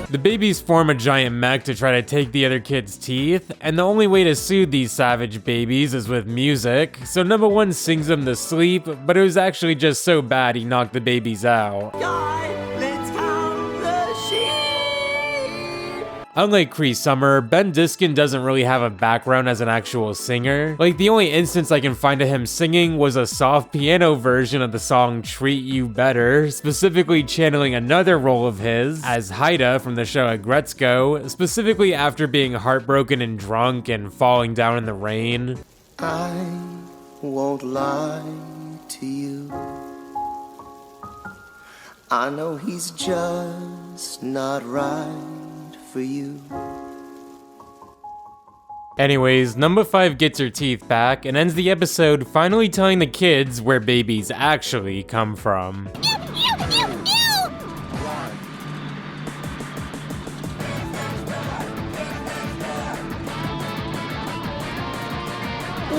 The babies form a giant mech to try to take the other kids' teeth, and the only way to soothe these savage babies is with music, so number 1 sings them to sleep, but it was actually just so bad he knocked the babies out. Let's count the sheep! Unlike Cree Summer, Ben Diskin doesn't really have a background as an actual singer. Like, the only instance I can find of him singing was a soft piano version of the song Treat You Better, specifically channeling another role of his as Haida from the show Agretzko, specifically after being heartbroken and drunk and falling down in the rain. I won't lie to you. I know he's just not right for you. Anyways, number 5 gets her teeth back and ends the episode finally telling the kids where babies actually come from.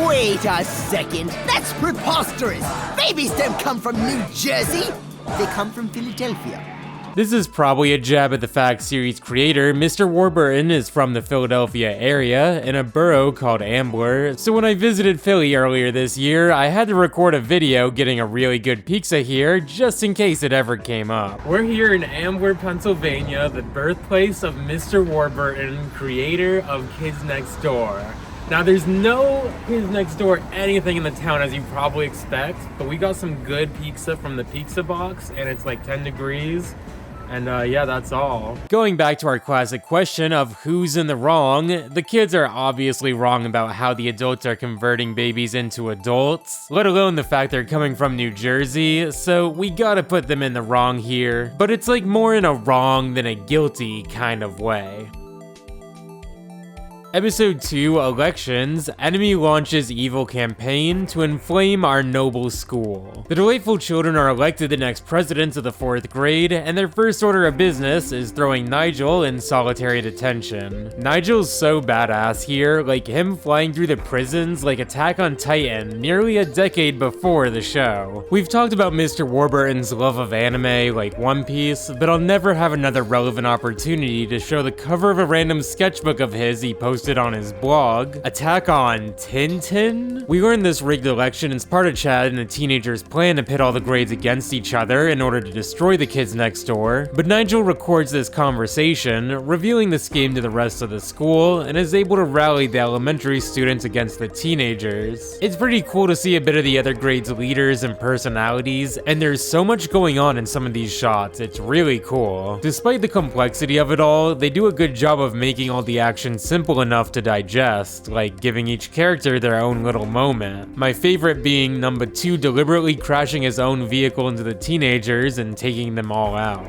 Wait a second! That's preposterous! Babies don't come from New Jersey! They come from Philadelphia. This is probably a jab at the fact series creator, Mr. Warburton is from the Philadelphia area in a borough called Ambler, so when I visited Philly earlier this year, I had to record a video getting a really good pizza here just in case it ever came up. We're here in Ambler, Pennsylvania, the birthplace of Mr. Warburton, creator of Kids Next Door. Now there's no Kids Next Door anything in the town as you probably expect, but we got some good pizza from the pizza box and it's like 10 degrees. And yeah, that's all. Going back to our classic question of who's in the wrong, the kids are obviously wrong about how the adults are converting babies into adults, let alone the fact they're coming from New Jersey, so we gotta put them in the wrong here. But it's like more in a wrong than a guilty kind of way. Episode 2, Elections, Enemy launches evil campaign to inflame our noble school. The delightful children are elected the next presidents of the 4th grade, and their first order of business is throwing Nigel in solitary detention. Nigel's so badass here, like him flying through the prisons like Attack on Titan nearly a decade before the show. We've talked about Mr. Warburton's love of anime like One Piece, but I'll never have another relevant opportunity to show the cover of a random sketchbook of his he posted posted on his blog. Attack on Tintin? We learned this rigged election is part of Chad and the teenagers' plan to pit all the grades against each other in order to destroy the kids next door, but Nigel records this conversation, revealing the scheme to the rest of the school, and is able to rally the elementary students against the teenagers. It's pretty cool to see a bit of the other grades' leaders and personalities, and there's so much going on in some of these shots, it's really cool. Despite the complexity of it all, they do a good job of making all the action simple enough to digest, like giving each character their own little moment. My favorite being number 2 deliberately crashing his own vehicle into the teenagers and taking them all out.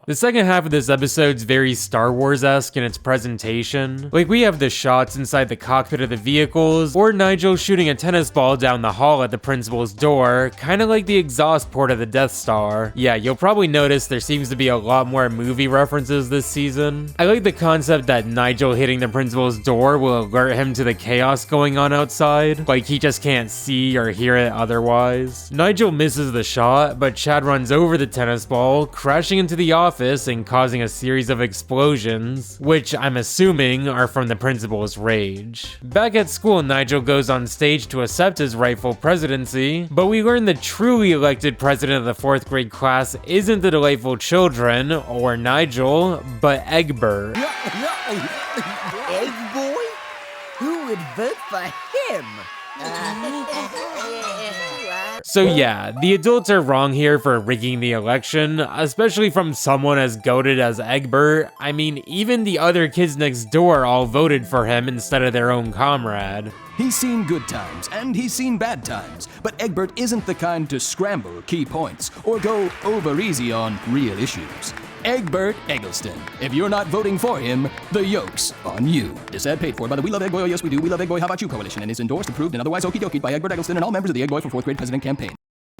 The second half of this episode's very Star Wars-esque in its presentation. Like, we have the shots inside the cockpit of the vehicles, or Nigel shooting a tennis ball down the hall at the principal's door, kinda like the exhaust port of the Death Star. Yeah, you'll probably notice there seems to be a lot more movie references this season. I like the concept that Nigel hitting the principal's door will alert him to the chaos going on outside, like he just can't see or hear it otherwise. Nigel misses the shot, but Chad runs over the tennis ball, crashing into the office and causing a series of explosions, which I'm assuming are from the principal's rage. Back at school, Nigel goes on stage to accept his rightful presidency, but we learn the truly elected president of the 4th grade class isn't the delightful children, or Nigel, but Egbert. Egg boy? Who would vote for him? So yeah, the adults are wrong here for rigging the election, especially from someone as goated as Egbert. I mean, even the other kids next door all voted for him instead of their own comrade. He's seen good times, and he's seen bad times, but Egbert isn't the kind to scramble key points, or go over easy on real issues. Egbert Eggleston. If you're not voting for him, the yoke's on you. This ad paid for by the We Love Egg Boy, oh yes we do, We Love Egg Boy, How About You coalition, and is endorsed, approved, and otherwise okie dokie by Egbert Eggleston and all members of the Egg Boy for 4th grade president campaign.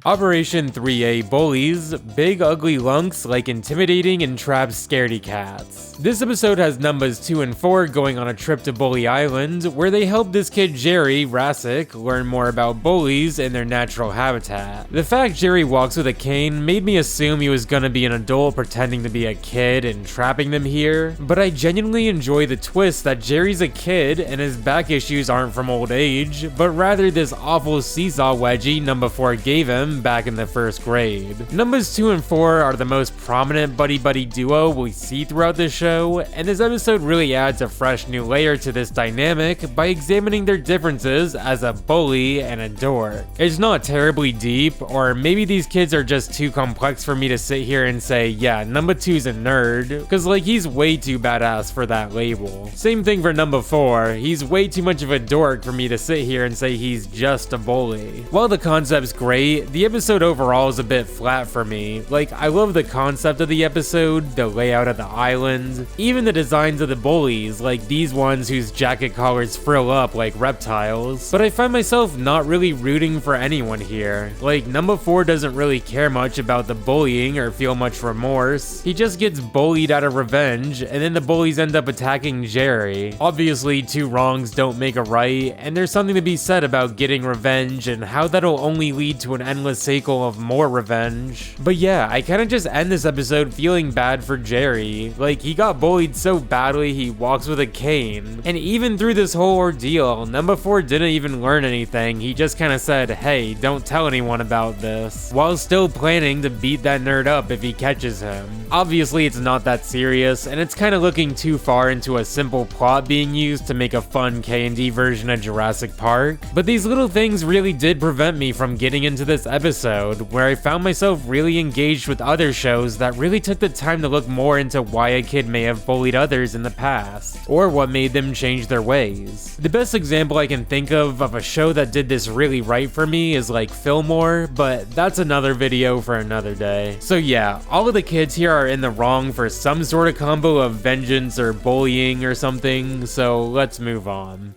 Operation 3A Bullies, big ugly lunks like intimidating and trapped scaredy cats. This episode has numbers 2 and 4 going on a trip to Bully Island, where they help this kid Jerry, Rassic, learn more about bullies and their natural habitat. The fact Jerry walks with a cane made me assume he was gonna be an adult pretending to be a kid and trapping them here, but I genuinely enjoy the twist that Jerry's a kid and his back issues aren't from old age, but rather this awful seesaw wedgie number 4 gave him back in the 1st grade. Numbers 2 and 4 are the most prominent buddy-buddy duo we see throughout this show, and this episode really adds a fresh new layer to this dynamic by examining their differences as a bully and a dork. It's not terribly deep, or maybe these kids are just too complex for me to sit here and say, yeah, number 2's a nerd, cause like he's way too badass for that label. Same thing for number 4, he's way too much of a dork for me to sit here and say he's just a bully. While the concept's great, the episode overall is a bit flat for me. Like, I love the concept of the episode, the layout of the island, even the designs of the bullies, like these ones whose jacket collars frill up like reptiles, but I find myself not really rooting for anyone here. Like, number 4 doesn't really care much about the bullying or feel much remorse. He just gets bullied out of revenge, and then the bullies end up attacking Jerry. Obviously, 2 wrongs don't make a right, and there's something to be said about getting revenge and how that'll only lead to an endless cycle of more revenge. But yeah, I kinda just end this episode feeling bad for Jerry. Like, he got bullied so badly he walks with a cane. And even through this whole ordeal, number 4 didn't even learn anything. He just kinda said, hey, don't tell anyone about this, while still planning to beat that nerd up if he catches him. Obviously, it's not that serious, and it's kinda looking too far into a simple plot being used to make a fun KND version of Jurassic Park. But these little things really did prevent me from getting into this episode, where I found myself really engaged with other shows that really took the time to look more into why a kid may have bullied others in the past, or what made them change their ways. The best example I can think of a show that did this really right for me is like Fillmore, but that's another video for another day. So yeah, all of the kids here are in the wrong for some sort of combo of vengeance or bullying or something, so let's move on.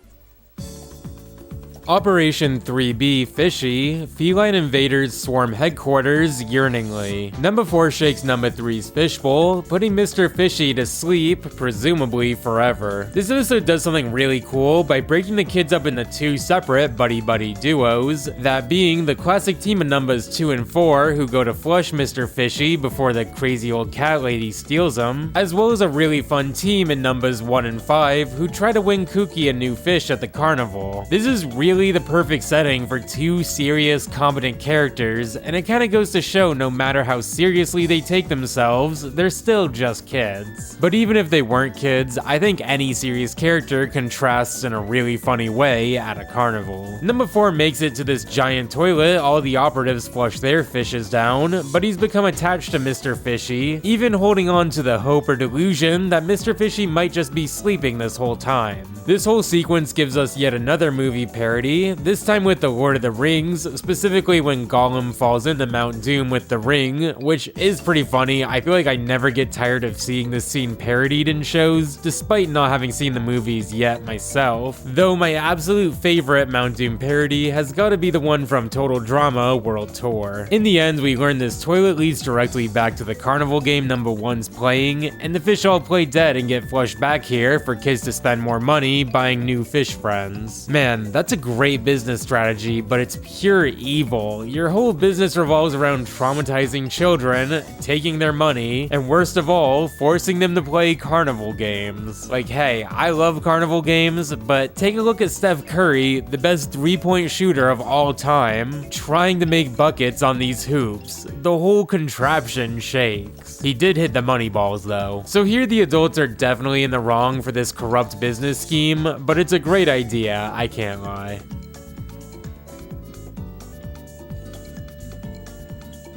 Operation 3B Fishy, feline invaders swarm headquarters yearningly. Number 4 shakes number 3's fishbowl, putting Mr. Fishy to sleep, presumably forever. This episode does something really cool by breaking the kids up into 2 separate buddy-buddy duos, that being the classic team of numbers 2 and 4 who go to flush Mr. Fishy before the crazy old cat lady steals him, as well as a really fun team in numbers 1 and 5 who try to win Kooky a new fish at the carnival. This is really the perfect setting for 2 serious, competent characters, and it kinda goes to show no matter how seriously they take themselves, they're still just kids. But even if they weren't kids, I think any serious character contrasts in a really funny way at a carnival. Number 4 makes it to this giant toilet all the operatives flush their fishes down, but he's become attached to Mr. Fishy, even holding on to the hope or delusion that Mr. Fishy might just be sleeping this whole time. This whole sequence gives us yet another movie parody, this time with The Lord of the Rings, specifically when Gollum falls into Mount Doom with the ring, which is pretty funny. I feel like I never get tired of seeing this scene parodied in shows, despite not having seen the movies yet myself, though my absolute favorite Mount Doom parody has gotta be the one from Total Drama World Tour. In the end, we learn this toilet leads directly back to the carnival game number 1's playing, and the fish all play dead and get flushed back here for kids to spend more money buying new fish friends. Man, that's a great business strategy, but it's pure evil. Your whole business revolves around traumatizing children, taking their money, and worst of all, forcing them to play carnival games. Like, hey, I love carnival games, but take a look at Steph Curry, the best 3-point shooter of all time, trying to make buckets on these hoops. The whole contraption shakes. He did hit the money balls though. So here the adults are definitely in the wrong for this corrupt business scheme, but it's a great idea, I can't lie.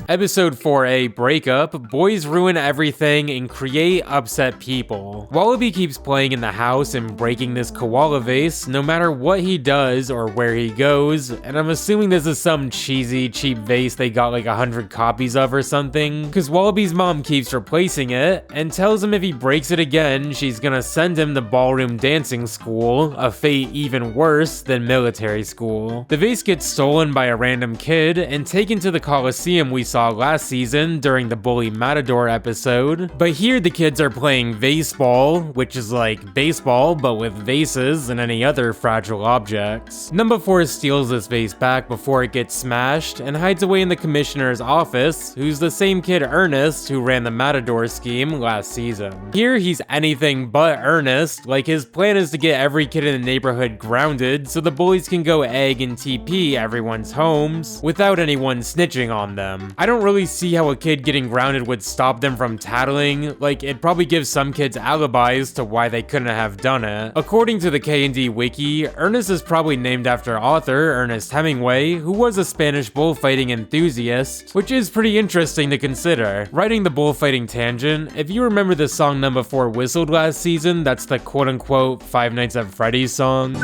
Episode 4A Breakup, boys ruin everything and create upset people. Wallaby keeps playing in the house and breaking this koala vase no matter what he does or where he goes, and I'm assuming this is some cheesy, cheap vase they got like 100 copies of or something, cause Wallaby's mom keeps replacing it and tells him if he breaks it again, she's gonna send him to ballroom dancing school, a fate even worse than military school. The vase gets stolen by a random kid and taken to the Coliseum we saw last season during the Bully Matador episode, but here the kids are playing baseball, which is like baseball but with vases and any other fragile objects. Number 4 steals this vase back before it gets smashed and hides away in the commissioner's office, who's the same kid Ernest who ran the Matador scheme last season. Here he's anything but earnest, like his plan is to get every kid in the neighborhood grounded so the bullies can go egg and TP everyone's homes without anyone snitching on them. I don't really see how a kid getting grounded would stop them from tattling. Like, it probably gives some kids alibis to why they couldn't have done it. According to the KND wiki, Ernest is probably named after author Ernest Hemingway, who was a Spanish bullfighting enthusiast, which is pretty interesting to consider. Writing the bullfighting tangent, if you remember the song Number 4 whistled last season, that's the quote-unquote Five Nights at Freddy's song.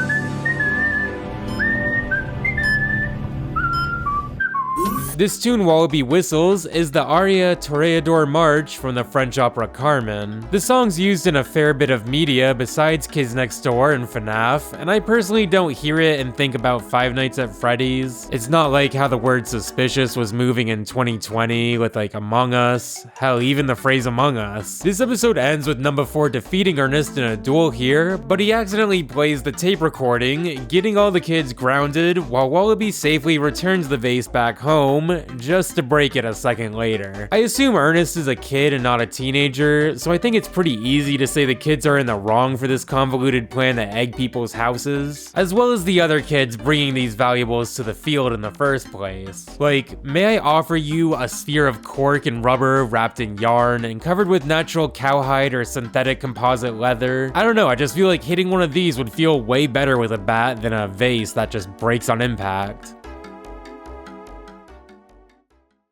This tune Wallaby whistles is the aria Toreador March from the French opera Carmen. The song's used in a fair bit of media besides Kids Next Door and FNAF, and I personally don't hear it and think about Five Nights at Freddy's. It's not like how the word suspicious was moving in 2020 with like Among Us, hell even the phrase Among Us. This episode ends with Number 4 defeating Ernest in a duel here, but he accidentally plays the tape recording, getting all the kids grounded while Wallaby safely returns the vase back home just to break it a second later. I assume Ernest is a kid and not a teenager, so I think it's pretty easy to say the kids are in the wrong for this convoluted plan to egg people's houses, as well as the other kids bringing these valuables to the field in the first place. Like, may I offer you a sphere of cork and rubber wrapped in yarn and covered with natural cowhide or synthetic composite leather? I don't know, I just feel like hitting one of these would feel way better with a bat than a vase that just breaks on impact.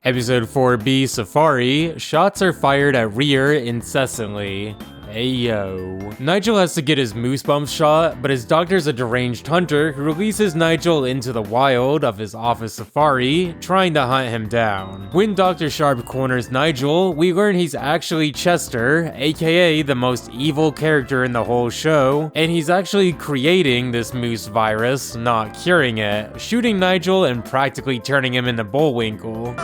Episode 4B Safari, shots are fired at rear incessantly. Ayo. Nigel has to get his moose bump shot, but his doctor's a deranged hunter who releases Nigel into the wild of his office safari, trying to hunt him down. When Dr. Sharp corners Nigel, we learn he's actually Chester, aka the most evil character in the whole show, and he's actually creating this moose virus, not curing it, shooting Nigel and practically turning him into Bullwinkle.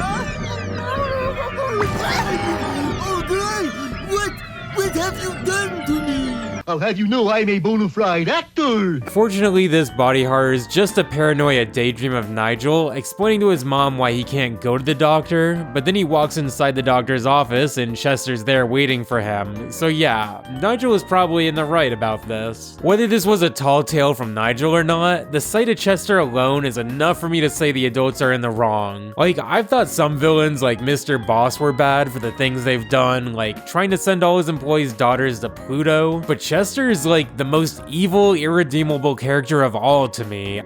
What have you done to me? I'll have you know I'm a bona fide actor! Fortunately, this body horror is just a paranoia daydream of Nigel, explaining to his mom why he can't go to the doctor, but then he walks inside the doctor's office and Chester's there waiting for him. So yeah, Nigel was probably in the right about this. Whether this was a tall tale from Nigel or not, the sight of Chester alone is enough for me to say the adults are in the wrong. Like, I've thought some villains like Mr. Boss were bad for the things they've done, like trying to send all his employees' daughters to Pluto, but Chester is like the most evil, irredeemable character of all to me.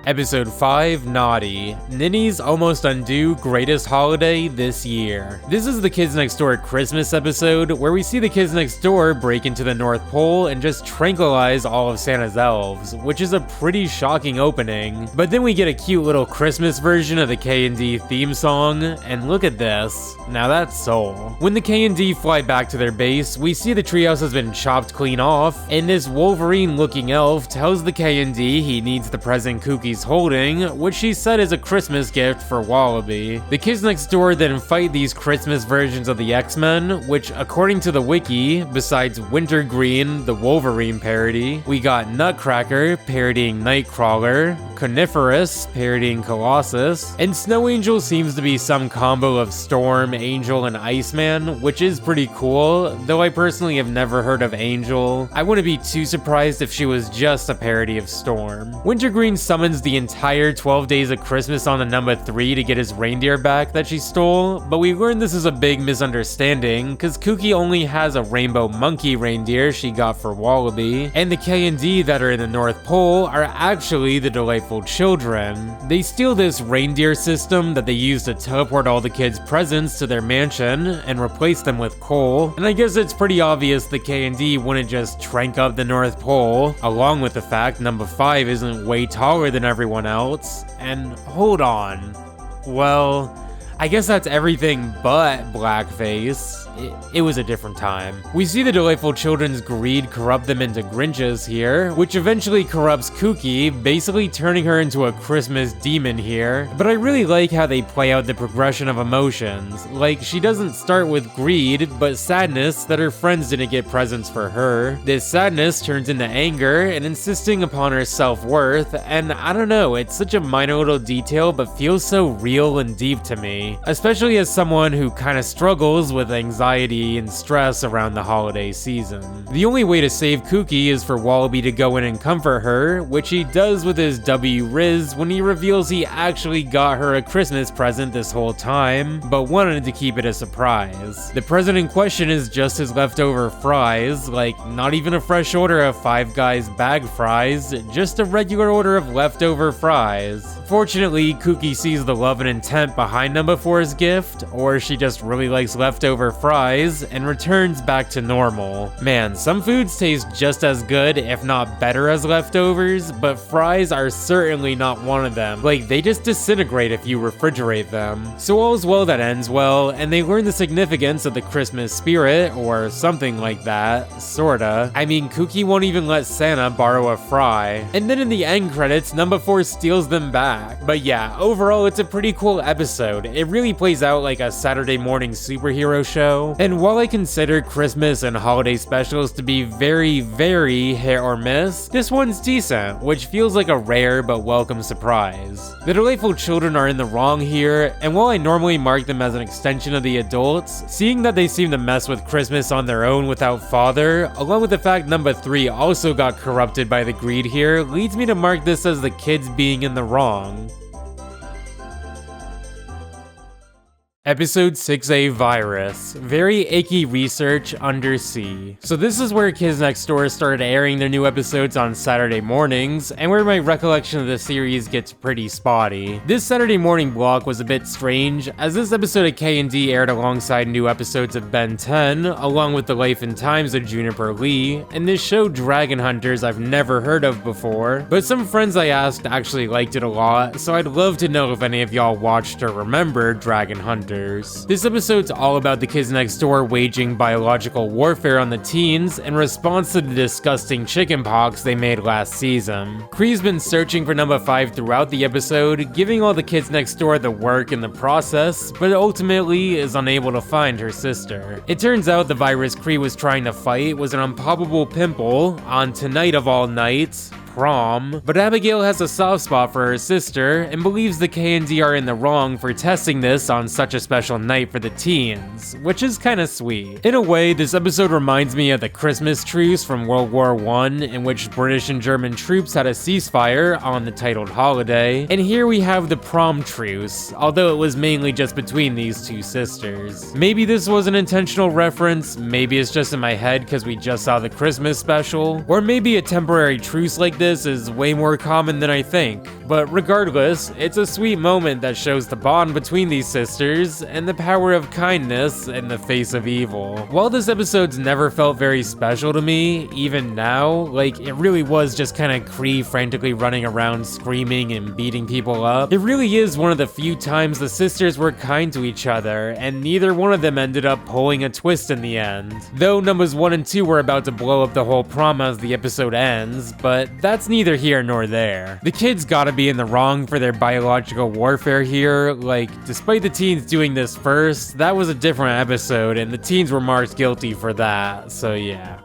Episode 5, Naughty. Ninny's Almost Undue Greatest Holiday This Year. This is the Kids Next Door Christmas episode, where we see the kids next door break into the North Pole and just tranquilize all of Santa's elves, which is a pretty shocking opening. But then we get a cute little Christmas version of the KND theme song, and look at this. Now that's soul. When the KND fly back to their base, we see the treehouse has been chopped clean off, and this Wolverine-looking elf tells the KND he needs the present Kookie's holding, which she said is a Christmas gift for Wallaby. The kids next door then fight these Christmas versions of the X-Men, which according to the wiki, besides Wintergreen, the Wolverine parody, we got Nutcracker parodying Nightcrawler, Coniferous parodying Colossus, and Snow Angel seems to be some combo of Storm, Angel, and Iceman, which is pretty cool, though I personally have never heard of Angel. I wouldn't be too surprised if she was just a parody of Storm. Wintergreen summons the entire 12 Days of Christmas on the number 3 to get his reindeer back that she stole, but we learned this is a big misunderstanding, cause Kookie only has a rainbow monkey reindeer she got for Wallaby, and the KND that are in the North Pole are actually the Delightful Children. They steal this reindeer system that they use to teleport all the kids' presents to their mansion and replace them with coal, and I guess it's pretty obvious the KND wouldn't just trank up the North Pole, along with the fact number 5 isn't way taller than everyone else. And hold on. Well, I guess that's everything but blackface. It was a different time. We see the Delightful Children's greed corrupt them into Grinches here, which eventually corrupts Kookie, basically turning her into a Christmas demon here. But I really like how they play out the progression of emotions. Like, she doesn't start with greed, but sadness that her friends didn't get presents for her. This sadness turns into anger and insisting upon her self-worth, and I don't know, it's such a minor little detail but feels so real and deep to me. Especially as someone who kinda struggles with anxiety and stress around the holiday season. The only way to save Kookie is for Wallaby to go in and comfort her, which he does with his W-Riz when he reveals he actually got her a Christmas present this whole time, but wanted to keep it a surprise. The present in question is just his leftover fries, like not even a fresh order of Five Guys bag fries, just a regular order of leftover fries. Fortunately, Kookie sees the love and intent behind number 4's gift, or she just really likes leftover fries, and returns back to normal. Man, some foods taste just as good, if not better as leftovers, but fries are certainly not one of them. Like, they just disintegrate if you refrigerate them. So all's well that ends well, and they learn the significance of the Christmas spirit, or something like that, sorta. I mean, Kookie won't even let Santa borrow a fry. And then in the end credits, number 4 steals them back. But yeah, overall it's a pretty cool episode. It really plays out like a Saturday morning superhero show. And while I consider Christmas and holiday specials to be very, very hit or miss, this one's decent, which feels like a rare but welcome surprise. The Delightful Children are in the wrong here, and while I normally mark them as an extension of the adults, seeing that they seem to mess with Christmas on their own without Father, along with the fact number 3 also got corrupted by the greed here, leads me to mark this as the kids being in the wrong. Episode 6A Virus. Very icky research undersea. So this is where Kids Next Door started airing their new episodes on Saturday mornings, and where my recollection of the series gets pretty spotty. This Saturday morning block was a bit strange, as this episode of KND aired alongside new episodes of Ben 10, along with the life and times of Juniper Lee, and this show Dragon Hunters I've never heard of before, but some friends I asked actually liked it a lot, so I'd love to know if any of y'all watched or remember Dragon Hunters. This episode's all about the kids next door waging biological warfare on the teens in response to the disgusting chickenpox they made last season. Kree's been searching for number 5 throughout the episode, giving all the kids next door the work in the process, but ultimately is unable to find her sister. It turns out the virus Kree was trying to fight was an unpoppable pimple on tonight of all nights, prom, but Abigail has a soft spot for her sister and believes the KND are in the wrong for testing this on such a special night for the teens, which is kinda sweet. In a way, this episode reminds me of the Christmas truce from World War I, in which British and German troops had a ceasefire on the titled holiday, and here we have the prom truce, although it was mainly just between these two sisters. Maybe this was an intentional reference, maybe it's just in my head because we just saw the Christmas special, or maybe a temporary truce like this is way more common than I think, but regardless, it's a sweet moment that shows the bond between these sisters and the power of kindness in the face of evil. While this episode's never felt very special to me, even now, like it really was just kinda Kree frantically running around screaming and beating people up, it really is one of the few times the sisters were kind to each other, and neither one of them ended up pulling a twist in the end. Though numbers 1 and 2 were about to blow up the whole prom as the episode ends, but that's neither here nor there. The kids gotta be in the wrong for their biological warfare here. Like, despite the teens doing this first, that was a different episode and the teens were marked guilty for that, so yeah.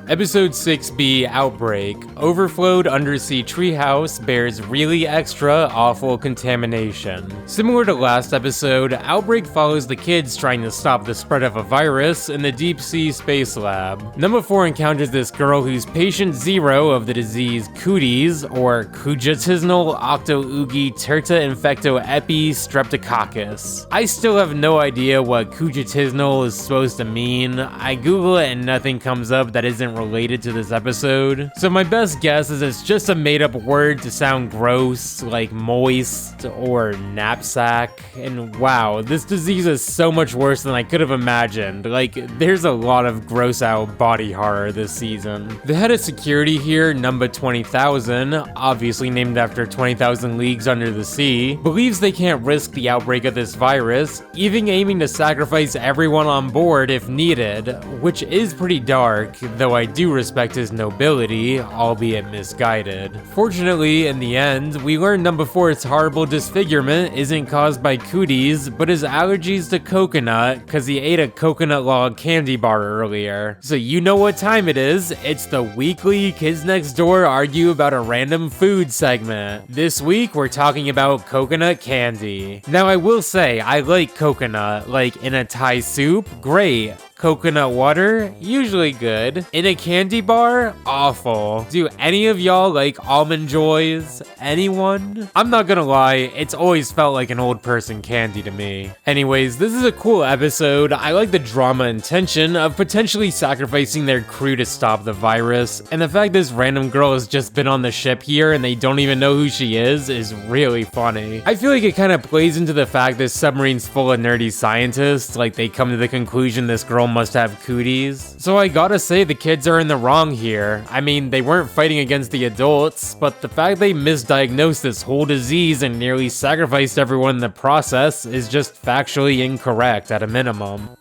Episode 6B, Outbreak. Overflowed undersea treehouse bears really extra awful contamination. Similar to last episode, Outbreak follows the kids trying to stop the spread of a virus in the deep sea space lab. Number 4 encounters this girl who's patient 0 of the disease cooties, or congenital octo-oogie terta infecto epi streptococcus. I still have no idea what congenital is supposed to mean. I Google it and nothing comes up that isn't related to this episode. So my best guess is it's just a made-up word to sound gross, like moist or knapsack. And wow, this disease is so much worse than I could have imagined. Like, there's a lot of gross out body horror this season. The head of security here, number 20,000, obviously named after 20,000 Leagues Under the Sea, believes they can't risk the outbreak of this virus, even aiming to sacrifice everyone on board if needed, which is pretty dark, though I do respect his nobility, albeit misguided. Fortunately, in the end, we learn number 4's horrible disfigurement isn't caused by cooties, but his allergies to coconut, cause he ate a coconut log candy bar earlier. So you know what time it is, it's the weekly Kids Next Door argue about a random food segment. This week, we're talking about coconut candy. Now I will say, I like coconut, like in a Thai soup, great. Coconut water, usually good. In a candy bar, awful. Do any of y'all like Almond Joys? Anyone? I'm not gonna lie, it's always felt like an old person candy to me. Anyways, this is a cool episode. I like the drama and tension of potentially sacrificing their crew to stop the virus, and the fact this random girl has just been on the ship here and they don't even know who she is really funny. I feel like it kind of plays into the fact this submarine's full of nerdy scientists, like they come to the conclusion this girl must have cooties. So I gotta say the kids are in the wrong here. I mean, they weren't fighting against the adults, but the fact they misdiagnosed this whole disease and nearly sacrificed everyone in the process is just factually incorrect at a minimum.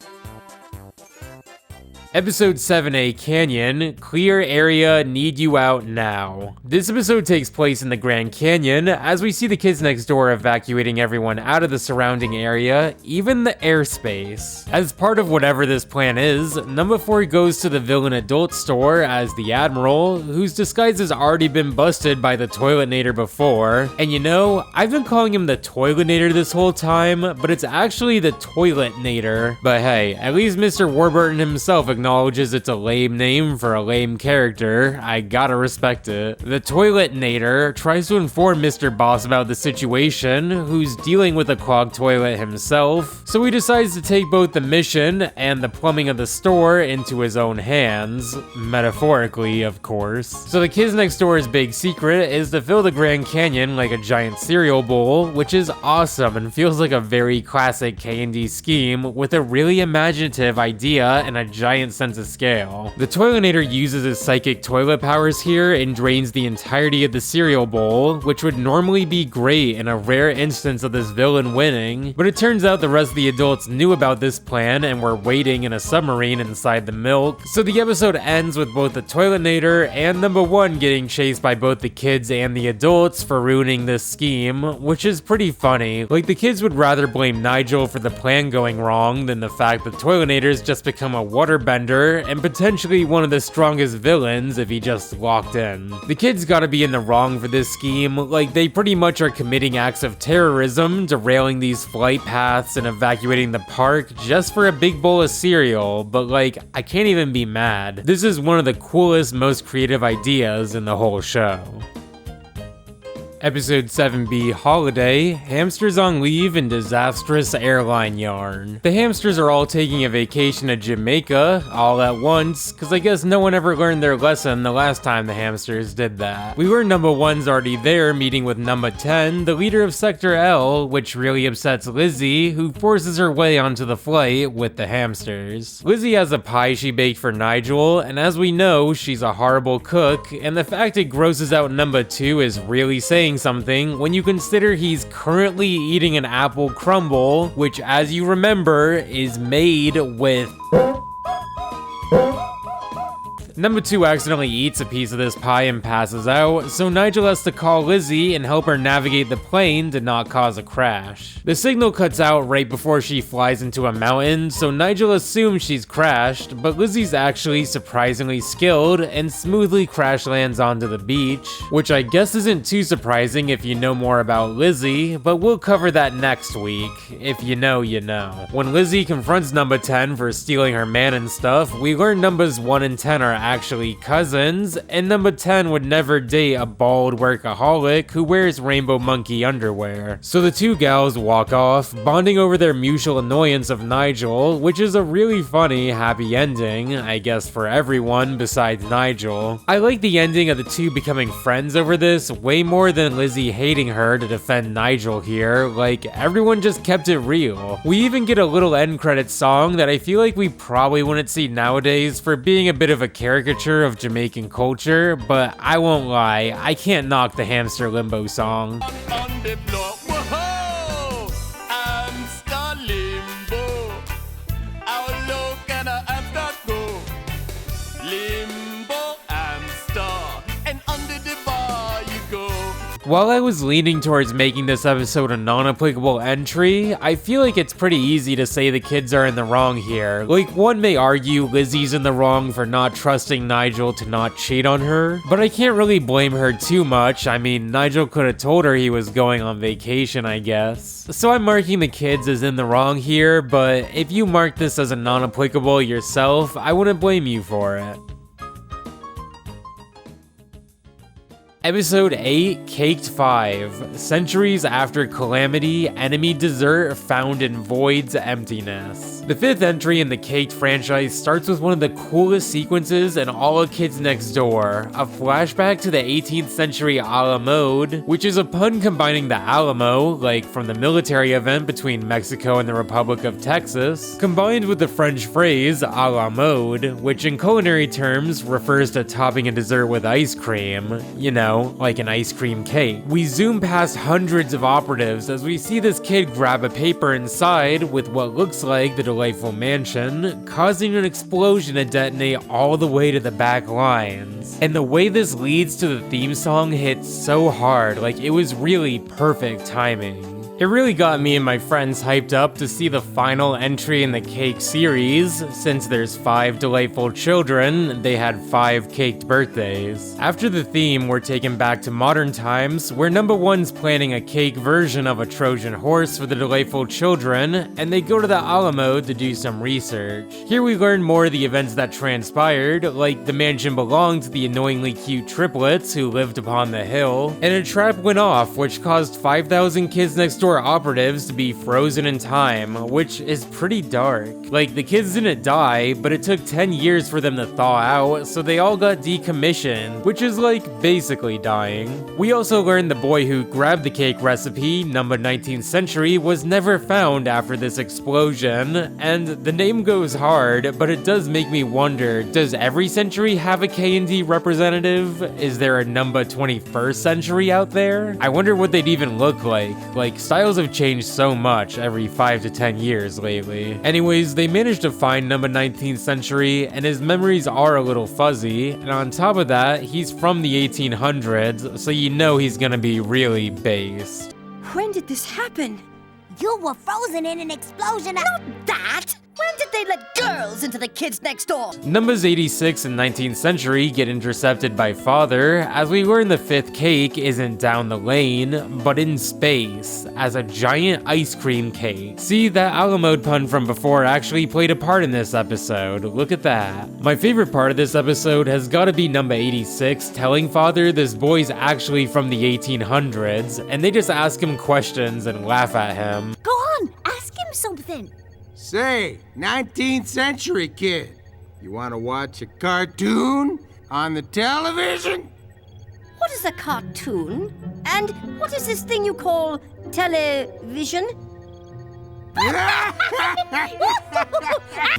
Episode 7A, Canyon, Clear Area, Need You Out Now. This episode takes place in the Grand Canyon, as we see the kids next door evacuating everyone out of the surrounding area, even the airspace. As part of whatever this plan is, number 4 goes to the villain adult store as the Admiral, whose disguise has already been busted by the Toiletnator before. And you know, I've been calling him the Toiletnator this whole time, but it's actually the Toiletnator. But hey, at least Mr. Warburton himself acknowledged acknowledges it's a lame name for a lame character. I gotta respect it. The Toiletnator tries to inform Mr. Boss about the situation, who's dealing with a clogged toilet himself, so he decides to take both the mission and the plumbing of the store into his own hands. Metaphorically, of course. So the Kids Next Door's big secret is to fill the Grand Canyon like a giant cereal bowl, which is awesome and feels like a very classic KND scheme with a really imaginative idea and a giant sense of scale. The Toiletnator uses his psychic toilet powers here and drains the entirety of the cereal bowl, which would normally be great in a rare instance of this villain winning, but it turns out the rest of the adults knew about this plan and were waiting in a submarine inside the milk, so the episode ends with both the Toiletnator and number 1 getting chased by both the kids and the adults for ruining this scheme, which is pretty funny. Like, the kids would rather blame Nigel for the plan going wrong than the fact that Toiletnator's just become a waterbender and potentially one of the strongest villains if he just walked in. The kids gotta be in the wrong for this scheme. Like, they pretty much are committing acts of terrorism, derailing these flight paths and evacuating the park just for a big bowl of cereal, but like, I can't even be mad. This is one of the coolest, most creative ideas in the whole show. Episode 7B Holiday, Hamsters on Leave and Disastrous Airline Yarn. The hamsters are all taking a vacation to Jamaica all at once, cause I guess no one ever learned their lesson the last time the hamsters did that. We learn number 1's already there meeting with number 10, the leader of Sector L, which really upsets Lizzie, who forces her way onto the flight with the hamsters. Lizzie has a pie she baked for Nigel, and as we know, she's a horrible cook, and the fact it grosses out number 2 is really saying something when you consider he's currently eating an apple crumble, which, as you remember, is made with... Number 2 accidentally eats a piece of this pie and passes out, so Nigel has to call Lizzie and help her navigate the plane to not cause a crash. The signal cuts out right before she flies into a mountain, so Nigel assumes she's crashed, but Lizzie's actually surprisingly skilled and smoothly crash lands onto the beach, which I guess isn't too surprising if you know more about Lizzie, but we'll cover that next week. If you know, you know. When Lizzie confronts number 10 for stealing her man and stuff, we learn numbers 1 and 10 are actually cousins, and number 10 would never date a bald workaholic who wears rainbow monkey underwear. So the two gals walk off, bonding over their mutual annoyance of Nigel, which is a really funny, happy ending, I guess for everyone besides Nigel. I like the ending of the two becoming friends over this way more than Lizzie hating her to defend Nigel here. Like, everyone just kept it real. We even get a little end credits song that I feel like we probably wouldn't see nowadays for being a bit of a caricature of Jamaican culture, but I won't lie, I can't knock the Hamster Limbo song. On the block, whoa, hamster limbo. How low can a hamster go? Limbo hamster, and under the bar you go. While I was leaning towards making this episode a non-applicable entry, I feel like it's pretty easy to say the kids are in the wrong here. Like, one may argue Lizzie's in the wrong for not trusting Nigel to not cheat on her, but I can't really blame her too much. I mean, Nigel could have told her he was going on vacation, I guess. So I'm marking the kids as in the wrong here, but if you mark this as a non-applicable yourself, I wouldn't blame you for it. Episode 8, Caked 5. Centuries after calamity, enemy dessert found in Void's emptiness. The 5th entry in the Caked franchise starts with one of the coolest sequences in all of Kids Next Door, a flashback to the 18th century a la mode, which is a pun combining the Alamo, like from the military event between Mexico and the Republic of Texas, combined with the French phrase a la mode, which in culinary terms refers to topping a dessert with ice cream, you know, like an ice cream cake. We zoom past hundreds of operatives as we see this kid grab a paper inside with what looks like the delightful mansion, causing an explosion to detonate all the way to the back lines. And the way this leads to the theme song hits so hard, like it was really perfect timing. It really got me and my friends hyped up to see the final entry in the cake series. Since there's 5 delightful children, they had 5 caked birthdays. After the theme, we're taken back to modern times, where number 1's planning a cake version of a Trojan horse for the delightful children, and they go to the Alamo to do some research. Here we learn more of the events that transpired, like the mansion belonged to the annoyingly cute triplets who lived upon the hill, and a trap went off which caused 5,000 Kids Next Door operatives to be frozen in time, which is pretty dark. Like, the kids didn't die, but it took 10 years for them to thaw out, so they all got decommissioned, which is like basically dying. We also learned the boy who grabbed the cake recipe, number 19th century, was never found after this explosion, and the name goes hard, but it does make me wonder, does every century have a KND representative? Is there a number 21st century out there? I wonder what they'd even look like. Like, styles have changed so much every 5 to 10 years lately. Anyways, they managed to find number 19th century, and his memories are a little fuzzy, and on top of that, he's from the 1800s, so you know he's gonna be really based. When did this happen? You were frozen in an explosion. Not that! When did they let girls into the Kids Next Door? Numbers 86 and 19th century get intercepted by Father, as we learn the 5th cake isn't down the lane, but in space, as a giant ice cream cake. See, that Alamo pun from before actually played a part in this episode. Look at that. My favorite part of this episode has gotta be number 86 telling Father this boy's actually from the 1800s, and they just ask him questions and laugh at him. Go on, ask him something. Say, 19th century kid, you want to watch a cartoon on the television? What is a cartoon? And what is this thing you call television?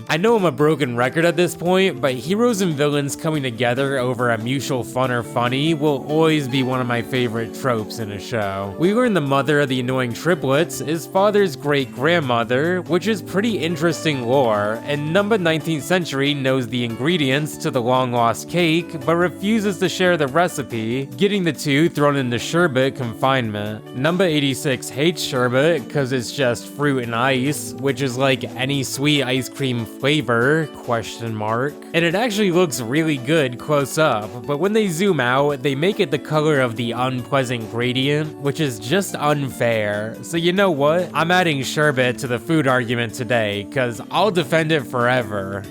I know I'm a broken record at this point, but heroes and villains coming together over a mutual fun or funny will always be one of my favorite tropes in a show. We learn the mother of the annoying triplets is Father's great-grandmother, which is pretty interesting lore, and number 19th century knows the ingredients to the long-lost cake, but refuses to share the recipe, getting the two thrown into sherbet confinement. Number 86 hates sherbet because it's just fruit and ice, which is like any sweet ice cream flavor, ? And it actually looks really good close up, but when they zoom out, they make it the color of the unpleasant gradient, which is just unfair. So you know what? I'm adding sherbet to the food argument today, cause I'll defend it forever.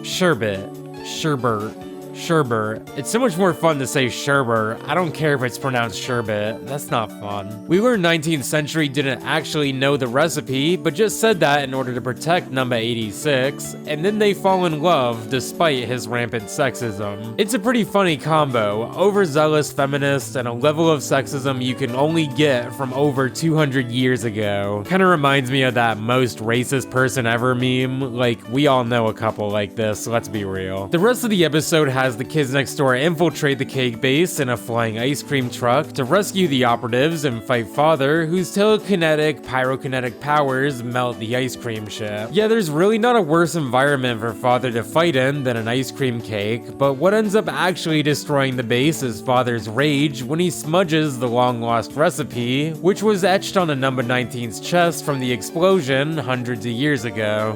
Sherbet. Sherbet. Sherbet. It's so much more fun to say sherbet. I don't care if it's pronounced sherbet. That's not fun. We learned 19th century didn't actually know the recipe, but just said that in order to protect number 86, and then they fall in love despite his rampant sexism. It's a pretty funny combo, overzealous feminist and a level of sexism you can only get from over 200 years ago. Kinda reminds me of that most racist person ever meme. Like, we all know a couple like this, let's be real. The rest of the episode has the kids next door infiltrate the cake base in a flying ice cream truck to rescue the operatives and fight Father, whose telekinetic, pyrokinetic powers melt the ice cream ship. Yeah, there's really not a worse environment for Father to fight in than an ice cream cake, but what ends up actually destroying the base is Father's rage when he smudges the long-lost recipe, which was etched on a number 19's chest from the explosion hundreds of years ago.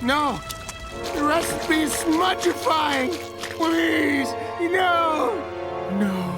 No! The recipe's smudgifying! Please! No! No.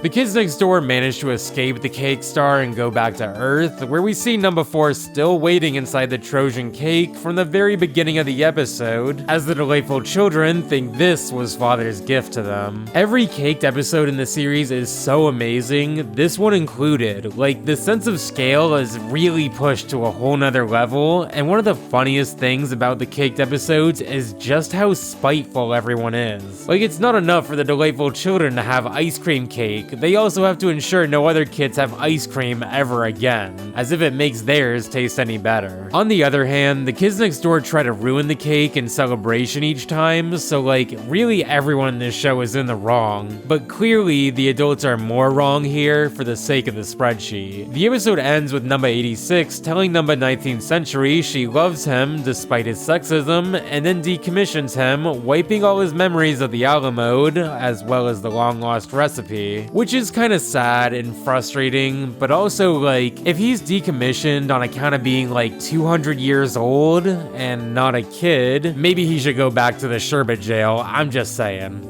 The kids next door manage to escape the cake star and go back to Earth, where we see number 4 still waiting inside the Trojan cake from the very beginning of the episode, as the delightful children think this was Father's gift to them. Every caked episode in the series is so amazing, this one included. Like, the sense of scale is really pushed to a whole nother level, and one of the funniest things about the caked episodes is just how spiteful everyone is. Like, it's not enough for the delightful children to have ice cream cake, they also have to ensure no other kids have ice cream ever again, as if it makes theirs taste any better. On the other hand, the kids next door try to ruin the cake in celebration each time, so like, really everyone in this show is in the wrong, but clearly the adults are more wrong here for the sake of the spreadsheet. The episode ends with number 86 telling number 19th Century she loves him despite his sexism, and then decommissions him, wiping all his memories of the Alamo, as well as the long-lost recipe, which is kinda sad and frustrating, but also like, if he's decommissioned on account of being like 200 years old and not a kid, maybe he should go back to the sherbet jail, I'm just saying.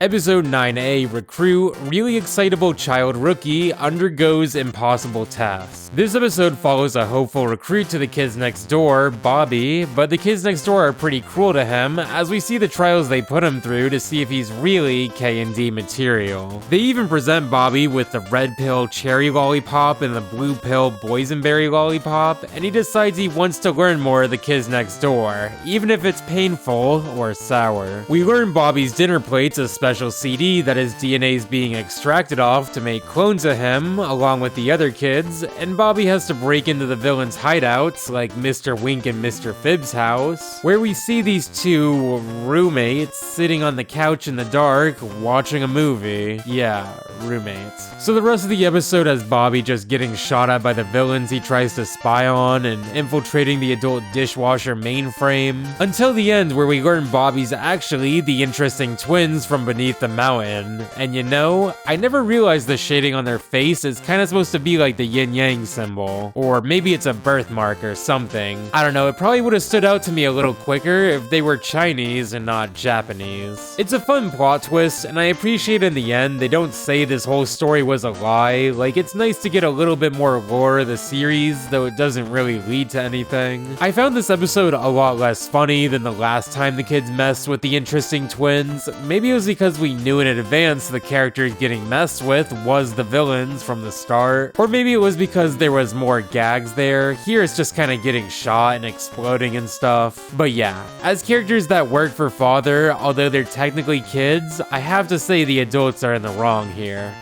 Episode 9A Recruit, really excitable child rookie undergoes impossible tasks. This episode follows a hopeful recruit to the kids next door, Bobby, but the kids next door are pretty cruel to him as we see the trials they put him through to see if he's really KND material. They even present Bobby with the red pill cherry lollipop and the blue pill boysenberry lollipop, and he decides he wants to learn more of the kids next door, even if it's painful or sour. We learn Bobby's dinner plate's a special CD that his DNA is being extracted off to make clones of him, along with the other kids, and Bobby has to break into the villains' hideouts, like Mr. Wink and Mr. Phibbs' house, where we see these two roommates sitting on the couch in the dark, watching a movie. Yeah, roommates. So the rest of the episode has Bobby just getting shot at by the villains he tries to spy on and infiltrating the adult dishwasher mainframe, until the end where we learn Bobby's actually the interesting twins from beneath the mountain. And you know, I never realized the shading on their face is kind of supposed to be like the yin-yang symbol, or maybe it's a birthmark or something. I don't know, it probably would have stood out to me a little quicker if they were Chinese and not Japanese. It's a fun plot twist, and I appreciate in the end they don't say this whole story was a lie. Like, it's nice to get a little bit more lore of the series, though it doesn't really lead to anything. I found this episode a lot less funny than the last time the kids messed with the interesting twins. Maybe it was because we knew in advance the characters getting messed with was the villains from the start, or maybe it was because there was more gags there. Here it's just kind of getting shot and exploding and stuff. But yeah, as characters that work for father, although they're technically kids, I have to say the adults are in the wrong here.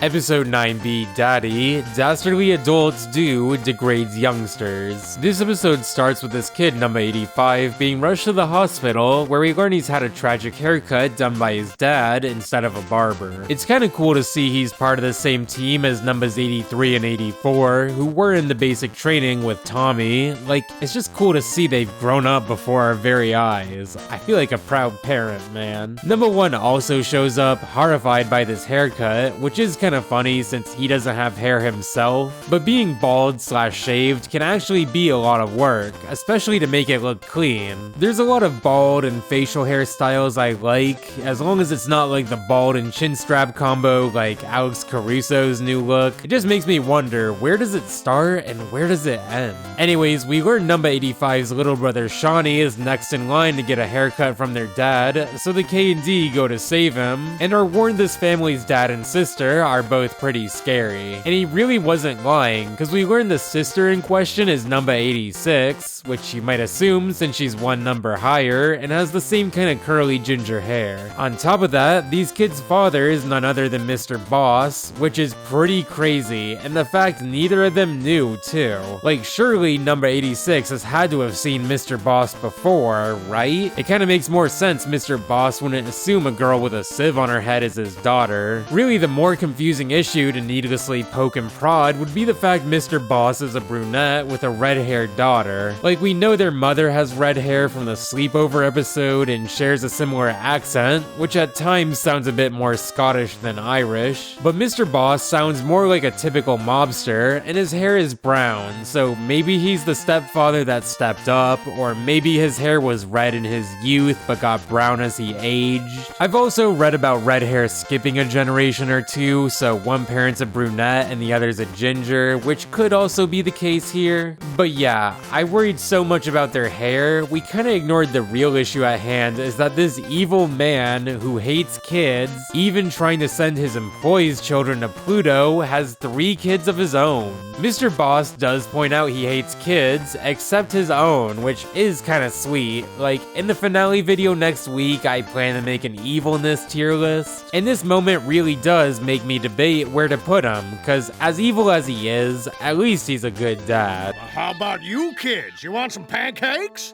Episode 9B, Daddy, Dastardly Adults Do Degrades Youngsters. This episode starts with this kid, number 85, being rushed to the hospital, where we learn he's had a tragic haircut done by his dad instead of a barber. It's kinda cool to see he's part of the same team as numbers 83 and 84, who were in the basic training with Tommy. Like, it's just cool to see they've grown up before our very eyes. I feel like a proud parent, man. Number 1 also shows up, horrified by this haircut, which is kinda funny since he doesn't have hair himself, but being bald / shaved can actually be a lot of work, especially to make it look clean. There's a lot of bald and facial hairstyles I like, as long as it's not like the bald and chin strap combo like Alex Caruso's new look. It just makes me wonder, where does it start and where does it end? Anyways, we learn number 85's little brother Shawnee is next in line to get a haircut from their dad, so the KND go to save him, and are warned this family's dad and sister are both pretty scary. And he really wasn't lying, because we learned the sister in question is number 86, which you might assume since she's one number higher and has the same kind of curly ginger hair. On top of that, these kids' father is none other than Mr. Boss, which is pretty crazy, and the fact neither of them knew too. Like, surely number 86 has had to have seen Mr. Boss before, right? It kind of makes more sense Mr. Boss wouldn't assume a girl with a sieve on her head is his daughter. Really, the more confusing issue to needlessly poke and prod would be the fact Mr. Boss is a brunette with a red-haired daughter. Like, we know their mother has red hair from the sleepover episode and shares a similar accent, which at times sounds a bit more Scottish than Irish, but Mr. Boss sounds more like a typical mobster, and his hair is brown, so maybe he's the stepfather that stepped up, or maybe his hair was red in his youth but got brown as he aged. I've also read about red hair skipping a generation or two, so one parent's a brunette and the other's a ginger, which could also be the case here. But yeah, I worried so much about their hair, we kinda ignored the real issue at hand, is that this evil man who hates kids, even trying to send his employees' children to Pluto, has 3 kids of his own. Mr. Boss does point out he hates kids, except his own, which is kinda sweet. Like, in the finale video next week, I plan to make an evilness tier list, and this moment really does make me debate where to put him, cause as evil as he is, at least he's a good dad. How about you kids? You want some pancakes?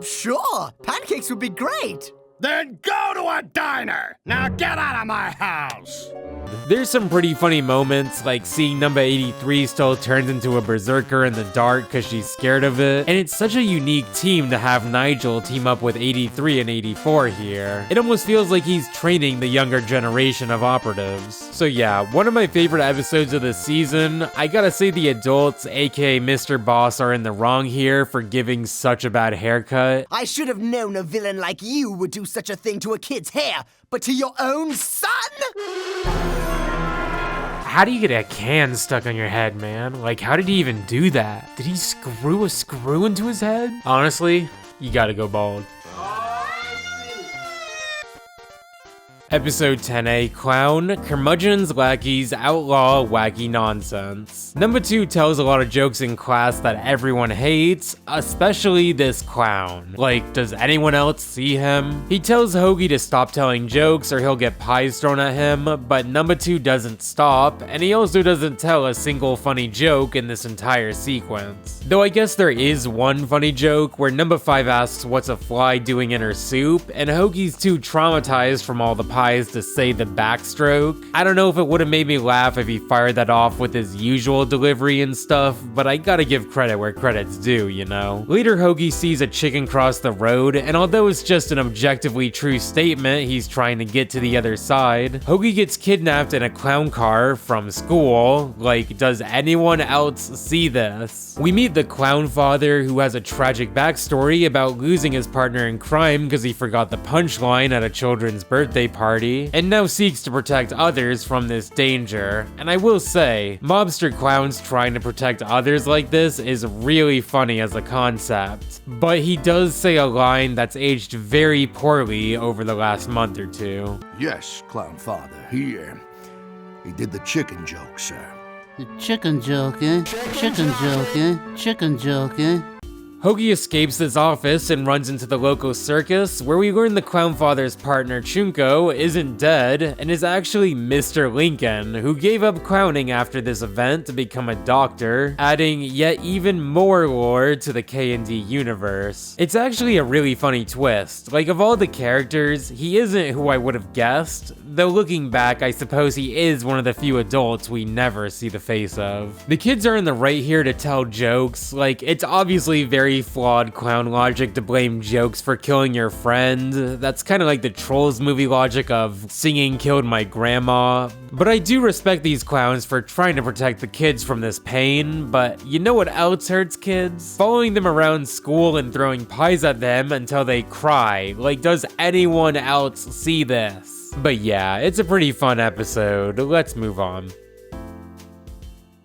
Sure. Pancakes would be great. Then go to a diner! Now get out of my house! There's some pretty funny moments, like seeing number 83 still turns into a berserker in the dark because she's scared of it, and it's such a unique team to have Nigel team up with 83 and 84 here. It almost feels like he's training the younger generation of operatives. So yeah, one of my favorite episodes of the season. I gotta say the adults, aka Mr. Boss, are in the wrong here for giving such a bad haircut. I should have known a villain like you would do such a thing to a kid's hair, but to your own son? How do you get a can stuck on your head, man? Like, how did he even do that? Did he screw a screw into his head? Honestly, you gotta go bald. Episode 10A, Clown, Curmudgeons, Lackeys, Outlaw, Wacky Nonsense. Number 2 tells a lot of jokes in class that everyone hates, especially this clown. Like, does anyone else see him? He tells Hoagie to stop telling jokes or he'll get pies thrown at him, but number 2 doesn't stop, and he also doesn't tell a single funny joke in this entire sequence. Though I guess there is one funny joke where number 5 asks what's a fly doing in her soup, and Hoagie's too traumatized from all the pies to say the backstroke. I don't know if it would have made me laugh if he fired that off with his usual delivery and stuff, but I gotta give credit where credit's due, you know? Later, Hoagie sees a chicken cross the road, and although it's just an objectively true statement, he's trying to get to the other side. Hoagie gets kidnapped in a clown car from school. Like, does anyone else see this? We meet the clown father, who has a tragic backstory about losing his partner in crime because he forgot the punchline at a children's birthday party, and now seeks to protect others from this danger. And I will say, mobster clowns trying to protect others like this is really funny as a concept. But he does say a line that's aged very poorly over the last month or 2. Yes, Clown Father, he did the chicken joke, sir. The chicken joke, eh? Chicken joke, eh? Chicken joke, eh? Hoagie escapes this office and runs into the local circus, where we learn the clown father's partner Chunko isn't dead and is actually Mr. Lincoln, who gave up clowning after this event to become a doctor, adding yet even more lore to the KND universe. It's actually a really funny twist. Like, of all the characters, he isn't who I would have guessed, though looking back, I suppose he is one of the few adults we never see the face of. The kids are in the right here to tell jokes. Like, it's obviously very flawed clown logic to blame jokes for killing your friend. That's kind of like the Trolls movie logic of singing killed my grandma. But I do respect these clowns for trying to protect the kids from this pain, but you know what else hurts kids? Following them around school and throwing pies at them until they cry. Like, does anyone else see this? But yeah, it's a pretty fun episode. Let's move on.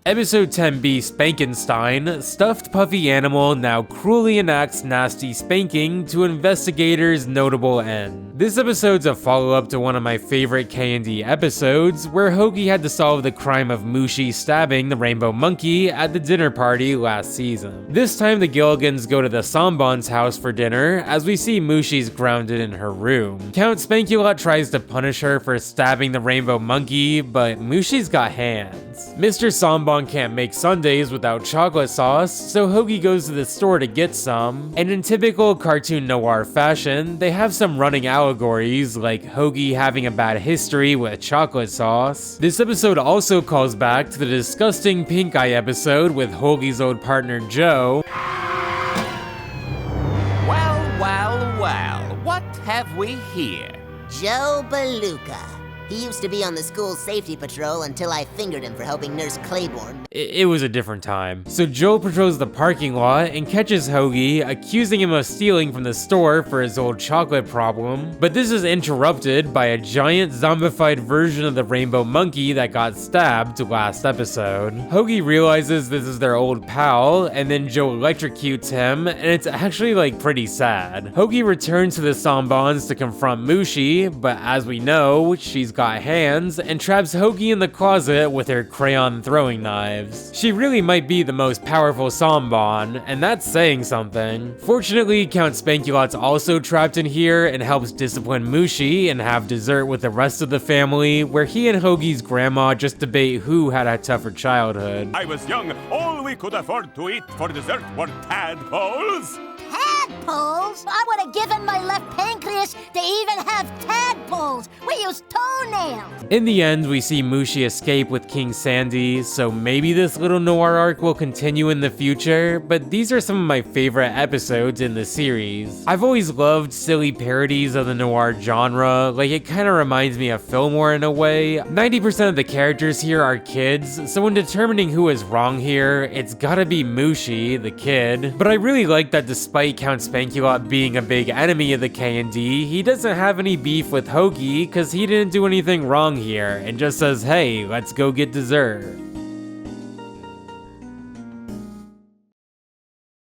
Episode 10B, Spankenstein, stuffed puffy animal now cruelly enacts nasty spanking to investigator's notable end. This episode's a follow-up to one of my favorite KND episodes, where Hoagie had to solve the crime of Mushi stabbing the rainbow monkey at the dinner party last season. This time the Gilligans go to the Sambon's house for dinner, as we see Mushi's grounded in her room. Count Spankulot tries to punish her for stabbing the rainbow monkey, but Mushi's got hands. Mr. Sambon can't make sundaes without chocolate sauce, so Hoagie goes to the store to get some, and in typical cartoon noir fashion, they have some running allegories, like Hoagie having a bad history with chocolate sauce. This episode also calls back to the disgusting pink eye episode with Hoagie's old partner Joe. Well, what have we here? Joe Beluga. He used to be on the school's safety patrol until I fingered him for helping Nurse Claiborne. it was a different time. So Joel patrols the parking lot and catches Ho.G.A, accusing him of stealing from the store for his old chocolate problem. But this is interrupted by a giant zombified version of the rainbow monkey that got stabbed last episode. Ho.G.A realizes this is their old pal, and then Joel electrocutes him, and it's actually like pretty sad. Ho.G.A returns to the Sombons to confront Mushi, but as we know, she's got hands and traps Ho.G.A in the closet with her crayon throwing knives. She really might be the most powerful Sombon, and that's saying something. Fortunately, Count Spankulot's also trapped in here and helps discipline Mushi and have dessert with the rest of the family, where he and Ho.G.'s grandma just debate who had a tougher childhood. I was young. All we could afford to eat for dessert were tadpoles. Tadpoles? I would have given my left pancreas to even have tadpoles. We use toenails. In the end, we see Mushi escape with King Sandy, so maybe this little noir arc will continue in the future, but these are some of my favorite episodes in the series. I've always loved silly parodies of the noir genre, like it kind of reminds me of Fillmore in a way. 90% of the characters here are kids, so when determining who is wrong here, it's gotta be Mushi, the kid. But I really like that despite Count Spankulot being a big enemy of the KND, he doesn't have any beef with Ho.G.A because he didn't do anything wrong here and just says, hey, let's go get dessert.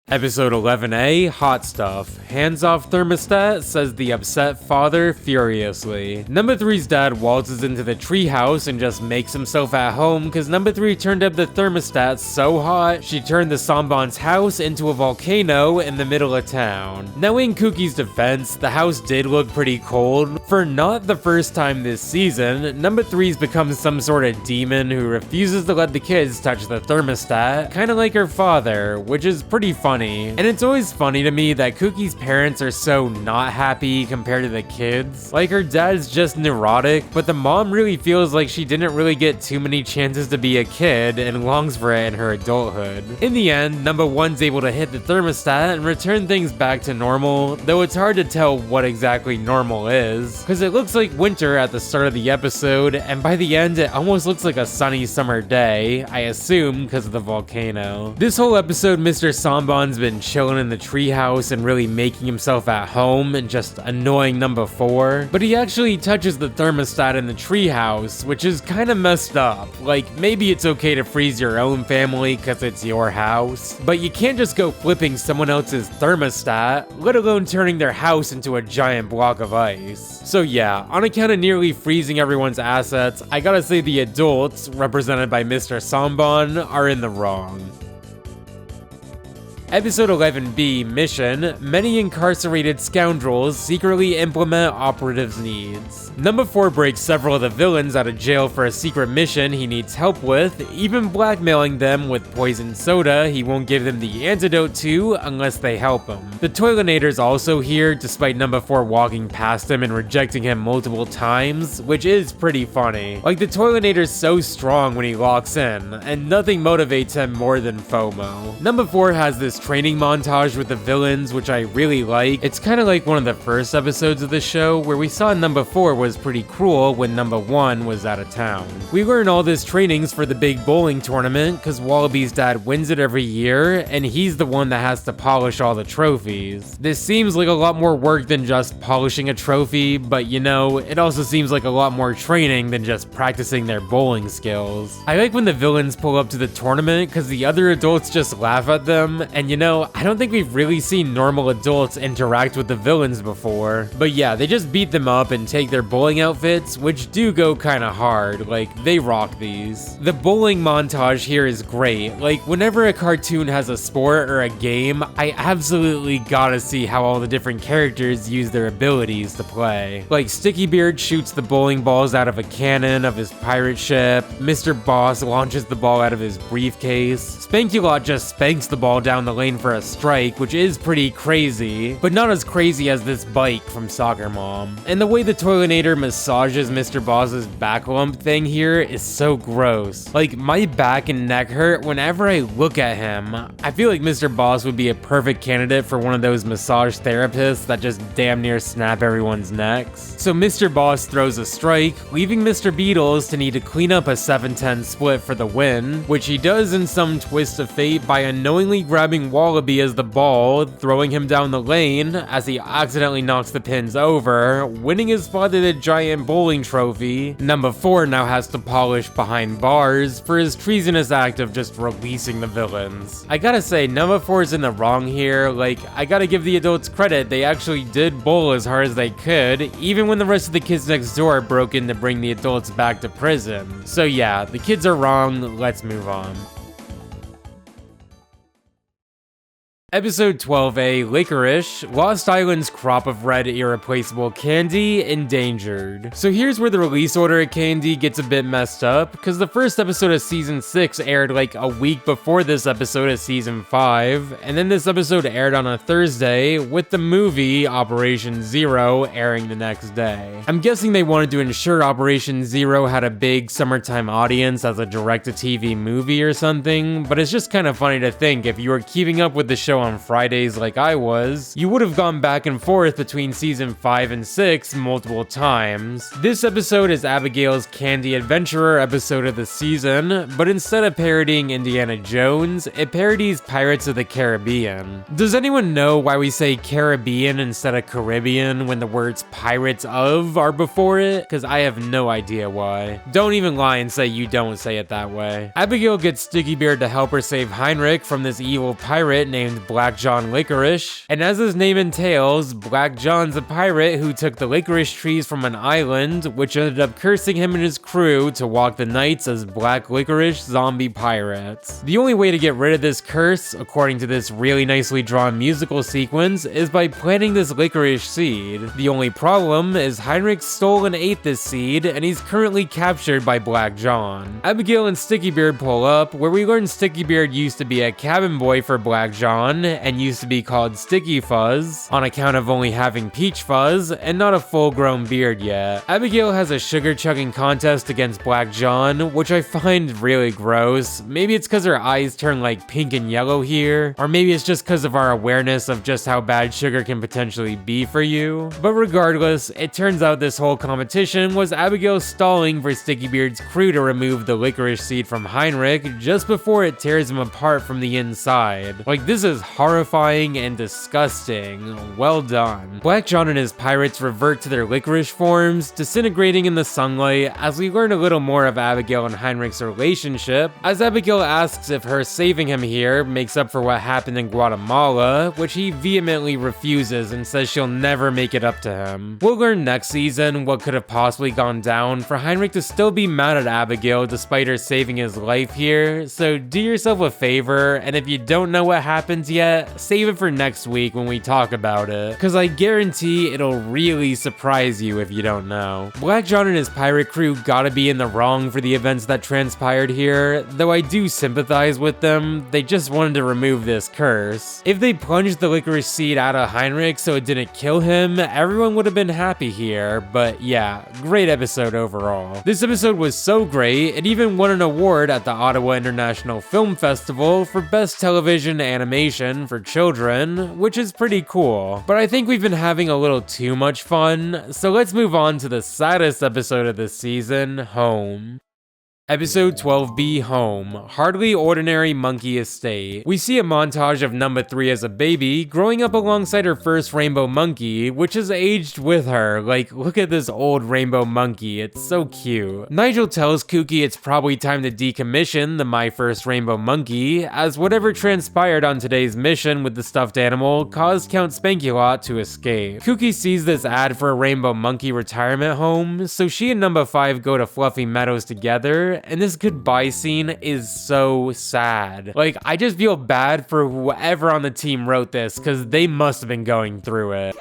Episode 11A, Hot Stuff. Hands off thermostat, says the upset father furiously. Number 3's dad waltzes into the treehouse and just makes himself at home because Number 3 turned up the thermostat so hot, she turned the Sombon's house into a volcano in the middle of town. Now in Kookie's defense, the house did look pretty cold. For not the first time this season, Number 3's become some sort of demon who refuses to let the kids touch the thermostat, kinda like her father, which is pretty funny. And it's always funny to me that Kookie's parents are so not happy compared to the kids. Like her dad's just neurotic, but the mom really feels like she didn't really get too many chances to be a kid and longs for it in her adulthood. In the end, Number 1's able to hit the thermostat and return things back to normal, though it's hard to tell what exactly normal is, because it looks like winter at the start of the episode, and by the end it almost looks like a sunny summer day, I assume because of the volcano. This whole episode, Mr. Sombon's been chilling in the treehouse and really making himself at home and just annoying Number 4, but he actually touches the thermostat in the treehouse, which is kind of messed up. Like, maybe it's okay to freeze your own family because it's your house, but you can't just go flipping someone else's thermostat, let alone turning their house into a giant block of ice. So yeah, on account of nearly freezing everyone's assets, I gotta say the adults, represented by Mr. Sombon, are in the wrong. Episode 11B, Mission. Many incarcerated scoundrels secretly implement operatives' needs. Number 4 breaks several of the villains out of jail for a secret mission he needs help with, even blackmailing them with poison soda he won't give them the antidote to unless they help him. The Toilinator's also here, despite Number 4 walking past him and rejecting him multiple times, which is pretty funny. Like, the Toilinator's so strong when he locks in, and nothing motivates him more than FOMO. Number 4 has this training montage with the villains, which I really like. It's kind of like one of the first episodes of the show where we saw Number 4 was pretty cruel when Number 1 was out of town. We learn all this trainings for the big bowling tournament because Wallaby's dad wins it every year and he's the one that has to polish all the trophies. This seems like a lot more work than just polishing a trophy, but you know, it also seems like a lot more training than just practicing their bowling skills. I like when the villains pull up to the tournament because the other adults just laugh at them, and you know, I don't think we've really seen normal adults interact with the villains before. But yeah, they just beat them up and take their bowling outfits, which do go kinda hard, like they rock these. The bowling montage here is great. Like whenever a cartoon has a sport or a game, I absolutely gotta see how all the different characters use their abilities to play. Like Sticky Beard shoots the bowling balls out of a cannon of his pirate ship, Mr. Boss launches the ball out of his briefcase, Spankulot just spanks the ball down the lane for a strike, which is pretty crazy, but not as crazy as this bike from Soccer Mom. And the way the Toilinator massages Mr. Boss's back lump thing here is so gross. Like, my back and neck hurt whenever I look at him. I feel like Mr. Boss would be a perfect candidate for one of those massage therapists that just damn near snap everyone's necks. So Mr. Boss throws a strike, leaving Mr. Beatles to need to clean up a 7-10 split for the win, which he does in some twist of fate by unknowingly grabbing Wallaby as the ball, throwing him down the lane as he accidentally knocks the pins over, winning his father the giant bowling trophy. Number 4 now has to polish behind bars for his treasonous act of just releasing the villains. I gotta say, number 4 is in the wrong here. Like, I gotta give the adults credit, they actually did bowl as hard as they could, even when the rest of the kids next door broke in to bring the adults back to prison. So yeah, the kids are wrong, let's move on. Episode 12A, Licorice, Lost Island's crop of red irreplaceable candy endangered. So here's where the release order at KND gets a bit messed up, because the first episode of Season 6 aired like a week before this episode of Season 5, and then this episode aired on a Thursday, with the movie Operation Z.E.R.O airing the next day. I'm guessing they wanted to ensure Operation Z.E.R.O had a big summertime audience as a direct-to-TV movie or something, but it's just kind of funny to think if you were keeping up with the show on Fridays like I was, you would have gone back and forth between season 5 and 6 multiple times. This episode is Abigail's Candy Adventurer episode of the season, but instead of parodying Indiana Jones, it parodies Pirates of the Caribbean. Does anyone know why we say Caribbean instead of Caribbean when the words Pirates of are before it? Because I have no idea why. Don't even lie and say you don't say it that way. Abigail gets Sticky Beard to help her save Heinrich from this evil pirate named Black John Licorice, and as his name entails, Black John's a pirate who took the licorice trees from an island, which ended up cursing him and his crew to walk the nights as black licorice zombie pirates. The only way to get rid of this curse, according to this really nicely drawn musical sequence, is by planting this licorice seed. The only problem is Heinrich stole and ate this seed, and he's currently captured by Black John. Abigail and Sticky Beard pull up, where we learn Sticky Beard used to be a cabin boy for Black John, and used to be called Sticky Fuzz, on account of only having peach fuzz, and not a full-grown beard yet. Abigail has a sugar-chugging contest against Black John, which I find really gross. Maybe it's because her eyes turn like pink and yellow here, or maybe it's just because of our awareness of just how bad sugar can potentially be for you. But regardless, it turns out this whole competition was Abigail stalling for Sticky Beard's crew to remove the licorice seed from Heinrich just before it tears him apart from the inside. Like, this is horrifying and disgusting. Well done. Black John and his pirates revert to their licorice forms, disintegrating in the sunlight as we learn a little more of Abigail and Heinrich's relationship, as Abigail asks if her saving him here makes up for what happened in Guatemala, which he vehemently refuses and says she'll never make it up to him. We'll learn next season what could have possibly gone down for Heinrich to still be mad at Abigail despite her saving his life here, so do yourself a favor, and if you don't know what happens yet, save it for next week when we talk about it, because I guarantee it'll really surprise you if you don't know. Black John and his pirate crew gotta be in the wrong for the events that transpired here, though I do sympathize with them. They just wanted to remove this curse. If they plunged the licorice seed out of Heinrich so it didn't kill him, everyone would have been happy here, but yeah, great episode overall. This episode was so great, it even won an award at the Ottawa International Film Festival for Best Television Animation for Children, which is pretty cool. But I think we've been having a little too much fun, so let's move on to the saddest episode of this season, Home. Episode 12B, Home, Hardly Ordinary Monkey Estate. We see a montage of number 3 as a baby, growing up alongside her first rainbow monkey, which has aged with her. Like, look at this old rainbow monkey, it's so cute. Nigel tells Kooky it's probably time to decommission the My First Rainbow Monkey, as whatever transpired on today's mission with the stuffed animal caused Count Spankulot to escape. Kooky sees this ad for a rainbow monkey retirement home, so she and number 5 go to Fluffy Meadows together, and this goodbye scene is so sad. Like, I just feel bad for whoever on the team wrote this, because they must have been going through it.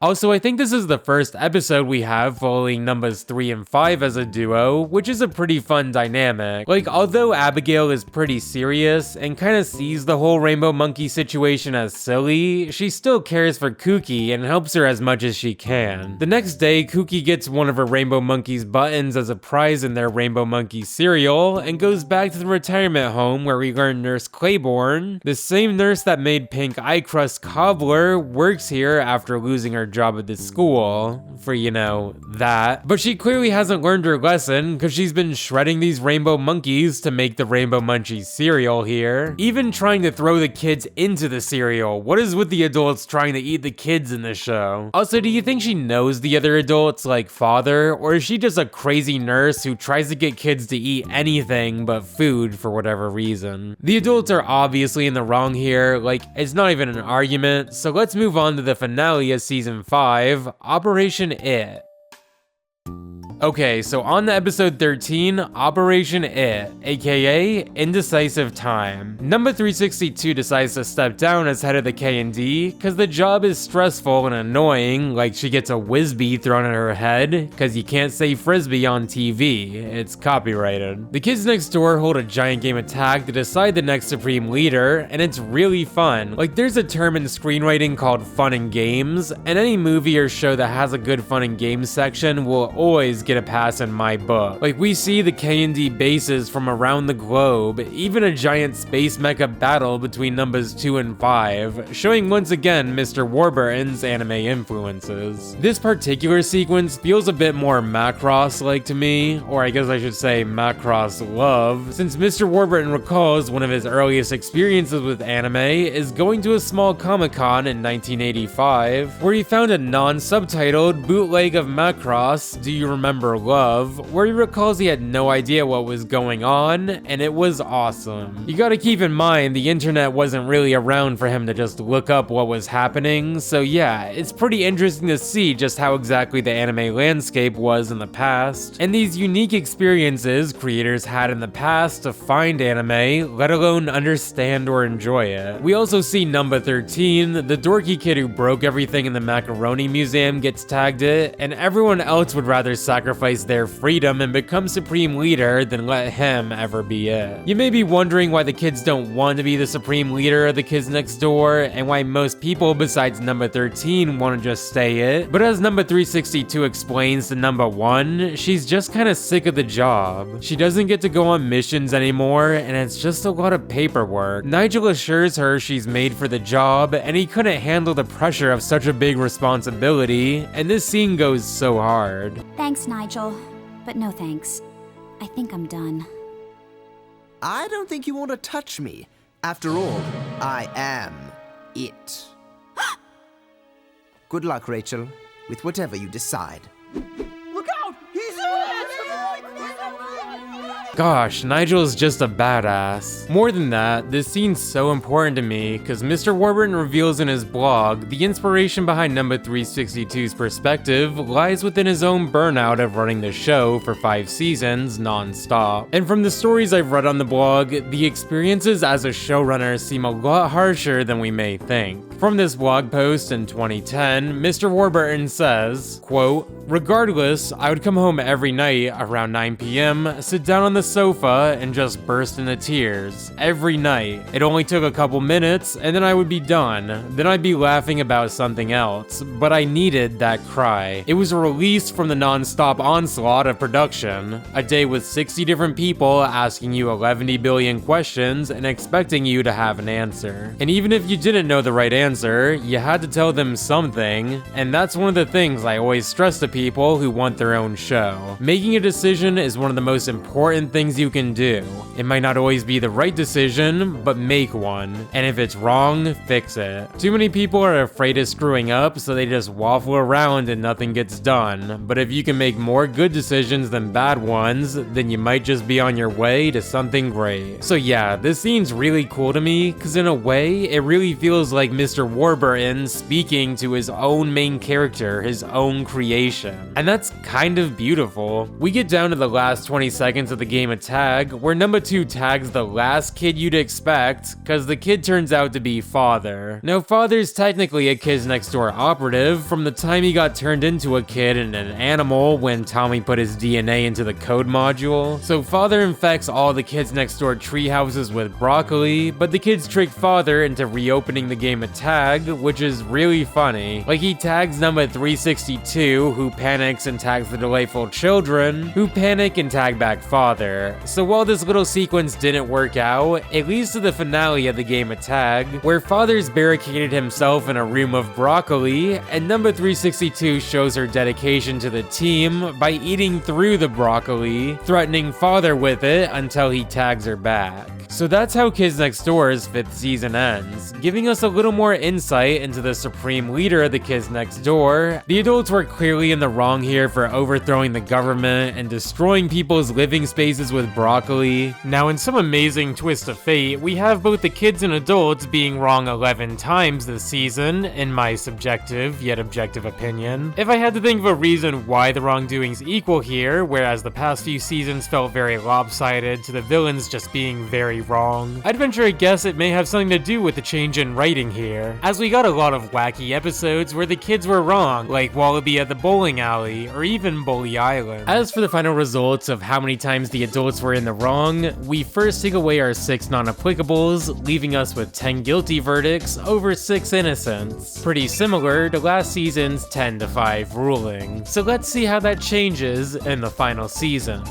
Also, I think this is the first episode we have following numbers 3 and 5 as a duo, which is a pretty fun dynamic. Like, although Abigail is pretty serious and kind of sees the whole Rainbow Monkey situation as silly, she still cares for Kooky and helps her as much as she can. The next day, Kooky gets one of her Rainbow Monkey's buttons as a prize in their Rainbow Monkey cereal and goes back to the retirement home where we learn Nurse Claiborne, the same nurse that made Pink Eye Crust Cobbler, works here after losing her job at the school for, you know, that. But she clearly hasn't learned her lesson because she's been shredding these Rainbow Monkeys to make the Rainbow Munchies cereal here. Even trying to throw the kids into the cereal. What is with the adults trying to eat the kids in the show? Also, do you think she knows the other adults like Father, or is she just a crazy nurse who tries to get kids to eat anything but food for whatever reason? The adults are obviously in the wrong here, like, it's not even an argument, so let's move on to the finale of season 5, Operation V.I.D.E.O.G.A.M.E. Okay, so on to episode 13, Operation V.I.D.E.O.G.A.M.E, aka Indecisive Time. Number 362 decides to step down as head of the KND because the job is stressful and annoying, like she gets a Whizbee thrown at her head because you can't say Frisbee on TV, it's copyrighted. The kids next door hold a giant game attack to decide the next supreme leader, and it's really fun. Like, there's a term in screenwriting called fun and games, and any movie or show that has a good fun and games section will always get a pass in my book. Like, we see the KND bases from around the globe, even a giant space mecha battle between numbers 2 and 5, showing once again Mr. Warburton's anime influences. This particular sequence feels a bit more Macross-like to me, or I guess I should say Macross love, since Mr. Warburton recalls one of his earliest experiences with anime is going to a small Comic-Con in 1985, where he found a non-subtitled bootleg of Macross, Do You Remember Love, where he recalls he had no idea what was going on, and it was awesome. You gotta keep in mind, the internet wasn't really around for him to just look up what was happening, so yeah, it's pretty interesting to see just how exactly the anime landscape was in the past, and these unique experiences creators had in the past to find anime, let alone understand or enjoy it. We also see number 13, the dorky kid who broke everything in the Macaroni Museum gets tagged it, and everyone else would rather sacrifice their freedom and become supreme leader than let him ever be it. You may be wondering why the kids don't want to be the supreme leader of the kids next door, and why most people besides number 13 want to just stay it, but as number 362 explains to number 1, she's just kind of sick of the job. She doesn't get to go on missions anymore, and it's just a lot of paperwork. Nigel assures her she's made for the job, and he couldn't handle the pressure of such a big responsibility, and this scene goes so hard. Thanks, Nigel, but no thanks. I think I'm done. I don't think you want to touch me. After all, I am it. Good luck, Rachel, with whatever you decide. Look out! He's Gosh, Nigel is just a badass. More than that, this scene's so important to me because Mr. Warburton reveals in his blog the inspiration behind number 362's perspective lies within his own burnout of running the show for 5 seasons non-stop. And from the stories I've read on the blog, the experiences as a showrunner seem a lot harsher than we may think. From this blog post in 2010, Mr. Warburton says, quote, "Regardless, I would come home every night around 9 p.m., sit down on the sofa, and just burst into tears. Every night. It only took a couple minutes, and then I would be done. Then I'd be laughing about something else, but I needed that cry. It was a release from the non-stop onslaught of production. A day with 60 different people asking you 11 billion questions and expecting you to have an answer. And even if you didn't know the right answer, you had to tell them something, and that's one of the things I always stress to people who want their own show. Making a decision is one of the most important things you can do. It might not always be the right decision, but make one. And if it's wrong, fix it. Too many people are afraid of screwing up, so they just waffle around and nothing gets done. But if you can make more good decisions than bad ones, then you might just be on your way to something great." So yeah, this scene's really cool to me, because in a way, it really feels like Mr. Mr. Warburton speaking to his own main character, his own creation. And that's kind of beautiful. We get down to the last 20 seconds of the game of tag, where number 2 tags the last kid you'd expect, cause the kid turns out to be Father. Now Father's technically a Kids Next Door operative from the time he got turned into a kid and an animal when Tommy put his DNA into the code module. So Father infects all the Kids Next Door treehouses with broccoli, but the kids trick Father into reopening the game of tag, which is really funny. Like, he tags number 362, who panics and tags the delightful children, who panic and tag back Father. So while this little sequence didn't work out, it leads to the finale of the game of tag, where Father's barricaded himself in a room of broccoli, and number 362 shows her dedication to the team by eating through the broccoli, threatening Father with it until he tags her back. So that's how Kids Next Door's 5th season ends, giving us a little more insight into the supreme leader of the Kids Next Door. The adults were clearly in the wrong here for overthrowing the government and destroying people's living spaces with broccoli. Now, in some amazing twist of fate, we have both the kids and adults being wrong 11 times this season, in my subjective yet objective opinion. If I had to think of a reason why the wrongdoings equal here, whereas the past few seasons felt very lopsided to the villains just being very wrong, I'd venture a guess it may have something to do with the change in writing here, as we got a lot of wacky episodes where the kids were wrong, like Wallaby at the bowling alley, or even Bully Island. As for the final results of how many times the adults were in the wrong, we first take away our 6 non-applicables, leaving us with 10 guilty verdicts over 6 innocents. Pretty similar to last season's 10-5 ruling. So let's see how that changes in the final season.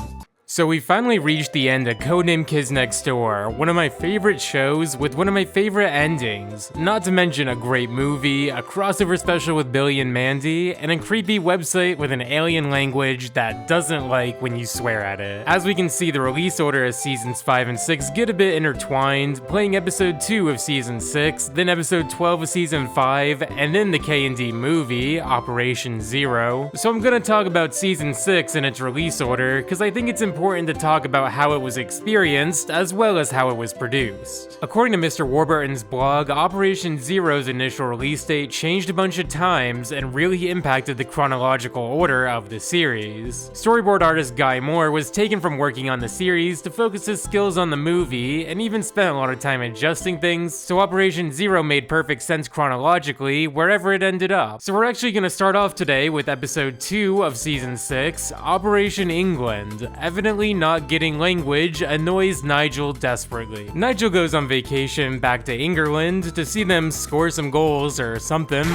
So we finally reached the end of Codename Kids Next Door, one of my favorite shows with one of my favorite endings. Not to mention a great movie, a crossover special with Billy and Mandy, and a creepy website with an alien language that doesn't like when you swear at it. As we can see, the release order of seasons 5 and 6 get a bit intertwined, playing episode 2 of season 6, then episode 12 of season 5, and then the KND movie, Operation Z.E.R.O. So I'm gonna talk about season 6 in its release order, because I think it's important to talk about how it was experienced as well as how it was produced. According to Mr. Warburton's blog, Operation Z.E.R.O's initial release date changed a bunch of times and really impacted the chronological order of the series. Storyboard artist Guy Moore was taken from working on the series to focus his skills on the movie and even spent a lot of time adjusting things, so Operation Z.E.R.O made perfect sense chronologically wherever it ended up. So we're actually going to start off today with episode 2 of season 6, Operation England. Evidently not getting language annoys Nigel desperately. Nigel goes on vacation back to England to see them score some goals or something.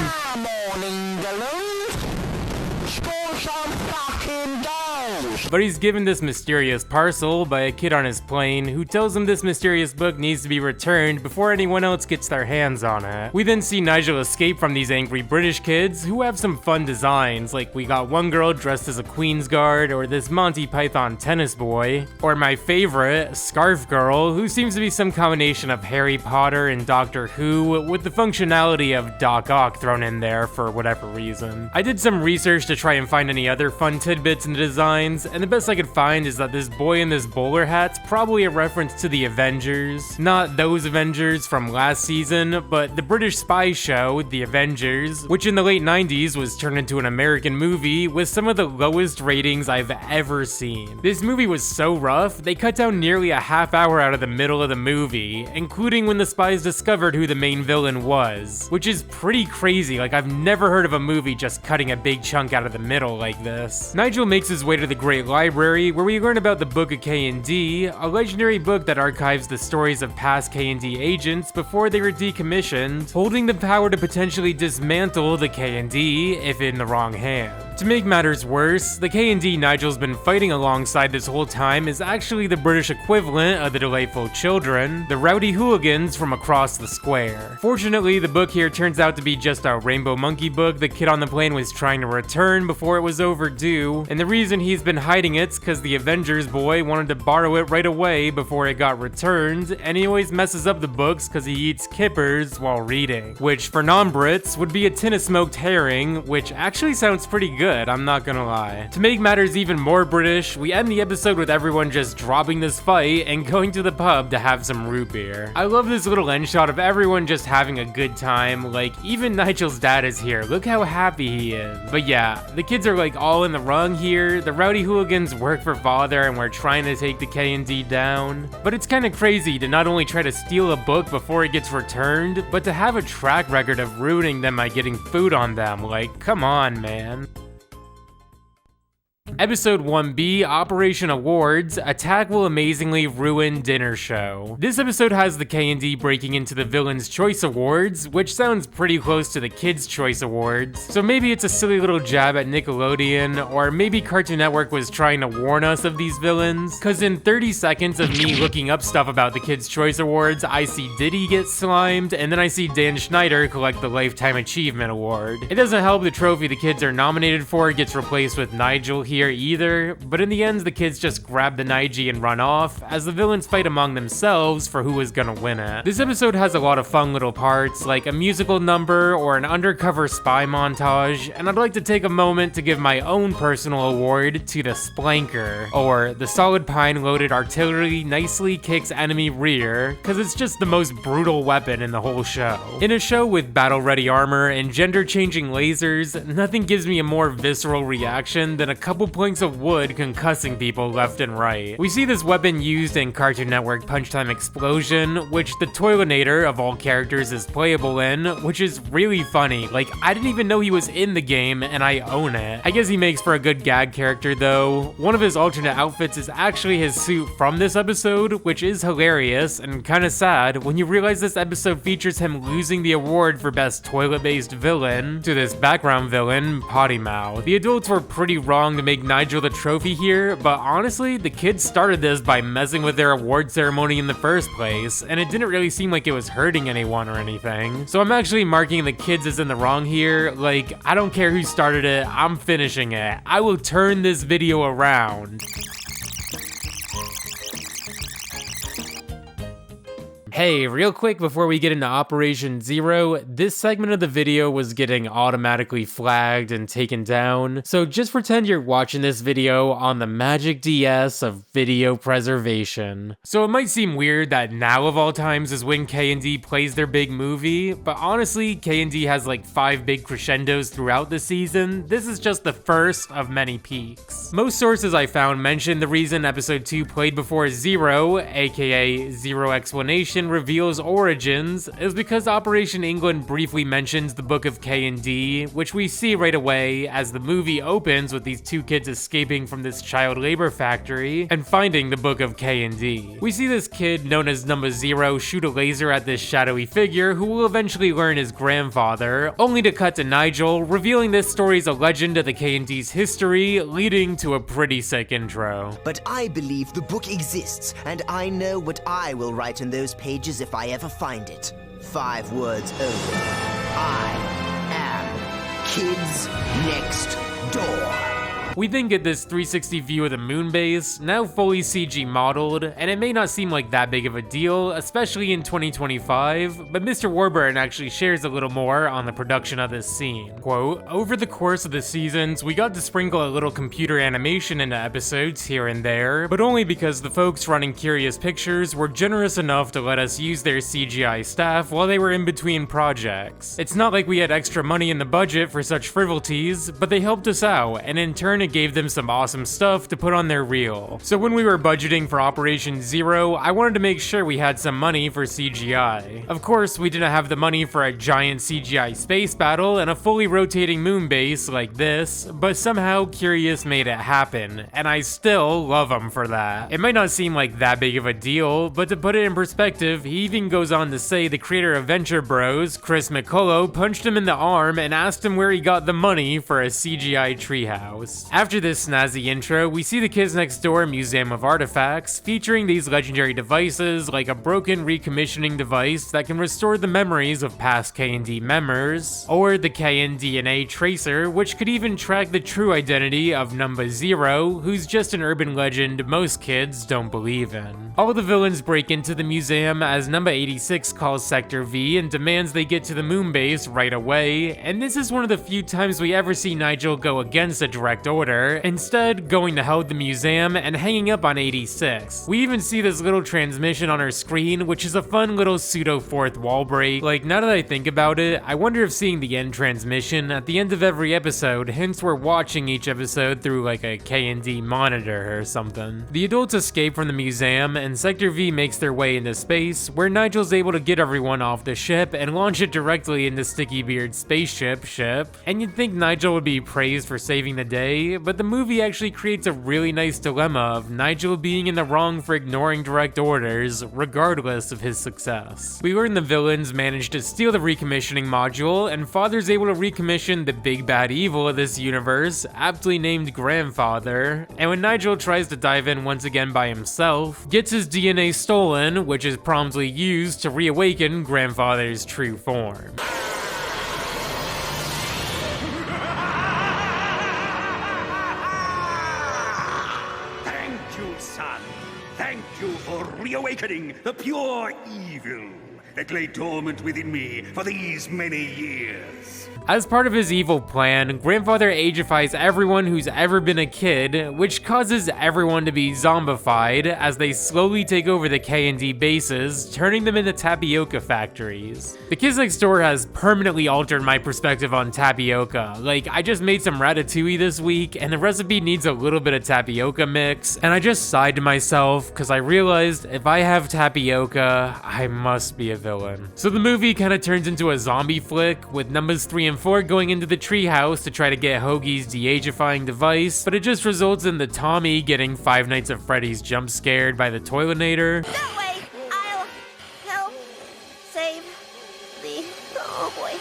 But he's given this mysterious parcel by a kid on his plane who tells him this mysterious book needs to be returned before anyone else gets their hands on it. We then see Nigel escape from these angry British kids who have some fun designs, like we got one girl dressed as a Queen's Guard, or this Monty Python tennis boy, or my favorite, Scarf Girl, who seems to be some combination of Harry Potter and Doctor Who with the functionality of Doc Ock thrown in there for whatever reason. I did some research to try and find any other fun tidbits in the designs, and the best I could find is that this boy in this bowler hat's probably a reference to the Avengers. Not those Avengers from last season, but the British spy show, The Avengers, which in the late 90s was turned into an American movie with some of the lowest ratings I've ever seen. This movie was so rough, they cut down nearly a half hour out of the middle of the movie, including when the spies discovered who the main villain was, which is pretty crazy. Like, I've never heard of a movie just cutting a big chunk out of the middle like this. Nigel makes his way to the Great Library, where we learn about the Book of KND, a legendary book that archives the stories of past KND agents before they were decommissioned, holding the power to potentially dismantle the KND if in the wrong hand. To make matters worse, the KND Nigel's been fighting alongside this whole time is actually the British equivalent of the delightful children, the rowdy hooligans from across the square. Fortunately, the book here turns out to be just a rainbow monkey book the kid on the plane was trying to return before it was overdue, and the reason he's been hiding it because the Avengers boy wanted to borrow it right away before it got returned, and he always messes up the books because he eats kippers while reading, which for non-Brits would be a tin of smoked herring, which actually sounds pretty good, I'm not gonna lie. To make matters even more British, we end the episode with everyone just dropping this fight and going to the pub to have some root beer. I love this little end shot of everyone just having a good time, like even Nigel's dad is here, look how happy he is. But yeah, the kids are like all in the wrong here, the rowdy hooligans work for father and we're trying to take the KND down. But it's kinda crazy to not only try to steal a book before it gets returned, but to have a track record of ruining them by getting food on them, like come on man. Episode 1B, Operation Awards, Attack Will Amazingly Ruin Dinner Show. This episode has the KND breaking into the Villain's Choice Awards, which sounds pretty close to the Kids' Choice Awards. So maybe it's a silly little jab at Nickelodeon, or maybe Cartoon Network was trying to warn us of these villains. Cause in 30 seconds of me looking up stuff about the Kids' Choice Awards, I see Diddy get slimed, and then I see Dan Schneider collect the Lifetime Achievement Award. It doesn't help the trophy the kids are nominated for gets replaced with Nigel here either, but in the end the kids just grab the Nige and run off, as the villains fight among themselves for who is gonna win it. This episode has a lot of fun little parts, like a musical number or an undercover spy montage, and I'd like to take a moment to give my own personal award to the Splanker, or the solid pine-loaded artillery nicely kicks enemy rear, cause it's just the most brutal weapon in the whole show. In a show with battle-ready armor and gender-changing lasers, nothing gives me a more visceral reaction than a couple planks of wood concussing people left and right. We see this weapon used in Cartoon Network Punch Time Explosion, which the Toilinator of all characters is playable in, which is really funny. Like, I didn't even know he was in the game, and I own it. I guess he makes for a good gag character though. One of his alternate outfits is actually his suit from this episode, which is hilarious and kinda sad when you realize this episode features him losing the award for best toilet-based villain to this background villain, Potty Mouth. The adults were pretty wrong to make Nigel the trophy here, but honestly, the kids started this by messing with their award ceremony in the first place, and it didn't really seem like it was hurting anyone or anything. So I'm actually marking the kids as in the wrong here. Like, I don't care who started it, I'm finishing it. I will turn this video around. Hey, real quick before we get into Operation Z.E.R.O, this segment of the video was getting automatically flagged and taken down, so just pretend you're watching this video on the magic DS of video preservation. So it might seem weird that now of all times is when KND plays their big movie, but honestly, KND has like 5 big crescendos throughout the season. This is just the first of many peaks. Most sources I found mention the reason episode 2 played before Z.E.R.O, aka Zero Explanation, reveals origins is because Operation England briefly mentions the Book of KND, which we see right away as the movie opens with these 2 kids escaping from this child labor factory and finding the Book of KND. We see this kid known as Number Zero shoot a laser at this shadowy figure who will eventually learn his grandfather, only to cut to Nigel, revealing this story is a legend of the KND's history, leading to a pretty sick intro. But I believe the book exists, and I know what I will write in those pages if I ever find it. 5 words only. I am Kids Next Door. We then get this 360 view of the moon base, now fully CG modeled, and it may not seem like that big of a deal, especially in 2025, but Mr. Warburton actually shares a little more on the production of this scene. Quote, over the course of the seasons, we got to sprinkle a little computer animation into episodes here and there, but only because the folks running Curious Pictures were generous enough to let us use their CGI staff while they were in between projects. It's not like we had extra money in the budget for such frivolities, but they helped us out, and in turn it gave them some awesome stuff to put on their reel. So when we were budgeting for Operation Z.E.R.O, I wanted to make sure we had some money for CGI. Of course, we didn't have the money for a giant CGI space battle and a fully rotating moon base like this, but somehow Curious made it happen, and I still love him for that. It might not seem like that big of a deal, but to put it in perspective, he even goes on to say the creator of Venture Bros, Chris McCullough, punched him in the arm and asked him where he got the money for a CGI treehouse. After this snazzy intro, we see the Kids Next Door Museum of Artifacts, featuring these legendary devices like a broken recommissioning device that can restore the memories of past KND members, or the KNDNA tracer, which could even track the true identity of number Z.E.R.O, who's just an urban legend most kids don't believe in. All the villains break into the museum as number 86 calls Sector V and demands they get to the moon base right away, and this is one of the few times we ever see Nigel go against a direct order, instead going to help the museum and hanging up on 86. We even see this little transmission on our screen, which is a fun little pseudo fourth wall break. Like, now that I think about it, I wonder if seeing the end transmission at the end of every episode hints we're watching each episode through like a KND monitor or something. The adults escape from the museum and Sector V makes their way into space, where Nigel's able to get everyone off the ship and launch it directly into Sticky Beard's spaceship. And you'd think Nigel would be praised for saving the day, but the movie actually creates a really nice dilemma of Nigel being in the wrong for ignoring direct orders, regardless of his success. We learn the villains managed to steal the recommissioning module, and Father's able to recommission the big bad evil of this universe, aptly named Grandfather, and when Nigel tries to dive in once again by himself, gets his DNA stolen, which is promptly used to reawaken Grandfather's true form. Thank you for reawakening the pure evil that lay dormant within me for these many years. As part of his evil plan, Grandfather ageifies everyone who's ever been a kid, which causes everyone to be zombified as they slowly take over the KND bases, turning them into tapioca factories. The Kids Next Door has permanently altered my perspective on tapioca. Like, I just made some ratatouille this week, and the recipe needs a little bit of tapioca mix, and I just sighed to myself, because I realized if I have tapioca, I must be a villain. So the movie kind of turns into a zombie flick, with numbers 3 and 4 going into the treehouse to try to get Hoagie's de-agifying device, but it just results in the Tommy getting Five Nights at Freddy's jump scared by the Toilinator. That way, I'll help save the... oh boy.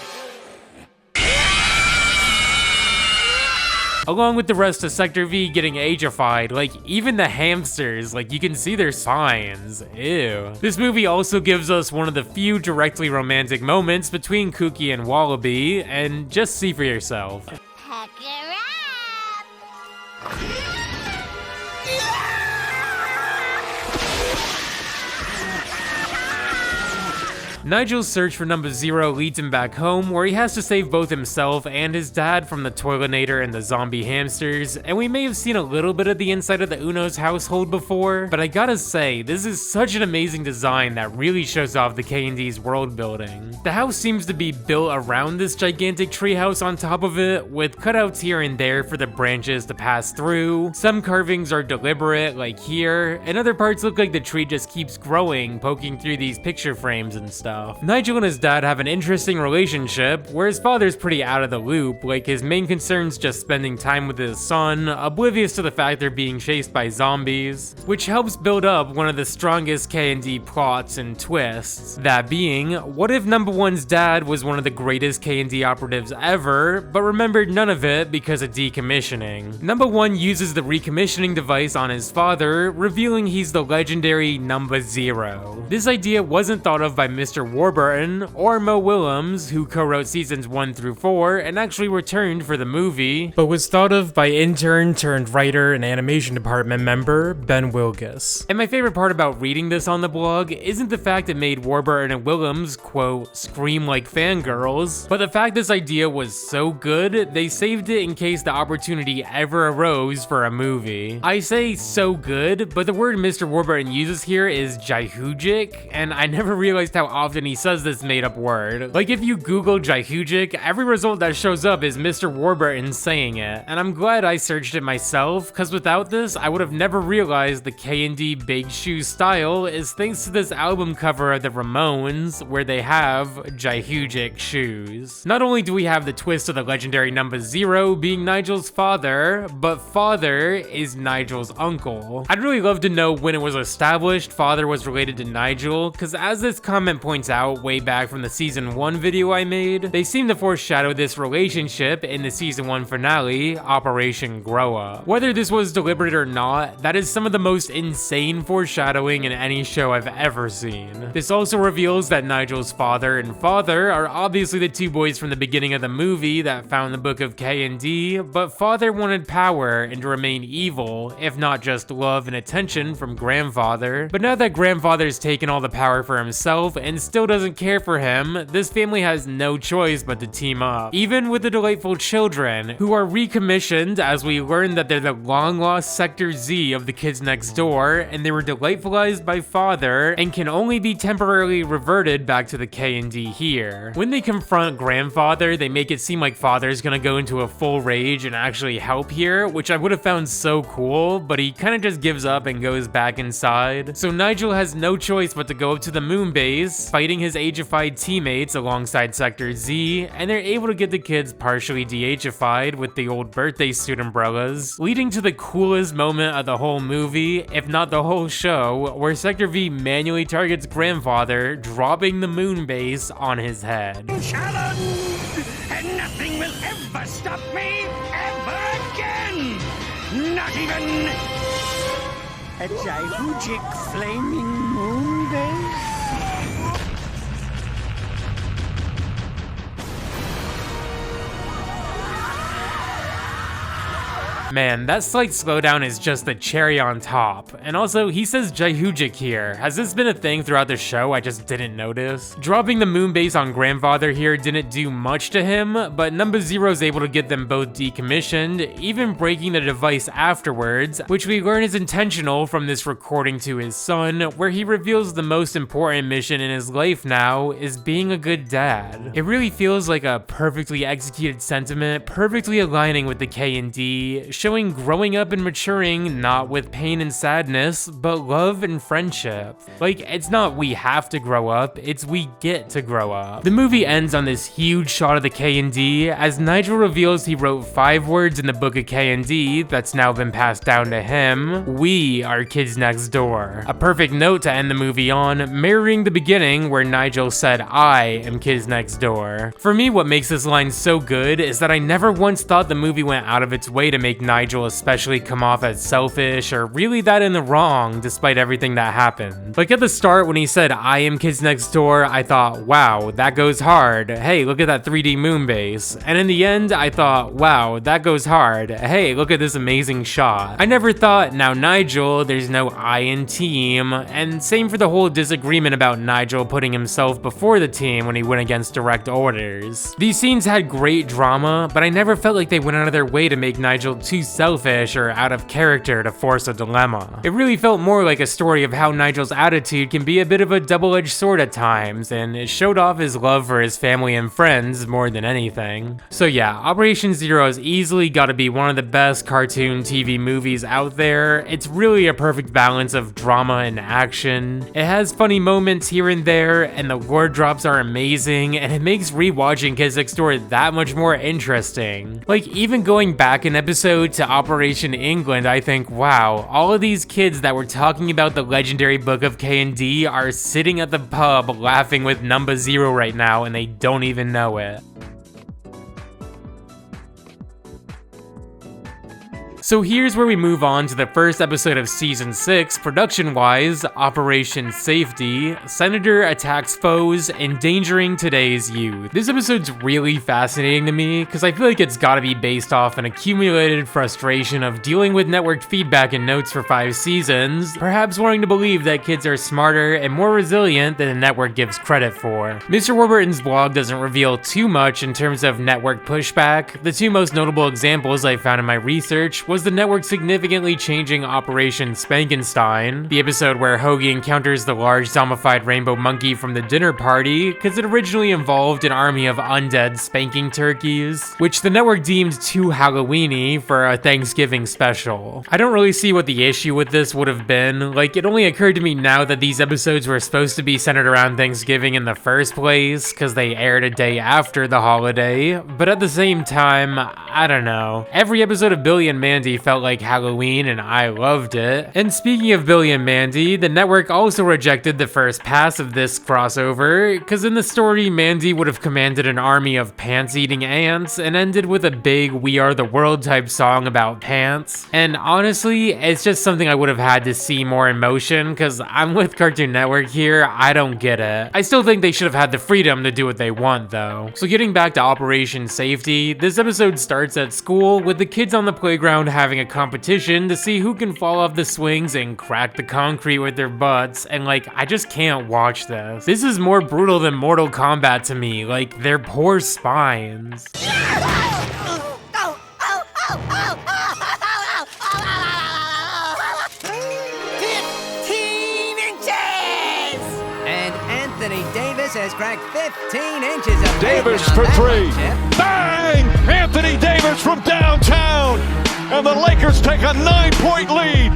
Along with the rest of Sector V getting ageified, like even the hamsters, like you can see their spines, ew. This movie also gives us one of the few directly romantic moments between Kooky and Wallaby, and just see for yourself. Pack her up! Nigel's search for number Z.E.R.O leads him back home, where he has to save both himself and his dad from the Toilinator and the zombie hamsters, and we may have seen a little bit of the inside of the Uno's household before, but I gotta say, this is such an amazing design that really shows off the KND's world building. The house seems to be built around this gigantic treehouse on top of it, with cutouts here and there for the branches to pass through. Some carvings are deliberate, like here, and other parts look like the tree just keeps growing, poking through these picture frames and stuff. Nigel and his dad have an interesting relationship, where his father's pretty out of the loop, like his main concern's just spending time with his son, oblivious to the fact they're being chased by zombies, which helps build up one of the strongest KND plots and twists. That being, what if number 1's dad was one of the greatest KND operatives ever, but remembered none of it because of decommissioning? Number 1 uses the recommissioning device on his father, revealing he's the legendary number Z.E.R.O. This idea wasn't thought of by Mr. Warburton or Mo Willems, who co-wrote seasons 1 through 4 and actually returned for the movie, but was thought of by intern turned writer and animation department member Ben Wilgus. And my favorite part about reading this on the blog isn't the fact it made Warburton and Willems, quote, scream like fangirls, but the fact this idea was so good, they saved it in case the opportunity ever arose for a movie. I say so good, but the word Mr. Warburton uses here is G.K.N.D, and I never realized how often he says this made-up word. Like, if you Google G.K.N.D, every result that shows up is Mr. Warburton saying it, and I'm glad I searched it myself, because without this, I would have never realized the KND Big Shoe style is thanks to this album cover of the Ramones, where they have G.K.N.D shoes. Not only do we have the twist of the legendary number Z.E.R.O being Nigel's father, but Father is Nigel's uncle. I'd really love to know when it was established Father was related to Nigel, because as this comment points points out way back from the season 1 video I made, they seem to foreshadow this relationship in the season 1 finale, Operation Grow Up. Whether this was deliberate or not, that is some of the most insane foreshadowing in any show I've ever seen. This also reveals that Nigel's father and father are obviously the two boys from the beginning of the movie that found the Book of KND, but father wanted power and to remain evil, if not just love and attention from grandfather. But now that grandfather's taken all the power for himself and still doesn't care for him, this family has no choice but to team up. Even with the delightful children, who are recommissioned as we learn that they're the long-lost Sector Z of the Kids Next Door, and they were delightfulized by father and can only be temporarily reverted back to the KND here. When they confront grandfather, they make it seem like father's gonna go into a full rage and actually help here, which I would have found so cool, but he kind of just gives up and goes back inside. So Nigel has no choice but to go up to the moon base, fighting his age-ified teammates alongside Sector Z, and they're able to get the kids partially de-age-ified with the old birthday suit umbrellas, leading to the coolest moment of the whole movie, if not the whole show, where Sector V manually targets grandfather, dropping the moon base on his head. Challenge! And nothing will ever stop me ever again! Not even a J.U.G.A.M.E flaming moon base? Man, that slight slowdown is just the cherry on top. And also, he says J.U.G.A.M.E here. Has this been a thing throughout the show I just didn't notice? Dropping the moon base on grandfather here didn't do much to him, but No.0 is able to get them both decommissioned, even breaking the device afterwards, which we learn is intentional from this recording to his son, where he reveals the most important mission in his life now is being a good dad. It really feels like a perfectly executed sentiment, perfectly aligning with the KND, showing growing up and maturing not with pain and sadness, but love and friendship. Like, it's not we have to grow up, it's we get to grow up. The movie ends on this huge shot of the KND as Nigel reveals he wrote 5 words in the Book of KND that's now been passed down to him. We are Kids Next Door. A perfect note to end the movie on, mirroring the beginning where Nigel said, I am Kids Next Door. For me, what makes this line so good is that I never once thought the movie went out of its way to make Nigel especially come off as selfish or really that in the wrong despite everything that happened. Like at the start when he said I am Kids Next Door, I thought, wow, that goes hard. Hey, look at that 3D moon base. And in the end, I thought, wow, that goes hard. Hey, look at this amazing shot. I never thought, now Nigel, there's no I in team. And same for the whole disagreement about Nigel putting himself before the team when he went against direct orders. These scenes had great drama, but I never felt like they went out of their way to make Nigel too selfish or out of character to force a dilemma. It really felt more like a story of how Nigel's attitude can be a bit of a double-edged sword at times, and it showed off his love for his family and friends more than anything. So yeah, Operation Z.E.R.O has easily got to be one of the best cartoon TV movies out there. It's really a perfect balance of drama and action. It has funny moments here and there, and the lore drops are amazing, and it makes rewatching Kids Next Door that much more interesting. Like, even going back an episode to Operation England, I think, wow, all of these kids that were talking about the legendary Book of KND are sitting at the pub laughing with No.0 right now, and they don't even know it. So here's where we move on to the first episode of Season 6, production-wise, Operation Safety, Senator attacks foes, endangering today's youth. This episode's really fascinating to me, because I feel like it's gotta be based off an accumulated frustration of dealing with networked feedback and notes for 5 seasons, perhaps wanting to believe that kids are smarter and more resilient than the network gives credit for. Mr. Warburton's blog doesn't reveal too much in terms of network pushback. The 2 most notable examples I found in my research was the network significantly changing Operation Spankenstein, the episode where Hoagie encounters the large zombified rainbow monkey from the dinner party, because it originally involved an army of undead spanking turkeys, which the network deemed too Halloween-y for a Thanksgiving special. I don't really see what the issue with this would have been. Like, it only occurred to me now that these episodes were supposed to be centered around Thanksgiving in the first place, because they aired a day after the holiday, but at the same time, I don't know. Every episode of Billy and Mandy candy felt like Halloween and I loved it. And speaking of Billy and Mandy, the network also rejected the first pass of this crossover, because in the story, Mandy would have commanded an army of pants-eating ants and ended with a big We Are the World type song about pants. And honestly, it's just something I would have had to see more in motion, because I'm with Cartoon Network here, I don't get it. I still think they should have had the freedom to do what they want though. So getting back to Operation Safety, this episode starts at school with the kids on the playground having a competition to see who can fall off the swings and crack the concrete with their butts, and like, I just can't watch this. This is more brutal than Mortal Kombat to me, like their poor spines. 15 inches! And Anthony Davis has cracked 15 inches of Davis pavement for on three. that one, Chip. Bang! Anthony Davis from downtown! And the Lakers take a 9-point lead.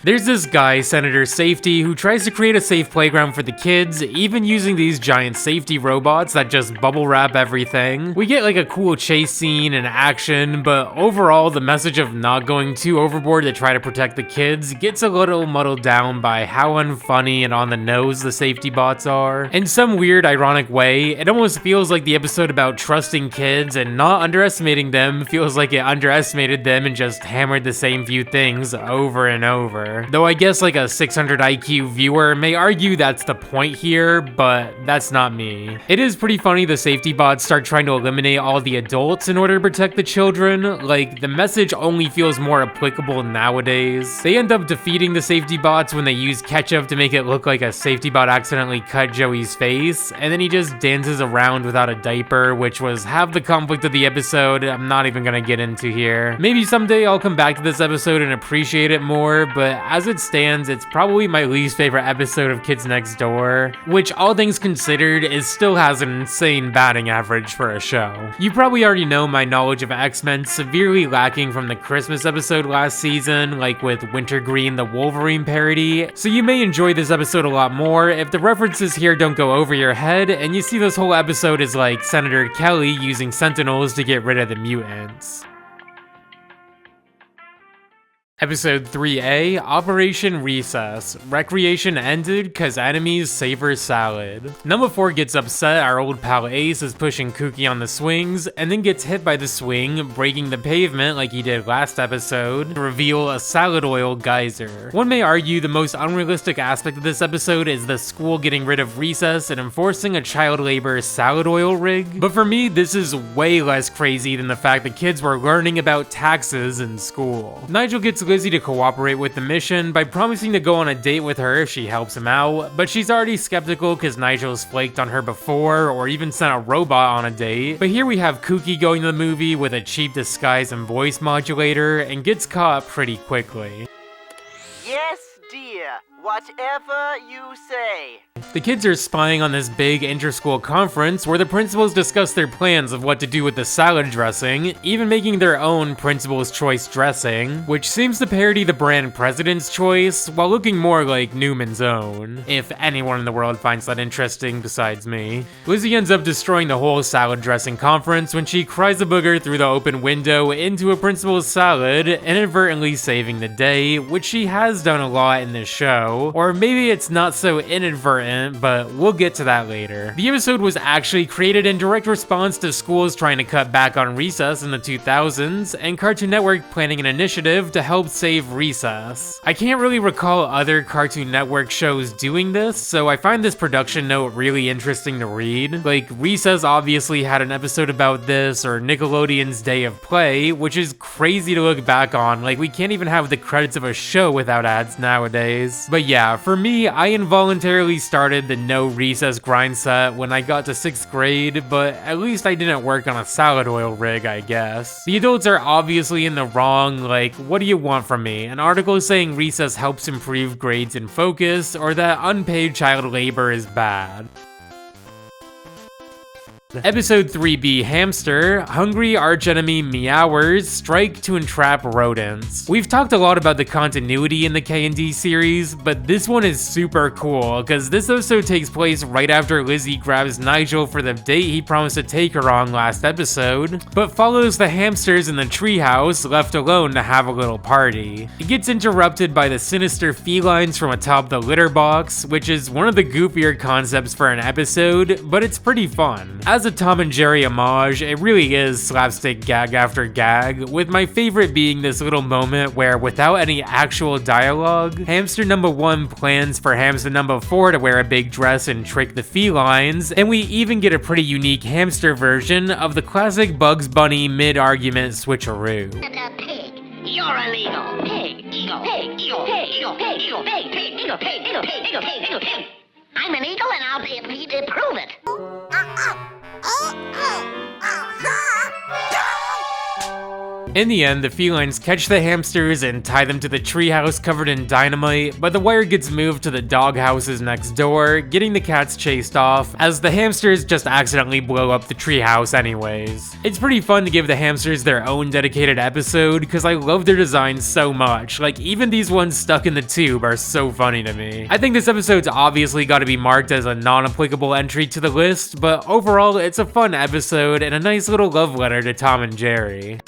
There's this guy, Senator Safety, who tries to create a safe playground for the kids, even using these giant safety robots that just bubble wrap everything. We get like a cool chase scene and action, but overall the message of not going too overboard to try to protect the kids gets a little muddled down by how unfunny and on the nose the safety bots are. In some weird, ironic way, it almost feels like the episode about trusting kids and not underestimating them feels like it underestimated them and just hammered the same few things over and over. Though I guess like a 600 IQ viewer may argue that's the point here, but that's not me. It is pretty funny the safety bots start trying to eliminate all the adults in order to protect the children. Like, the message only feels more applicable nowadays. They end up defeating the safety bots when they use ketchup to make it look like a safety bot accidentally cut Joey's face, and then he just dances around without a diaper, which was half the conflict of the episode I'm not even gonna get into here. Maybe someday I'll come back to this episode and appreciate it more, but as it stands, it's probably my least favorite episode of Kids Next Door, which all things considered, is still has an insane batting average for a show. You probably already know my knowledge of X-Men severely lacking from the Christmas episode last season, like with Wintergreen the Wolverine parody, so you may enjoy this episode a lot more if the references here don't go over your head, and you see this whole episode as like Senator Kelly using Sentinels to get rid of the mutants. Episode 3A, Operation Recess. Recreation ended cause enemies savor salad. Number 4 gets upset our old pal Ace is pushing Kooky on the swings, and then gets hit by the swing, breaking the pavement like he did last episode, to reveal a salad oil geyser. One may argue the most unrealistic aspect of this episode is the school getting rid of recess and enforcing a child labor salad oil rig, but for me this is way less crazy than the fact that kids were learning about taxes in school. Nigel gets Lizzie to cooperate with the mission by promising to go on a date with her if she helps him out, but she's already skeptical because Nigel's flaked on her before or even sent a robot on a date. But here we have Kooky going to the movie with a cheap disguise and voice modulator and gets caught pretty quickly. Yes, dear. Whatever you say. The kids are spying on this big inter-school conference where the principals discuss their plans of what to do with the salad dressing, even making their own Principal's Choice dressing, which seems to parody the brand President's Choice while looking more like Newman's Own, if anyone in the world finds that interesting besides me. Lizzie ends up destroying the whole salad dressing conference when she cries a booger through the open window into a principal's salad, inadvertently saving the day, which she has done a lot in this show, or maybe it's not so inadvertent, but we'll get to that later. The episode was actually created in direct response to schools trying to cut back on recess in the 2000s, and Cartoon Network planning an initiative to help save recess. I can't really recall other Cartoon Network shows doing this, so I find this production note really interesting to read. Like, Recess obviously had an episode about this, or Nickelodeon's Day of Play, which is crazy to look back on. Like, we can't even have the credits of a show without ads nowadays. But yeah, for me, I involuntarily started the no recess grind set when I got to 6th grade, but at least I didn't work on a salad oil rig, I guess. The adults are obviously in the wrong, like, what do you want from me? An article saying recess helps improve grades and focus, or that unpaid child labor is bad. Episode 3B Hamster, hungry archenemy meowers strike to entrap rodents. We've talked a lot about the continuity in the KND series, but this one is super cool, because this episode takes place right after Lizzie grabs Nigel for the date he promised to take her on last episode, but follows the hamsters in the treehouse left alone to have a little party. It gets interrupted by the sinister felines from atop the litter box, which is one of the goofier concepts for an episode, but it's pretty fun. As a Tom and Jerry homage, it really is slapstick gag after gag, with my favorite being this little moment where, without any actual dialogue, hamster number 1 plans for hamster number 4 to wear a big dress and trick the felines, and we even get a pretty unique hamster version of the classic Bugs Bunny mid-argument switcheroo. Pig, you're illegal. Pig, eagle, pig, eagle, pig, eagle, pig, eagle, pig, pig, eagle, pig, eagle, pig, eagle, pig, eagle, pig. I'm an eagle and I'll prove it. In the end, the felines catch the hamsters and tie them to the treehouse covered in dynamite, but the wire gets moved to the doghouses next door, getting the cats chased off, as the hamsters just accidentally blow up the treehouse anyways. It's pretty fun to give the hamsters their own dedicated episode, because I love their designs so much. Like, even these ones stuck in the tube are so funny to me. I think this episode's obviously gotta be marked as a non-applicable entry to the list, but overall, it's a fun episode and a nice little love letter to Tom and Jerry.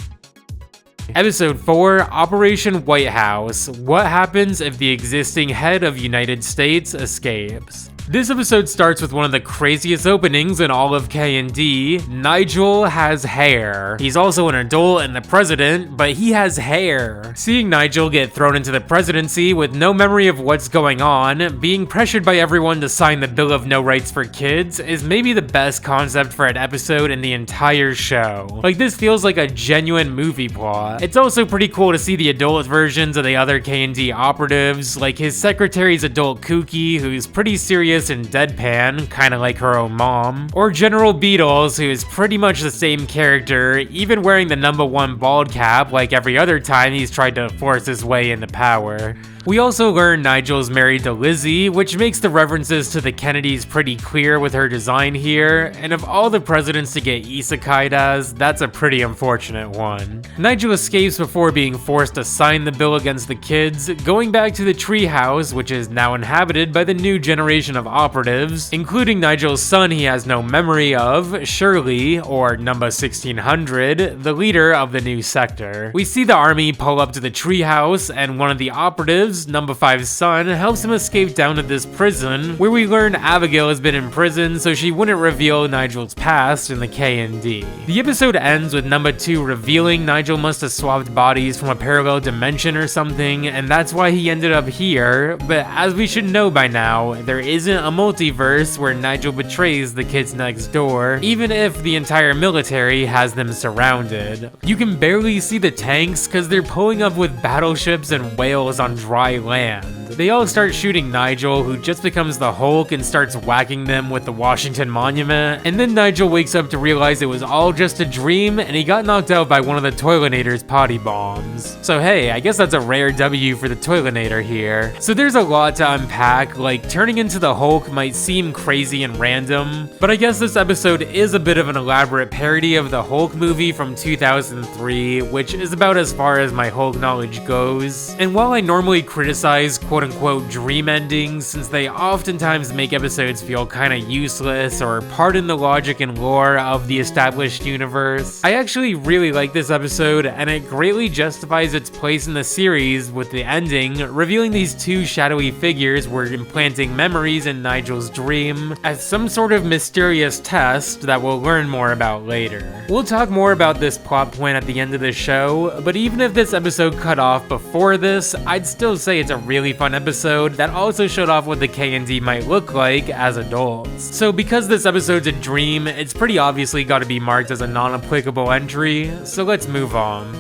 Episode 4, Operation White House. What happens if the existing head of United States escapes? This episode starts with one of the craziest openings in all of KND. Nigel has hair. He's also an adult and the president, but he has hair. Seeing Nigel get thrown into the presidency with no memory of what's going on, being pressured by everyone to sign the Bill of No Rights for Kids, is maybe the best concept for an episode in the entire show. Like, this feels like a genuine movie plot. It's also pretty cool to see the adult versions of the other KND operatives, like his secretary's adult Kooky, who's pretty serious and deadpan, kinda like her own mom, or General Beetles, who is pretty much the same character, even wearing the number 1 bald cap like every other time he's tried to force his way into power. We also learn Nigel's married to Lizzie, which makes the references to the Kennedys pretty clear with her design here, and of all the presidents to get isekai'd as, that's a pretty unfortunate one. Nigel escapes before being forced to sign the bill against the kids, going back to the treehouse, which is now inhabited by the new generation of operatives, including Nigel's son he has no memory of, Shirley, or number 1600, the leader of the new sector. We see the army pull up to the treehouse, and one of the operatives, number 5's son, helps him escape down to this prison, where we learn Abigail has been in prison so she wouldn't reveal Nigel's past in the KND. The episode ends with number 2 revealing Nigel must have swapped bodies from a parallel dimension or something, and that's why he ended up here, but as we should know by now, there isn't a multiverse where Nigel betrays the kids next door, even if the entire military has them surrounded. You can barely see the tanks because they're pulling up with battleships and whales on dry land. They all start shooting Nigel, who just becomes the Hulk and starts whacking them with the Washington Monument, and then Nigel wakes up to realize it was all just a dream and he got knocked out by one of the Toilinator's potty bombs. So hey, I guess that's a rare W for the Toilinator here. So there's a lot to unpack, like turning into the Hulk might seem crazy and random, but I guess this episode is a bit of an elaborate parody of the Hulk movie from 2003, which is about as far as my Hulk knowledge goes. And while I normally criticize quote-unquote dream endings since they oftentimes make episodes feel kinda useless or pardon the logic and lore of the established universe, I actually really like this episode, and it greatly justifies its place in the series, with the ending revealing these 2 shadowy figures were implanting memories in Nigel's dream as some sort of mysterious test that we'll learn more about later. We'll talk more about this plot point at the end of the show, but even if this episode cut off before this, I'd still say it's a really fun episode that also showed off what the KND might look like as adults. So because this episode's a dream, it's pretty obviously gotta be marked as a non-applicable entry, so let's move on.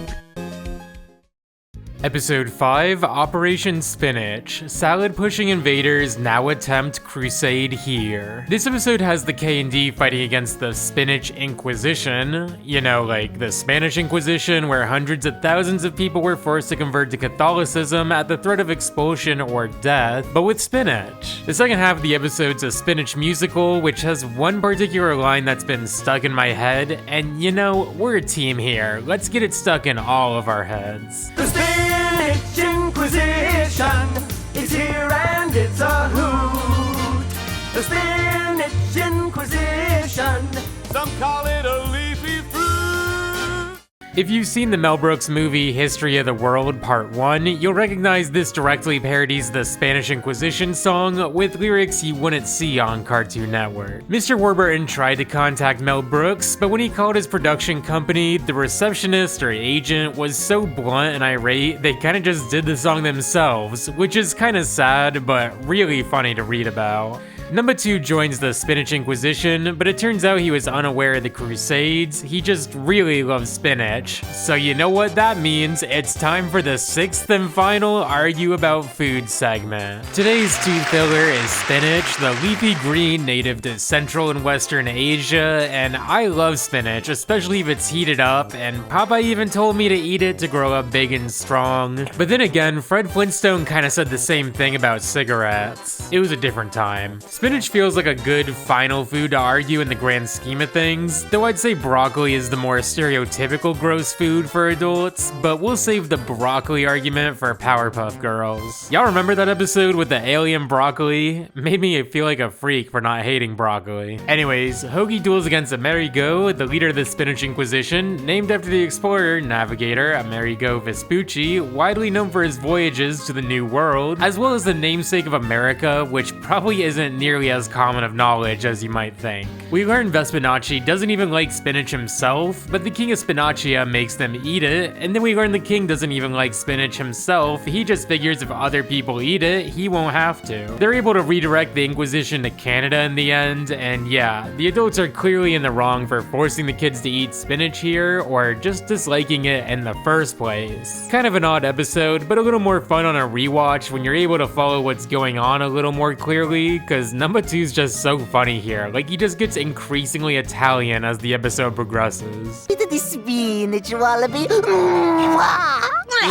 Episode 5, Operation Spinach. Salad-pushing invaders now attempt crusade here. This episode has the KND fighting against the Spinach Inquisition. You know, like the Spanish Inquisition, where hundreds of thousands of people were forced to convert to Catholicism at the threat of expulsion or death, but with spinach. The second half of the episode's a spinach musical, which has one particular line that's been stuck in my head, and you know, we're a team here. Let's get it stuck in all of our heads. The Spinach Inquisition is here and it's a hoot. The Spinach Inquisition, some call it a leafy fruit. If you've seen the Mel Brooks movie History of the World Part 1, you'll recognize this directly parodies the Spanish Inquisition song with lyrics you wouldn't see on Cartoon Network. Mr. Warburton tried to contact Mel Brooks, but when he called his production company, the receptionist or agent was so blunt and irate, they kinda just did the song themselves, which is kinda sad, but really funny to read about. Number 2 joins the Spinach Inquisition, but it turns out he was unaware of the Crusades. He just really loves spinach. So you know what that means, it's time for the 6th and final Argue About Food segment. Today's tooth filler is spinach, the leafy green native to Central and Western Asia, and I love spinach, especially if it's heated up, and Papa even told me to eat it to grow up big and strong. But then again, Fred Flintstone kinda said the same thing about cigarettes. It was a different time. Spinach feels like a good final food to argue in the grand scheme of things, though I'd say broccoli is the more stereotypical gross food for adults, but we'll save the broccoli argument for Powerpuff Girls. Y'all remember that episode with the alien broccoli? Made me feel like a freak for not hating broccoli. Anyways, Hoagie duels against Amerigo, the leader of the Spinach Inquisition, named after the explorer, navigator, Amerigo Vespucci, widely known for his voyages to the New World, as well as the namesake of America, which probably isn't nearly as common of knowledge as you might think. We learn Vespucci doesn't even like spinach himself, but the king of Spinachia makes them eat it, and then we learn the king doesn't even like spinach himself, he just figures if other people eat it, he won't have to. They're able to redirect the Inquisition to Canada in the end, and yeah, the adults are clearly in the wrong for forcing the kids to eat spinach here, or just disliking it in the first place. Kind of an odd episode, but a little more fun on a rewatch when you're able to follow what's going on a little more clearly, cause number 2's just so funny here, like he just gets increasingly Italian as the episode progresses. The spinach wallaby.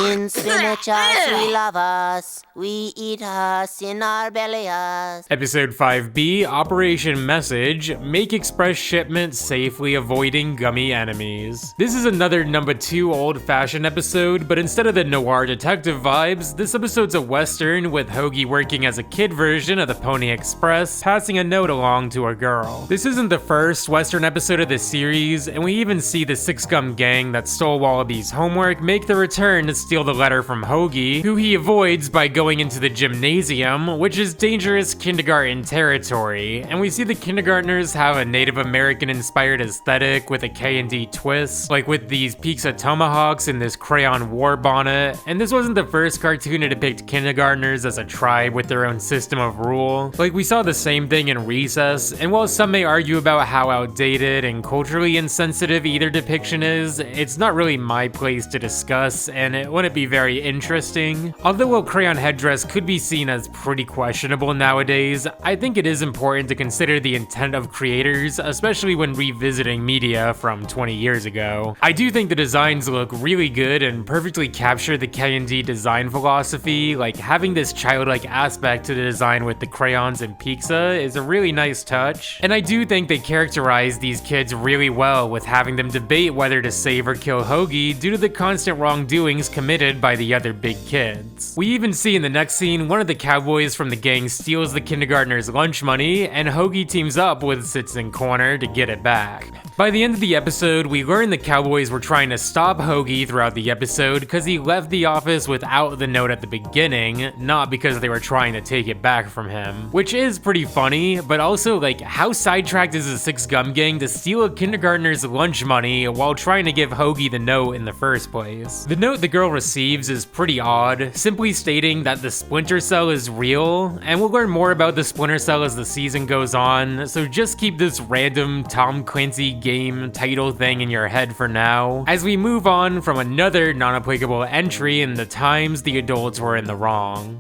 In spinach us we love us, we eat us in our bellies. Episode 5B, Operation Message, make express shipment safely avoiding gummy enemies. This is another number 2 old-fashioned episode, but instead of the noir detective vibes, this episode's a western with Hoagie working as a kid version of the Pony Express, passing a note along to a girl. This isn't the first western episode of the series, and we even see the 6-Gum gang that stole Wallaby's homework make the return to steal the letter from Hoagie, who he avoids by going into the gymnasium, which is dangerous kindergarten territory, and we see the kindergartners have a Native American inspired aesthetic with a KND twist, like with these pizza tomahawks and this crayon war bonnet, and this wasn't the first cartoon to depict kindergartners as a tribe with their own system of rule. Like we saw the same thing in Recess, and while some may argue about how outdated and culturally insensitive either depiction is, it's not really my place to discuss, and it wouldn't be very interesting. Although a crayon headdress could be seen as pretty questionable nowadays, I think it is important to consider the intent of creators, especially when revisiting media from 20 years ago. I do think the designs look really good and perfectly capture the KND design philosophy, like having this childlike aspect to the design with the crayons and pizza is a really nice touch, and I do think they characterize these kids really well with having them debate whether to save or kill Hoagie due to the constant wrongdoings committed by the other big kids. We even see in the next scene one of the cowboys from the gang steals the kindergartner's lunch money, and Hoagie teams up with Citizen Corner to get it back. By the end of the episode, we learn the cowboys were trying to stop Hoagie throughout the episode because he left the office without the note at the beginning, not because they were trying to take it back from him. Which is pretty funny, but also like, how sidetracked is the 6-Gum gang to steal a kindergartner's lunch money while trying to give Hoagie the note in the first place? The note the girl Cell receives is pretty odd, simply stating that the Splinter Cell is real, and we'll learn more about the Splinter Cell as the season goes on, so just keep this random Tom Clancy game title thing in your head for now, as we move on from another non-applicable entry in the times the adults were in the wrong.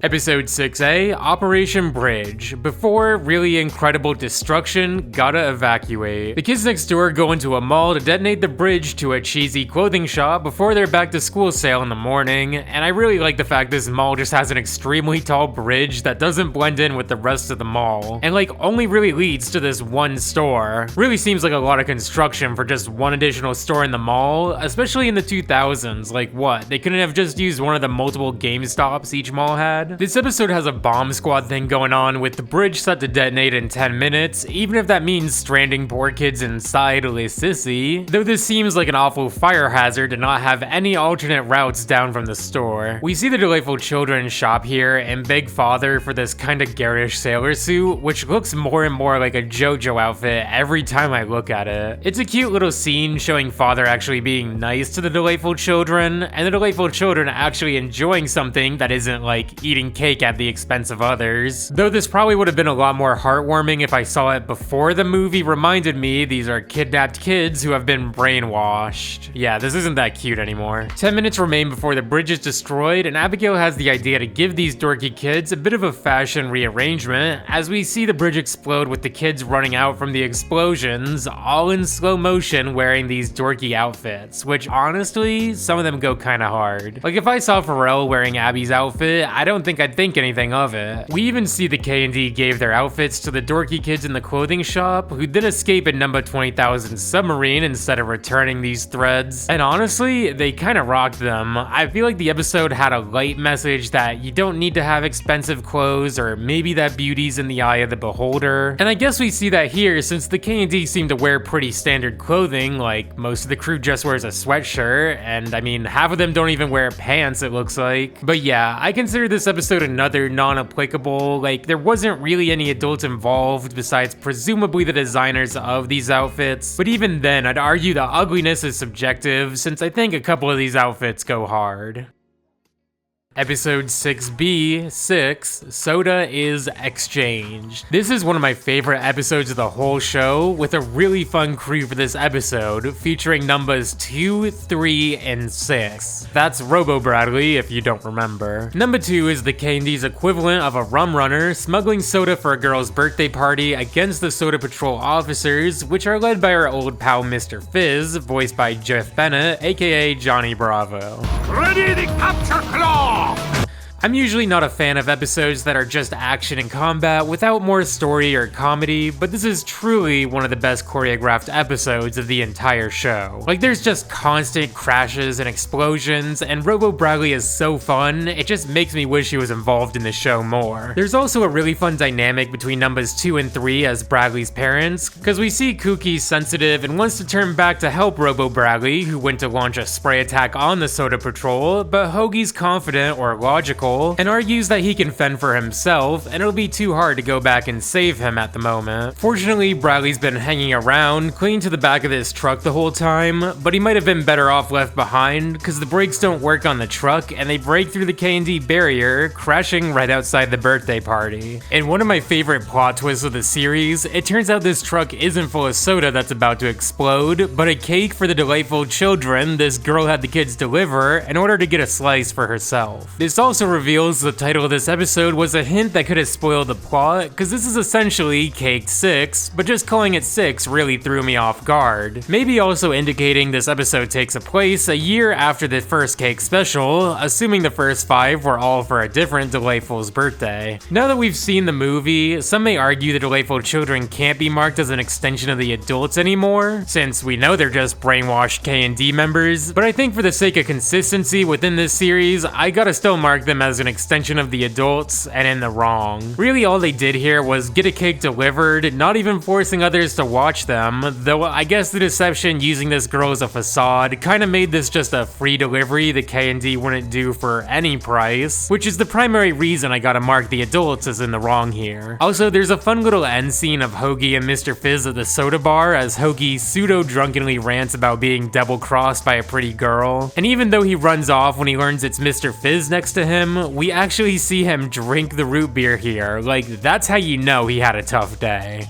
Episode 6A, Operation Bridge. Before really incredible destruction, gotta evacuate. The kids next door go into a mall to detonate the bridge to a cheesy clothing shop before their back to school sale in the morning, and I really like the fact this mall just has an extremely tall bridge that doesn't blend in with the rest of the mall, and like only really leads to this one store. Really seems like a lot of construction for just one additional store in the mall, especially in the 2000s. Like what, they couldn't have just used one of the multiple GameStops each mall had? This episode has a bomb squad thing going on with the bridge set to detonate in 10 minutes, even if that means stranding poor kids inside Le Sissy, though this seems like an awful fire hazard to not have any alternate routes down from the store. We see the Delightful Children shop here and beg Father for this kinda garish sailor suit, which looks more and more like a JoJo outfit every time I look at it. It's a cute little scene showing Father actually being nice to the Delightful Children, and the Delightful Children actually enjoying something that isn't like eating cake at the expense of others. Though this probably would have been a lot more heartwarming if I saw it before the movie reminded me these are kidnapped kids who have been brainwashed. Yeah, this isn't that cute anymore. 10 minutes remain before the bridge is destroyed, and Abigail has the idea to give these dorky kids a bit of a fashion rearrangement as we see the bridge explode with the kids running out from the explosions, all in slow motion wearing these dorky outfits, which honestly, some of them go kinda hard. Like if I saw Pharrell wearing Abby's outfit, I don't think I'd think anything of it. We even see the KND gave their outfits to the dorky kids in the clothing shop, who then escape in number 20,000 submarine instead of returning these threads. And honestly, they kinda rocked them. I feel like the episode had a light message that you don't need to have expensive clothes, or maybe that beauty's in the eye of the beholder. And I guess we see that here since the KND seem to wear pretty standard clothing, like most of the crew just wears a sweatshirt, and I mean, half of them don't even wear pants it looks like. But yeah, I consider this episode another non-applicable, like there wasn't really any adults involved besides presumably the designers of these outfits, but even then I'd argue the ugliness is subjective since I think a couple of these outfits go hard. Episode 6B, 6, S.O.D.A is exchanged. This is one of my favorite episodes of the whole show, with a really fun crew for this episode, featuring numbers 2, 3, and 6. That's Robo Bradley, if you don't remember. Number 2 is the KND's equivalent of a rum runner, smuggling soda for a girl's birthday party against the Soda Patrol officers, which are led by our old pal Mr. Fizz, voiced by Jeff Bennett, aka Johnny Bravo. Ready to capture claw! I'm usually not a fan of episodes that are just action and combat without more story or comedy, but this is truly one of the best choreographed episodes of the entire show. Like there's just constant crashes and explosions, and Robo Bradley is so fun, it just makes me wish he was involved in the show more. There's also a really fun dynamic between numbers 2 and 3 as Bradley's parents, because we see Kookie's sensitive and wants to turn back to help Robo Bradley, who went to launch a spray attack on the Soda Patrol, but Hoagie's confident or logical and argues that he can fend for himself and it'll be too hard to go back and save him at the moment. Fortunately, Bradley's been hanging around, clinging to the back of this truck the whole time, but he might have been better off left behind because the brakes don't work on the truck and they break through the KND barrier, crashing right outside the birthday party. And one of my favorite plot twists of the series, it turns out this truck isn't full of soda that's about to explode, but a cake for the Delightful Children this girl had the kids deliver in order to get a slice for herself. This also reveals the title of this episode was a hint that could have spoiled the plot, because this is essentially Cake 6, but just calling it 6 really threw me off guard. Maybe also indicating this episode takes place a year after the first Cake special, assuming the first 5 were all for a different Delightful's birthday. Now that we've seen the movie, some may argue the Delightful Children can't be marked as an extension of the adults anymore, since we know they're just brainwashed KND members, but I think for the sake of consistency within this series, I gotta still mark them as an extension of the adults and in the wrong. Really all they did here was get a cake delivered, not even forcing others to watch them, though I guess the deception using this girl as a facade kinda made this just a free delivery the KND wouldn't do for any price, which is the primary reason I gotta mark the adults as in the wrong here. Also, there's a fun little end scene of Ho.G.A. and Mr. Fizz at the soda bar as Ho.G.A. pseudo-drunkenly rants about being double-crossed by a pretty girl, and even though he runs off when he learns it's Mr. Fizz next to him, we actually see him drink the root beer here. Like, that's how you know he had a tough day.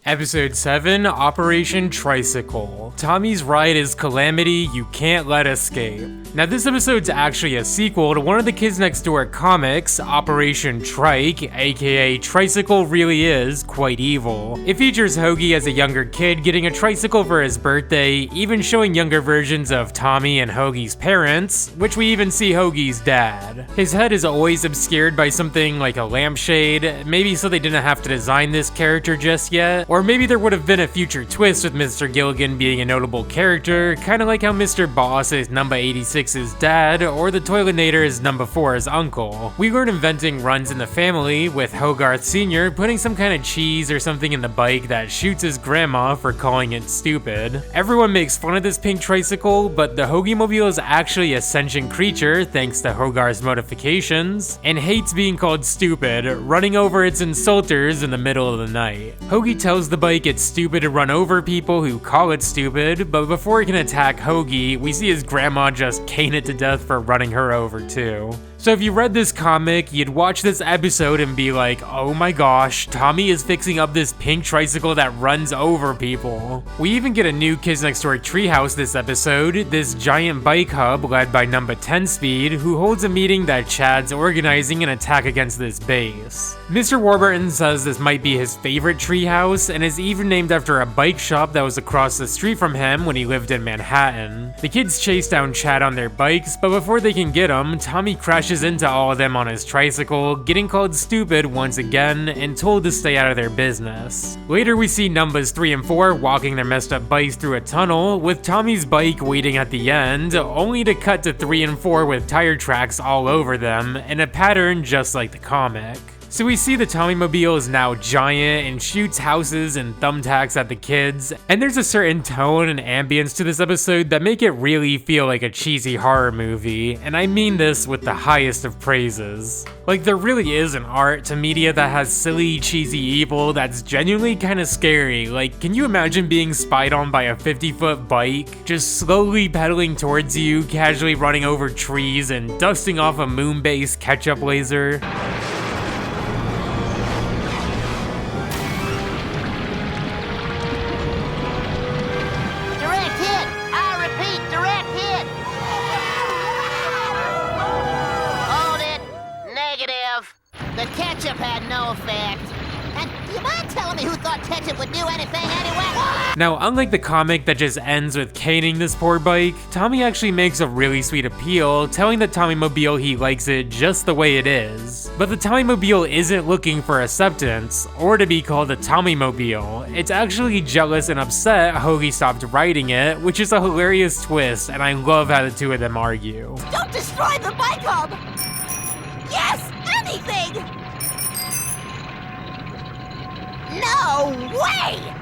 Episode 7, Operation Tricycle. Tommy's ride is calamity you can't let escape. Now this episode's actually a sequel to one of the Kids Next Door comics, Operation Trike, aka Tricycle Really Is Quite Evil. It features Ho.G.A. as a younger kid getting a tricycle for his birthday, even showing younger versions of Tommy and Ho.G.A.'s parents, which we even see Ho.G.A.'s dad. His head is always obscured by something like a lampshade, maybe so they didn't have to design this character just yet, or maybe there would have been a future twist with Mr. Gilligan being a notable character, kinda like how Mr. Boss is number 86's dad, or the Toilinator is number 4's uncle. We learn inventing runs in the family, with Hogarth Sr. putting some kind of cheese or something in the bike that shoots his grandma for calling it stupid. Everyone makes fun of this pink tricycle, but the Ho.G.A. mobile is actually a sentient creature thanks to Hogarth's modifications, and hates being called stupid, running over its insulters in the middle of the night. Ho.G.A. tells the bike it's stupid to run over people who call it stupid, but before it can attack Ho.G.A., we see his grandma just cane it to death for running her over too. So if you read this comic, you'd watch this episode and be like, oh my gosh, Tommy is fixing up this pink tricycle that runs over people. We even get a new Kids Next Door treehouse this episode, this giant bike hub led by number 10 Speed, who holds a meeting that Chad's organizing an attack against this base. Mr. Warburton says this might be his favorite treehouse, and is even named after a bike shop that was across the street from him when he lived in Manhattan. The kids chase down Chad on their bikes, but before they can get him, Tommy crashes into all of them on his tricycle, getting called stupid once again, and told to stay out of their business. Later we see numbers 3 and 4 walking their messed up bikes through a tunnel, with Tommy's bike waiting at the end, only to cut to 3 and 4 with tire tracks all over them, in a pattern just like the comic. So we see the Tommymobile is now giant and shoots houses and thumbtacks at the kids, and there's a certain tone and ambience to this episode that make it really feel like a cheesy horror movie, and I mean this with the highest of praises. Like, there really is an art to media that has silly, cheesy evil that's genuinely kinda scary. Like, can you imagine being spied on by a 50-foot bike, just slowly pedaling towards you, casually running over trees and dusting off a moon-based ketchup laser? The ketchup had no effect. And do you mind telling me who thought ketchup would do anything anyway? Now, unlike the comic that just ends with caning this poor bike, Tommy actually makes a really sweet appeal, telling the Tommymobile he likes it just the way it is. But the Tommymobile isn't looking for acceptance, or to be called a Tommymobile. It's actually jealous and upset Ho.G.A. stopped riding it, which is a hilarious twist, and I love how the two of them argue. Don't destroy the bike hub! Yes! Anything! No way!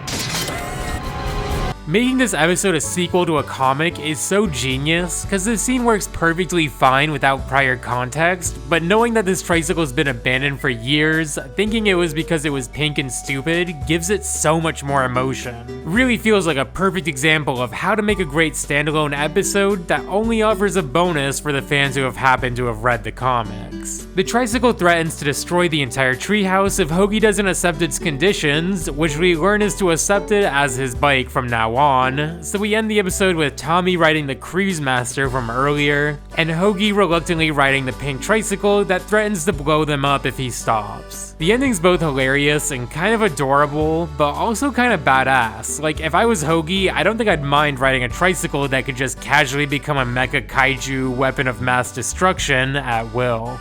Making this episode a sequel to a comic is so genius, because this scene works perfectly fine without prior context, but knowing that this tricycle's been abandoned for years, thinking it was because it was pink and stupid, gives it so much more emotion. Really feels like a perfect example of how to make a great standalone episode that only offers a bonus for the fans who have happened to have read the comics. The tricycle threatens to destroy the entire treehouse if Ho.G.A. doesn't accept its conditions, which we learn is to accept it as his bike from now on, so we end the episode with Tommy riding the Cruise Master from earlier, and Ho.G.A. reluctantly riding the pink tricycle that threatens to blow them up if he stops. The ending's both hilarious and kind of adorable, but also kind of badass. Like, if I was Ho.G.A., I don't think I'd mind riding a tricycle that could just casually become a mecha kaiju weapon of mass destruction at will.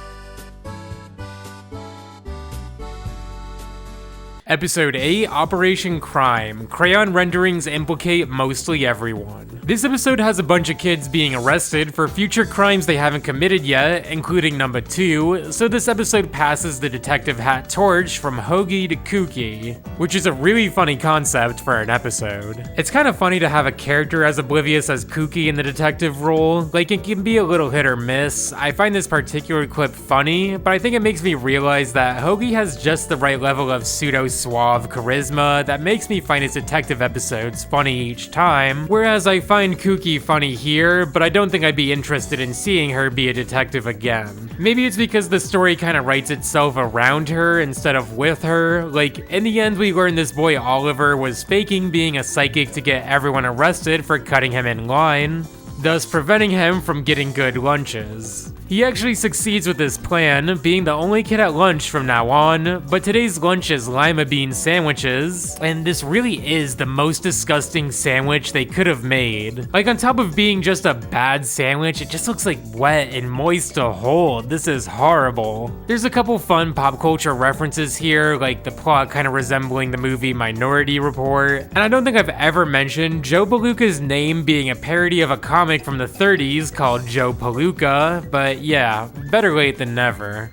Episode 8, Operation Crime. Crayon renderings implicate mostly everyone. This episode has a bunch of kids being arrested for future crimes they haven't committed yet, including number 2, so this episode passes the detective hat torch from hokey to kooky, which is a really funny concept for an episode. It's kind of funny to have a character as oblivious as kooky in the detective role, like it can be a little hit or miss. I find this particular clip funny, but I think it makes me realize that Hoagie has just the right level of pseudo-suave charisma that makes me find his detective episodes funny each time, whereas I find Kooky funny here, but I don't think I'd be interested in seeing her be a detective again. Maybe it's because the story kind of writes itself around her instead of with her. Like, in the end we learn this boy Oliver was faking being a psychic to get everyone arrested for cutting him in line, thus preventing him from getting good lunches. He actually succeeds with this plan, being the only kid at lunch from now on, but today's lunch is lima bean sandwiches, and this really is the most disgusting sandwich they could have made. Like, on top of being just a bad sandwich, it just looks like wet and moist to hold. This is horrible. There's a couple fun pop culture references here, like the plot kind of resembling the movie Minority Report, and I don't think I've ever mentioned Joe Palooka's name being a parody of a comic from the 30s called Joe Palooka, but yeah, better late than never.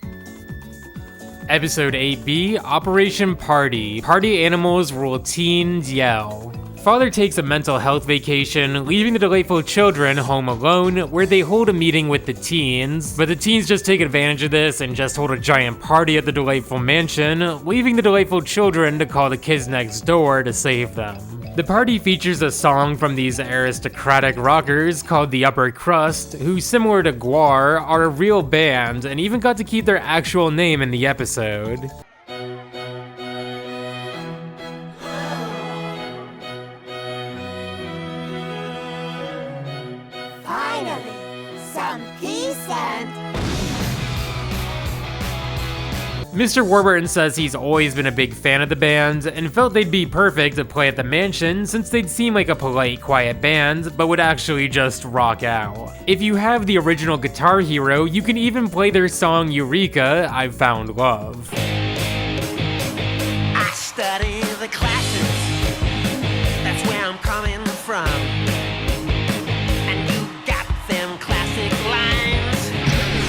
Episode 8B, Operation Party. Party animals will teens yell. Father takes a mental health vacation, leaving the delightful children home alone, where they hold a meeting with the teens. But the teens just take advantage of this and just hold a giant party at the delightful mansion, leaving the delightful children to call the kids next door to save them. The party features a song from these aristocratic rockers called the Upper Crust, who, similar to GWAR, are a real band and even got to keep their actual name in the episode. Finally, some peace and... Mr. Warburton says he's always been a big fan of the band and felt they'd be perfect to play at the mansion since they'd seem like a polite, quiet band, but would actually just rock out. If you have the original Guitar Hero, you can even play their song Eureka, I've Found Love. I study the classics, that's where I'm coming from. And you got them classic lines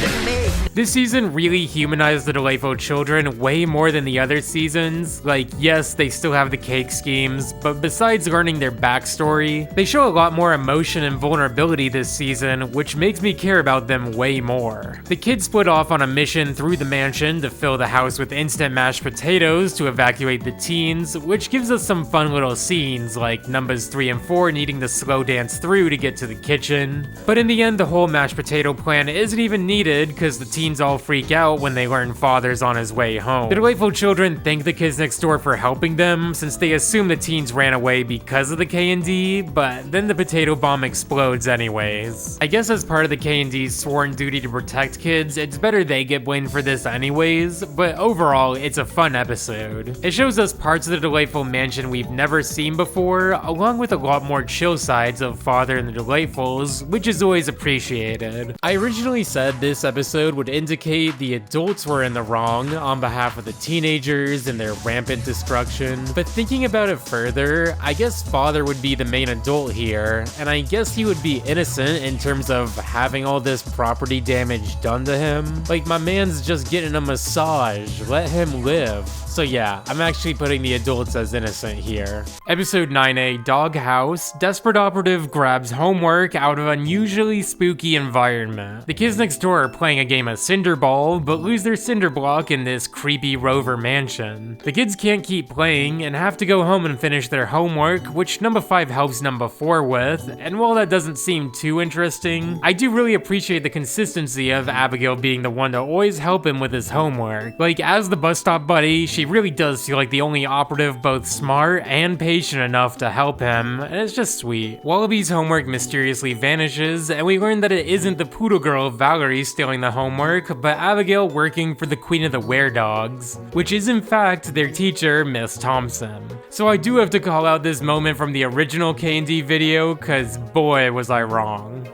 that make... This season really humanized the delightful children way more than the other seasons. Like, yes, they still have the cake schemes, but besides learning their backstory, they show a lot more emotion and vulnerability this season, which makes me care about them way more. The kids split off on a mission through the mansion to fill the house with instant mashed potatoes to evacuate the teens, which gives us some fun little scenes, like numbers 3 and 4 needing to slow dance through to get to the kitchen. But in the end, the whole mashed potato plan isn't even needed, because the teens all freak out when they learn Father's on his way home. The delightful children thank the kids next door for helping them, since they assume the teens ran away because of the KND, but then the potato bomb explodes anyways. I guess as part of the KND's sworn duty to protect kids, it's better they get blamed for this anyways, but overall, it's a fun episode. It shows us parts of the delightful mansion we've never seen before, along with a lot more chill sides of Father and the Delightfuls, which is always appreciated. I originally said this episode would indicate the adults were in the wrong on behalf of the teenagers and their rampant destruction, but thinking about it further, I guess Father would be the main adult here, and I guess he would be innocent in terms of having all this property damage done to him. Like, my man's just getting a massage, let him live. So yeah, I'm actually putting the adults as innocent here. Episode 9A, Doghouse. Desperate operative grabs homework out of unusually spooky environment. The kids next door are playing a game of Cinderball, but lose their cinder block in this creepy rover mansion. The kids can't keep playing and have to go home and finish their homework, which number 5 helps number 4 with, and while that doesn't seem too interesting, I do really appreciate the consistency of Abigail being the one to always help him with his homework. Like, as the bus stop buddy, she really does feel like the only operative both smart and patient enough to help him, and it's just sweet. Wallaby's homework mysteriously vanishes, and we learn that it isn't the poodle girl Valerie stealing the homework, but Abigail working for the Queen of the Were-Dogs, which is in fact their teacher, Miss Thompson. So I do have to call out this moment from the original KND video, cause boy was I wrong.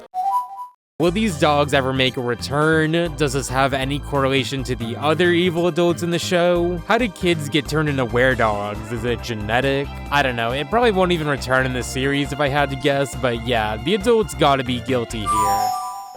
Will these dogs ever make a return? Does this have any correlation to the other evil adults in the show? How did kids get turned into were-dogs? Is it genetic? I don't know, it probably won't even return in this series if I had to guess, but yeah, the adults gotta be guilty here.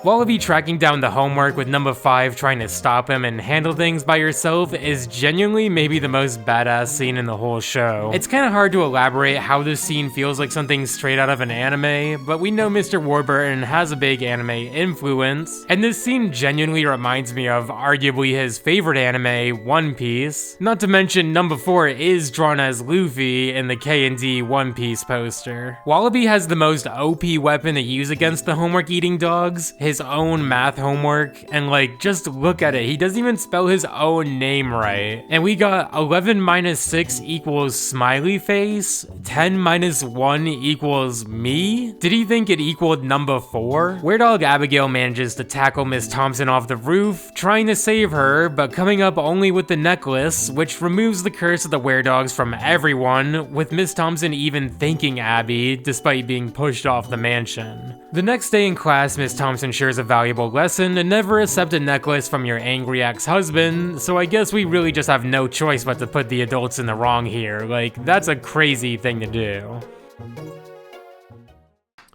Wallaby tracking down the homework with number 5 trying to stop him and handle things by yourself is genuinely maybe the most badass scene in the whole show. It's kinda hard to elaborate how this scene feels like something straight out of an anime, but we know Mr. Warburton has a big anime influence, and this scene genuinely reminds me of arguably his favorite anime, One Piece. Not to mention number 4 is drawn as Luffy in the KND One Piece poster. Wallaby has the most OP weapon to use against the homework eating dogs, his own math homework, and like, just look at it, he doesn't even spell his own name right. And we got 11 minus 6 equals smiley face, 10 minus 1 equals me? Did he think it equaled number 4? Weird Dog Abigail manages to tackle Miss Thompson off the roof, trying to save her, but coming up only with the necklace, which removes the curse of the were-dogs from everyone, with Miss Thompson even thanking Abby, despite being pushed off the mansion. The next day in class, Miss Thompson shares a valuable lesson to never accept a necklace from your angry ex-husband, so I guess we really just have no choice but to put the adults in the wrong here. Like, that's a crazy thing to do.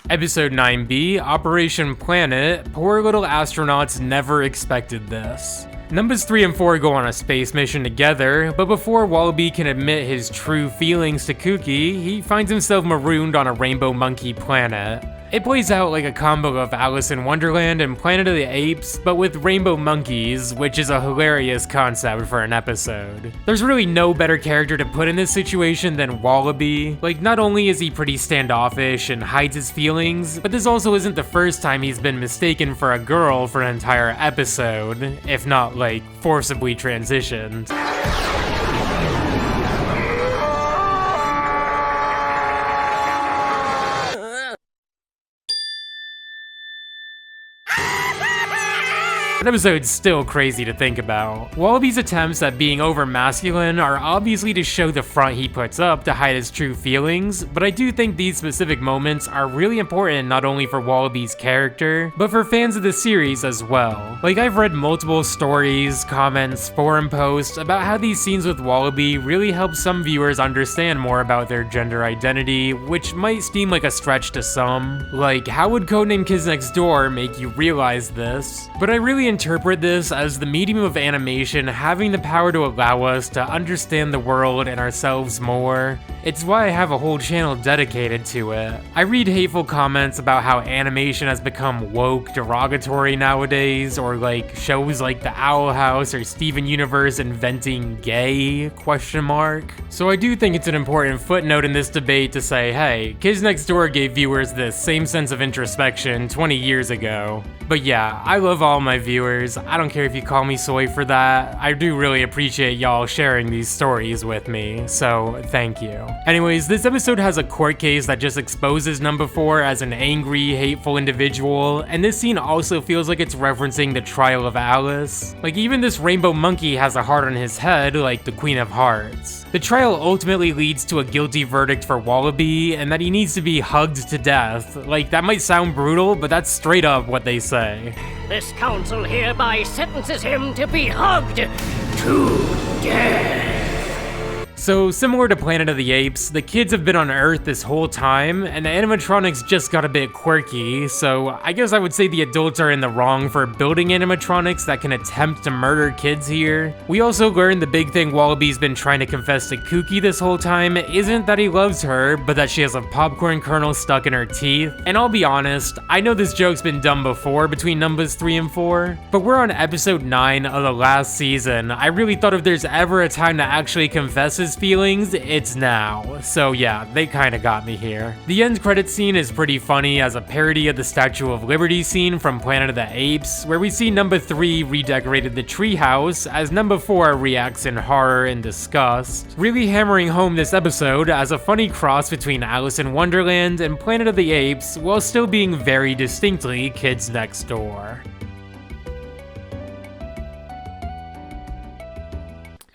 Episode 9B, Operation Planet. Poor little astronauts never expected this. Numbers 3 and 4 go on a space mission together, but before Wallaby can admit his true feelings to Kooky, he finds himself marooned on a rainbow monkey planet. It plays out like a combo of Alice in Wonderland and Planet of the Apes, but with rainbow monkeys, which is a hilarious concept for an episode. There's really no better character to put in this situation than Wallaby. Like, not only is he pretty standoffish and hides his feelings, but this also isn't the first time he's been mistaken for a girl for an entire episode, if not, like, forcibly transitioned. That episode's still crazy to think about. Wallaby's attempts at being over masculine are obviously to show the front he puts up to hide his true feelings, but I do think these specific moments are really important not only for Wallaby's character, but for fans of the series as well. Like, I've read multiple stories, comments, forum posts about how these scenes with Wallaby really help some viewers understand more about their gender identity, which might seem like a stretch to some. Like, how would Codename Kids Next Door make you realize this? But I really interpret this as the medium of animation having the power to allow us to understand the world and ourselves more. It's why I have a whole channel dedicated to it. I read hateful comments about how animation has become woke derogatory nowadays, or like shows like The Owl House or Steven Universe inventing gay ? So I do think it's an important footnote in this debate to say, hey, Kids Next Door gave viewers this same sense of introspection 20 years ago. But yeah, I love all my viewers. I don't care if you call me soy for that. I do really appreciate y'all sharing these stories with me, so thank you. Anyways, this episode has a court case that just exposes number 4 as an angry, hateful individual, and this scene also feels like it's referencing the trial of Alice. Like, even this rainbow monkey has a heart on his head, like the Queen of Hearts. The trial ultimately leads to a guilty verdict for Wallaby, and that he needs to be hugged to death. Like, that might sound brutal, but that's straight up what they say. This council hereby sentences him to be hugged to death. So, similar to Planet of the Apes, the kids have been on Earth this whole time, and the animatronics just got a bit quirky, so I guess I would say the adults are in the wrong for building animatronics that can attempt to murder kids here. We also learned the big thing Wallaby's been trying to confess to Kooky this whole time isn't that he loves her, but that she has a popcorn kernel stuck in her teeth. And I'll be honest, I know this joke's been done before between numbers 3 and 4, but we're on episode 9 of the last season. I really thought if there's ever a time to actually confess his feelings, it's now. So yeah, they kinda got me here. The end credits scene is pretty funny as a parody of the Statue of Liberty scene from Planet of the Apes, where we see number 3 redecorated the treehouse as number 4 reacts in horror and disgust, really hammering home this episode as a funny cross between Alice in Wonderland and Planet of the Apes while still being very distinctly Kids Next Door.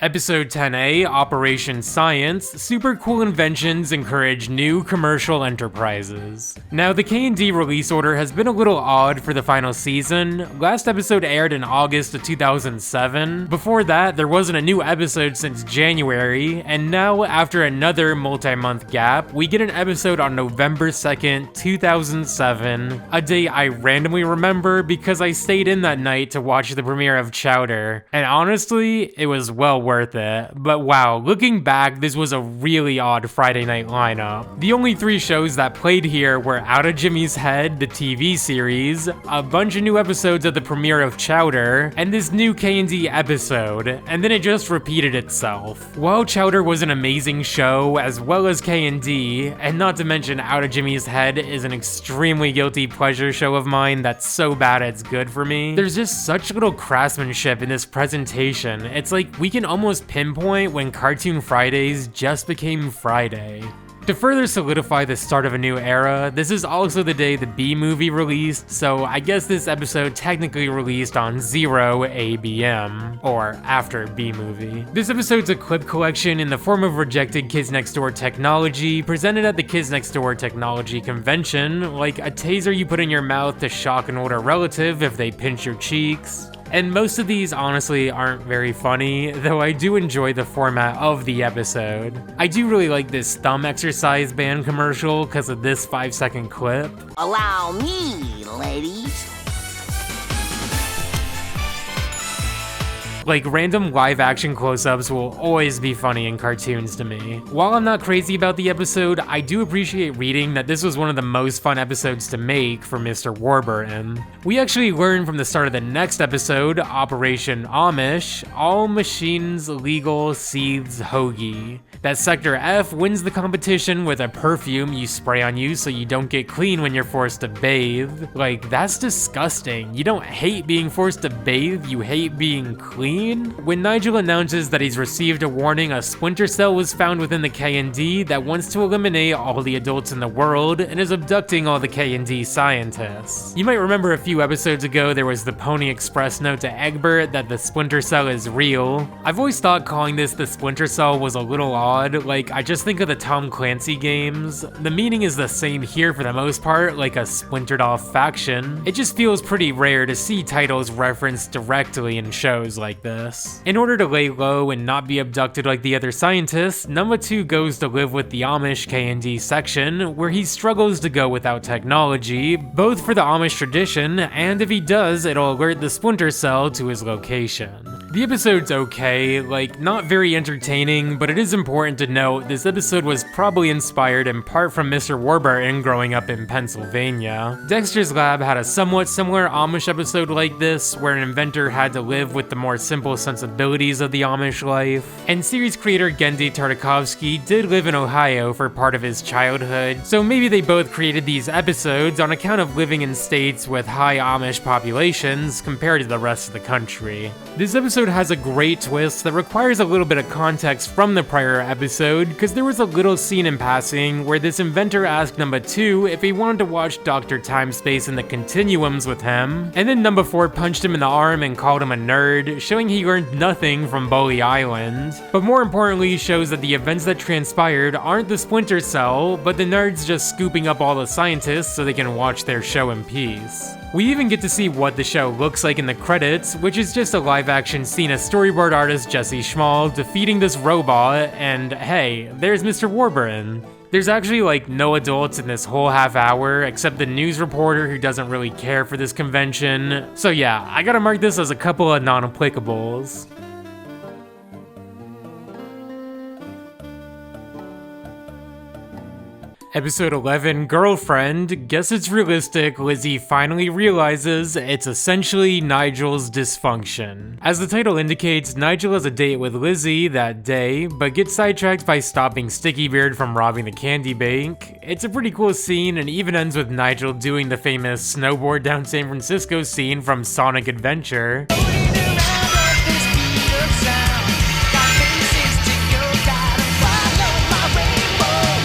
Episode 10A, Operation Science, super cool inventions encourage new commercial enterprises. Now, the KND release order has been a little odd for the final season. Last episode aired in August of 2007. Before that, there wasn't a new episode since January, and now, after another multi-month gap, we get an episode on November 2nd, 2007, a day I randomly remember because I stayed in that night to watch the premiere of Chowder, and honestly, it was well worth it. But wow, looking back, this was a really odd Friday night lineup. The only 3 shows that played here were Out of Jimmy's Head, the TV series, a bunch of new episodes of the premiere of Chowder, and this new KND episode, and then it just repeated itself. While Chowder was an amazing show, as well as KND, and not to mention Out of Jimmy's Head is an extremely guilty pleasure show of mine that's so bad it's good for me, there's just such little craftsmanship in this presentation. It's like we can almost pinpoint when Cartoon Fridays just became Friday. To further solidify the start of a new era, this is also the day the B movie released, so I guess this episode technically released on Z.E.R.O ABM, or after B movie. This episode's a clip collection in the form of rejected Kids Next Door technology, presented at the Kids Next Door Technology Convention, like a taser you put in your mouth to shock an older relative if they pinch your cheeks. And most of these honestly aren't very funny, though I do enjoy the format of the episode. I do really like this thumb exercise band commercial because of this 5-second clip. Allow me, ladies. Like, random live-action close-ups will always be funny in cartoons to me. While I'm not crazy about the episode, I do appreciate reading that this was one of the most fun episodes to make for Mr. Warburton. We actually learn from the start of the next episode, Operation Amish, all machines legal seethes hoagie, that Sector F wins the competition with a perfume you spray on you so you don't get clean when you're forced to bathe. Like, that's disgusting. You don't hate being forced to bathe, you hate being clean. When Nigel announces that he's received a warning a splinter cell was found within the KND that wants to eliminate all the adults in the world and is abducting all the KND scientists. You might remember a few episodes ago there was the Pony Express note to Egbert that the splinter cell is real. I've always thought calling this the splinter cell was a little odd, like I just think of the Tom Clancy games. The meaning is the same here for the most part, like a splintered off faction. It just feels pretty rare to see titles referenced directly in shows like this. In order to lay low and not be abducted like the other scientists, Number 2 goes to live with the Amish KND section, where he struggles to go without technology, both for the Amish tradition, and if he does, it'll alert the splinter cell to his location. The episode's okay, like, not very entertaining, but it is important to note this episode was probably inspired in part from Mr. Warburton growing up in Pennsylvania. Dexter's Lab had a somewhat similar Amish episode like this, where an inventor had to live with the more simple sensibilities of the Amish life. And series creator Genndy Tartakovsky did live in Ohio for part of his childhood, so maybe they both created these episodes on account of living in states with high Amish populations compared to the rest of the country. This episode has a great twist that requires a little bit of context from the prior episode, because there was a little scene in passing where this inventor asked Number 2 if he wanted to watch Dr. Timespace and the Continuums with him, and then Number 4 punched him in the arm and called him a nerd, showing he learned nothing from Bully Island. But more importantly, shows that the events that transpired aren't the Splinter Cell, but the nerds just scooping up all the scientists so they can watch their show in peace. We even get to see what the show looks like in the credits, which is just a live-action scene of storyboard artist Jesse Schmall defeating this robot, and hey, there's Mr. Warburton. There's actually like no adults in this whole half hour, except the news reporter who doesn't really care for this convention. So yeah, I gotta mark this as a couple of non-applicables. Episode 11, Girlfriend. Guess it's realistic, Lizzie finally realizes it's essentially Nigel's dysfunction. As the title indicates, Nigel has a date with Lizzie that day, but gets sidetracked by stopping Sticky Beard from robbing the candy bank. It's a pretty cool scene and even ends with Nigel doing the famous snowboard down San Francisco scene from Sonic Adventure.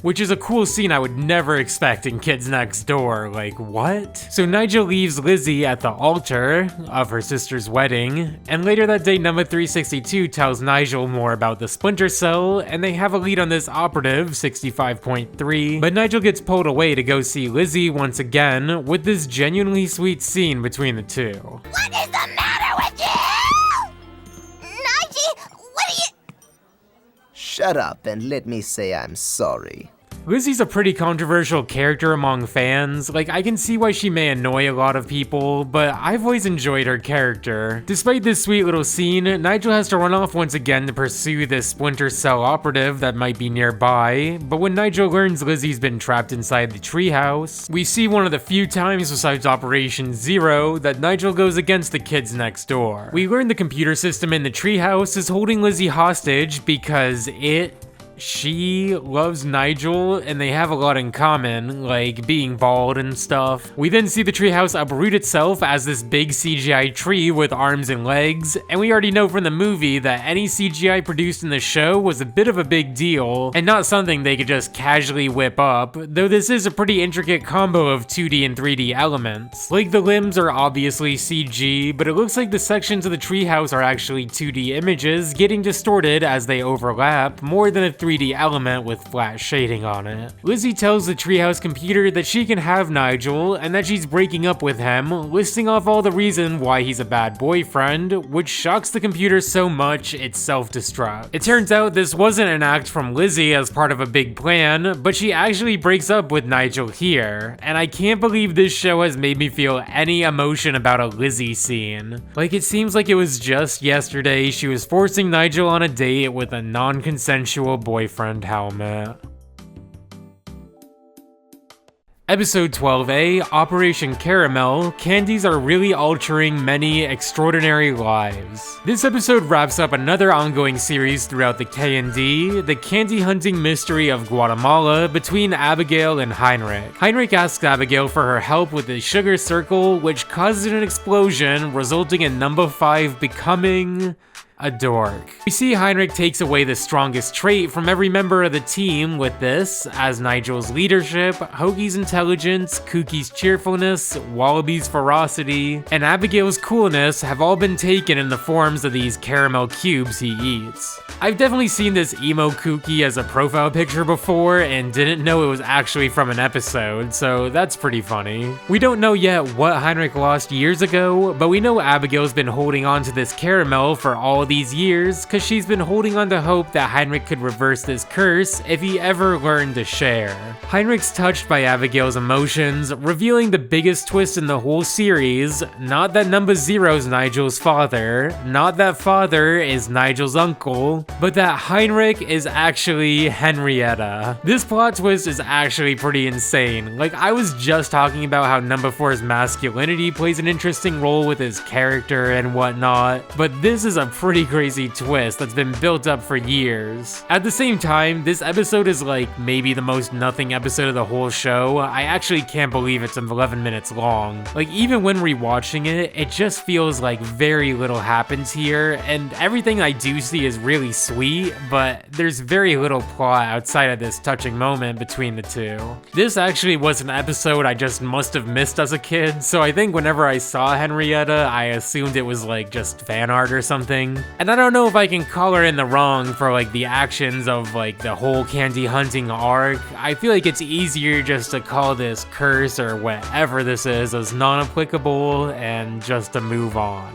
which is a cool scene I would never expect in Kids Next Door. Like, what? So Nigel leaves Lizzie at the altar of her sister's wedding, and later that day, number 362 tells Nigel more about the Splinter Cell, and they have a lead on this operative, 65.3, but Nigel gets pulled away to go see Lizzie once again, with this genuinely sweet scene between the two. What is the matter with you? Nigel, what are you... Shut up and let me say I'm sorry. Lizzie's a pretty controversial character among fans. Like, I can see why she may annoy a lot of people, but I've always enjoyed her character. Despite this sweet little scene, Nigel has to run off once again to pursue this Splinter Cell operative that might be nearby, but when Nigel learns Lizzie's been trapped inside the treehouse, we see one of the few times besides Operation Z.E.R.O that Nigel goes against the kids next door. We learn the computer system in the treehouse is holding Lizzie hostage because she loves Nigel, and they have a lot in common, like being bald and stuff. We then see the treehouse uproot itself as this big CGI tree with arms and legs, and we already know from the movie that any CGI produced in the show was a bit of a big deal, and not something they could just casually whip up, though this is a pretty intricate combo of 2D and 3D elements. Like, the limbs are obviously CG, but it looks like the sections of the treehouse are actually 2D images, getting distorted as they overlap, more than a 3D element with flat shading on it. Lizzie tells the treehouse computer that she can have Nigel and that she's breaking up with him, listing off all the reason why he's a bad boyfriend, which shocks the computer so much it self-destructs. It turns out this wasn't an act from Lizzie as part of a big plan, but she actually breaks up with Nigel here, and I can't believe this show has made me feel any emotion about a Lizzie scene. Like, it seems like it was just yesterday she was forcing Nigel on a date with a non-consensual boyfriend helmet. Episode 12A, Operation Caramel, Candies Are Really Altering Many Extraordinary Lives. This episode wraps up another ongoing series throughout the KND, the candy hunting mystery of Guatemala between Abigail and Heinrich. Heinrich asks Abigail for her help with the sugar circle, which causes an explosion, resulting in number 5 becoming a dork. We see Heinrich takes away the strongest trait from every member of the team with this, as Nigel's leadership, Hoagie's intelligence, Kookie's cheerfulness, Wallaby's ferocity, and Abigail's coolness have all been taken in the forms of these caramel cubes he eats. I've definitely seen this emo Kookie as a profile picture before and didn't know it was actually from an episode, so that's pretty funny. We don't know yet what Heinrich lost years ago, but we know Abigail's been holding on to this caramel for all these years, cause she's been holding on to hope that Heinrich could reverse this curse if he ever learned to share. Heinrich's touched by Abigail's emotions, revealing the biggest twist in the whole series, not that number 0's Nigel's father, not that father is Nigel's uncle, but that Heinrich is actually Henrietta. This plot twist is actually pretty insane. Like, I was just talking about how number 4's masculinity plays an interesting role with his character and whatnot, but this is a pretty crazy twist that's been built up for years. At the same time, this episode is like maybe the most nothing episode of the whole show. I actually can't believe it's 11 minutes long. Like, even when rewatching it, it just feels like very little happens here, and everything I do see is really sweet, but there's very little plot outside of this touching moment between the two. This actually was an episode I just must have missed as a kid, so I think whenever I saw Henrietta, I assumed it was like just fan art or something. And I don't know if I can call her in the wrong for like the actions of like the whole candy hunting arc. I feel like it's easier just to call this curse or whatever this is as non-applicable and just to move on.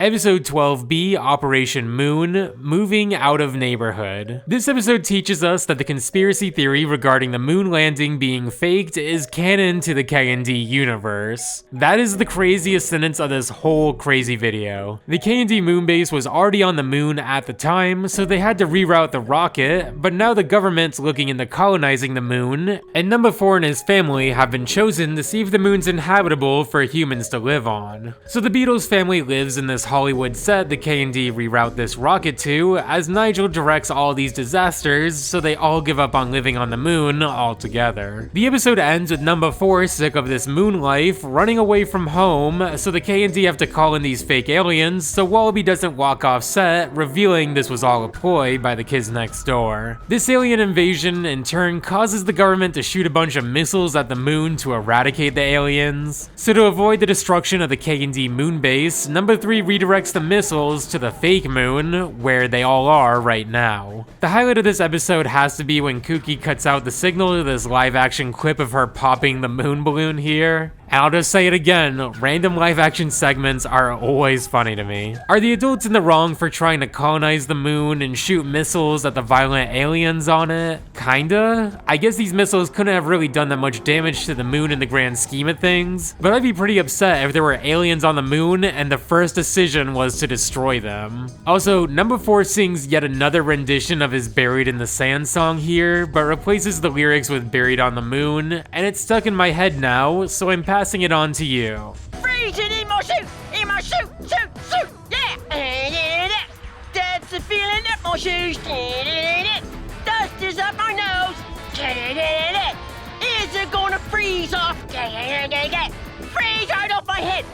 Episode 12B, Operation Moon, Moving Out of Neighborhood. This episode teaches us that the conspiracy theory regarding the moon landing being faked is canon to the KND universe. That is the craziest sentence of this whole crazy video. The KND moon base was already on the moon at the time, so they had to reroute the rocket, but now the government's looking into colonizing the moon, and number 4 and his family have been chosen to see if the moon's inhabitable for humans to live on. So the Beatles family lives in this Hollywood set the KND reroute this rocket to, as Nigel directs all these disasters, so they all give up on living on the moon altogether. The episode ends with number 4 sick of this moon life, running away from home, so the KND have to call in these fake aliens so Wallaby doesn't walk off set, revealing this was all a ploy by the kids next door. This alien invasion in turn causes the government to shoot a bunch of missiles at the moon to eradicate the aliens. So to avoid the destruction of the KND moon base, number 3 redirects the missiles to the fake moon, where they all are right now. The highlight of this episode has to be when Kooky cuts out the signal to this live action clip of her popping the moon balloon here. And I'll just say it again, random live action segments are always funny to me. Are the adults in the wrong for trying to colonize the moon and shoot missiles at the violent aliens on it? Kinda? I guess these missiles couldn't have really done that much damage to the moon in the grand scheme of things, but I'd be pretty upset if there were aliens on the moon and the first decision was to destroy them. Also, number 4 sings yet another rendition of his Buried in the Sand song here, but replaces the lyrics with Buried on the Moon, and it's stuck in my head now, so I'm passing it on to you. Freezing in my suit, yeah! That's the feeling up my shoes. Dust is up my nose. Is it gonna freeze off? Freeze right off my head.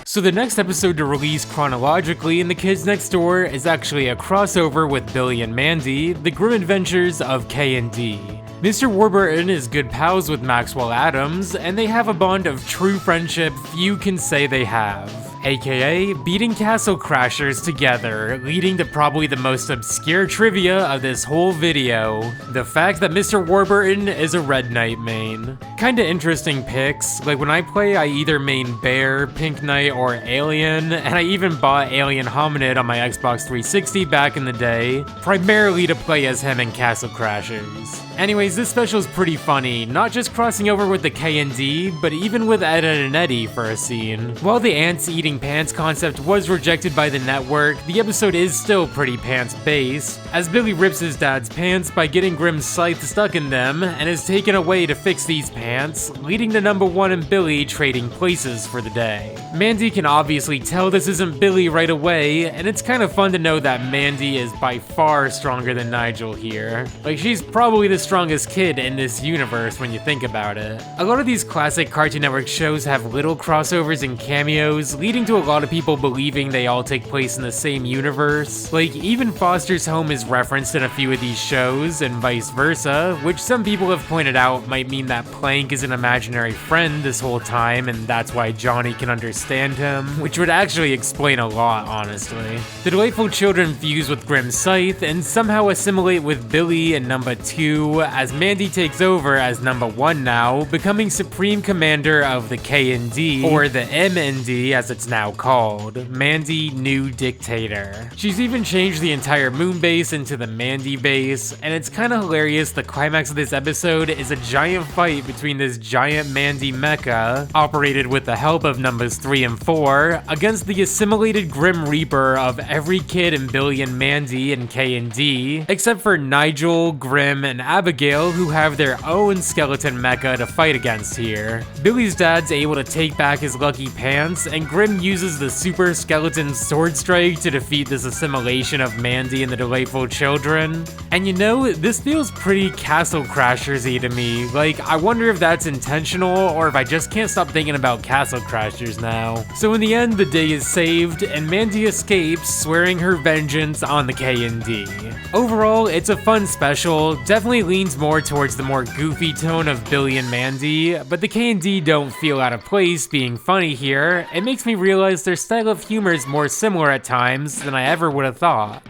So the next episode to release chronologically in the Kids Next Door is actually a crossover with Billy and Mandy, The Grim Adventures of KND. Mr. Warburton is good pals with Maxwell Adams, and they have a bond of true friendship few can say they have. aka beating Castle Crashers together, leading to probably the most obscure trivia of this whole video, the fact that Mr. Warburton is a Red Knight main. Kinda interesting picks, like when I play I either main Bear, Pink Knight, or Alien, and I even bought Alien Hominid on my Xbox 360 back in the day, primarily to play as him in Castle Crashers. Anyways, this special is pretty funny, not just crossing over with the KND, but even with Ed, Edd and Eddy for a scene. While the ants eating pants concept was rejected by the network, the episode is still pretty pants-based, as Billy rips his dad's pants by getting Grimm's scythe stuck in them, and is taken away to fix these pants, leading to number 1 and Billy trading places for the day. Mandy can obviously tell this isn't Billy right away, and it's kind of fun to know that Mandy is by far stronger than Nigel here. Like, she's probably the strongest kid in this universe when you think about it. A lot of these classic Cartoon Network shows have little crossovers and cameos, leading to a lot of people believing they all take place in the same universe. Like, even Foster's home is referenced in a few of these shows, and vice versa, which some people have pointed out might mean that Plank is an imaginary friend this whole time, and that's why Johnny can understand him, which would actually explain a lot, honestly. The Delightful Children fuse with Grimm's scythe, and somehow assimilate with Billy and number 2, as Mandy takes over as number 1 now, becoming Supreme Commander of the KND, or the MND as it's now called, Mandy New Dictator. She's even changed the entire moon base into the Mandy base, and it's kinda hilarious the climax of this episode is a giant fight between this giant Mandy mecha, operated with the help of numbers 3 and 4, against the assimilated Grim Reaper of every kid in Billy and Mandy and KND, except for Nigel, Grim, and Abigail, who have their own skeleton mecha to fight against here. Billy's dad's able to take back his lucky pants, and Grim uses the Super Skeleton Sword Strike to defeat this assimilation of Mandy and the Delightful Children. And you know, this feels pretty Castle Crashers-y to me. Like, I wonder if that's intentional, or if I just can't stop thinking about Castle Crashers now. So in the end, the day is saved, and Mandy escapes, swearing her vengeance on the KND. Overall, it's a fun special, definitely leans more towards the more goofy tone of Billy and Mandy, but the KND don't feel out of place being funny here. It makes me realize their style of humor is more similar at times than I ever would have thought.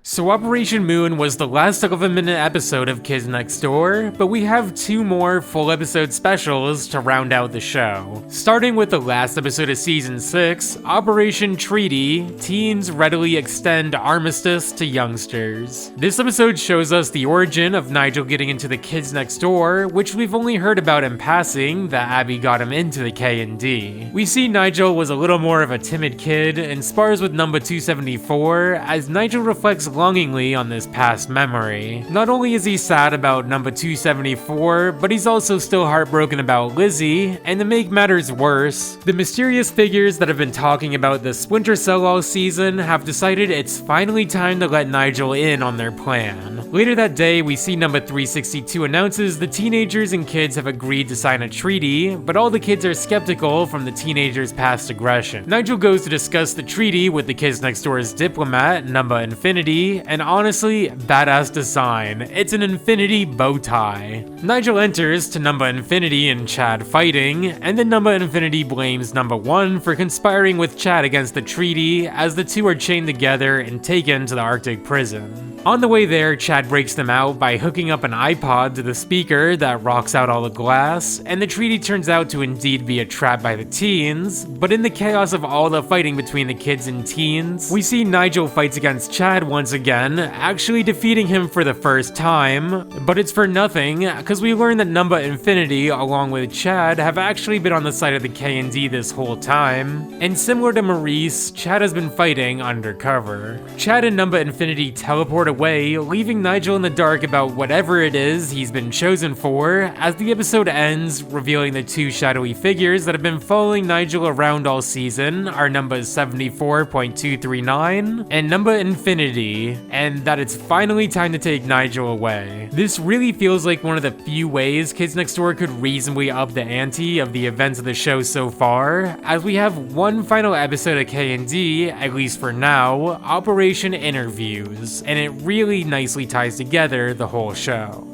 So Operation Moon was the last 11-minute episode of Kids Next Door, but we have 2 more full episode specials to round out the show. Starting with the last episode of Season 6, Operation Treaty, Teens Readily Extend Armistice to Youngsters. This episode shows us the origin of Nigel getting into the Kids Next Door, which we've only heard about in passing, that Abby got him into the KND. We see Nigel was a little more of a timid kid, and spars with number 274, as Nigel reflects longingly on this past memory. Not only is he sad about number 274, but he's also still heartbroken about Lizzie, and to make matters worse, the mysterious figures that have been talking about the Splinter Cell all season have decided it's finally time to let Nigel in on their plan. Later that day, we see number 362 announces the teenagers and kids have agreed to sign a treaty, but all the kids are skeptical from the teenagers' past aggression. Nigel goes to discuss the treaty with the Kids Next Door's diplomat, Number Infinity, and honestly, badass design. It's an infinity bow tie. Nigel enters to Number Infinity and Chad fighting, and then Number Infinity blames Number 1 for conspiring with Chad against the treaty as the two are chained together and taken to the Arctic prison. On the way there, Chad breaks them out by hooking up an iPod to the speaker that rocks out all the glass, and the treaty turns out to indeed be a trap by the teens, but in the chaos of all the fighting between the kids and teens, we see Nigel fights against Chad once again, actually defeating him for the first time, but it's for nothing, because we learn that Number Infinity, along with Chad, have actually been on the side of the KND this whole time, and similar to Maurice, Chad has been fighting undercover. Chad and Number Infinity teleport away, leaving Nigel in the dark about whatever it is he's been chosen for, as the episode ends, revealing the two shadowy figures that have been following Nigel around all season are numbers 74.239 and Number Infinity, and that it's finally time to take Nigel away. This really feels like one of the few ways Kids Next Door could reasonably up the ante of the events of the show so far, as we have one final episode of KND, at least for now, Operation Interviews, and it really nicely ties together the whole show.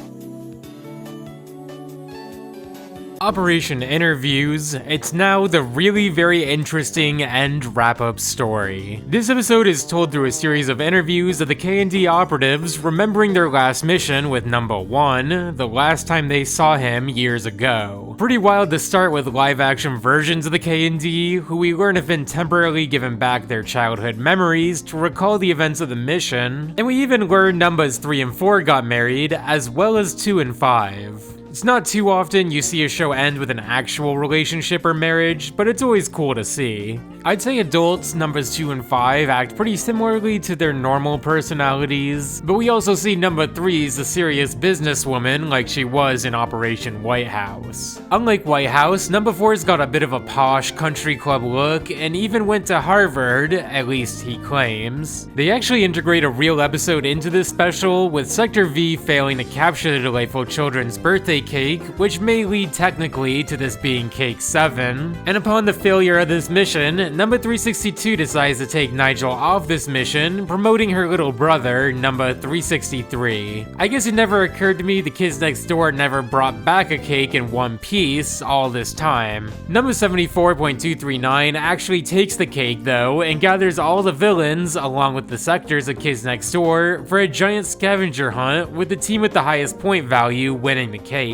Operation Interviews, it's now the really very interesting end wrap-up story. This episode is told through a series of interviews of the KND operatives remembering their last mission with Number 1, the last time they saw him years ago. Pretty wild to start with live-action versions of the KND, who we learn have been temporarily given back their childhood memories to recall the events of the mission, and we even learn numbers 3 and 4 got married, as well as 2 and 5. It's not too often you see a show end with an actual relationship or marriage, but it's always cool to see. I'd say adults, numbers 2 and 5, act pretty similarly to their normal personalities, but we also see number 3's a serious businesswoman like she was in Operation White House. Unlike White House, number 4's got a bit of a posh country club look and even went to Harvard, at least he claims. They actually integrate a real episode into this special, with Sector V failing to capture the delightful children's birthday cake, which may lead technically to this being Cake 7, and upon the failure of this mission, number 362 decides to take Nigel off this mission, promoting her little brother, number 363. I guess it never occurred to me the Kids Next Door never brought back a cake in one piece all this time. Number 74.239 actually takes the cake though, and gathers all the villains, along with the sectors of Kids Next Door, for a giant scavenger hunt, with the team with the highest point value winning the cake.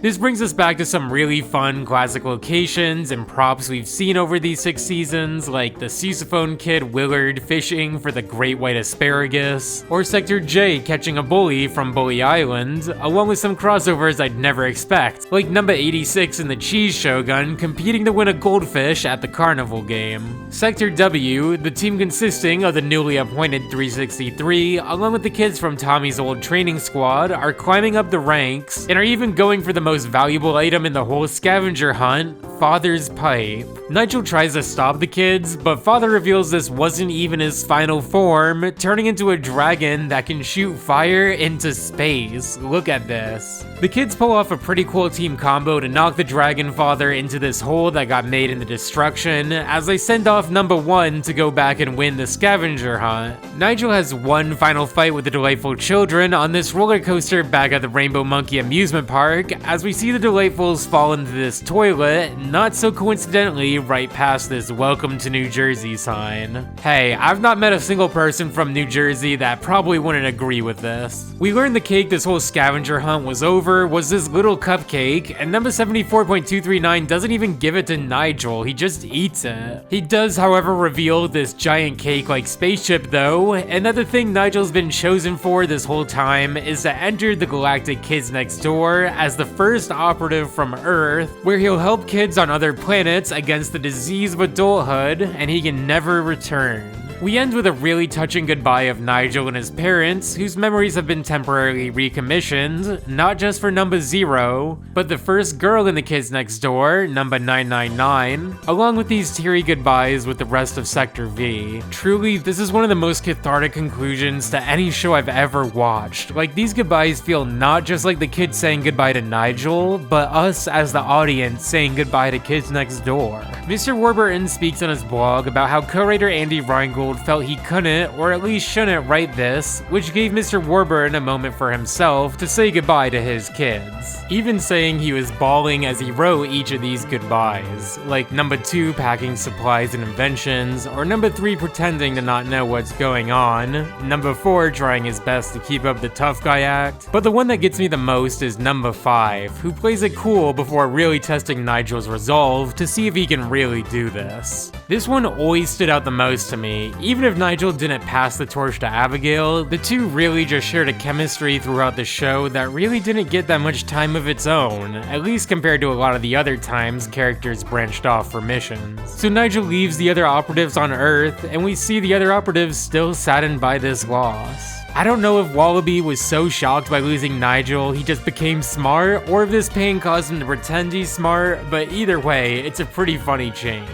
This brings us back to some really fun classic locations and props we've seen over these 6 seasons, like the sousaphone kid Willard fishing for the great white asparagus, or Sector J catching a bully from Bully Island, along with some crossovers I'd never expect, like number 86 in the Cheese Shogun competing to win a goldfish at the carnival game. Sector W, the team consisting of the newly appointed 363, along with the kids from Tommy's old training squad, are climbing up the ranks and are even going for the most valuable item in the whole scavenger hunt, Father's pipe. Nigel tries to stop the kids, but Father reveals this wasn't even his final form, turning into a dragon that can shoot fire into space. Look at this. The kids pull off a pretty cool team combo to knock the Dragon Father into this hole that got made in the destruction, as they send off number 1 to go back and win the scavenger hunt. Nigel has one final fight with the delightful children on this roller coaster back at the Rainbow Monkey amusement park, as we see the delightfuls fall into this toilet, not so coincidentally right past this Welcome to New Jersey sign. Hey, I've not met a single person from New Jersey that probably wouldn't agree with this. We learned the cake this whole scavenger hunt was over was this little cupcake, and number 74.239 doesn't even give it to Nigel, he just eats it. He does, however, reveal this giant cake-like spaceship though, and that the thing Nigel's been chosen for this whole time is to enter the Galactic Kids Next Door as the first operative from Earth, where he'll help kids on other planets against the disease of adulthood, and he can never return. We end with a really touching goodbye of Nigel and his parents, whose memories have been temporarily recommissioned, not just for number 0, but the first girl in the Kids Next Door, number 999, along with these teary goodbyes with the rest of Sector V. Truly, this is one of the most cathartic conclusions to any show I've ever watched. Like, these goodbyes feel not just like the kids saying goodbye to Nigel, but us as the audience saying goodbye to Kids Next Door. Mr. Warburton speaks on his blog about how co-writer Andy Reingold felt he couldn't, or at least shouldn't, write this, which gave Mr. Warburton a moment for himself to say goodbye to his kids. Even saying he was bawling as he wrote each of these goodbyes, like number 2 packing supplies and inventions, or number 3 pretending to not know what's going on, number 4 trying his best to keep up the tough guy act, but the one that gets me the most is number 5, who plays it cool before really testing Nigel's resolve to see if he can really do this. This one always stood out the most to me. Even if Nigel didn't pass the torch to Abigail, the two really just shared a chemistry throughout the show that really didn't get that much time of its own, at least compared to a lot of the other times characters branched off for missions. So Nigel leaves the other operatives on Earth, and we see the other operatives still saddened by this loss. I don't know if Wallaby was so shocked by losing Nigel he just became smart, or if this pain caused him to pretend he's smart, but either way, it's a pretty funny change.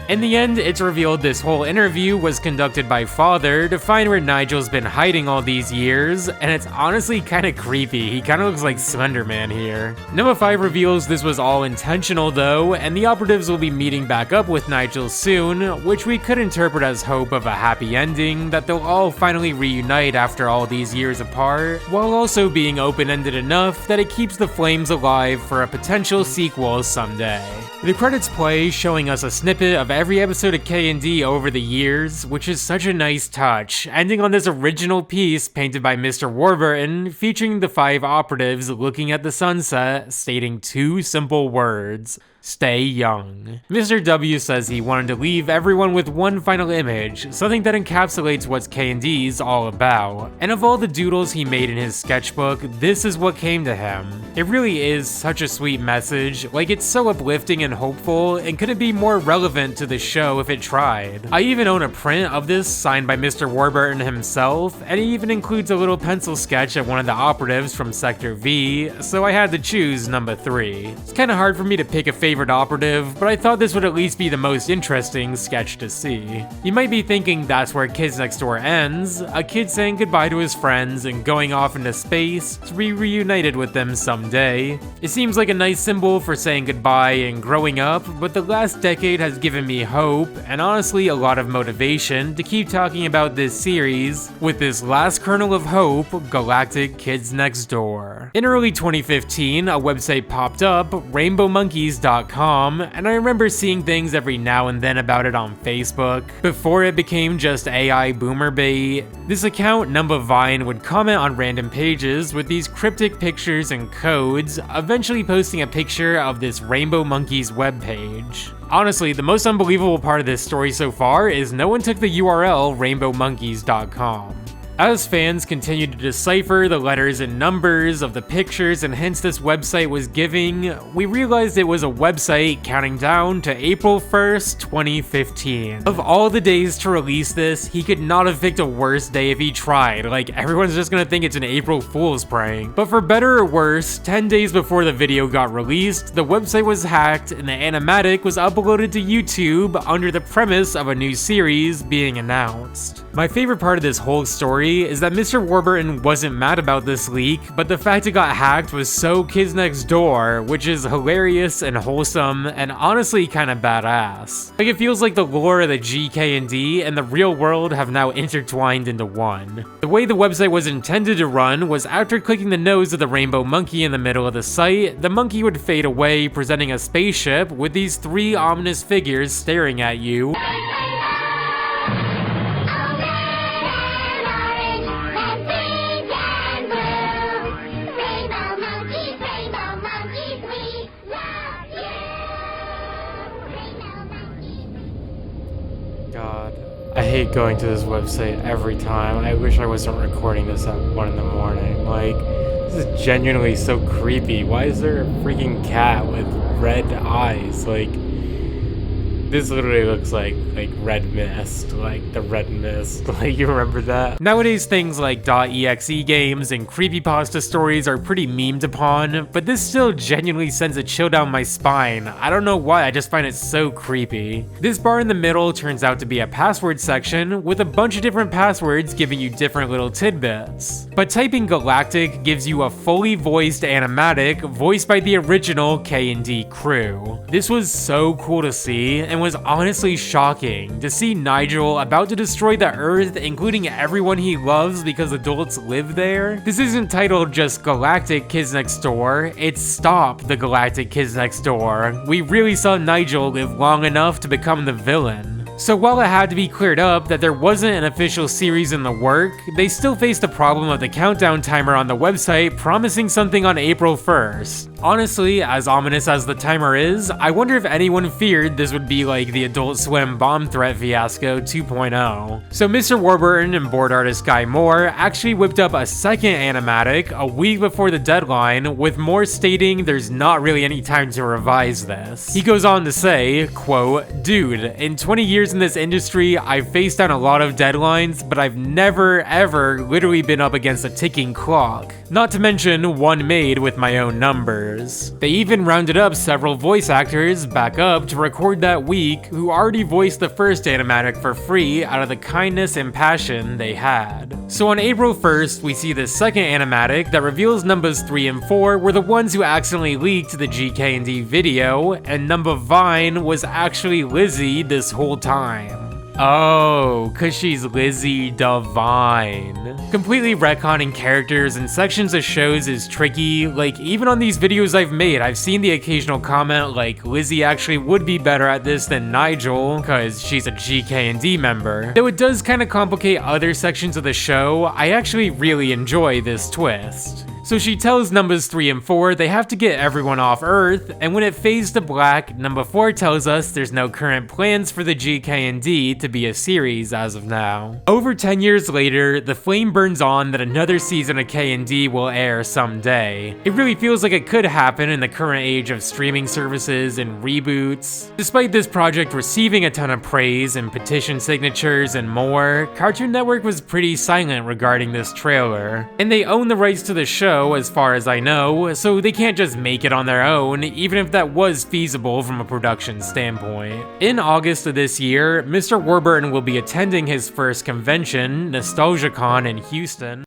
In the end, it's revealed this whole interview was conducted by Father to find where Nigel's been hiding all these years, and it's honestly kinda creepy. He kinda looks like Slender Man here. Number 5 reveals this was all intentional though, and the operatives will be meeting back up with Nigel soon, which we could interpret as hope of a happy ending, that they'll all finally reunite after all these years apart, while also being open-ended enough that it keeps the flames alive for a potential sequel someday. The credits play, showing us a snippet of every episode of KND over the years, which is such a nice touch, ending on this original piece painted by Mr. Warburton, featuring the 5 operatives looking at the sunset, stating 2 simple words: stay young. Mr. W says he wanted to leave everyone with one final image, something that encapsulates what KND's all about. And of all the doodles he made in his sketchbook, this is what came to him. It really is such a sweet message, like it's so uplifting and hopeful, and couldn't be more relevant to the show if it tried. I even own a print of this signed by Mr. Warburton himself, and it even includes a little pencil sketch of one of the operatives from Sector V, so I had to choose number 3. It's kinda hard for me to pick a favorite operative, but I thought this would at least be the most interesting sketch to see. You might be thinking that's where Kids Next Door ends, a kid saying goodbye to his friends and going off into space to be reunited with them someday. It seems like a nice symbol for saying goodbye and growing up, but the last decade has given me hope, and honestly a lot of motivation to keep talking about this series, with this last kernel of hope, Galactic Kids Next Door. In early 2015, a website popped up, rainbowmonkeys.com, and I remember seeing things every now and then about it on Facebook, before it became just AI boomer bait. This account, Number Vine, would comment on random pages with these cryptic pictures and codes, eventually posting a picture of this Rainbow Monkeys webpage. Honestly, the most unbelievable part of this story so far is no one took the URL rainbowmonkeys.com. As fans continued to decipher the letters and numbers of the pictures and hints this website was giving, we realized it was a website counting down to April 1st, 2015. Of all the days to release this, he could not have picked a worse day if he tried. Like, everyone's just gonna think it's an April Fool's prank. But for better or worse, 10 days before the video got released, the website was hacked and the animatic was uploaded to YouTube under the premise of a new series being announced. My favorite part of this whole story is that Mr. Warburton wasn't mad about this leak, but the fact it got hacked was so Kids Next Door, which is hilarious and wholesome, and honestly kinda badass. Like, it feels like the lore of the GKND and the real world have now intertwined into one. The way the website was intended to run was after clicking the nose of the rainbow monkey in the middle of the site, the monkey would fade away, presenting a spaceship with these 3 ominous figures staring at you. God, I hate going to this website every time. I wish I wasn't recording this at 1 in the morning. Like, this is genuinely so creepy. Why is there a freaking cat with red eyes? Like, This literally looks like Red Mist, like the Red Mist, like you remember that? Nowadays things like .exe games and creepypasta stories are pretty memed upon, but this still genuinely sends a chill down my spine. I don't know why, I just find it so creepy. This bar in the middle turns out to be a password section with a bunch of different passwords giving you different little tidbits. But typing Galactic gives you a fully voiced animatic voiced by the original KND crew. This was so cool to see and was honestly shocking to see Nigel about to destroy the Earth, including everyone he loves because adults live there. This isn't titled just Galactic Kids Next Door, it's Stop the Galactic Kids Next Door. We really saw Nigel live long enough to become the villain. So while it had to be cleared up that there wasn't an official series in the work, they still faced the problem of the countdown timer on the website promising something on April 1st. Honestly, as ominous as the timer is, I wonder if anyone feared this would be like the Adult Swim bomb threat fiasco 2.0. So Mr. Warburton and board artist Guy Moore actually whipped up a second animatic a week before the deadline, with Moore stating there's not really any time to revise this. He goes on to say, quote, "Dude, in 20 years in this industry, I've faced down a lot of deadlines, but I've never ever literally been up against a ticking clock. Not to mention one made with my own numbers." They even rounded up several voice actors back up to record that week who already voiced the first animatic for free out of the kindness and passion they had. So on April 1st, we see the second animatic that reveals numbers 3 and 4 were the ones who accidentally leaked the GKND video, and number Vine was actually Lizzie this whole time. Oh, cause she's Lizzie Devine. Completely retconning characters and sections of shows is tricky. Like, even on these videos I've made, I've seen the occasional comment like Lizzie actually would be better at this than Nigel, cause she's a GKND member. Though it does kinda complicate other sections of the show, I actually really enjoy this twist. So she tells numbers 3 and 4 they have to get everyone off Earth, and when it fades to black, number 4 tells us there's no current plans for the GKND to be a series as of now. Over 10 years later, the flame burns on that another season of KND will air someday. It really feels like it could happen in the current age of streaming services and reboots. Despite this project receiving a ton of praise and petition signatures and more, Cartoon Network was pretty silent regarding this trailer. And they own the rights to the show as far as I know, so they can't just make it on their own, even if that was feasible from a production standpoint. In August of this year, Mr. Warburton will be attending his first convention, NostalgiaCon in Houston.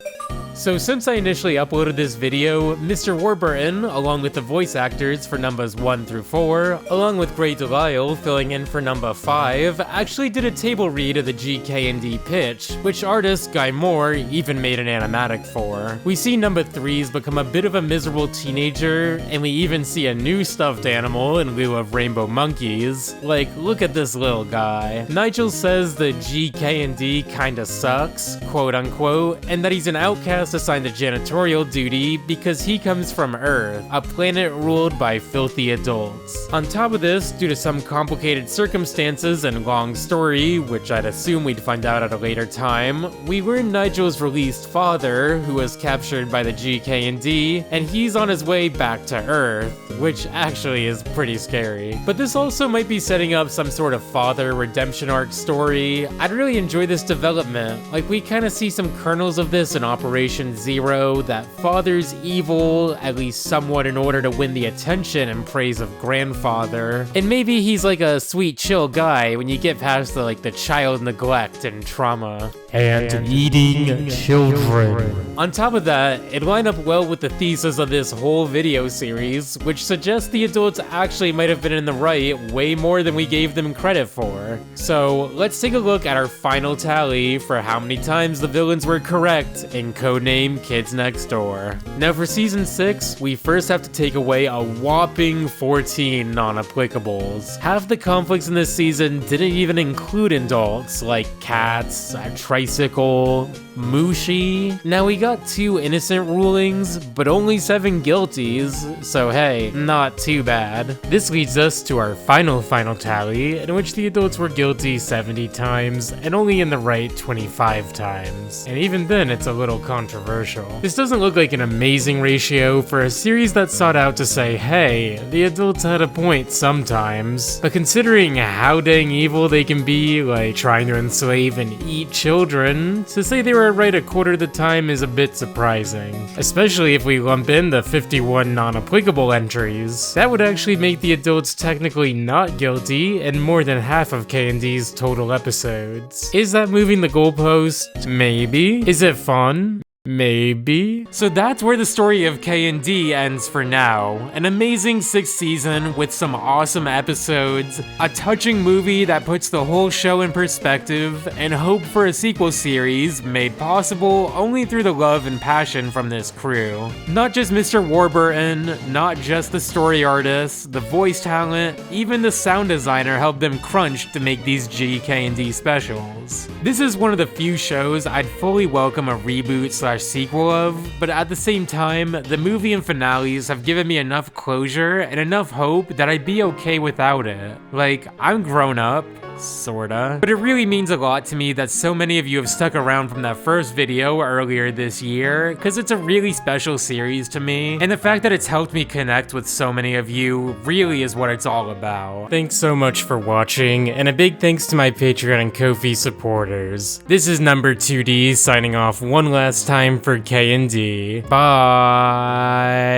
So since I initially uploaded this video, Mr. Warburton, along with the voice actors for numbers 1 through 4, along with Great Delisle filling in for number 5, actually did a table read of the GKND pitch, which artist Guy Moore even made an animatic for. We see number 3's become a bit of a miserable teenager, and we even see a new stuffed animal in lieu of rainbow monkeys. Like, look at this little guy. Nigel says the GKND kinda sucks, quote unquote, and that he's an outcast assigned to janitorial duty because he comes from Earth, a planet ruled by filthy adults. On top of this, due to some complicated circumstances and long story, which I'd assume we'd find out at a later time, we learn Nigel's released father, who was captured by the GKND, and he's on his way back to Earth, which actually is pretty scary. But this also might be setting up some sort of father redemption arc story. I'd really enjoy this development. Like, we kind of see some kernels of this in Operation Z.E.R.O, that father's evil, at least somewhat, in order to win the attention and praise of grandfather. And maybe he's like a sweet, chill guy when you get past the child neglect and trauma. And eating children. On top of that, it lined up well with the thesis of this whole video series, which suggests the adults actually might have been in the right way more than we gave them credit for. So let's take a look at our final tally for how many times the villains were correct in Codename Kids Next Door. Now for season 6, we first have to take away a whopping 14 non-applicables. Half the conflicts in this season didn't even include adults, like cats, a tricycle, Mushi. Now we got 2 innocent rulings, but only 7 guilties, so hey, not too bad. This leads us to our final tally, in which the adults were guilty 70 times, and only in the right 25 times. And even then, it's a little controversial. controversial. This doesn't look like an amazing ratio for a series that sought out to say, hey, the adults had a point sometimes, but considering how dang evil they can be, like trying to enslave and eat children, to say they were right a quarter of the time is a bit surprising, especially if we lump in the 51 non-applicable entries. That would actually make the adults technically not guilty in more than half of KND's total episodes. Is that moving the goalpost? Maybe. Is it fun? Maybe. So that's where the story of KND ends for now. An amazing 6th season with some awesome episodes, a touching movie that puts the whole show in perspective, and hope for a sequel series made possible only through the love and passion from this crew. Not just Mr. Warburton, not just the story artist, the voice talent, even the sound designer helped them crunch to make these GKND specials. This is one of the few shows I'd fully welcome a reboot/sequel of, but at the same time, the movie and finales have given me enough closure and enough hope that I'd be okay without it. Like, I'm grown up, sorta. But it really means a lot to me that so many of you have stuck around from that first video earlier this year, cause it's a really special series to me, and the fact that it's helped me connect with so many of you really is what it's all about. Thanks so much for watching, and a big thanks to my Patreon and Ko-fi supporters. This is Number 2D signing off one last time for KND. Bye!